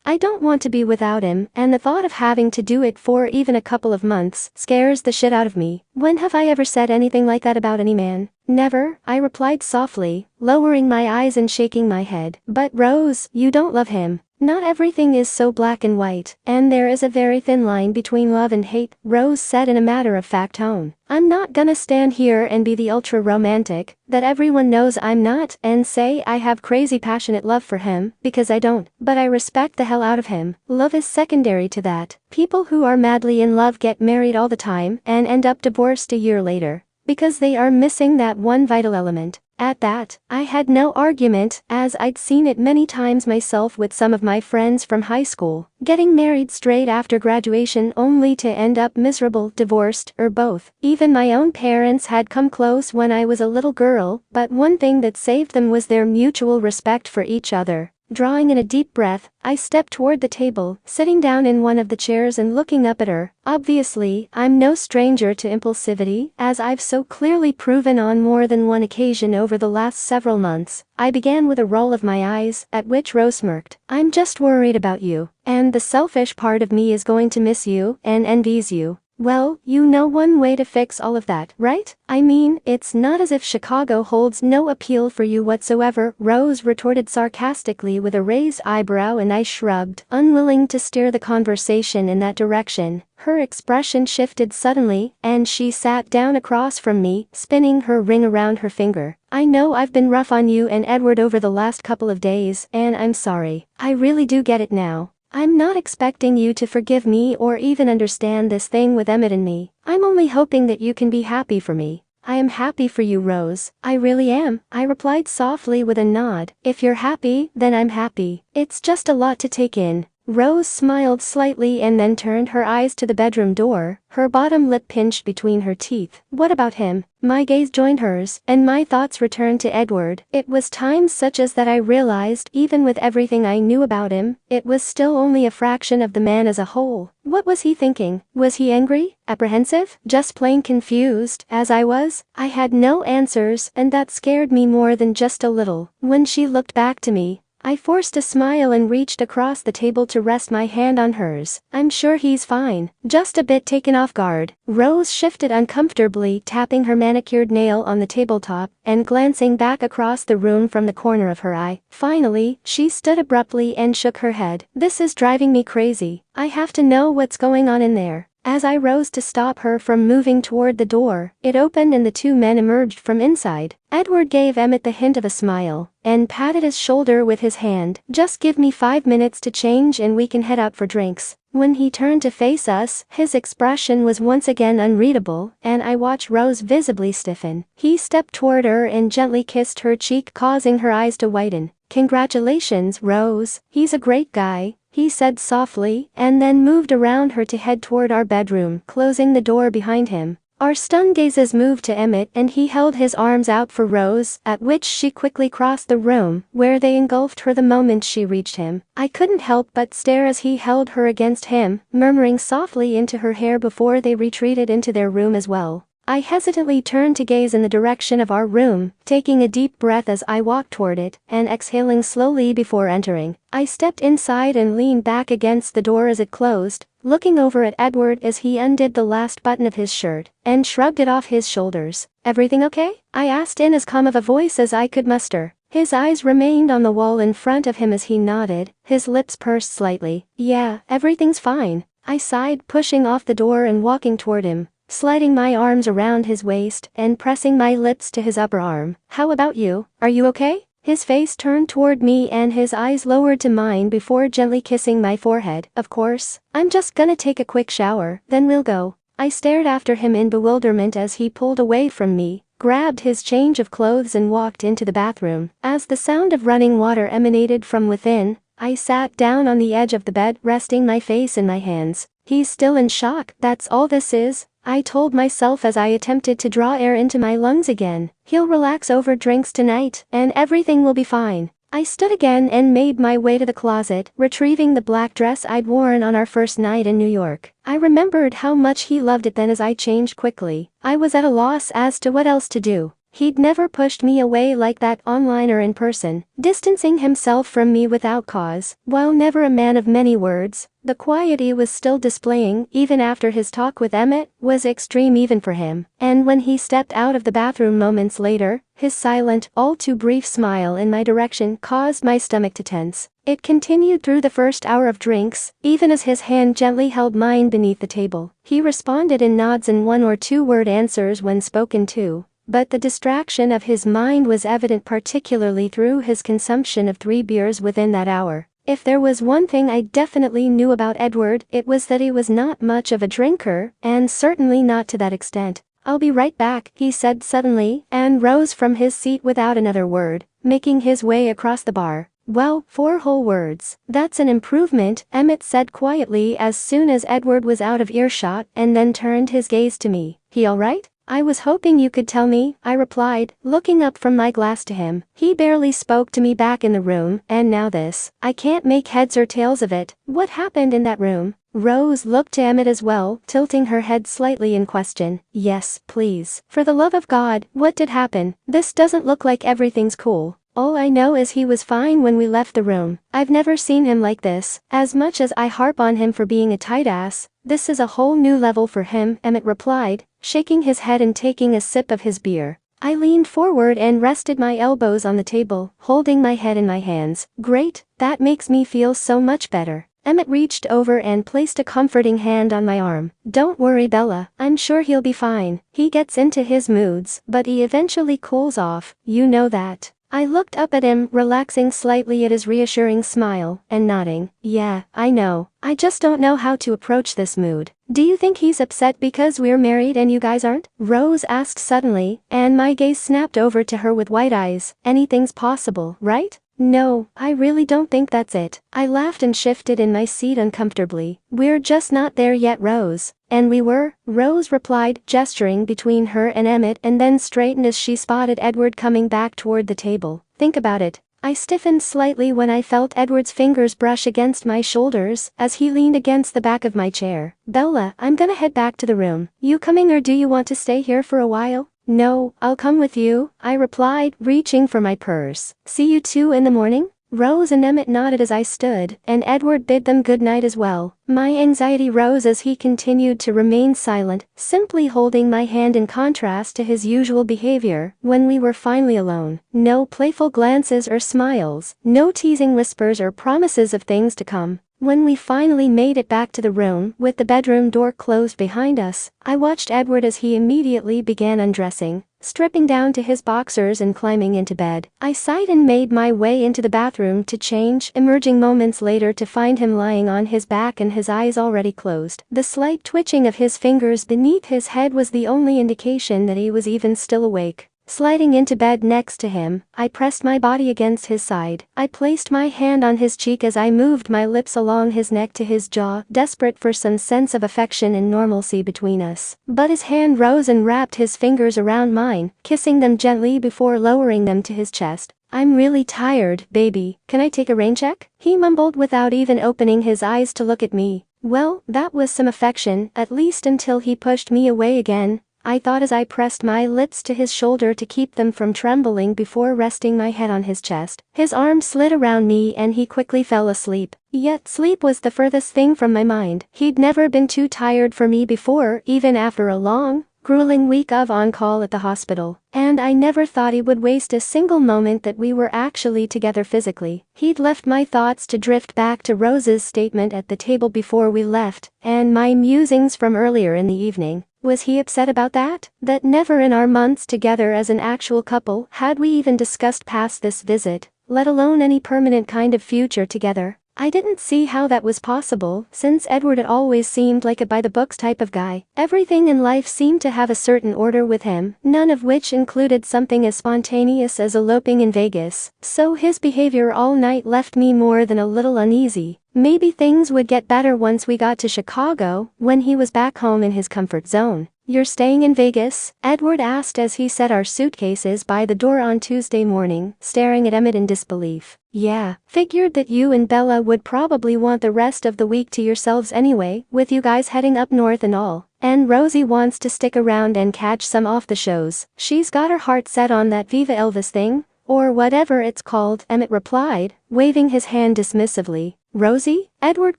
I don't want to be without him, and the thought of having to do it for even a couple of months scares the shit out of me. When have I ever said anything like that about any man?" "Never," I replied softly, lowering my eyes and shaking my head. "But Rose, you don't love him. Not everything is so black and white, and there is a very thin line between love and hate," Rose said in a matter-of-fact tone. "I'm not gonna stand here and be the ultra-romantic that everyone knows I'm not and say I have crazy passionate love for him, because I don't, but I respect the hell out of him. Love is secondary to that. People who are madly in love get married all the time and end up divorced a year later, because they are missing that one vital element." At that, I had no argument, as I'd seen it many times myself with some of my friends from high school, getting married straight after graduation only to end up miserable, divorced, or both. Even my own parents had come close when I was a little girl, but one thing that saved them was their mutual respect for each other. Drawing in a deep breath, I stepped toward the table, sitting down in one of the chairs and looking up at her. Obviously, I'm no stranger to impulsivity, as I've so clearly proven on more than one occasion over the last several months. I began with a roll of my eyes, at which Rose smirked. I'm just worried about you, and the selfish part of me is going to miss you and envies you. Well, you know one way to fix all of that, right? I mean, it's not as if Chicago holds no appeal for you whatsoever, Rose retorted sarcastically with a raised eyebrow, and I shrugged, unwilling to steer the conversation in that direction. Her expression shifted suddenly, and she sat down across from me, spinning her ring around her finger. I know I've been rough on you and Edward over the last couple of days, and I'm sorry. I really do get it now. I'm not expecting you to forgive me or even understand this thing with Emmett and me. I'm only hoping that you can be happy for me. I am happy for you, Rose. I really am, I replied softly with a nod. If you're happy, then I'm happy. It's just a lot to take in. Rose smiled slightly and then turned her eyes to the bedroom door, her bottom lip pinched between her teeth. What about him? My gaze joined hers, and my thoughts returned to Edward. It was times such as that I realized, even with everything I knew about him, it was still only a fraction of the man as a whole. What was he thinking? Was he angry? Apprehensive? Just plain confused, as I was? I had no answers, and that scared me more than just a little. When she looked back to me, I forced a smile and reached across the table to rest my hand on hers. I'm sure he's fine, just a bit taken off guard. Rose shifted uncomfortably, tapping her manicured nail on the tabletop and glancing back across the room from the corner of her eye. Finally, she stood abruptly and shook her head. This is driving me crazy. I have to know what's going on in there. As I rose to stop her from moving toward the door, it opened and the two men emerged from inside. Edward gave Emmett the hint of a smile and patted his shoulder with his hand. Just give me 5 minutes to change and we can head out for drinks. When he turned to face us, his expression was once again unreadable, and I watched Rose visibly stiffen. He stepped toward her and gently kissed her cheek, causing her eyes to widen. Congratulations, Rose. He's a great guy, he said softly, and then moved around her to head toward our bedroom, closing the door behind him. Our stunned gazes moved to Emmett and he held his arms out for Rose, at which she quickly crossed the room, where they engulfed her the moment she reached him. I couldn't help but stare as he held her against him, murmuring softly into her hair before they retreated into their room as well. I hesitantly turned to gaze in the direction of our room, taking a deep breath as I walked toward it, and exhaling slowly before entering. I stepped inside and leaned back against the door as it closed, looking over at Edward as he undid the last button of his shirt, and shrugged it off his shoulders. Everything okay? I asked in as calm of a voice as I could muster. His eyes remained on the wall in front of him as he nodded, his lips pursed slightly. Yeah, everything's fine. I sighed, pushing off the door and walking toward him, sliding my arms around his waist and pressing my lips to his upper arm. How about you? Are you okay? His face turned toward me and his eyes lowered to mine before gently kissing my forehead. Of course. I'm just gonna take a quick shower, then we'll go. I stared after him in bewilderment as he pulled away from me, grabbed his change of clothes and walked into the bathroom. As the sound of running water emanated from within, I sat down on the edge of the bed, resting my face in my hands. He's still in shock, that's all this is, I told myself as I attempted to draw air into my lungs again. He'll relax over drinks tonight, and everything will be fine. I stood again and made my way to the closet, retrieving the black dress I'd worn on our first night in New York. I remembered how much he loved it then as I changed quickly. I was at a loss as to what else to do. He'd never pushed me away like that online or in person, distancing himself from me without cause. While never a man of many words, the quiet he was still displaying, even after his talk with Emmett, was extreme even for him. And when he stepped out of the bathroom moments later, his silent, all too brief smile in my direction caused my stomach to tense. It continued through the first hour of drinks, even as his hand gently held mine beneath the table. He responded in nods and one or two word answers when spoken to, but the distraction of his mind was evident, particularly through his consumption of 3 beers within that hour. If there was one thing I definitely knew about Edward, it was that he was not much of a drinker, and certainly not to that extent. I'll be right back, he said suddenly, and rose from his seat without another word, making his way across the bar. Well, 4 whole words. That's an improvement, Emmett said quietly as soon as Edward was out of earshot, and then turned his gaze to me. He all right? I was hoping you could tell me, I replied, looking up from my glass to him. He barely spoke to me back in the room, and now this. I can't make heads or tails of it. What happened in that room? Rose looked to Emmett as well, tilting her head slightly in question. Yes, please. For the love of God, what did happen? This doesn't look like everything's cool. All I know is he was fine when we left the room. I've never seen him like this. As much as I harp on him for being a tight ass, this is a whole new level for him, Emmett replied, shaking his head and taking a sip of his beer. I leaned forward and rested my elbows on the table, holding my head in my hands. Great, that makes me feel so much better. Emmett reached over and placed a comforting hand on my arm. Don't worry, Bella, I'm sure he'll be fine. He gets into his moods, but he eventually cools off, you know that. I looked up at him, relaxing slightly at his reassuring smile, and nodding. Yeah, I know. I just don't know how to approach this mood. Do you think he's upset because we're married and you guys aren't? Rose asked suddenly, and my gaze snapped over to her with wide eyes. Anything's possible, right? No, I really don't think that's it. I laughed and shifted in my seat uncomfortably. We're just not there yet, Rose. And we were, Rose replied, gesturing between her and Emmett, and then straightened as she spotted Edward coming back toward the table. Think about it. I stiffened slightly when I felt Edward's fingers brush against my shoulders as he leaned against the back of my chair. Bella, I'm gonna head back to the room. You coming or do you want to stay here for a while? No, I'll come with you, I replied, reaching for my purse. See you two in the morning? Rose and Emmett nodded as I stood, and Edward bid them good night as well. My anxiety rose as he continued to remain silent, simply holding my hand in contrast to his usual behavior. When we were finally alone, no playful glances or smiles, no teasing whispers or promises of things to come. When we finally made it back to the room, with the bedroom door closed behind us, I watched Edward as he immediately began undressing, stripping down to his boxers and climbing into bed. I sighed and made my way into the bathroom to change, emerging moments later to find him lying on his back and his eyes already closed. The slight twitching of his fingers beneath his head was the only indication that he was even still awake. Sliding into bed next to him, I pressed my body against his side. I placed my hand on his cheek as I moved my lips along his neck to his jaw, desperate for some sense of affection and normalcy between us. But his hand rose and wrapped his fingers around mine, kissing them gently before lowering them to his chest. I'm really tired, baby. Can I take a rain check? He mumbled without even opening his eyes to look at me. Well, that was some affection, at least until he pushed me away again, I thought as I pressed my lips to his shoulder to keep them from trembling before resting my head on his chest. His arm slid around me and he quickly fell asleep. Yet sleep was the furthest thing from my mind. He'd never been too tired for me before, even after a long, grueling week of on-call at the hospital. And I never thought he would waste a single moment that we were actually together physically. He'd left my thoughts to drift back to Rose's statement at the table before we left, and my musings from earlier in the evening. Was he upset about that? That never in our months together as an actual couple had we even discussed past this visit, let alone any permanent kind of future together. I didn't see how that was possible, since Edward had always seemed like a by-the-books type of guy. Everything in life seemed to have a certain order with him, none of which included something as spontaneous as eloping in Vegas. So his behavior all night left me more than a little uneasy. Maybe things would get better once we got to Chicago, when he was back home in his comfort zone. You're staying in Vegas? Edward asked as he set our suitcases by the door on Tuesday morning, staring at Emmett in disbelief. Yeah, figured that you and Bella would probably want the rest of the week to yourselves anyway, with you guys heading up north and all. And Rosie wants to stick around and catch some off the shows. She's got her heart set on that Viva Elvis thing, or whatever it's called, Emmett replied, waving his hand dismissively. Rosie? Edward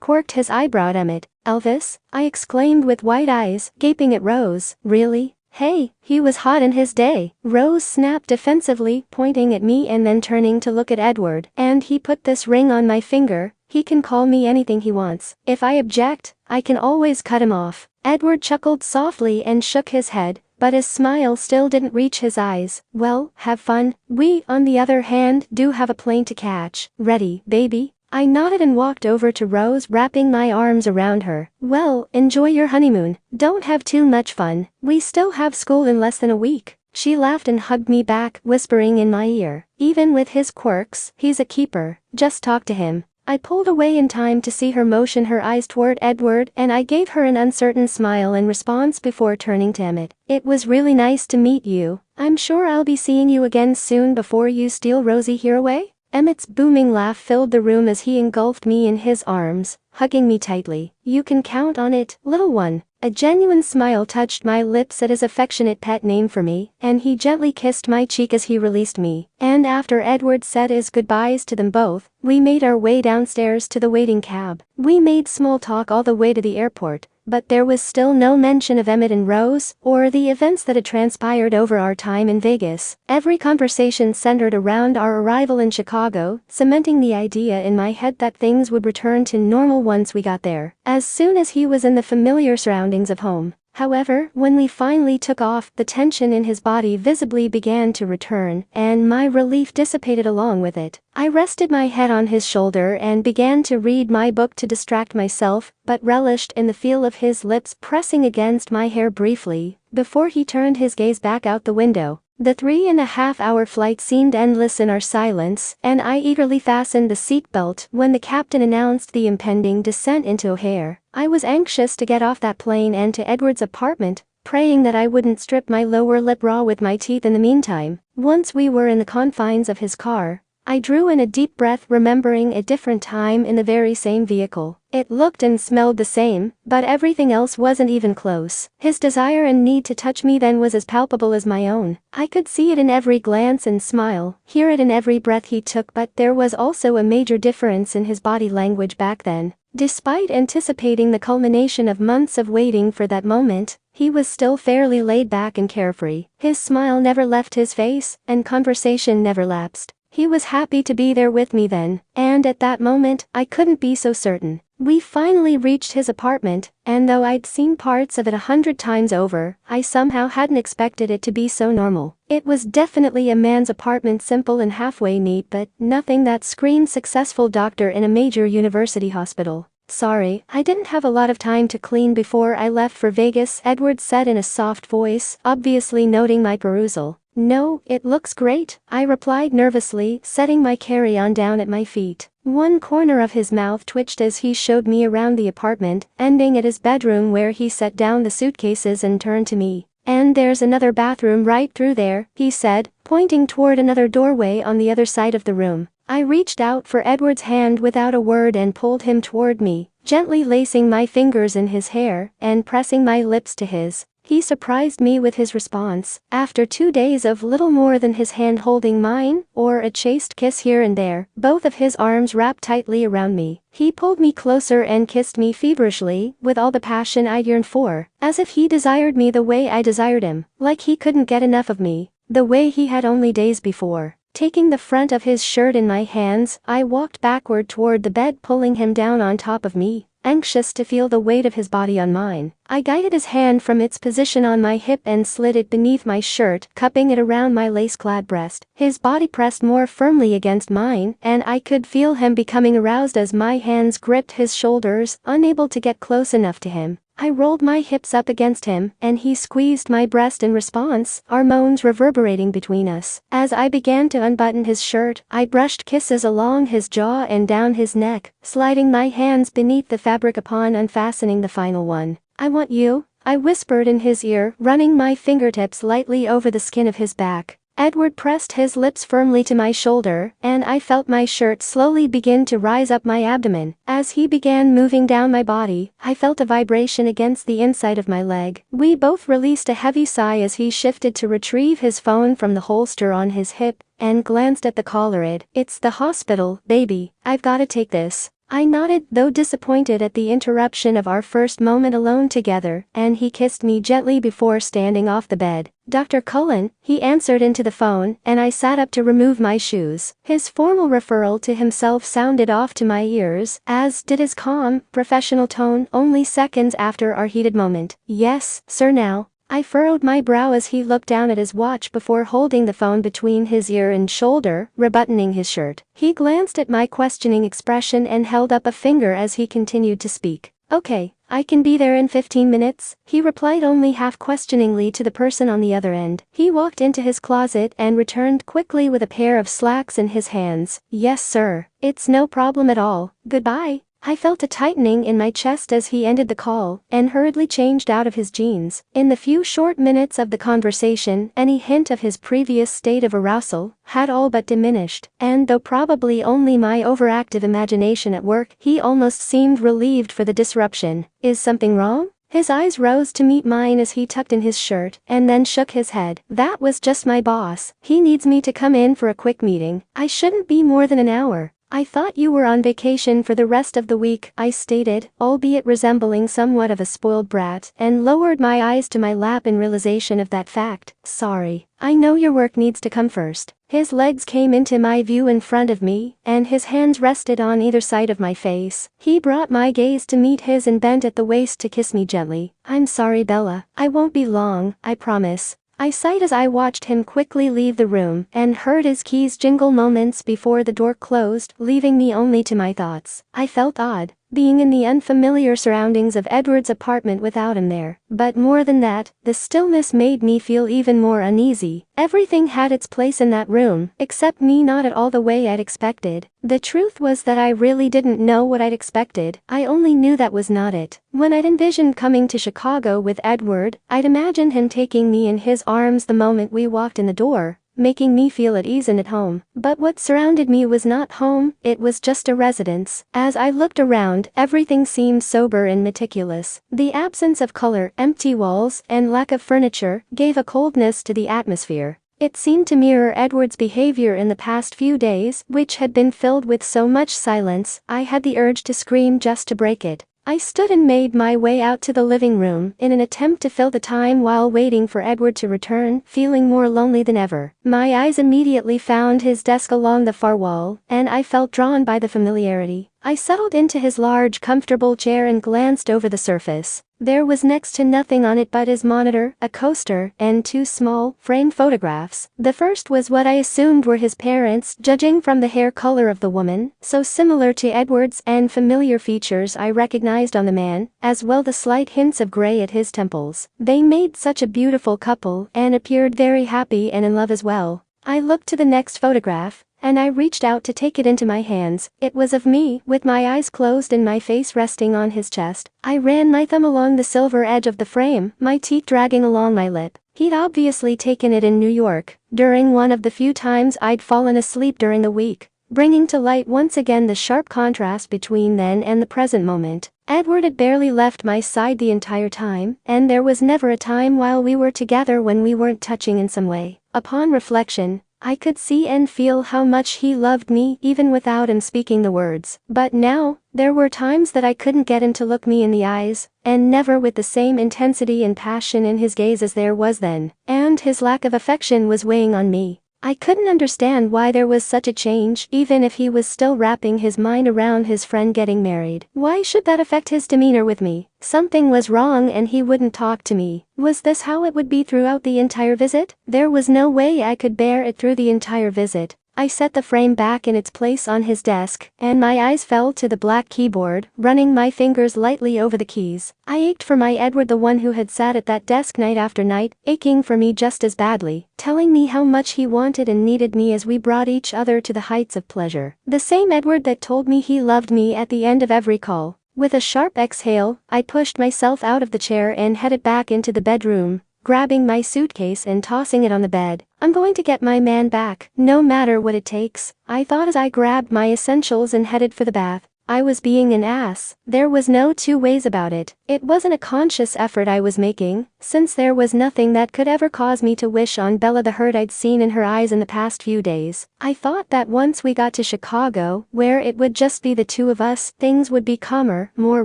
quirked his eyebrow at Emmett. Elvis? I exclaimed with wide eyes, gaping at Rose. Really? Hey, he was hot in his day. Rose snapped defensively, pointing at me and then turning to look at Edward. And he put this ring on my finger. He can call me anything he wants. If I object, I can always cut him off. Edward chuckled softly and shook his head, but his smile still didn't reach his eyes. Well, have fun. We, on the other hand, do have a plane to catch. Ready, baby? I nodded and walked over to Rose, wrapping my arms around her. Well, enjoy your honeymoon. Don't have too much fun. We still have school in less than a week. She laughed and hugged me back, whispering in my ear. Even with his quirks, he's a keeper. Just talk to him. I pulled away in time to see her motion her eyes toward Edward, and I gave her an uncertain smile in response before turning to Emmett. It was really nice to meet you. I'm sure I'll be seeing you again soon before you steal Rosie here away? Emmett's booming laugh filled the room as he engulfed me in his arms, hugging me tightly. You can count on it, little one. A genuine smile touched my lips at his affectionate pet name for me, and he gently kissed my cheek as he released me. And after Edward said his goodbyes to them both, we made our way downstairs to the waiting cab. We made small talk all the way to the airport, but there was still no mention of Emmett and Rose, or the events that had transpired over our time in Vegas. Every conversation centered around our arrival in Chicago, cementing the idea in my head that things would return to normal once we got there, as soon as he was in the familiar surroundings of home. However, when we finally took off, the tension in his body visibly began to return, and my relief dissipated along with it. I rested my head on his shoulder and began to read my book to distract myself, but relished in the feel of his lips pressing against my hair briefly, before he turned his gaze back out the window. The 3.5-hour flight seemed endless in our silence, and I eagerly fastened the seatbelt when the captain announced the impending descent into O'Hare. I was anxious to get off that plane and to Edward's apartment, praying that I wouldn't strip my lower lip raw with my teeth in the meantime. Once we were in the confines of his car, I drew in a deep breath, remembering a different time in the very same vehicle. It looked and smelled the same, but everything else wasn't even close. His desire and need to touch me then was as palpable as my own. I could see it in every glance and smile, hear it in every breath he took, but there was also a major difference in his body language back then. Despite anticipating the culmination of months of waiting for that moment, he was still fairly laid back and carefree. His smile never left his face, and conversation never lapsed. He was happy to be there with me then, and at that moment, I couldn't be so certain. We finally reached his apartment, and though I'd seen parts of it 100 times over, I somehow hadn't expected it to be so normal. It was definitely a man's apartment, simple and halfway neat, but nothing that screamed successful doctor in a major university hospital. Sorry, I didn't have a lot of time to clean before I left for Vegas, Edward said in a soft voice, obviously noting my perusal. No, it looks great, I replied nervously, setting my carry-on down at my feet. One corner of his mouth twitched as he showed me around the apartment, ending at his bedroom where he set down the suitcases and turned to me. And there's another bathroom right through there, he said, pointing toward another doorway on the other side of the room. I reached out for Edward's hand without a word and pulled him toward me, gently lacing my fingers in his hair and pressing my lips to his. He surprised me with his response. After 2 days of little more than his hand holding mine, or a chaste kiss here and there, both of his arms wrapped tightly around me. He pulled me closer and kissed me feverishly, with all the passion I'd yearned for, as if he desired me the way I desired him, like he couldn't get enough of me, the way he had only days before. Taking the front of his shirt in my hands, I walked backward toward the bed, pulling him down on top of me, anxious to feel the weight of his body on mine. I guided his hand from its position on my hip and slid it beneath my shirt, cupping it around my lace-clad breast. His body pressed more firmly against mine, and I could feel him becoming aroused as my hands gripped his shoulders, unable to get close enough to him. I rolled my hips up against him, and he squeezed my breast in response, our moans reverberating between us. As I began to unbutton his shirt, I brushed kisses along his jaw and down his neck, sliding my hands beneath the fabric upon unfastening the final one. I want you, I whispered in his ear, running my fingertips lightly over the skin of his back. Edward pressed his lips firmly to my shoulder, and I felt my shirt slowly begin to rise up my abdomen. As he began moving down my body, I felt a vibration against the inside of my leg. We both released a heavy sigh as he shifted to retrieve his phone from the holster on his hip, and glanced at the caller. It's the hospital, baby, I've gotta take this. I nodded, though disappointed at the interruption of our first moment alone together, and he kissed me gently before standing off the bed. Dr. Cullen, he answered into the phone, and I sat up to remove my shoes. His formal referral to himself sounded off to my ears, as did his calm, professional tone only seconds after our heated moment. Yes, sir. Now. I furrowed my brow as he looked down at his watch before holding the phone between his ear and shoulder, rebuttoning his shirt. He glanced at my questioning expression and held up a finger as he continued to speak. Okay, I can be there in 15 minutes, he replied only half questioningly to the person on the other end. He walked into his closet and returned quickly with a pair of slacks in his hands. Yes sir, it's no problem at all, goodbye. I felt a tightening in my chest as he ended the call and hurriedly changed out of his jeans. In the few short minutes of the conversation, any hint of his previous state of arousal had all but diminished, and though probably only my overactive imagination at work, he almost seemed relieved for the disruption. Is something wrong? His eyes rose to meet mine as he tucked in his shirt and then shook his head. That was just my boss. He needs me to come in for a quick meeting. I shouldn't be more than an hour. I thought you were on vacation for the rest of the week, I stated, albeit resembling somewhat of a spoiled brat, and lowered my eyes to my lap in realization of that fact. Sorry. I know your work needs to come first. His legs came into my view in front of me, and his hands rested on either side of my face. He brought my gaze to meet his and bent at the waist to kiss me gently. I'm sorry, Bella. I won't be long, I promise. I sighed as I watched him quickly leave the room and heard his keys jingle moments before the door closed, leaving me only to my thoughts. I felt odd, being in the unfamiliar surroundings of Edward's apartment without him there, but more than that, the stillness made me feel even more uneasy. Everything had its place in that room, except me not at all the way I'd expected. The truth was that I really didn't know what I'd expected, I only knew that was not it. When I'd envisioned coming to Chicago with Edward, I'd imagined him taking me in his arms the moment we walked in the door, making me feel at ease and at home. But what surrounded me was not home, it was just a residence. As I looked around, everything seemed sober and meticulous. The absence of color, empty walls, and lack of furniture gave a coldness to the atmosphere. It seemed to mirror Edward's behavior in the past few days, which had been filled with so much silence, I had the urge to scream just to break it. I stood and made my way out to the living room in an attempt to fill the time while waiting for Edward to return, feeling more lonely than ever. My eyes immediately found his desk along the far wall, and I felt drawn by the familiarity. I settled into his large, comfortable chair and glanced over the surface. There was next to nothing on it but his monitor, a coaster, and two small, framed photographs. The first was what I assumed were his parents, judging from the hair color of the woman, so similar to Edward's, and familiar features I recognized on the man, as well the slight hints of gray at his temples. They made such a beautiful couple, and appeared very happy and in love as well. I looked to the next photograph, and I reached out to take it into my hands. It was of me, with my eyes closed and my face resting on his chest. I ran my thumb along the silver edge of the frame, my teeth dragging along my lip. He'd obviously taken it in New York, during one of the few times I'd fallen asleep during the week, bringing to light once again the sharp contrast between then and the present moment. Edward had barely left my side the entire time, and there was never a time while we were together when we weren't touching in some way. Upon reflection, I could see and feel how much he loved me even without him speaking the words. But now, there were times that I couldn't get him to look me in the eyes, and never with the same intensity and passion in his gaze as there was then. And his lack of affection was weighing on me. I couldn't understand why there was such a change, even if he was still wrapping his mind around his friend getting married. Why should that affect his demeanor with me? Something was wrong and he wouldn't talk to me. Was this how it would be throughout the entire visit? There was no way I could bear it through the entire visit. I set the frame back in its place on his desk, and my eyes fell to the black keyboard, running my fingers lightly over the keys. I ached for my Edward, the one who had sat at that desk night after night, aching for me just as badly, telling me how much he wanted and needed me as we brought each other to the heights of pleasure. The same Edward that told me he loved me at the end of every call. With a sharp exhale, I pushed myself out of the chair and headed back into the bedroom, grabbing my suitcase and tossing it on the bed. I'm going to get my man back, no matter what it takes, I thought as I grabbed my essentials and headed for the bath. I was being an ass. There was no two ways about it. It wasn't a conscious effort I was making, since there was nothing that could ever cause me to wish on Bella the hurt I'd seen in her eyes in the past few days. I thought that once we got to Chicago, where it would just be the two of us, things would be calmer, more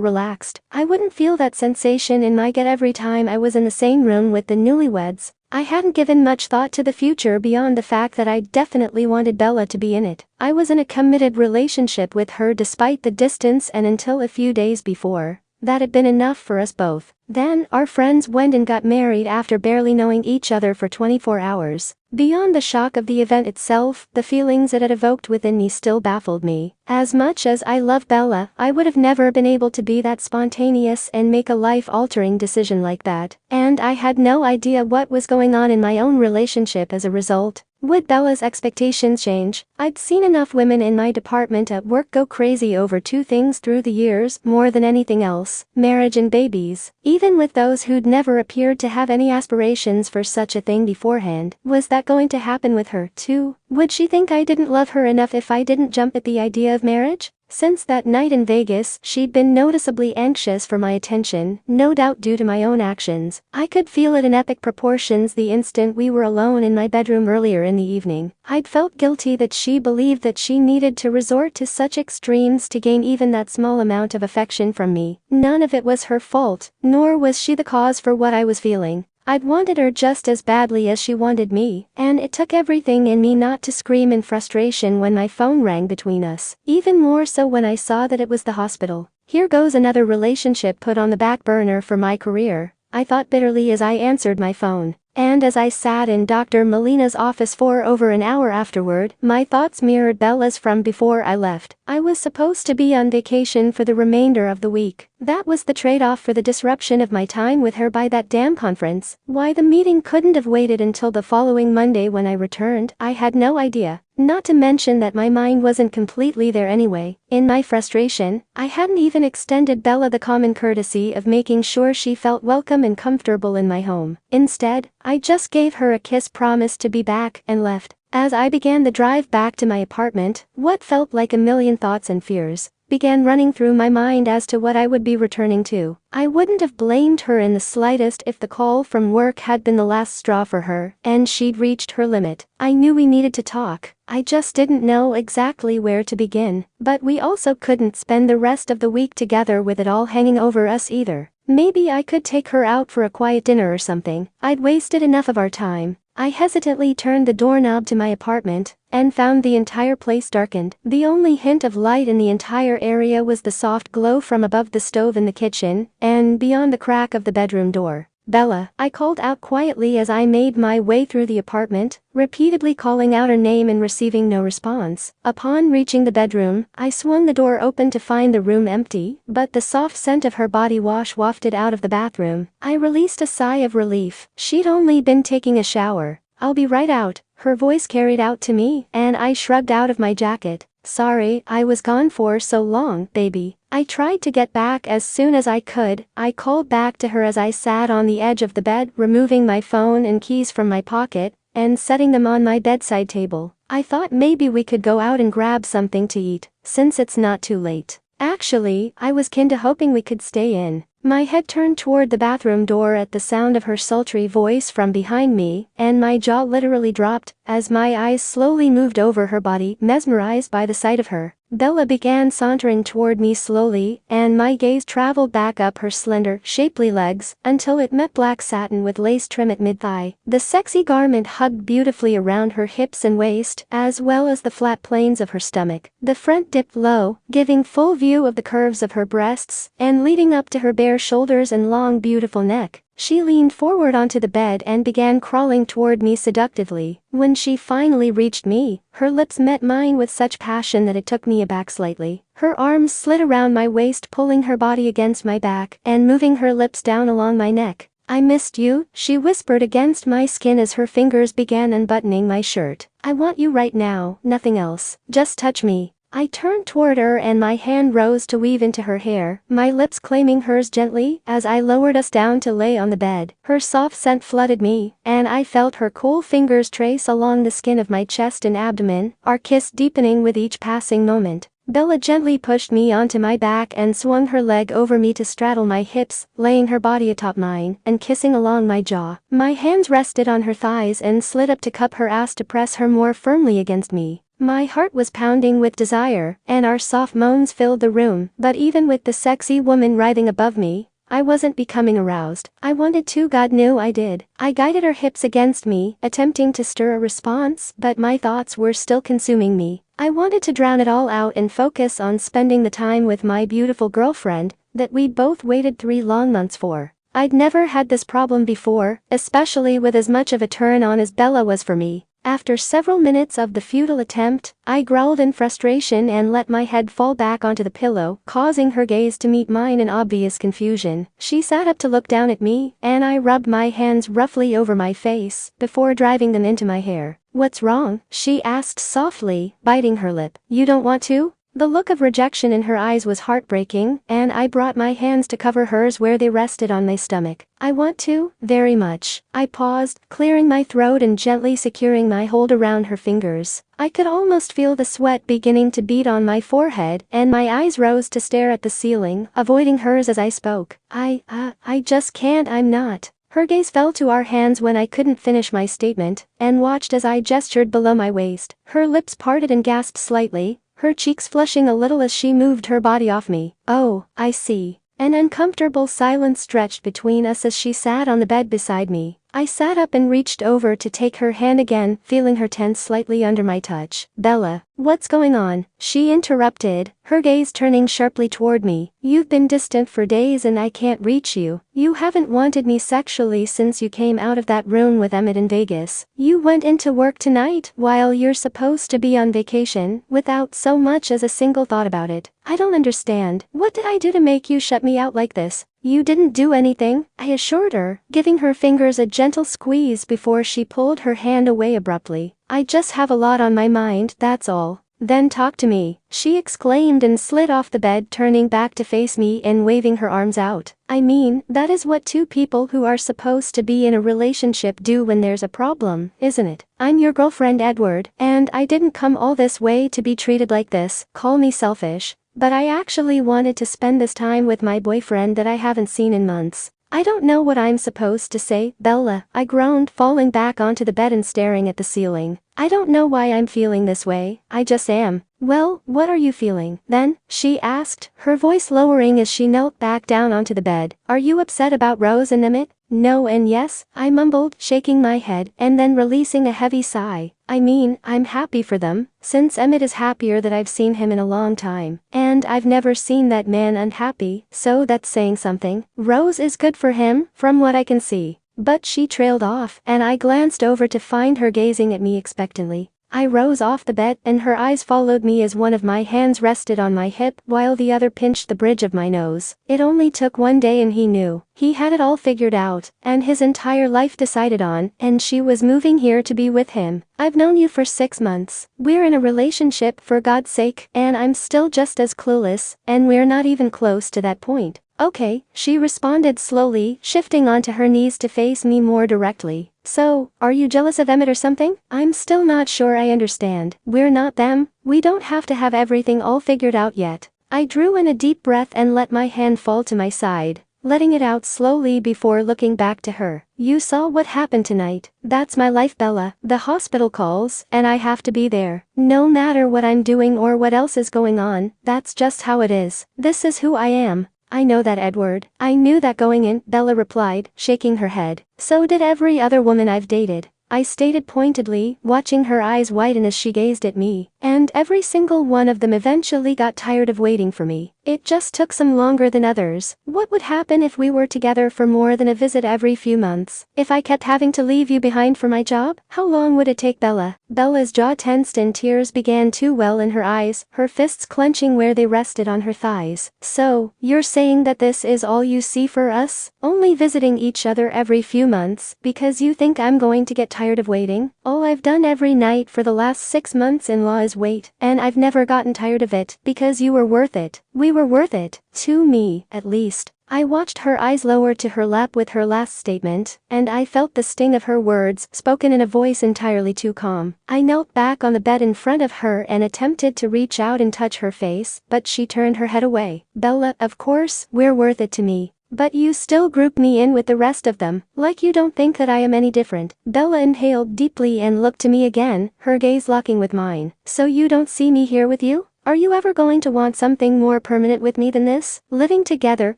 relaxed. I wouldn't feel that sensation in my gut every time I was in the same room with the newlyweds. I hadn't given much thought to the future beyond the fact that I definitely wanted Bella to be in it. I was in a committed relationship with her despite the distance, and until a few days before, that had been enough for us both. Then, our friends went and got married after barely knowing each other for 24 hours. Beyond the shock of the event itself, the feelings it had evoked within me still baffled me. As much as I love Bella, I would have never been able to be that spontaneous and make a life-altering decision like that. And I had no idea what was going on in my own relationship as a result. Would Bella's expectations change? I'd seen enough women in my department at work go crazy over two things through the years, more than anything else: marriage and babies. Even with those who'd never appeared to have any aspirations for such a thing beforehand. Was that going to happen with her, too? Would she think I didn't love her enough if I didn't jump at the idea of marriage? Since that night in Vegas, she'd been noticeably anxious for my attention, no doubt due to my own actions. I could feel it in epic proportions the instant we were alone in my bedroom earlier in the evening. I'd felt guilty that she believed that she needed to resort to such extremes to gain even that small amount of affection from me. None of it was her fault, nor was she the cause for what I was feeling. I'd wanted her just as badly as she wanted me, and it took everything in me not to scream in frustration when my phone rang between us. Even more so when I saw that it was the hospital. Here goes another relationship put on the back burner for my career, I thought bitterly as I answered my phone. And as I sat in Dr. Molina's office for over an hour afterward, my thoughts mirrored Bella's from before I left. I was supposed to be on vacation for the remainder of the week. That was the trade-off for the disruption of my time with her by that damn conference. Why the meeting couldn't have waited until the following Monday when I returned, I had no idea. Not to mention that my mind wasn't completely there anyway. In my frustration, I hadn't even extended Bella the common courtesy of making sure she felt welcome and comfortable in my home. Instead, I just gave her a kiss, promised to be back, and left. As I began the drive back to my apartment, what felt like a million thoughts and fears began running through my mind as to what I would be returning to. I wouldn't have blamed her in the slightest if the call from work had been the last straw for her, and she'd reached her limit. I knew we needed to talk. I just didn't know exactly where to begin. But we also couldn't spend the rest of the week together with it all hanging over us either. Maybe I could take her out for a quiet dinner or something. I'd wasted enough of our time. I hesitantly turned the doorknob to my apartment, and found the entire place darkened. The only hint of light in the entire area was the soft glow from above the stove in the kitchen, and beyond the crack of the bedroom door. "Bella," I called out quietly as I made my way through the apartment, repeatedly calling out her name and receiving no response. Upon reaching the bedroom, I swung the door open to find the room empty, but the soft scent of her body wash wafted out of the bathroom. I released a sigh of relief. She'd only been taking a shower. "I'll be right out," her voice carried out to me, and I shrugged out of my jacket. "Sorry, I was gone for so long, baby." I tried to get back as soon as I could. I called back to her as I sat on the edge of the bed, removing my phone and keys from my pocket, and setting them on my bedside table. I thought maybe we could go out and grab something to eat, since it's not too late. Actually, I was kinda hoping we could stay in. My head turned toward the bathroom door at the sound of her sultry voice from behind me, and my jaw literally dropped as my eyes slowly moved over her body, mesmerized by the sight of her. Bella began sauntering toward me slowly, and my gaze traveled back up her slender, shapely legs until it met black satin with lace trim at mid-thigh. The sexy garment hugged beautifully around her hips and waist, as well as the flat planes of her stomach. The front dipped low, giving full view of the curves of her breasts, and leading up to her bare shoulders and long, beautiful neck. She leaned forward onto the bed and began crawling toward me seductively. When she finally reached me, her lips met mine with such passion that it took me aback slightly. Her arms slid around my waist, pulling her body against my back and moving her lips down along my neck. "I missed you," she whispered against my skin as her fingers began unbuttoning my shirt. "I want you right now, nothing else. Just touch me." I turned toward her and my hand rose to weave into her hair, my lips claiming hers gently as I lowered us down to lay on the bed. Her soft scent flooded me, and I felt her cool fingers trace along the skin of my chest and abdomen, our kiss deepening with each passing moment. Bella gently pushed me onto my back and swung her leg over me to straddle my hips, laying her body atop mine and kissing along my jaw. My hands rested on her thighs and slid up to cup her ass to press her more firmly against me. My heart was pounding with desire, and our soft moans filled the room, but even with the sexy woman writhing above me, I wasn't becoming aroused. I wanted to, God knew I did. I guided her hips against me, attempting to stir a response, but my thoughts were still consuming me. I wanted to drown it all out and focus on spending the time with my beautiful girlfriend that we'd both waited 3 long months for. I'd never had this problem before, especially with as much of a turn-on as Bella was for me. After several minutes of the futile attempt, I growled in frustration and let my head fall back onto the pillow, causing her gaze to meet mine in obvious confusion. She sat up to look down at me, and I rubbed my hands roughly over my face, before driving them into my hair. "What's wrong?" she asked softly, biting her lip. "You don't want to?" The look of rejection in her eyes was heartbreaking, and I brought my hands to cover hers where they rested on my stomach. "I want to, very much." I paused, clearing my throat and gently securing my hold around her fingers. I could almost feel the sweat beginning to bead on my forehead, and my eyes rose to stare at the ceiling, avoiding hers as I spoke. I just can't, I'm not." Her gaze fell to our hands when I couldn't finish my statement, and watched as I gestured below my waist. Her lips parted and gasped slightly, her cheeks flushing a little as she moved her body off me. "Oh, I see." An uncomfortable silence stretched between us as she sat on the bed beside me. I sat up and reached over to take her hand again, feeling her tense slightly under my touch. "Bella, what's going on?" she interrupted, her gaze turning sharply toward me. "You've been distant for days and I can't reach you. You haven't wanted me sexually since you came out of that room with Emmett in Vegas. You went into work tonight while you're supposed to be on vacation, without so much as a single thought about it. I don't understand. What did I do to make you shut me out like this?" "You didn't do anything," I assured her, giving her fingers a gentle squeeze before she pulled her hand away abruptly. "I just have a lot on my mind, that's all." "Then talk to me," she exclaimed and slid off the bed, turning back to face me and waving her arms out. "I mean, that is what two people who are supposed to be in a relationship do when there's a problem, isn't it? I'm your girlfriend, Edward, and I didn't come all this way to be treated like this. Call me selfish, but I actually wanted to spend this time with my boyfriend that I haven't seen in months." "I don't know what I'm supposed to say, Bella," I groaned, falling back onto the bed and staring at the ceiling. "I don't know why I'm feeling this way, I just am." "Well, what are you feeling, then?" she asked, her voice lowering as she knelt back down onto the bed. "Are you upset about Rose and Emmett?" "No and yes," I mumbled, shaking my head, and then releasing a heavy sigh. "I mean, I'm happy for them, since Emmett is happier than I've seen him in a long time. And I've never seen that man unhappy, so that's saying something. Rose is good for him, from what I can see." But she trailed off, and I glanced over to find her gazing at me expectantly. I rose off the bed, and her eyes followed me as one of my hands rested on my hip while the other pinched the bridge of my nose. It only took one day and he knew. He had it all figured out, and his entire life decided on, and she was moving here to be with him. "I've known you for 6 months. We're in a relationship, for God's sake, and I'm still just as clueless, and we're not even close to that point." "Okay," she responded slowly, shifting onto her knees to face me more directly. "So, are you jealous of Emmett or something?" "I'm still not sure I understand. We're not them. We don't have to have everything all figured out yet." I drew in a deep breath and let my hand fall to my side, letting it out slowly before looking back to her. "You saw what happened tonight. That's my life, Bella. The hospital calls, and I have to be there. No matter what I'm doing or what else is going on, that's just how it is. This is who I am." "I know that, Edward. I knew that going in," Bella replied, shaking her head. "So did every other woman I've dated," I stated pointedly, watching her eyes widen as she gazed at me. "And every single one of them eventually got tired of waiting for me. It just took some longer than others." "What would happen if we were together for more than a visit every few months? If I kept having to leave you behind for my job? How long would it take, Bella?" Bella's jaw tensed and tears began to well in her eyes, her fists clenching where they rested on her thighs. "So, you're saying that this is all you see for us? Only visiting each other every few months, because you think I'm going to get tired of waiting? All I've done every night for the last 6 months in-law is wait, and I've never gotten tired of it, because you were worth it. We were worth it. To me, at least." I watched her eyes lower to her lap with her last statement, and I felt the sting of her words, spoken in a voice entirely too calm. I knelt back on the bed in front of her and attempted to reach out and touch her face, but she turned her head away. "Bella, of course, we're worth it to me. But you still group me in with the rest of them, like you don't think that I am any different." Bella inhaled deeply and looked to me again, her gaze locking with mine. "So you don't see me here with you? Are you ever going to want something more permanent with me than this? Living together,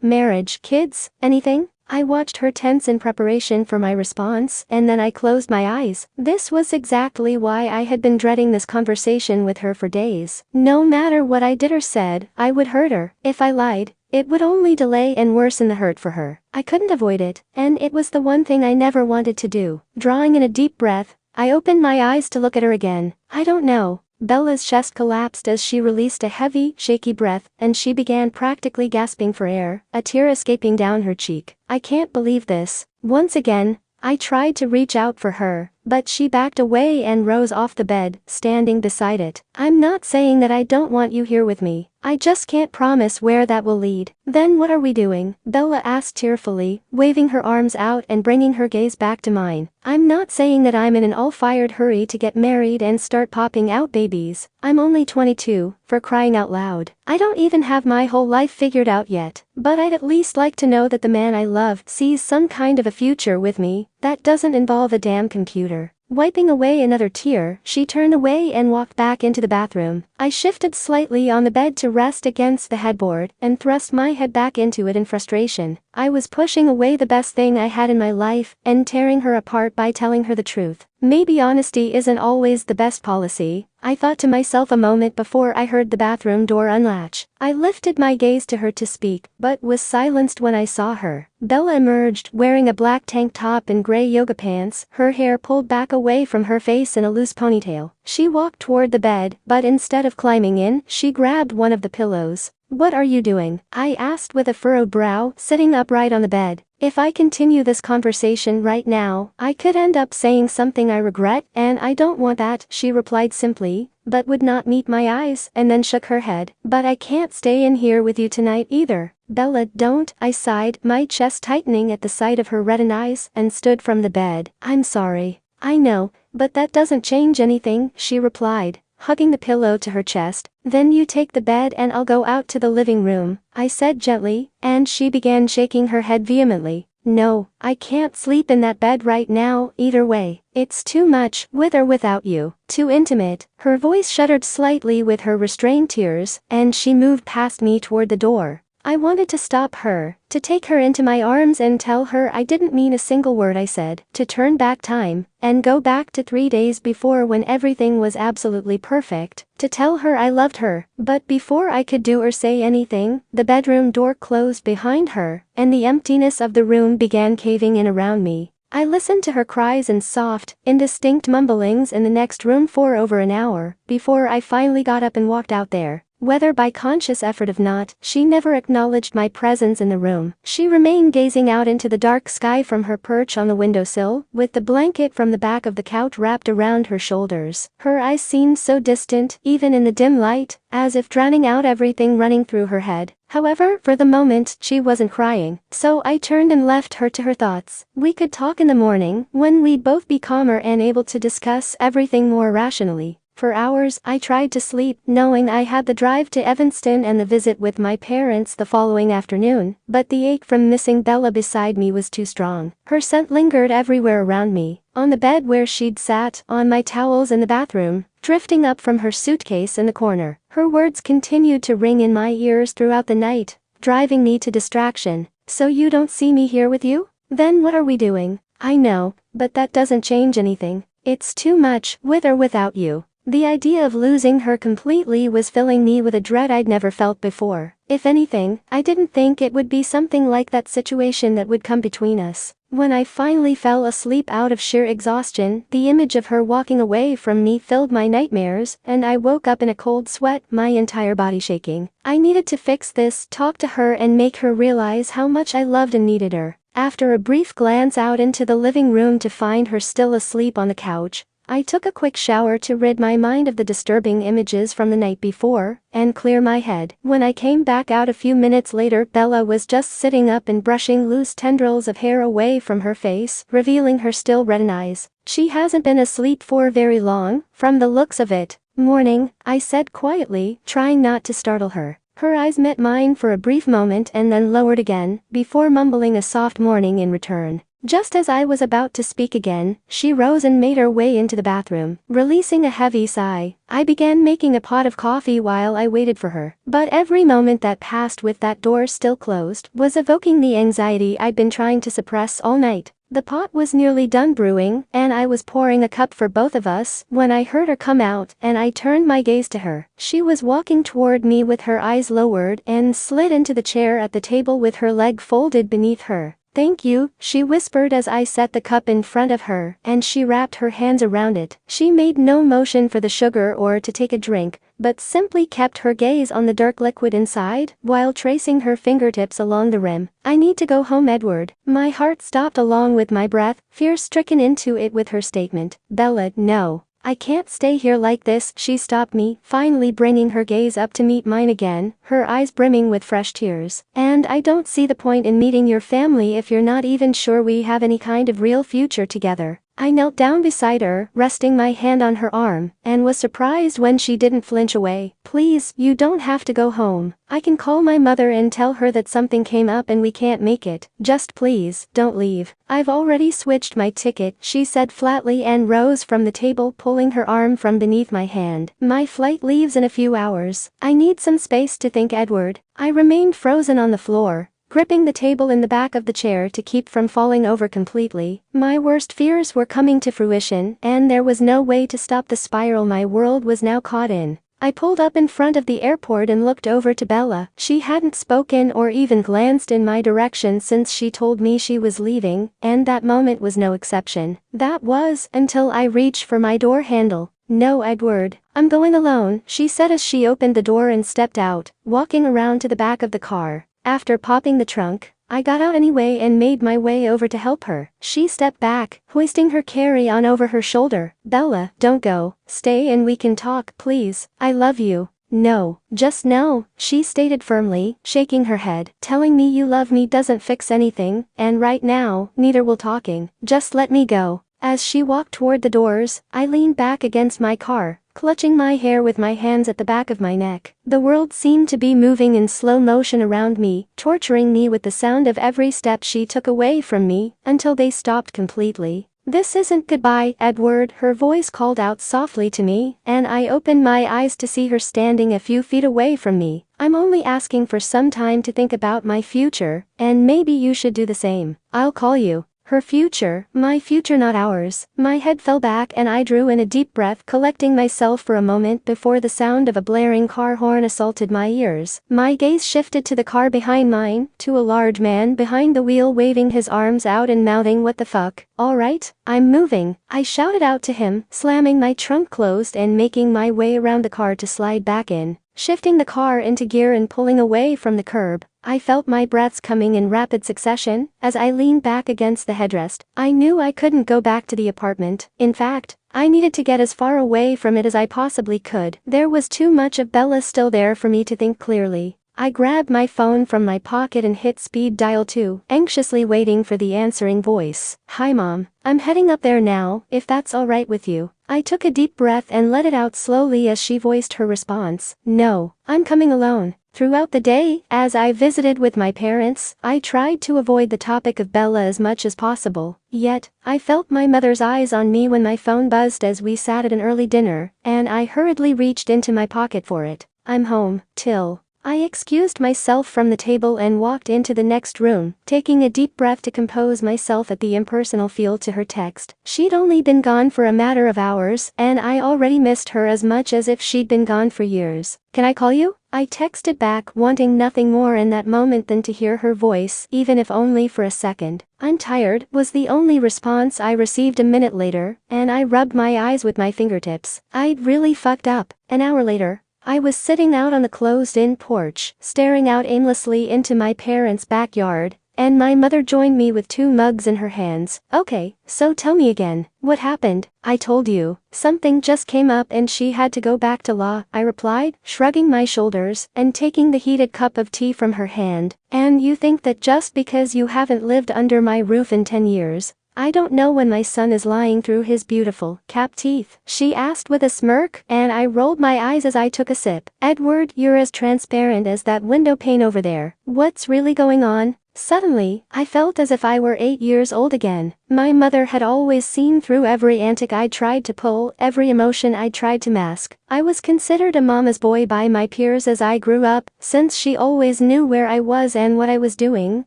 marriage, kids, anything?" I watched her tense in preparation for my response, and then I closed my eyes. This was exactly why I had been dreading this conversation with her for days. No matter what I did or said, I would hurt her. If I lied, It would only delay and worsen the hurt for her. I couldn't avoid it, and it was the one thing I never wanted to do. Drawing in a deep breath, I opened my eyes to look at her again. I don't know. Bella's chest collapsed as she released a heavy, shaky breath, and she began practically gasping for air, a tear escaping down her cheek. I can't believe this. Once again, I tried to reach out for her, but she backed away and rose off the bed, standing beside it. I'm not saying that I don't want you here with me. I just can't promise where that will lead. Then what are we doing? Bella asked tearfully, waving her arms out and bringing her gaze back to mine. I'm not saying that I'm in an all-fired hurry to get married and start popping out babies. I'm only 22, for crying out loud. I don't even have my whole life figured out yet. But I'd at least like to know that the man I love sees some kind of a future with me that doesn't involve a damn computer. Wiping away another tear, she turned away and walked back into the bathroom. I shifted slightly on the bed to rest against the headboard and thrust my head back into it in frustration. I was pushing away the best thing I had in my life and tearing her apart by telling her the truth. Maybe honesty isn't always the best policy, I thought to myself a moment before I heard the bathroom door unlatch. I lifted my gaze to her to speak, but was silenced when I saw her. Bella emerged, wearing a black tank top and gray yoga pants, her hair pulled back away from her face in a loose ponytail. She walked toward the bed, but instead of climbing in, she grabbed one of the pillows. "What are you doing?" I asked with a furrowed brow, sitting upright on the bed. If I continue this conversation right now, I could end up saying something I regret, and I don't want that, she replied simply, but would not meet my eyes, and then shook her head. But I can't stay in here with you tonight either. Bella, don't, I sighed, my chest tightening at the sight of her reddened eyes, and stood from the bed. I'm sorry. I know, but that doesn't change anything, she replied, hugging the pillow to her chest. Then you take the bed and I'll go out to the living room, I said gently, and she began shaking her head vehemently. No, I can't sleep in that bed right now, either way. It's too much, with or without you. Too intimate. Her voice shuddered slightly with her restrained tears, and she moved past me toward the door. I wanted to stop her, to take her into my arms and tell her I didn't mean a single word I said, to turn back time, and go back to 3 days before when everything was absolutely perfect, to tell her I loved her, but before I could do or say anything, the bedroom door closed behind her, and the emptiness of the room began caving in around me. I listened to her cries and soft, indistinct mumblings in the next room for over an hour, before I finally got up and walked out there. Whether by conscious effort or not, she never acknowledged my presence in the room. She remained gazing out into the dark sky from her perch on the windowsill, with the blanket from the back of the couch wrapped around her shoulders. Her eyes seemed so distant, even in the dim light, as if drowning out everything running through her head. However, for the moment, she wasn't crying, so I turned and left her to her thoughts. We could talk in the morning, when we'd both be calmer and able to discuss everything more rationally. For hours, I tried to sleep, knowing I had the drive to Evanston and the visit with my parents the following afternoon, but the ache from missing Bella beside me was too strong. Her scent lingered everywhere around me, on the bed where she'd sat, on my towels in the bathroom, drifting up from her suitcase in the corner. Her words continued to ring in my ears throughout the night, driving me to distraction. So you don't see me here with you? Then what are we doing? I know, but that doesn't change anything. It's too much, with or without you. The idea of losing her completely was filling me with a dread I'd never felt before. If anything, I didn't think it would be something like that situation that would come between us. When I finally fell asleep out of sheer exhaustion, the image of her walking away from me filled my nightmares, and I woke up in a cold sweat, my entire body shaking. I needed to fix this, talk to her and make her realize how much I loved and needed her. After a brief glance out into the living room to find her still asleep on the couch, I took a quick shower to rid my mind of the disturbing images from the night before, and clear my head. When I came back out a few minutes later, Bella was just sitting up and brushing loose tendrils of hair away from her face, revealing her still reddened eyes. She hasn't been asleep for very long, from the looks of it. Morning, I said quietly, trying not to startle her. Her eyes met mine for a brief moment and then lowered again, before mumbling a soft morning in return. Just as I was about to speak again, she rose and made her way into the bathroom. Releasing a heavy sigh, I began making a pot of coffee while I waited for her. But every moment that passed with that door still closed was evoking the anxiety I'd been trying to suppress all night. The pot was nearly done brewing, and I was pouring a cup for both of us when I heard her come out, and I turned my gaze to her. She was walking toward me with her eyes lowered and slid into the chair at the table with her leg folded beneath her. "Thank you," she whispered as I set the cup in front of her, and she wrapped her hands around it. She made no motion for the sugar or to take a drink, but simply kept her gaze on the dark liquid inside, while tracing her fingertips along the rim. "I need to go home, Edward." My heart stopped along with my breath, fear stricken into it with her statement. "Bella, no. I can't stay here like this." She stopped me, finally bringing her gaze up to meet mine again, her eyes brimming with fresh tears. "And I don't see the point in meeting your family if you're not even sure we have any kind of real future together." I knelt down beside her, resting my hand on her arm, and was surprised when she didn't flinch away. "Please, you don't have to go home. I can call my mother and tell her that something came up and we can't make it. Just please, don't leave." "I've already switched my ticket," she said flatly and rose from the table, pulling her arm from beneath my hand. "My flight leaves in a few hours. I need some space to think, Edward." I remained frozen on the floor, gripping the table in the back of the chair to keep from falling over completely. My worst fears were coming to fruition, and there was no way to stop the spiral my world was now caught in. I pulled up in front of the airport and looked over to Bella. She hadn't spoken or even glanced in my direction since she told me she was leaving, and that moment was no exception. That was, until I reached for my door handle. "No, Edward. I'm going alone," she said as she opened the door and stepped out, walking around to the back of the car. After popping the trunk, I got out anyway and made my way over to help her. She stepped back, hoisting her carry-on over her shoulder. "Bella, don't go. Stay and we can talk, please. I love you." "No, just no," she stated firmly, shaking her head. "Telling me you love me doesn't fix anything, and right now, neither will talking. Just let me go." As she walked toward the doors, I leaned back against my car, clutching my hair with my hands at the back of my neck. The world seemed to be moving in slow motion around me, torturing me with the sound of every step she took away from me, until they stopped completely. "This isn't goodbye, Edward," her voice called out softly to me, and I opened my eyes to see her standing a few feet away from me. "I'm only asking for some time to think about my future, and maybe you should do the same. I'll call you." Her future, my future, not ours. My head fell back and I drew in a deep breath, collecting myself for a moment before the sound of a blaring car horn assaulted my ears. My gaze shifted to the car behind mine, to a large man behind the wheel waving his arms out and mouthing, "What the fuck? All right, I'm moving," I shouted out to him, slamming my trunk closed and making my way around the car to slide back in. Shifting the car into gear and pulling away from the curb, I felt my breaths coming in rapid succession as I leaned back against the headrest. I knew I couldn't go back to the apartment. In fact, I needed to get as far away from it as I possibly could. There was too much of Bella still there for me to think clearly. I grabbed my phone from my pocket and hit speed dial 2, anxiously waiting for the answering voice. "Hi Mom. I'm heading up there now, if that's alright with you." I took a deep breath and let it out slowly as she voiced her response. "No, I'm coming alone." Throughout the day, as I visited with my parents, I tried to avoid the topic of Bella as much as possible. Yet, I felt my mother's eyes on me when my phone buzzed as we sat at an early dinner, and I hurriedly reached into my pocket for it. "I'm home, Till." I excused myself from the table and walked into the next room, taking a deep breath to compose myself at the impersonal feel to her text. She'd only been gone for a matter of hours, and I already missed her as much as if she'd been gone for years. "Can I call you?" I texted back, wanting nothing more in that moment than to hear her voice, even if only for a second. "I'm tired," was the only response I received a minute later, and I rubbed my eyes with my fingertips. I'd really fucked up. An hour later, I was sitting out on the closed-in porch, staring out aimlessly into my parents' backyard, and my mother joined me with 2 mugs in her hands. "Okay, so tell me again, what happened?" "I told you, something just came up and she had to go back to law," I replied, shrugging my shoulders and taking the heated cup of tea from her hand. "And you think that just because you haven't lived under my roof in 10 years, I don't know when my son is lying through his beautiful cap teeth?" she asked with a smirk, and I rolled my eyes as I took a sip. "Edward, you're as transparent as that window pane over there. What's really going on?" Suddenly, I felt as if I were 8 years old again. My mother had always seen through every antic I tried to pull, every emotion I tried to mask. I was considered a mama's boy by my peers as I grew up, since she always knew where I was and what I was doing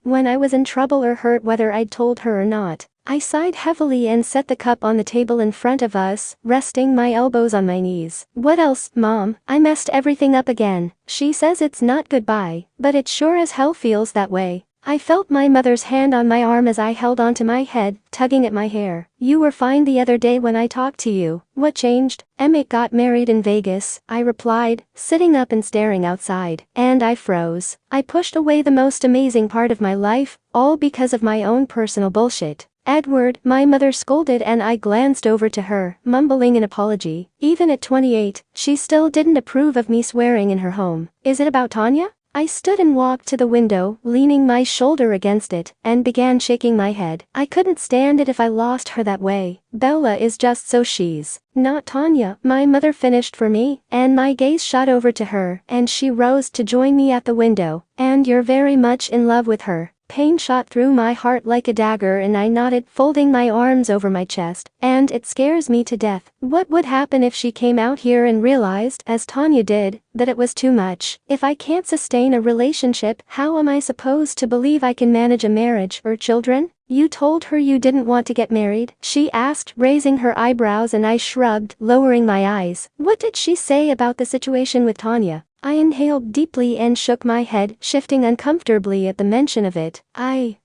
when I was in trouble or hurt, whether I'd told her or not. I sighed heavily and set the cup on the table in front of us, resting my elbows on my knees. What else, Mom? I messed everything up again. She says it's not goodbye, but it sure as hell feels that way. I felt my mother's hand on my arm as I held onto my head, tugging at my hair. You were fine the other day when I talked to you. What changed? Emmett got married in Vegas, I replied, sitting up and staring outside. And I froze. I pushed away the most amazing part of my life, all because of my own personal bullshit. Edward, my mother scolded, and I glanced over to her, mumbling an apology. Even at 28, she still didn't approve of me swearing in her home. Is it about Tanya? I stood and walked to the window, leaning my shoulder against it, and began shaking my head. I couldn't stand it if I lost her that way. Bella is just so she's not Tanya, my mother finished for me, and my gaze shot over to her, and she rose to join me at the window. And you're very much in love with her. Pain shot through my heart like a dagger, and I nodded, folding my arms over my chest. And it scares me to death. What would happen if she came out here and realized, as Tanya did, that it was too much? If I can't sustain a relationship, how am I supposed to believe I can manage a marriage or children? You told her you didn't want to get married? She asked, raising her eyebrows, and I shrugged, lowering my eyes. What did she say about the situation with Tanya? I inhaled deeply and shook my head, shifting uncomfortably at the mention of it. I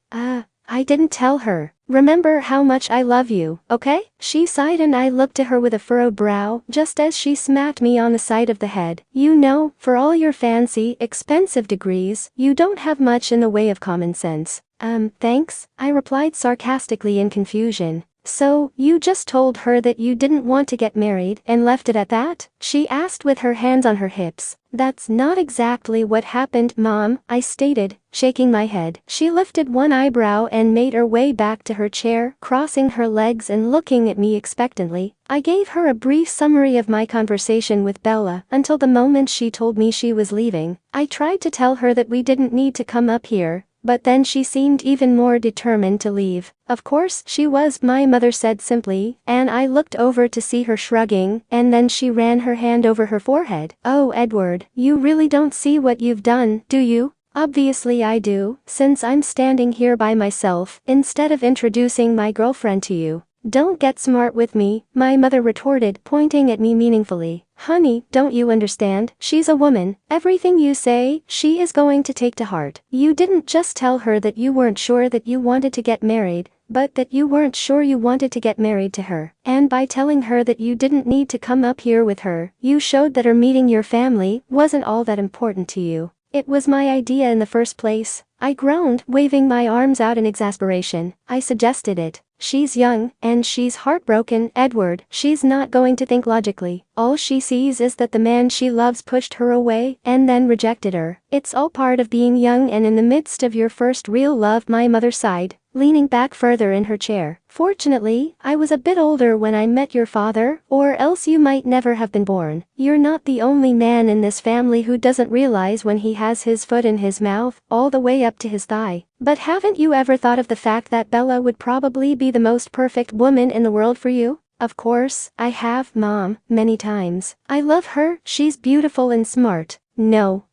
didn't tell her. Remember how much I love you, okay? She sighed, and I looked at her with a furrowed brow, just as she smacked me on the side of the head. You know, for all your fancy, expensive degrees, you don't have much in the way of common sense. Thanks, I replied sarcastically in confusion. So, you just told her that you didn't want to get married and left it at that? She asked with her hands on her hips. That's not exactly what happened, Mom, I stated, shaking my head. She lifted one eyebrow and made her way back to her chair, crossing her legs and looking at me expectantly. I gave her a brief summary of my conversation with Bella until the moment she told me she was leaving. I tried to tell her that we didn't need to come up here, but then she seemed even more determined to leave. Of course she was, my mother said simply, and I looked over to see her shrugging, and then she ran her hand over her forehead. Oh, Edward, you really don't see what you've done, do you? Obviously I do, since I'm standing here by myself, instead of introducing my girlfriend to you. Don't get smart with me, my mother retorted, pointing at me meaningfully. Honey, don't you understand? She's a woman. Everything you say, she is going to take to heart. You didn't just tell her that you weren't sure that you wanted to get married, but that you weren't sure you wanted to get married to her. And by telling her that you didn't need to come up here with her, you showed that her meeting your family wasn't all that important to you. It was my idea in the first place. I groaned, waving my arms out in exasperation. I suggested it. She's young, and she's heartbroken, Edward. She's not going to think logically. All she sees is that the man she loves pushed her away, and then rejected her. It's all part of being young and in the midst of your first real love, my mother sighed, leaning back further in her chair. Fortunately, I was a bit older when I met your father, or else you might never have been born. You're not the only man in this family who doesn't realize when he has his foot in his mouth, all the way up to his thigh. But haven't you ever thought of the fact that Bella would probably be the most perfect woman in the world for you? Of course, I have, Mom, many times. I love her, she's beautiful and smart. No,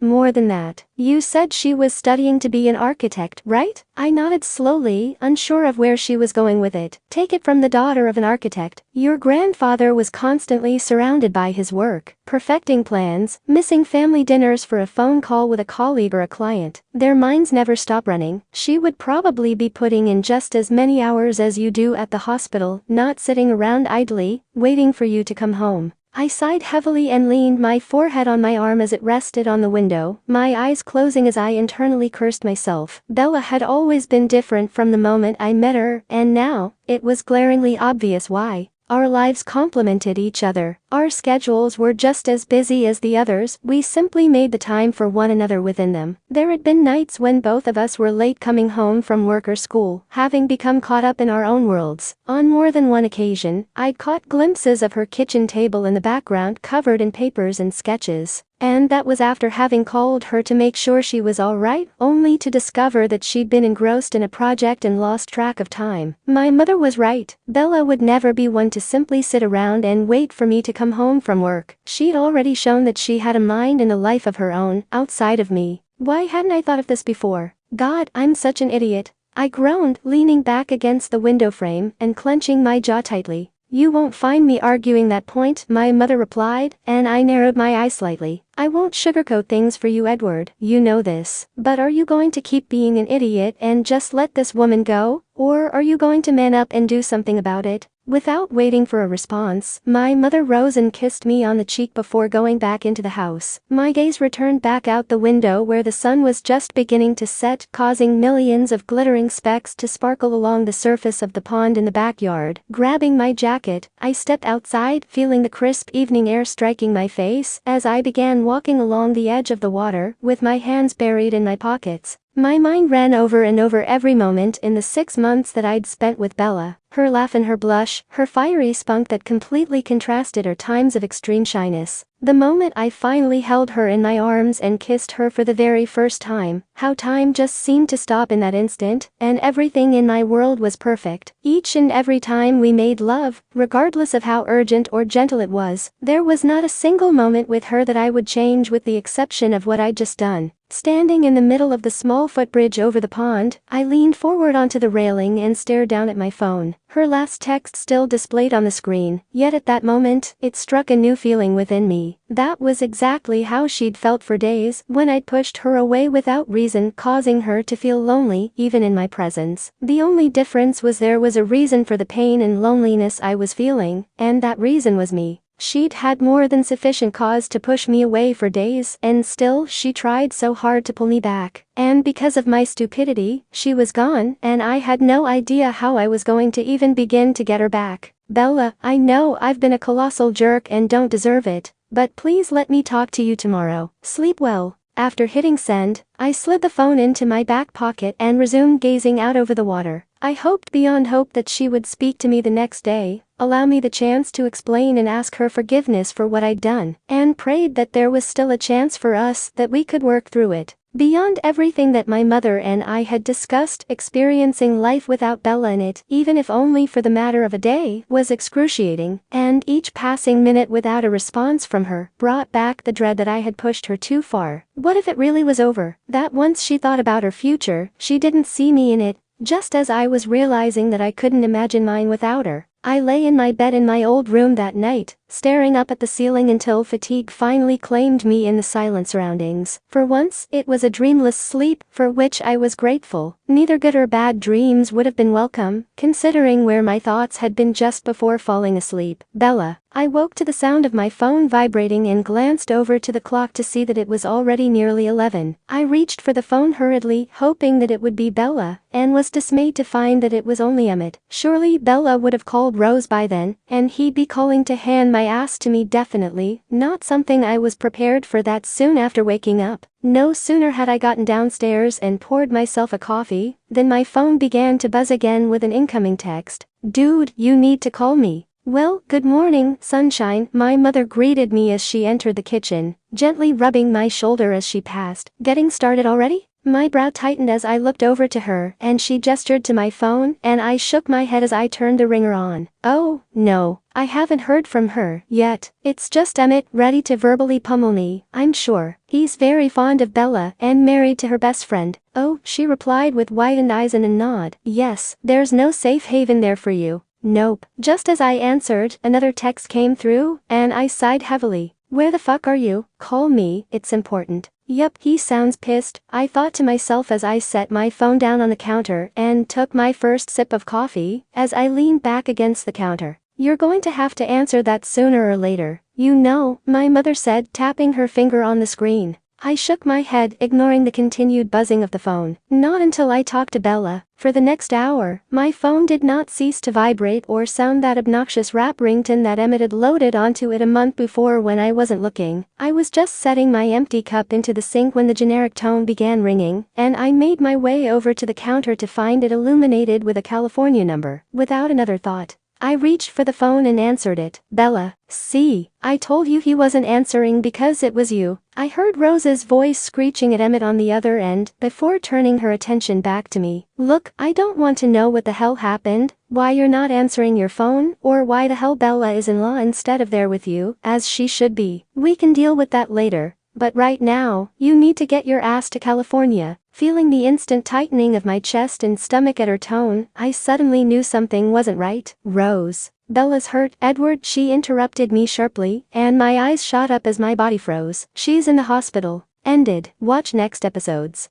more than that. You said she was studying to be an architect, right? I nodded slowly, unsure of where she was going with it. Take it from the daughter of an architect. Your grandfather was constantly surrounded by his work, perfecting plans, missing family dinners for a phone call with a colleague or a client. Their minds never stop running. She would probably be putting in just as many hours as you do at the hospital, not sitting around idly, waiting for you to come home. I sighed heavily and leaned my forehead on my arm as it rested on the window, my eyes closing as I internally cursed myself. Bella had always been different from the moment I met her, and now, it was glaringly obvious why. Our lives complemented each other. Our schedules were just as busy as the others, we simply made the time for one another within them. There had been nights when both of us were late coming home from work or school, having become caught up in our own worlds. On more than one occasion, I'd caught glimpses of her kitchen table in the background covered in papers and sketches. And that was after having called her to make sure she was alright, only to discover that she'd been engrossed in a project and lost track of time. My mother was right. Bella would never be one to simply sit around and wait for me to come home from work. She'd already shown that she had a mind and a life of her own, outside of me. Why hadn't I thought of this before? God, I'm such an idiot. I groaned, leaning back against the window frame and clenching my jaw tightly. "You won't find me arguing that point," my mother replied, and I narrowed my eyes slightly. "I won't sugarcoat things for you, Edward, you know this. But are you going to keep being an idiot and just let this woman go? Or are you going to man up and do something about it?" Without waiting for a response, my mother rose and kissed me on the cheek before going back into the house. My gaze returned back out the window where the sun was just beginning to set, causing millions of glittering specks to sparkle along the surface of the pond in the backyard. Grabbing my jacket, I stepped outside, feeling the crisp evening air striking my face as I began walking along the edge of the water, with my hands buried in my pockets. My mind ran over and over every moment in the 6 months that I'd spent with Bella. Her laugh and her blush, her fiery spunk that completely contrasted her times of extreme shyness. The moment I finally held her in my arms and kissed her for the very first time, how time just seemed to stop in that instant, and everything in my world was perfect. Each and every time we made love, regardless of how urgent or gentle it was, there was not a single moment with her that I would change, with the exception of what I'd just done. Standing in the middle of the small footbridge over the pond, I leaned forward onto the railing and stared down at my phone. Her last text still displayed on the screen, yet at that moment, it struck a new feeling within me. That was exactly how she'd felt for days, when I'd pushed her away without reason, causing her to feel lonely, even in my presence. The only difference was there was a reason for the pain and loneliness I was feeling, and that reason was me. She'd had more than sufficient cause to push me away for days, and still she tried so hard to pull me back. And because of my stupidity, she was gone, and I had no idea how I was going to even begin to get her back. "Bella, I know I've been a colossal jerk and don't deserve it, but please let me talk to you tomorrow. Sleep well." After hitting send, I slid the phone into my back pocket and resumed gazing out over the water. I hoped beyond hope that she would speak to me the next day, allow me the chance to explain and ask her forgiveness for what I'd done, and prayed that there was still a chance for us, that we could work through it. Beyond everything that my mother and I had discussed, experiencing life without Bella in it, even if only for the matter of a day, was excruciating, and each passing minute without a response from her brought back the dread that I had pushed her too far. What if it really was over? That once she thought about her future, she didn't see me in it, just as I was realizing that I couldn't imagine mine without her. I lay in my bed in my old room that night, staring up at the ceiling until fatigue finally claimed me in the silent surroundings. For once, it was a dreamless sleep, for which I was grateful. Neither good or bad dreams would have been welcome, considering where my thoughts had been just before falling asleep. "Bella." I woke to the sound of my phone vibrating and glanced over to the clock to see that it was already nearly 11. I reached for the phone hurriedly, hoping that it would be Bella, and was dismayed to find that it was only Emmett. Surely Bella would have called Rose by then, and he'd be calling to hand my ass to me definitely, not something I was prepared for that soon after waking up. No sooner had I gotten downstairs and poured myself a coffee, than my phone began to buzz again with an incoming text. "Dude, you need to call me." "Well, good morning, sunshine," my mother greeted me as she entered the kitchen, gently rubbing my shoulder as she passed. "Getting started already?" My brow tightened as I looked over to her, and she gestured to my phone, and I shook my head as I turned the ringer on. "Oh, no, I haven't heard from her yet. It's just Emmett, ready to verbally pummel me, I'm sure. He's very fond of Bella and married to her best friend." "Oh," she replied with widened eyes and a nod. "Yes, there's no safe haven there for you." "Nope." Just as I answered, another text came through, and I sighed heavily. "Where the fuck are you? Call me, it's important." "Yep, he sounds pissed," I thought to myself as I set my phone down on the counter and took my first sip of coffee, as I leaned back against the counter. "You're going to have to answer that sooner or later, you know," my mother said, tapping her finger on the screen. I shook my head, ignoring the continued buzzing of the phone. Not until I talked to Bella. For the next hour, my phone did not cease to vibrate or sound that obnoxious rap ringtone that Emmett had loaded onto it a month before when I wasn't looking. I was just setting my empty cup into the sink when the generic tone began ringing, and I made my way over to the counter to find it illuminated with a California number. Without another thought, I reached for the phone and answered it. "Bella, see, I told you he wasn't answering because it was you." I heard Rose's voice screeching at Emmett on the other end, before turning her attention back to me. "Look, I don't want to know what the hell happened, why you're not answering your phone, or why the hell Bella is in law instead of there with you, as she should be. We can deal with that later. But right now, you need to get your ass to California. Feeling the instant tightening of my chest and stomach at her tone, I suddenly knew something wasn't right. Rose. Bella's hurt, Edward, she interrupted me sharply, and my eyes shot up as my body froze. She's in the hospital. Ended. Watch next episodes.